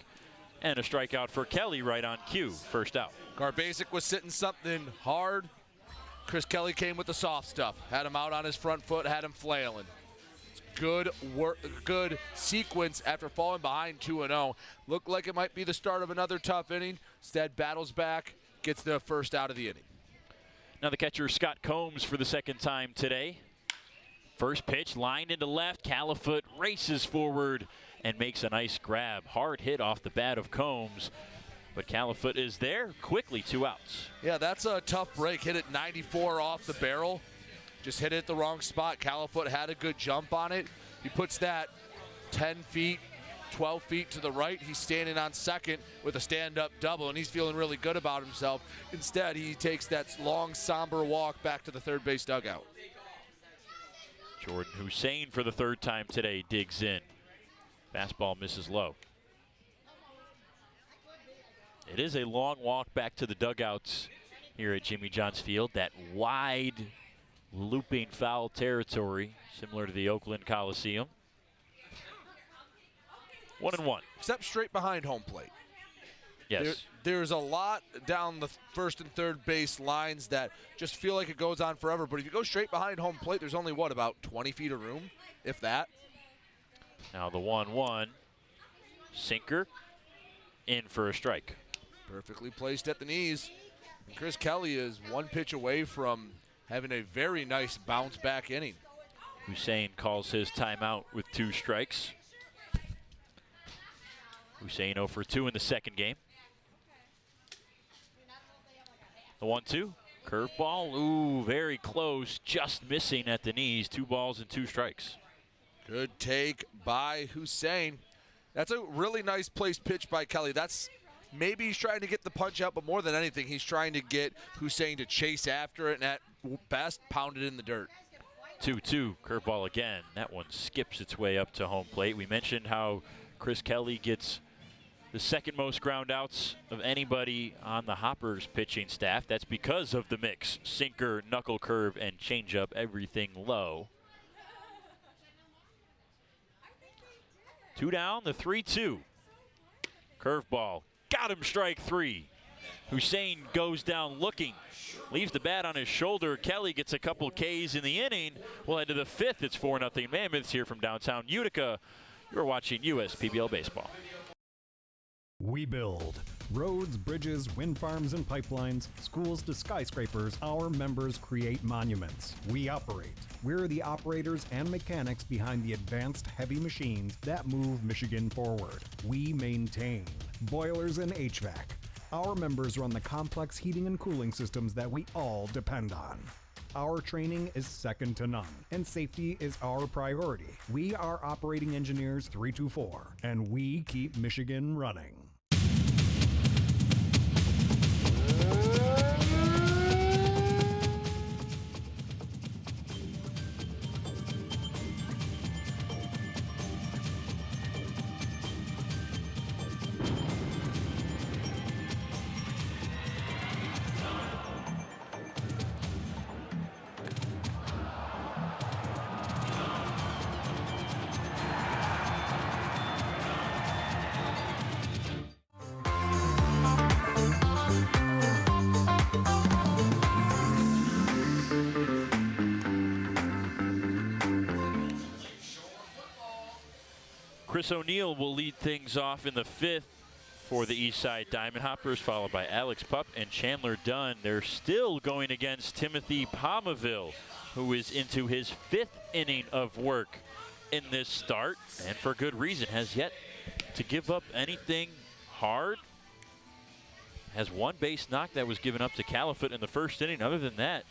S11: and a strikeout for Kelly right on cue. First out.
S18: Garbasic was sitting something hard. Chris Kelly came with the soft stuff. Had him out on his front foot, had him flailing. Good work, good sequence after falling behind 2-0. Looked like it might be the start of another tough inning. Instead, battles back, gets the first out of the inning.
S11: Now the catcher, Scott Combs, for the second time today. First pitch, lined into left. Califoot races forward and makes a nice grab. Hard hit off the bat of Combs, but Califoot is there. Quickly, 2 outs.
S18: Yeah, that's a tough break. Hit it 94 off the barrel. Just hit it at the wrong spot. Califoot had a good jump on it. He puts that 10 feet, 12 feet to the right. He's standing on second with a stand-up double, and he's feeling really good about himself. Instead, he takes that long, somber walk back to the third base dugout.
S11: Jordan Hussein for the 3rd time today digs in. Fastball misses low. It is a long walk back to the dugouts here at Jimmy John's Field. That wide looping foul territory, similar to the Oakland Coliseum. 1-1.
S18: Except straight behind home plate.
S11: Yes.
S18: There's a lot down the first and third base lines that just feel like it goes on forever. But if you go straight behind home plate, there's only, what, about 20 feet of room, if that?
S11: Now the 1-1. Sinker in for a strike.
S18: Perfectly placed at the knees. And Chris Kelly is 1 pitch away from having a very nice bounce back inning.
S11: Hussein calls his timeout with 2 strikes. Hussein 0 for 2 in the second game. The 1-2, curveball, ooh, very close, just missing at the knees. 2 balls and 2 strikes.
S18: Good take by Hussein. That's a really nice placed pitch by Kelly. That's maybe he's trying to get the punch out, but more than anything, he's trying to get Hussein to chase after it and at best pound it in the dirt.
S11: 2-2, curveball again. That one skips its way up to home plate. We mentioned how Chris Kelly gets the second most ground outs of anybody on the Hoppers pitching staff. That's because of the mix. Sinker, knuckle curve, and changeup, everything low. 2 down, the 3-2. Curveball, got him, strike 3. Hussein goes down looking, leaves the bat on his shoulder. Kelly gets a couple Ks in the inning. We'll head to the 5th. It's 4-0 Mammoths here from downtown Utica. You're watching USPBL Baseball.
S8: We build roads, bridges, wind farms, and pipelines, schools to skyscrapers. Our members create monuments. We operate. We're the operators and mechanics behind the advanced heavy machines that move Michigan forward. We maintain boilers and HVAC. Our members run the complex heating and cooling systems that we all depend on. Our training is second to none, and safety is our priority. We are Operating Engineers 324, and we keep Michigan running.
S11: Chris O'Neill will lead things off in the 5th for the Eastside Diamond Hoppers, followed by Alex Pup and Chandler Dunn. They're still going against Timothy Palmaville, who is into his 5th inning of work in this start, and for good reason. Has yet to give up anything hard. Has one base knock that was given up to Califoot in the 1st inning. Other than that,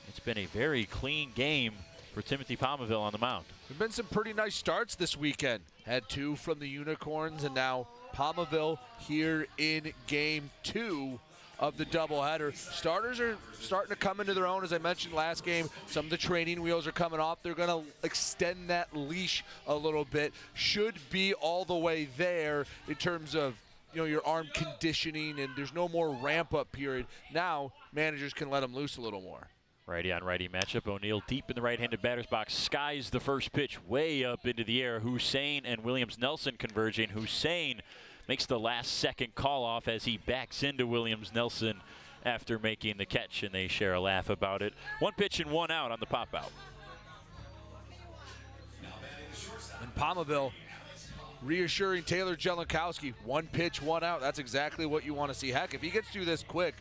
S11: it's been a very clean game for Timothy Palmaville on the mound.
S18: There have been some pretty nice starts this weekend. Had 2 from the Unicorns, and now Palmaville here in game 2 of the doubleheader. Starters are starting to come into their own. As I mentioned last game, some of the training wheels are coming off. They're going to extend that leash a little bit. Should be all the way there in terms of, you know, your arm conditioning, and there's no more ramp-up period. Now managers can let them loose a little more.
S11: Righty on righty matchup. O'Neill deep in the right-handed batter's box. Skies the first pitch way up into the air. Hussein and Williams-Nelson converging. Hussein makes the last-second call-off as he backs into Williams-Nelson after making the catch, and they share a laugh about it. 1 pitch and 1 out on the pop-out.
S18: And Palmaville reassuring Taylor Jelenkowski. 1 pitch, 1 out. That's exactly what you want to see. Heck, if he gets through this quick,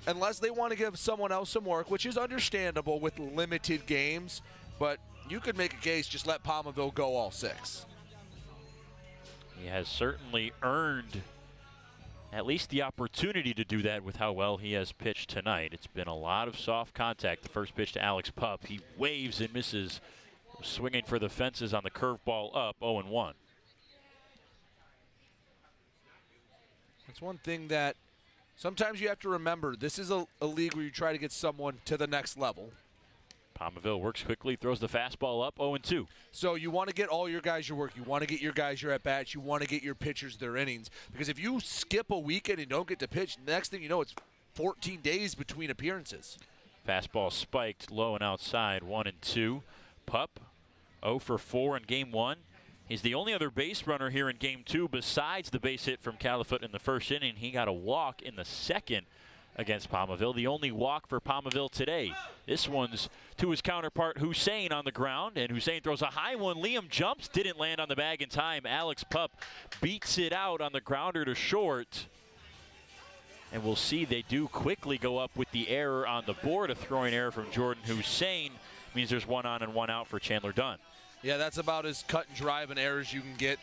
S18: unless they want to give someone else some work, which is understandable with limited games, but you could make a case, just let Palmaville go all 6.
S11: He has certainly earned at least the opportunity to do that with how well he has pitched tonight. It's been a lot of soft contact. The first pitch to Alex Pup. He waves and misses, swinging for the fences on the curveball up, 0-1.
S18: That's one thing that sometimes you have to remember. This is a league where you try to get someone to the next level.
S11: Palmaville works quickly, throws the fastball up, 0-2.
S18: So you want to get all your guys your work. You want to get your guys your at-bats. You want to get your pitchers their innings. Because if you skip a weekend and don't get to pitch, next thing you know, it's 14 days between appearances.
S11: Fastball spiked low and outside, 1-2. Pup, 0 for 4 in game 1. He's the only other base runner here in game 2 besides the base hit from Califoot in the 1st inning. He got a walk in the 2nd against Palmaville. The only walk for Palmaville today. This one's to his counterpart Hussein on the ground, and Hussein throws a high one. Liam jumps, didn't land on the bag in time. Alex Pup beats it out on the grounder to short. And we'll see they do quickly go up with the error on the board. A throwing error from Jordan Hussein means there's 1 on and 1 out for Chandler Dunn.
S18: Yeah, that's about as cut and dry of an error as you can get.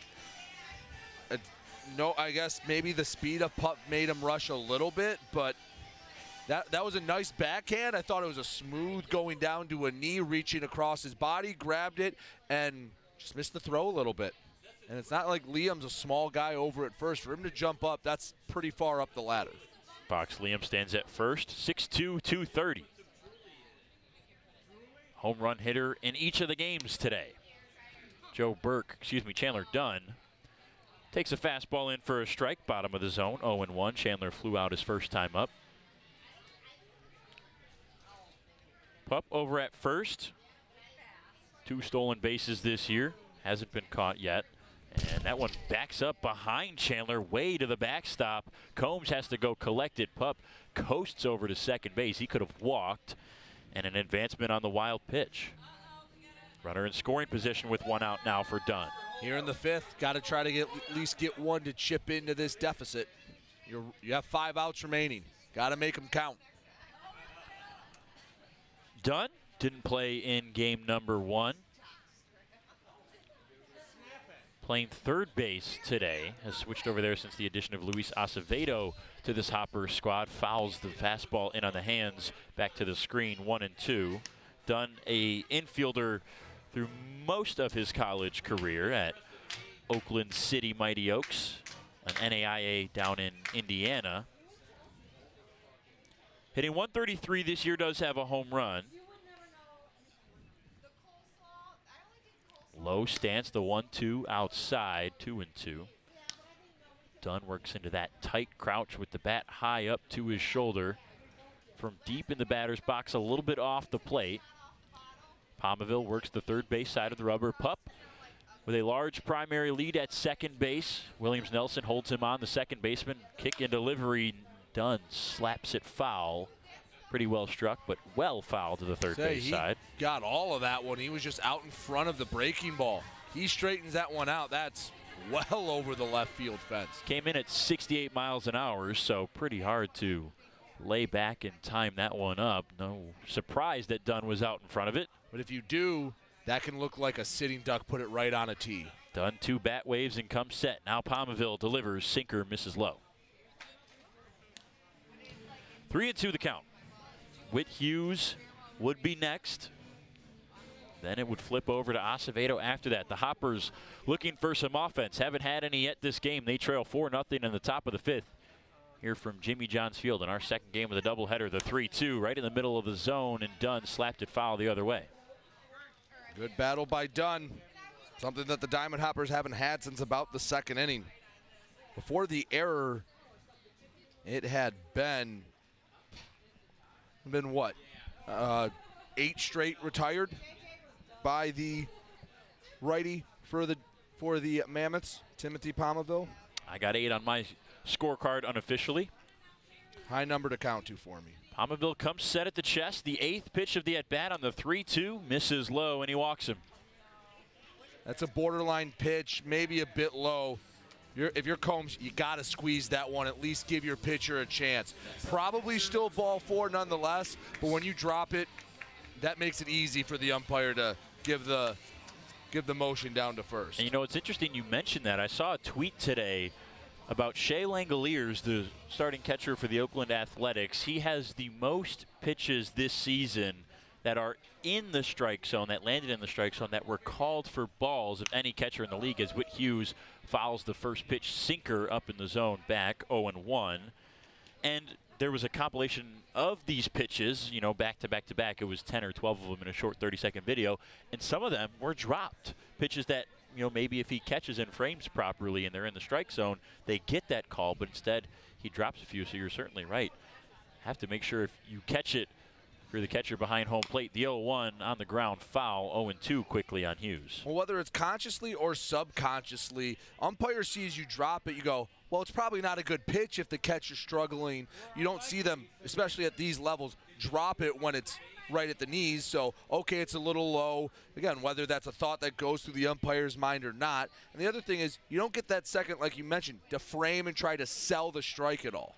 S18: No, I guess maybe the speed of Pup made him rush a little bit, but that was a nice backhand. I thought it was a smooth going down to a knee, reaching across his body, grabbed it, and just missed the throw a little bit. And it's not like Liam's a small guy over at first. For him to jump up, that's pretty far up the ladder.
S11: Fox Liam stands at first, 6'2", 230. Home run hitter in each of the games today. Chandler Dunn takes a fastball in for a strike, bottom of the zone, 0-1. Chandler flew out his first time up. Pup over at first. 2 stolen bases this year. Hasn't been caught yet. And that one backs up behind Chandler, way to the backstop. Combs has to go collect it. Pup coasts over to second base. He could have walked. And an advancement on the wild pitch. Runner in scoring position with 1 out now for Dunn.
S18: Here in the 5th, got to try to at least get one to chip into this deficit. You have 5 outs remaining. Got to make them count.
S11: Dunn didn't play in game number 1. Playing third base today, has switched over there since the addition of Luis Acevedo to this Hopper squad. Fouls the fastball in on the hands, back to the screen, 1-2. Dunn, a infielder through most of his college career at Oakland City Mighty Oaks, an NAIA down in Indiana. Hitting 133 this year, does have a home run. Low stance, the 1-2 outside, 2-2. Dunn works into that tight crouch with the bat high up to his shoulder from deep in the batter's box, a little bit off the plate. Palmaville works the third base side of the rubber. Pup with a large primary lead at second base. Williams Nelson holds him on, the second baseman. Kick and delivery, Dunn slaps it foul. Pretty well struck, but well foul to the third base side.
S18: Got all of that one. He was just out in front of the breaking ball. He straightens that one out. That's well over the left field fence.
S11: Came in at 68 miles an hour, so pretty hard to lay back and time that one up. No surprise that Dunn was out in front of it.
S18: But if you do, that can look like a sitting duck, put it right on a tee.
S11: Dunn 2 bat waves and comes set. Now Palmaville delivers, sinker misses low. 3-2 the count. Whit Hughes would be next. Then it would flip over to Acevedo after that. The Hoppers looking for some offense. Haven't had any yet this game. They trail 4-0 in the top of the 5th. Here from Jimmy John's Field in our second game of the doubleheader, the 3-2 right in the middle of the zone, and Dunn slapped it foul the other way.
S18: Good battle by Dunn. Something that the Diamond Hoppers haven't had since about the 2nd inning. Before the error, it had been what? 8 straight retired by the righty for the Mammoths, Timothy Palmaville.
S11: I got 8 on my scorecard unofficially.
S18: High number to count to for me.
S11: Palmaville comes set at the chest. The 8th pitch of the at-bat on the 3-2 misses low, and he walks him.
S18: That's a borderline pitch, maybe a bit low. If you're Combs, you got to squeeze that one, at least give your pitcher a chance. Probably still ball 4 nonetheless, but when you drop it, that makes it easy for the umpire to give the motion down to first.
S11: And you know, it's interesting you mentioned that. I saw a tweet today about Shea Langoliers, the starting catcher for the Oakland Athletics. He has the most pitches this season that are in the strike zone, that landed in the strike zone, that were called for balls of any catcher in the league, as Whit Hughes fouls the first pitch sinker up in the zone back 0-1. And there was a compilation of these pitches, you know, back to back to back. It was 10 or 12 of them in a short 30-second video, and some of them were dropped. Pitches that, you know, maybe if he catches and frames properly and they're in the strike zone, they get that call, but instead he drops a few, so you're certainly right. Have to make sure if you catch it, if you're the catcher behind home plate. The 0-1 on the ground foul, 0-2 quickly on Hughes.
S18: Well, whether it's consciously or subconsciously, umpire sees you drop it, you go, well, it's probably not a good pitch if the catcher's struggling. You don't see them, especially at these levels, drop it when it's right at the knees. So, okay, it's a little low. Again, whether that's a thought that goes through the umpire's mind or not. And the other thing is, you don't get that second, like you mentioned, to frame and try to sell the strike at all.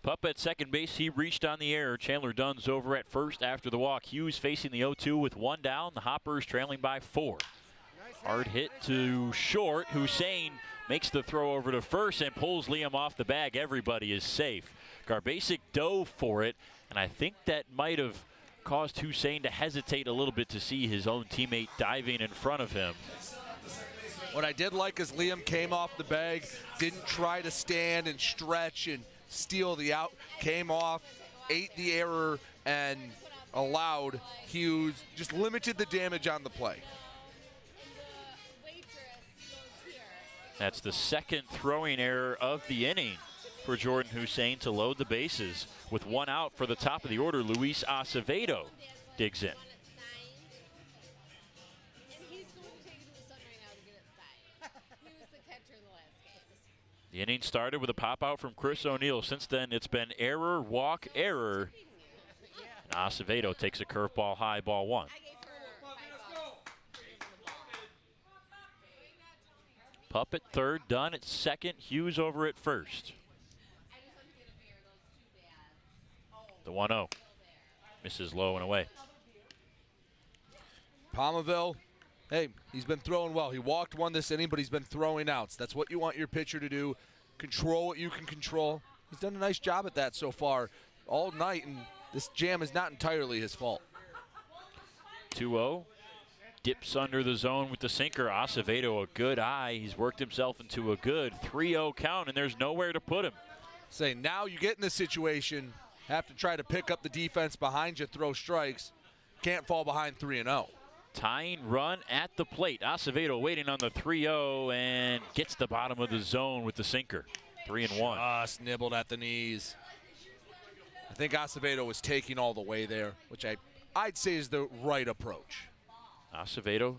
S11: Pup at second base, he reached on the air. Chandler Dunn's over at first after the walk. Hughes facing the 0-2 with 1 down. The Hoppers trailing by 4. Hard hit to short. Hussein makes the throw over to first and pulls Liam off the bag. Everybody is safe. Garbasic dove for it, and I think that might have caused Hussein to hesitate a little bit to see his own teammate diving in front of him.
S18: What I did like is Liam came off the bag, didn't try to stand and stretch and steal the out, came off, ate the error, and allowed Hughes, just limited the damage on the play.
S11: That's the second throwing error of the inning for Jordan Hussein to load the bases. With 1 out for the top of the order, Luis Acevedo digs in. The inning started with a pop-out from Chris O'Neill. Since then, it's been error, walk, error. And Acevedo takes a curveball high, ball 1. Pup at third, Dunn at second, Hughes over at first. The 1-0. Misses low and away.
S18: Palmerville, hey, he's been throwing well. He walked one this inning, but he's been throwing outs. That's what you want your pitcher to do. Control what you can control. He's done a nice job at that so far all night, and this jam is not entirely his fault.
S11: 2-0. Dips under the zone with the sinker. Acevedo, a good eye. He's worked himself into a good 3-0 count, and there's nowhere to put him.
S18: Say, now you get in this situation, have to try to pick up the defense behind you, throw strikes. Can't fall behind 3-0.
S11: Tying run at the plate. Acevedo waiting on the 3-0 and gets the bottom of the zone with the sinker. 3-1.
S18: Just nibbled at the knees. I think Acevedo was taking all the way there, which I'd say is the right approach.
S11: Acevedo,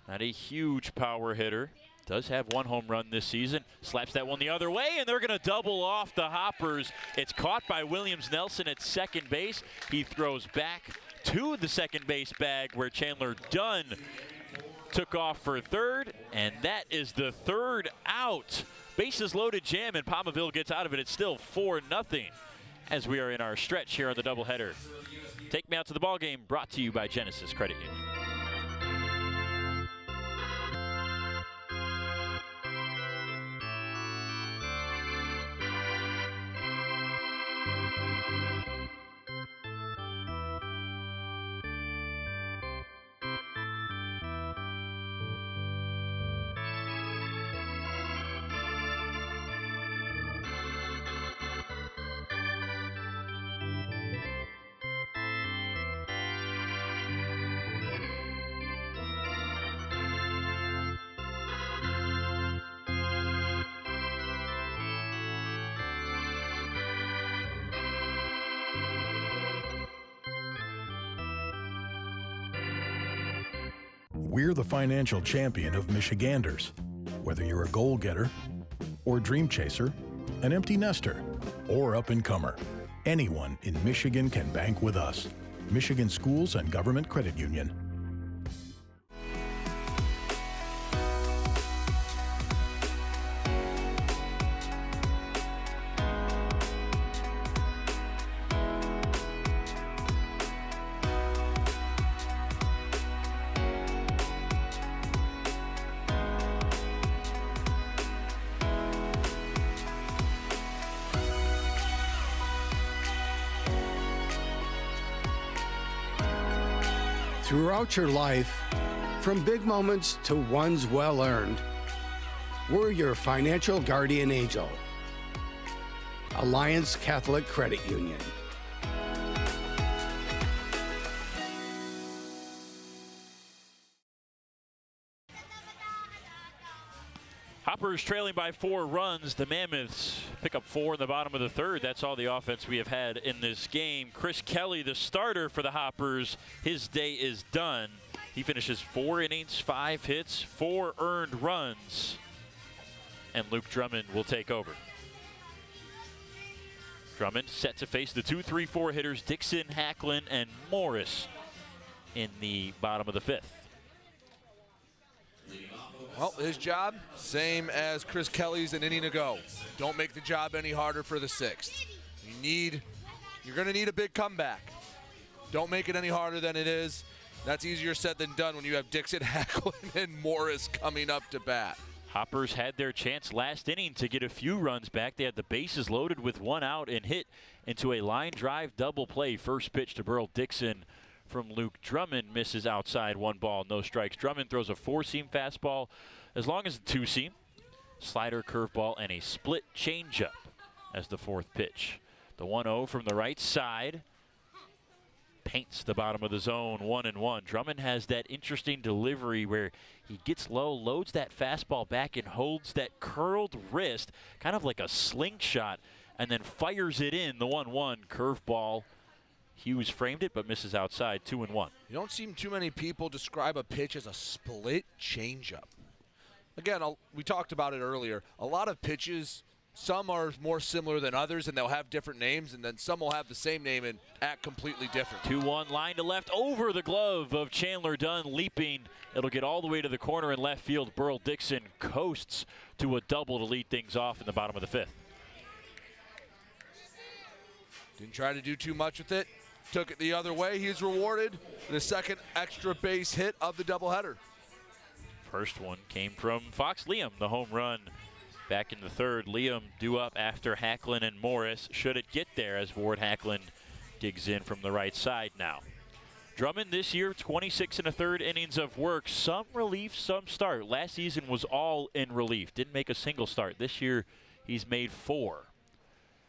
S11: not a huge power hitter. Does have one home run this season. Slaps that one the other way, and they're going to double off the Hoppers. It's caught by Williams Nelson at second base. He throws back to the second base bag where Chandler Dunn took off for third, and that is the third out. Bases loaded jam, and Palmerville gets out of it. It's still 4-0 as we are in our stretch here on the doubleheader. Take Me Out to the Ball Game, brought to you by Genesis Credit Union.
S21: We're the financial champion of Michiganders. Whether you're a goal-getter or dream chaser, an empty nester or up-and-comer, anyone in Michigan can bank with us. Michigan Schools and Government Credit Union.
S17: Throughout your life, from big moments to ones well-earned, we're your financial guardian angel. Alliance Catholic Credit Union.
S11: Hoppers trailing by 4 runs. The Mammoths pick up 4 in the bottom of the third. That's all the offense we have had in this game. Chris Kelly, the starter for the Hoppers, his day is done. He finishes 4 innings, 5 hits, 4 earned runs. And Luke Drummond will take over. Drummond set to face the 2-3-4 hitters, Dixon, Hacklin, and Morris in the bottom of the 5th.
S18: Well, his job, same as Chris Kelly's an inning ago. Don't make the job any harder for the 6th. You're going to need a big comeback. Don't make it any harder than it is. That's easier said than done when you have Dixon, Hacklin, and Morris coming up to bat.
S11: Hoppers had their chance last inning to get a few runs back. They had the bases loaded with 1 out and hit into a line drive double play. First pitch to Burl Dixon from Luke Drummond, misses outside, 1 ball, no strikes. Drummond throws a 4-seam fastball as long as a 2-seam, slider, curveball, and a split changeup as the 4th pitch. The 1-0 from the right side paints the bottom of the zone, 1-1. Drummond has that interesting delivery where he gets low, loads that fastball back, and holds that curled wrist, kind of like a slingshot, and then fires it in, the 1-1 curveball. Hughes framed it, but misses outside, 2-1.
S18: You don't see too many people describe a pitch as a split changeup. Again, we talked about it earlier. A lot of pitches some are more similar than others, and they'll have different names, and then some will have the same name and act completely different.
S11: 2-1 line to left over the glove of Chandler Dunn, leaping. It'll get all the way to the corner in left field. Burl Dixon coasts to a double to lead things off in the bottom of the 5th.
S18: Didn't try to do too much with it. Took it the other way. He's rewarded with a second extra base hit of the doubleheader.
S11: First one came from Fox Liam, the home run back in the 3rd. Liam due up after Hacklin and Morris. Should it get there as Ward Hacklin digs in from the right side now. Drummond this year, 26 1/3 innings of work. Some relief, some start. Last season was all in relief. Didn't make a single start. This year, he's made 4.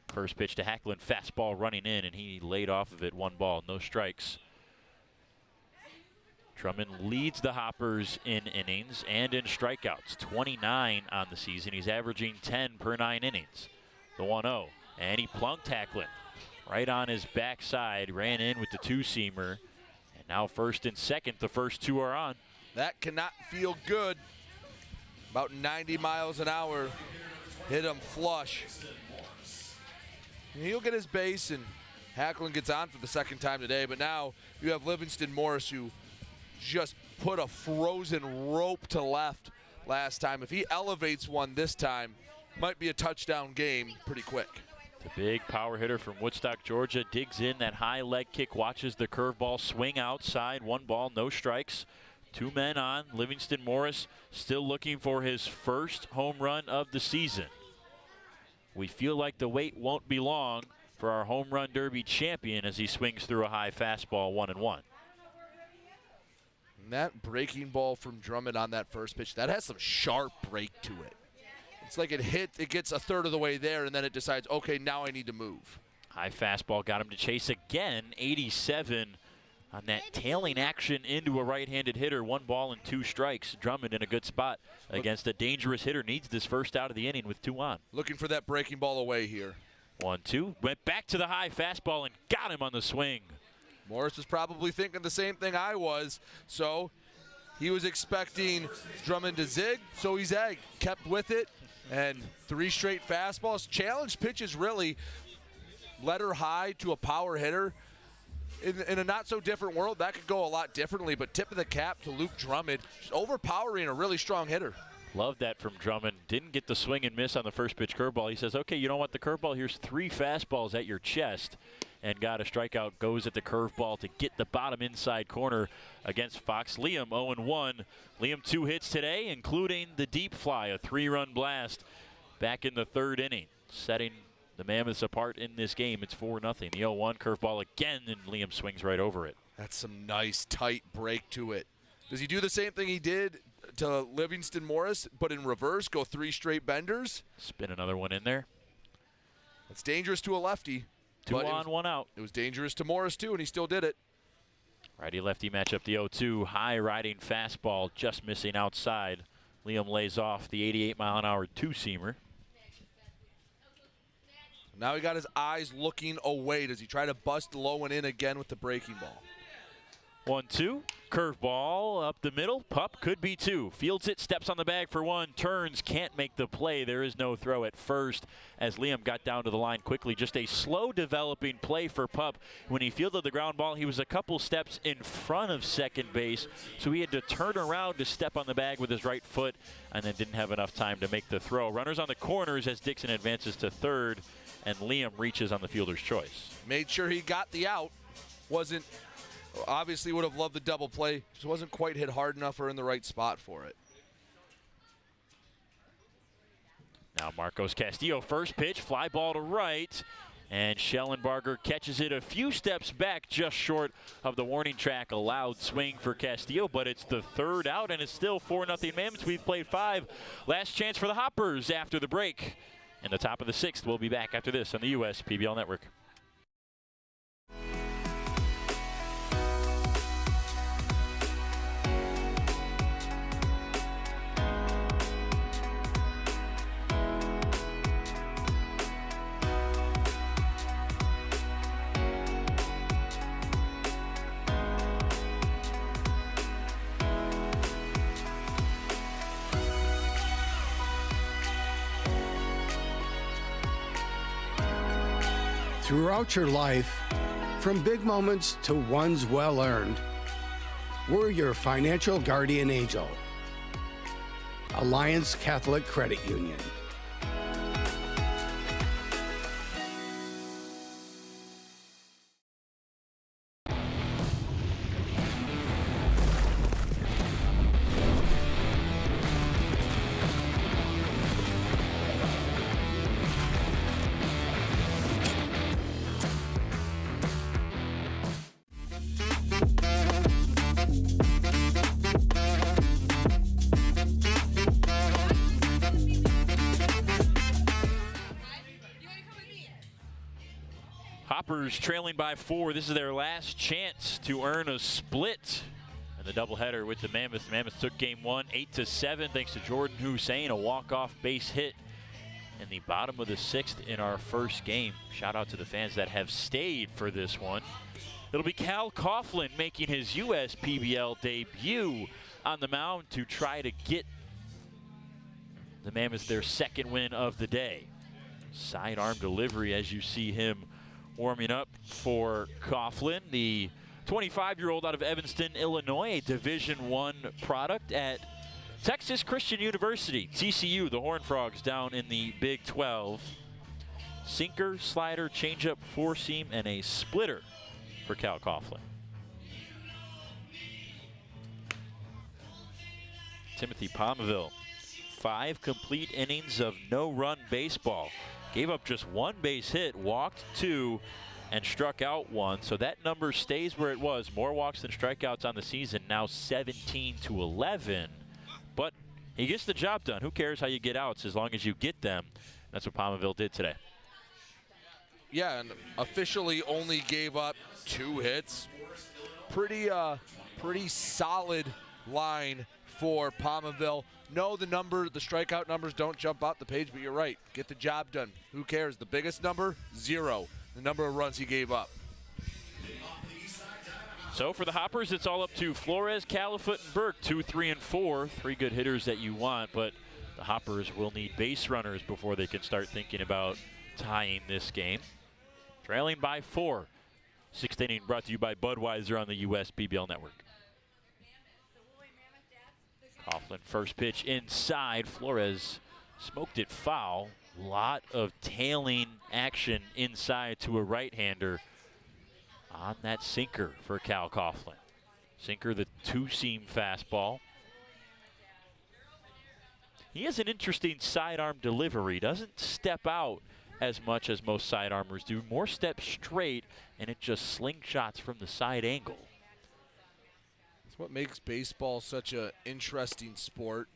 S11: First pitch to Hacklin, fastball running in, and he laid off of it. 1 ball, no strikes. Drummond leads the Hoppers in innings and in strikeouts, 29 on the season. He's averaging 10 per 9 innings. The 1-0, and he plunked Hacklin right on his backside, ran in with the 2-seamer, and now first and second, the first 2 are on.
S18: That cannot feel good. About 90 miles an hour, hit him flush. And he'll get his base, and Hacklin gets on for the 2nd time today, but now you have Livingston Morris, who just put a frozen rope to left last time. If he elevates one this time, might be a touchdown game pretty quick.
S11: The big power hitter from Woodstock, Georgia, digs in that high leg kick, watches the curveball swing outside. 1 ball, no strikes. 2 men on. Livingston Morris still looking for his first home run of the season. We feel like the wait won't be long for our home run derby champion as he swings through a high fastball, 1-1.
S18: And that breaking ball from Drummond on that first pitch, that has some sharp break to it. It's like it gets a 1/3 of the way there, and then it decides, okay, now I need to move.
S11: High fastball got him to chase again, 87 on that tailing action into a right-handed hitter. 1 ball and 2 strikes. Drummond in a good spot against a dangerous hitter. Needs this first out of the inning with 2 on.
S18: Looking for that breaking ball away here.
S11: 1-2, went back to the high fastball and got him on the swing.
S18: Morris was probably thinking the same thing I was, so he was expecting Drummond to zig, so he zagged, kept with it, and 3 straight fastballs. Challenge pitches really led her high to a power hitter. In a not-so-different world, that could go a lot differently, but tip of the cap to Luke Drummond, just overpowering a really strong hitter.
S11: Love that from Drummond. Didn't get the swing and miss on the first pitch curveball. He says, okay, you know what, the curveball, here's 3 fastballs at your chest, and got a strikeout, goes at the curveball to get the bottom inside corner against Fox Liam. 0-1. Liam 2 hits today, including the deep fly, a 3-run blast back in the 3rd inning, setting the Mammoths apart in this game. It's 4-0. The 0-1 curveball again, and Liam swings right over it.
S18: That's some nice tight break to it. Does he do the same thing he did to Livingston Morris, but in reverse, go 3 straight benders?
S11: Spin another one in there.
S18: It's dangerous to a lefty.
S11: 2 on, 1 out.
S18: It was dangerous to Morris, too, and he still did it.
S11: Righty-lefty matchup, the 0-2. High-riding fastball, just missing outside. Liam lays off the 88-mile-an-hour 2-seamer.
S18: Now he got his eyes looking away. Does he try to bust low and in again with the breaking ball?
S11: 1-2, curveball up the middle. Pup could be 2. Fields it, steps on the bag for 1, turns, can't make the play. There is no throw at first as Liam got down to the line quickly. Just a slow developing play for Pup. When he fielded the ground ball, he was a couple steps in front of second base, so he had to turn around to step on the bag with his right foot and then didn't have enough time to make the throw. Runners on the corners as Dixon advances to 3rd, and Liam reaches on the fielder's choice.
S18: Made sure he got the out. Obviously would have loved the double play. Just wasn't quite hit hard enough or in the right spot for it.
S11: Now Marcos Castillo, first pitch, fly ball to right. And Schellenbarger catches it a few steps back, just short of the warning track. A loud swing for Castillo, but it's the 3rd out, and it's still 4-0 Mammoths. We've played 5. Last chance for the Hoppers after the break. In the top of the 6th, we'll be back after this on the US PBL Network.
S17: Throughout your life, from big moments to ones well earned, we're your financial guardian angel. Alliance Catholic Credit Union.
S11: Hoppers trailing by 4. This is their last chance to earn a split. And the doubleheader with the Mammoths. Mammoths took game 1 8-7 thanks to Jordan Hussein, a walk-off base hit in the bottom of the 6th in our first game. Shout out to the fans that have stayed for this one. It'll be Cal Coughlin making his USPBL debut on the mound to try to get the Mammoths their second win of the day. Sidearm delivery as you see him warming up for Coughlin, the 25-year-old out of Evanston, Illinois, a Division I product at Texas Christian University. TCU, the Horned Frogs down in the Big 12. Sinker, slider, changeup, four-seam, and a splitter for Cal Coughlin. Timothy Palmaville, 5 complete innings of no-run baseball. Gave up just 1 base hit, walked 2, and struck out 1. So that number stays where it was. More walks than strikeouts on the season, now 17-11. But he gets the job done. Who cares how you get outs as long as you get them? That's what Palmaville did today.
S18: Yeah, and officially only gave up 2 hits. Pretty solid line for Palmaville. No, the strikeout numbers don't jump out the page, but you're right. Get the job done. Who cares? The biggest number, 0. The number of runs he gave up.
S11: So for the Hoppers, it's all up to Flores, Califoot, and Burke, 2, 3, and 4. 3 good hitters that you want, but the Hoppers will need base runners before they can start thinking about tying this game. Trailing by 4. 6th inning brought to you by Budweiser on the US BBL Network. Coughlin, first pitch inside. Flores smoked it foul. Lot of tailing action inside to a right-hander on that sinker for Cal Coughlin. Sinker, the 2-seam fastball. He has an interesting sidearm delivery. Doesn't step out as much as most sidearmers do. More steps straight, and it just slingshots from the side angle.
S18: It's what makes baseball such an interesting sport,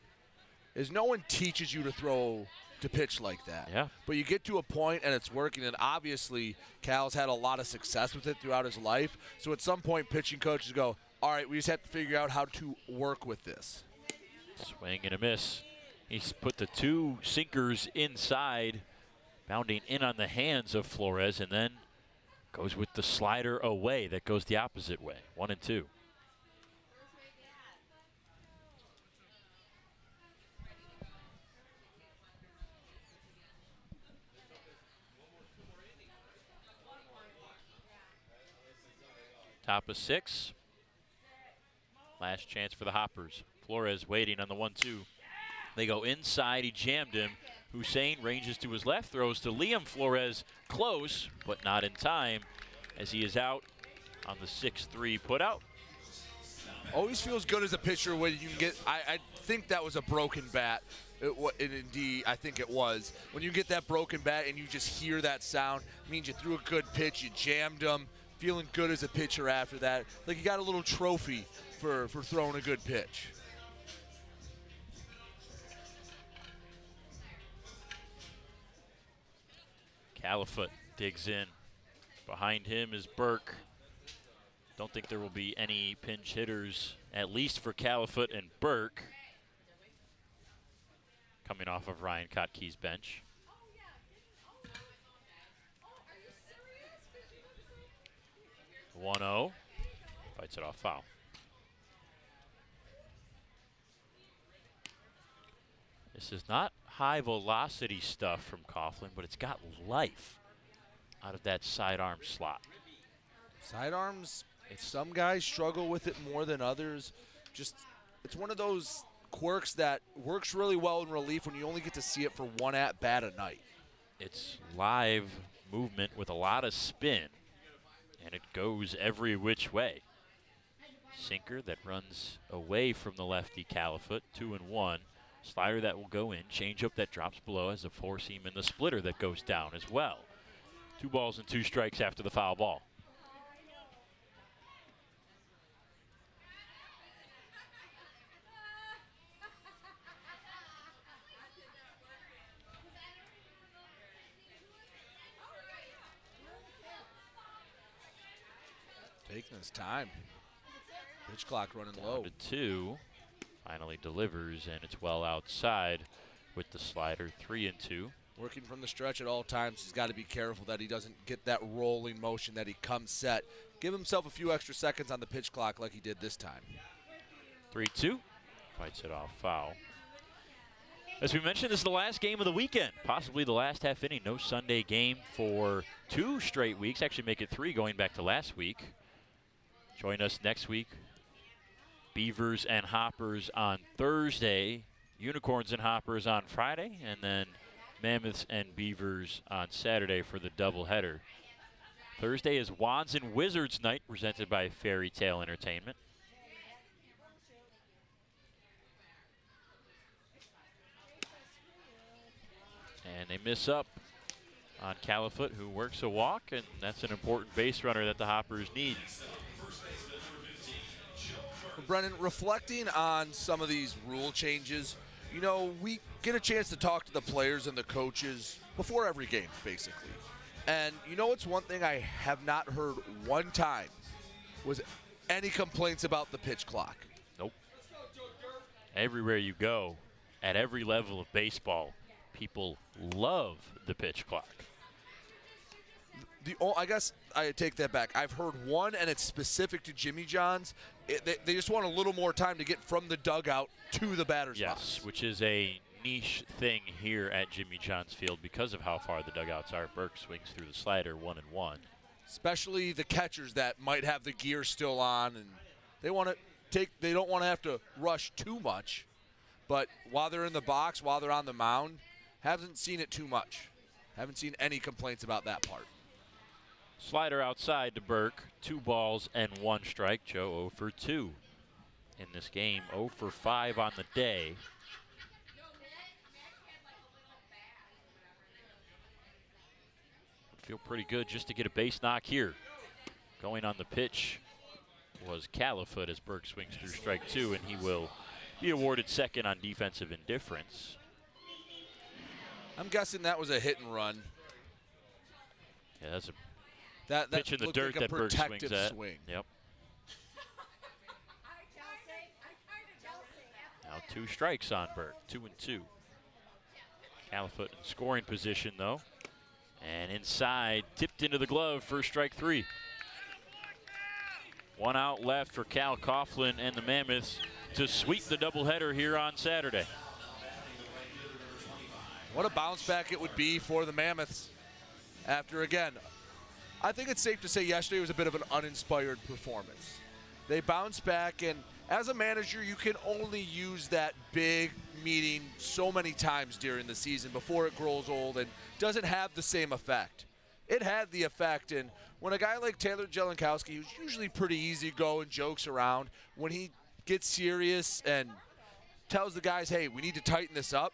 S18: is no one teaches you to pitch like that.
S11: Yeah.
S18: But you get to a point and it's working, and obviously Cal's had a lot of success with it throughout his life. So at some point, pitching coaches go, all right, we just have to figure out how to work with this.
S11: Swing and a miss. He's put the 2 sinkers inside, bounding in on the hands of Flores, and then goes with the slider away. That goes the opposite way, 1 and 2. Top of 6. Last chance for the Hoppers. Flores waiting on the 1-2. They go inside. He jammed him. Hussein ranges to his left, throws to Liam. Flores close, but not in time, as he is out on the 6-3 putout.
S18: Always feels good as a pitcher when you can get, I think that was a broken bat. Indeed, I think it was. When you get that broken bat and you just hear that sound, it means you threw a good pitch, you jammed him. Feeling good as a pitcher after that. Like you got a little trophy for throwing a good pitch.
S11: Califoot digs in. Behind him is Burke. Don't think there will be any pinch hitters, at least for Califoot and Burke. Coming off of Ryan Kotke's bench. The 1-0. Fights it off foul. This is not high velocity stuff from Coughlin, but it's got life. out of that sidearm slot.
S18: Sidearms, some guys struggle with it more than others. Just, it's one of those quirks that works really well in relief when you only get to see it for one at-bat a night.
S11: It's live movement with a lot of spin, and it goes every which way. Sinker that runs away from the lefty Califoot, 2-1. Slider that will go in, changeup that drops below as a four-seam, and the splitter that goes down as well. 2 balls and 2 strikes after the foul ball.
S18: Taking his time. Pitch clock running low.
S11: Down to 2. Finally delivers, and it's well outside with the slider. 3-2.
S18: Working from the stretch at all times. He's got to be careful that he doesn't get that rolling motion, that he comes set. Give himself a few extra seconds on the pitch clock like he did this time.
S11: 3-2. Fights it off foul. As we mentioned, this is the last game of the weekend, possibly the last half inning. No Sunday game for 2 straight weeks. Actually make it 3 going back to last week. Join us next week. Beavers and Hoppers on Thursday. Unicorns and Hoppers on Friday. And then Mammoths and Beavers on Saturday for the doubleheader. Thursday is Wands and Wizards night, presented by Fairy Tale Entertainment. And they miss up on Califoot, who works a walk, and that's an important base runner that the Hoppers need.
S18: Brennan, reflecting on some of these rule changes, you know, we get a chance to talk to the players and the coaches before every game, basically. And you know what's one thing I have not heard one time was any complaints about the pitch clock.
S11: Nope. Everywhere you go, at every level of baseball, people love the pitch clock.
S18: I guess I take that back. I've heard one, and it's specific to Jimmy John's. They just want a little more time to get from the dugout to the batter's box.
S11: Yes, which is a niche thing here at Jimmy John's Field because of how far the dugouts are. Burke swings through the slider 1-1.
S18: Especially the catchers that might have the gear still on, and they want to take. They don't want to have to rush too much. But while they're in the box, while they're on the mound, haven't seen it too much. Haven't seen any complaints about that part.
S11: Slider outside to Burke. 2 balls and 1 strike. Joe 0 for 2 in this game. 0 for 5 on the day. Would feel pretty good just to get a base knock here. Going on the pitch was Califoot as Burke swings through strike 2, and he will be awarded second on defensive indifference.
S18: I'm guessing that was a hit and run.
S11: Yeah, that's a
S18: that
S11: pitch in the dirt
S18: like
S11: that Burke swings at.
S18: Swing.
S11: Yep. Now 2 strikes on Burke, 2-2. Califoot in scoring position though. And inside, tipped into the glove for strike 3. 1 out left for Cal Coughlin and the Mammoths to sweep the doubleheader here on Saturday.
S18: What a bounce back it would be for the Mammoths after, again, I think it's safe to say yesterday was a bit of an uninspired performance. They bounced back, and as a manager, you can only use that big meeting so many times during the season before it grows old and doesn't have the same effect. It had the effect, and when a guy like Taylor Jelenkowski, who's usually pretty easygoing, jokes around, when he gets serious and tells the guys, hey, we need to tighten this up,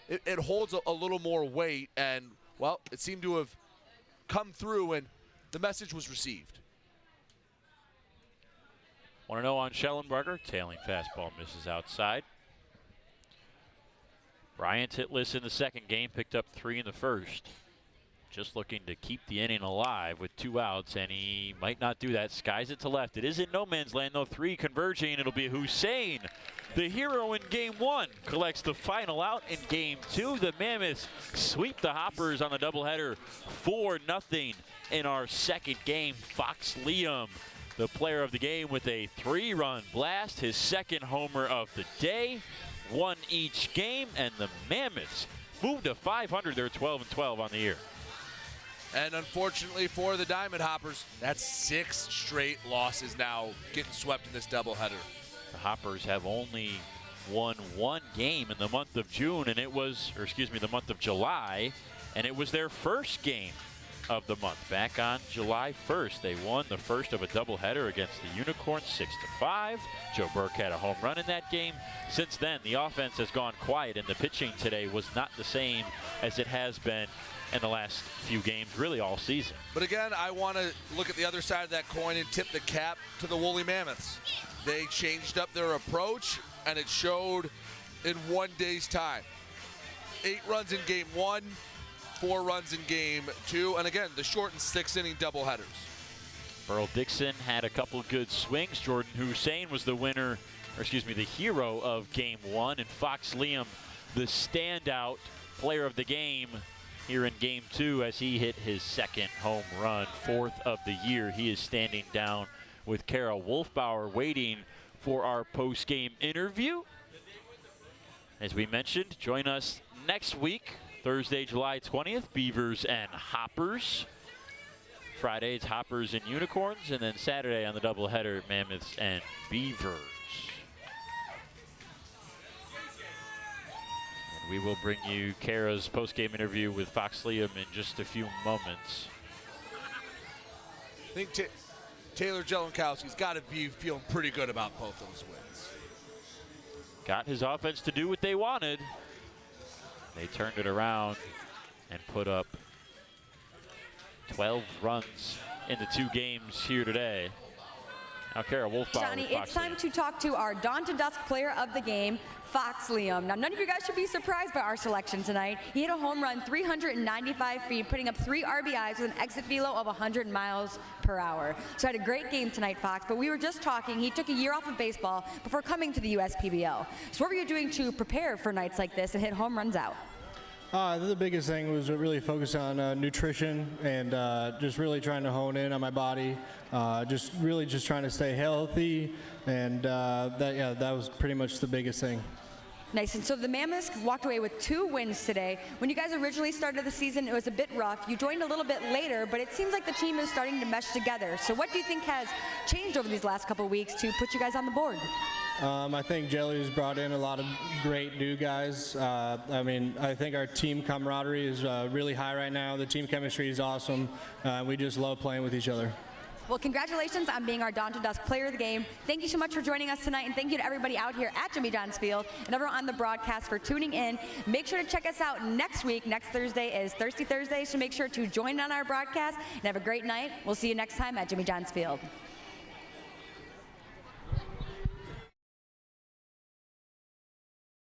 S18: it holds a little more weight, and, well, it seemed to have come through, and the message was received.
S11: 1-0 on Schellenberger. Tailing fastball misses outside. Bryant hitless in the second game, picked up 3 in the first. Just looking to keep the inning alive with 2 outs, and he might not do that. Skies it to left. It is in no man's land, though. 3 converging. It'll be Hussein, the hero in game 1, collects the final out in game 2. The Mammoths sweep the Hoppers on the doubleheader 4-0 in our second game. Fox Liam, the player of the game, with a 3-run blast, his second homer of the day. 1 each game, and the Mammoths move to 500. They're 12-12 on the year.
S18: And unfortunately for the Diamond Hoppers, that's 6 straight losses now getting swept in this doubleheader.
S11: The Hoppers have only won 1 game in the month of June, and it was, or excuse me, the month of July, and it was their first game of the month. Back on July 1st, they won the first of a doubleheader against the Unicorns 6-5. Joe Burke had a home run in that game. Since then, the offense has gone quiet, and the pitching today was not the same as it has been in the last few games, really all season.
S18: But again, I want to look at the other side of that coin and tip the cap to the Woolly Mammoths. They changed up their approach, and it showed in 1 day's time. 8 runs in game 1, 4 runs in game 2, and again, the shortened 6-inning doubleheaders.
S11: Burl Dixon had a couple good swings. Jordan Hussein was the winner, or excuse me, the hero of game 1, and Fox Liam, the standout player of the game here in game 2 as he hit his 2nd home run, 4th of the year. He is standing down with Kara Wolfbauer waiting for our post-game interview. As we mentioned, join us next week, Thursday, July 20th, Beavers and Hoppers. Friday, it's Hoppers and Unicorns, and then Saturday on the doubleheader, Mammoths and Beavers. And we will bring you Kara's post-game interview with Fox Liam in just a few moments.
S18: I think Taylor Jelenkowski's got to be feeling pretty good about both those wins.
S11: Got his offense to do what they wanted. They turned it around and put up 12 runs in the 2 games here today. Now Kara Wolfbauer.
S16: Johnny, it's time to talk to our dawn to dusk player of the game, Fox Liam. Now, none of you guys should be surprised by our selection tonight. He hit a home run 395 feet, putting up 3 RBIs with an exit velo of 100 miles per hour. So had a great game tonight, Fox, but we were just talking. He took a year off of baseball before coming to the USPBL. So what were you doing to prepare for nights like this and hit home runs out?
S6: The biggest thing was really focus on nutrition and just really trying to hone in on my body, just trying to stay healthy, and that was pretty much the biggest thing.
S16: Nice. And so the Mammoths walked away with 2 wins today. When you guys originally started the season, it was a bit rough. You joined a little bit later, but it seems like the team is starting to mesh together. So what do you think has changed over these last couple of weeks to put you guys on the board?
S6: I think Jelly's brought in a lot of great new guys. I think our team camaraderie is really high right now. The team chemistry is awesome. We just love playing with each other.
S16: Well, congratulations on being our Dawn to Dusk player of the game. Thank you so much for joining us tonight, and thank you to everybody out here at Jimmy John's Field and everyone on the broadcast for tuning in. Make sure to check us out next week. Next Thursday is Thirsty Thursday, so make sure to join on our broadcast and have a great night. We'll see you next time at Jimmy John's Field.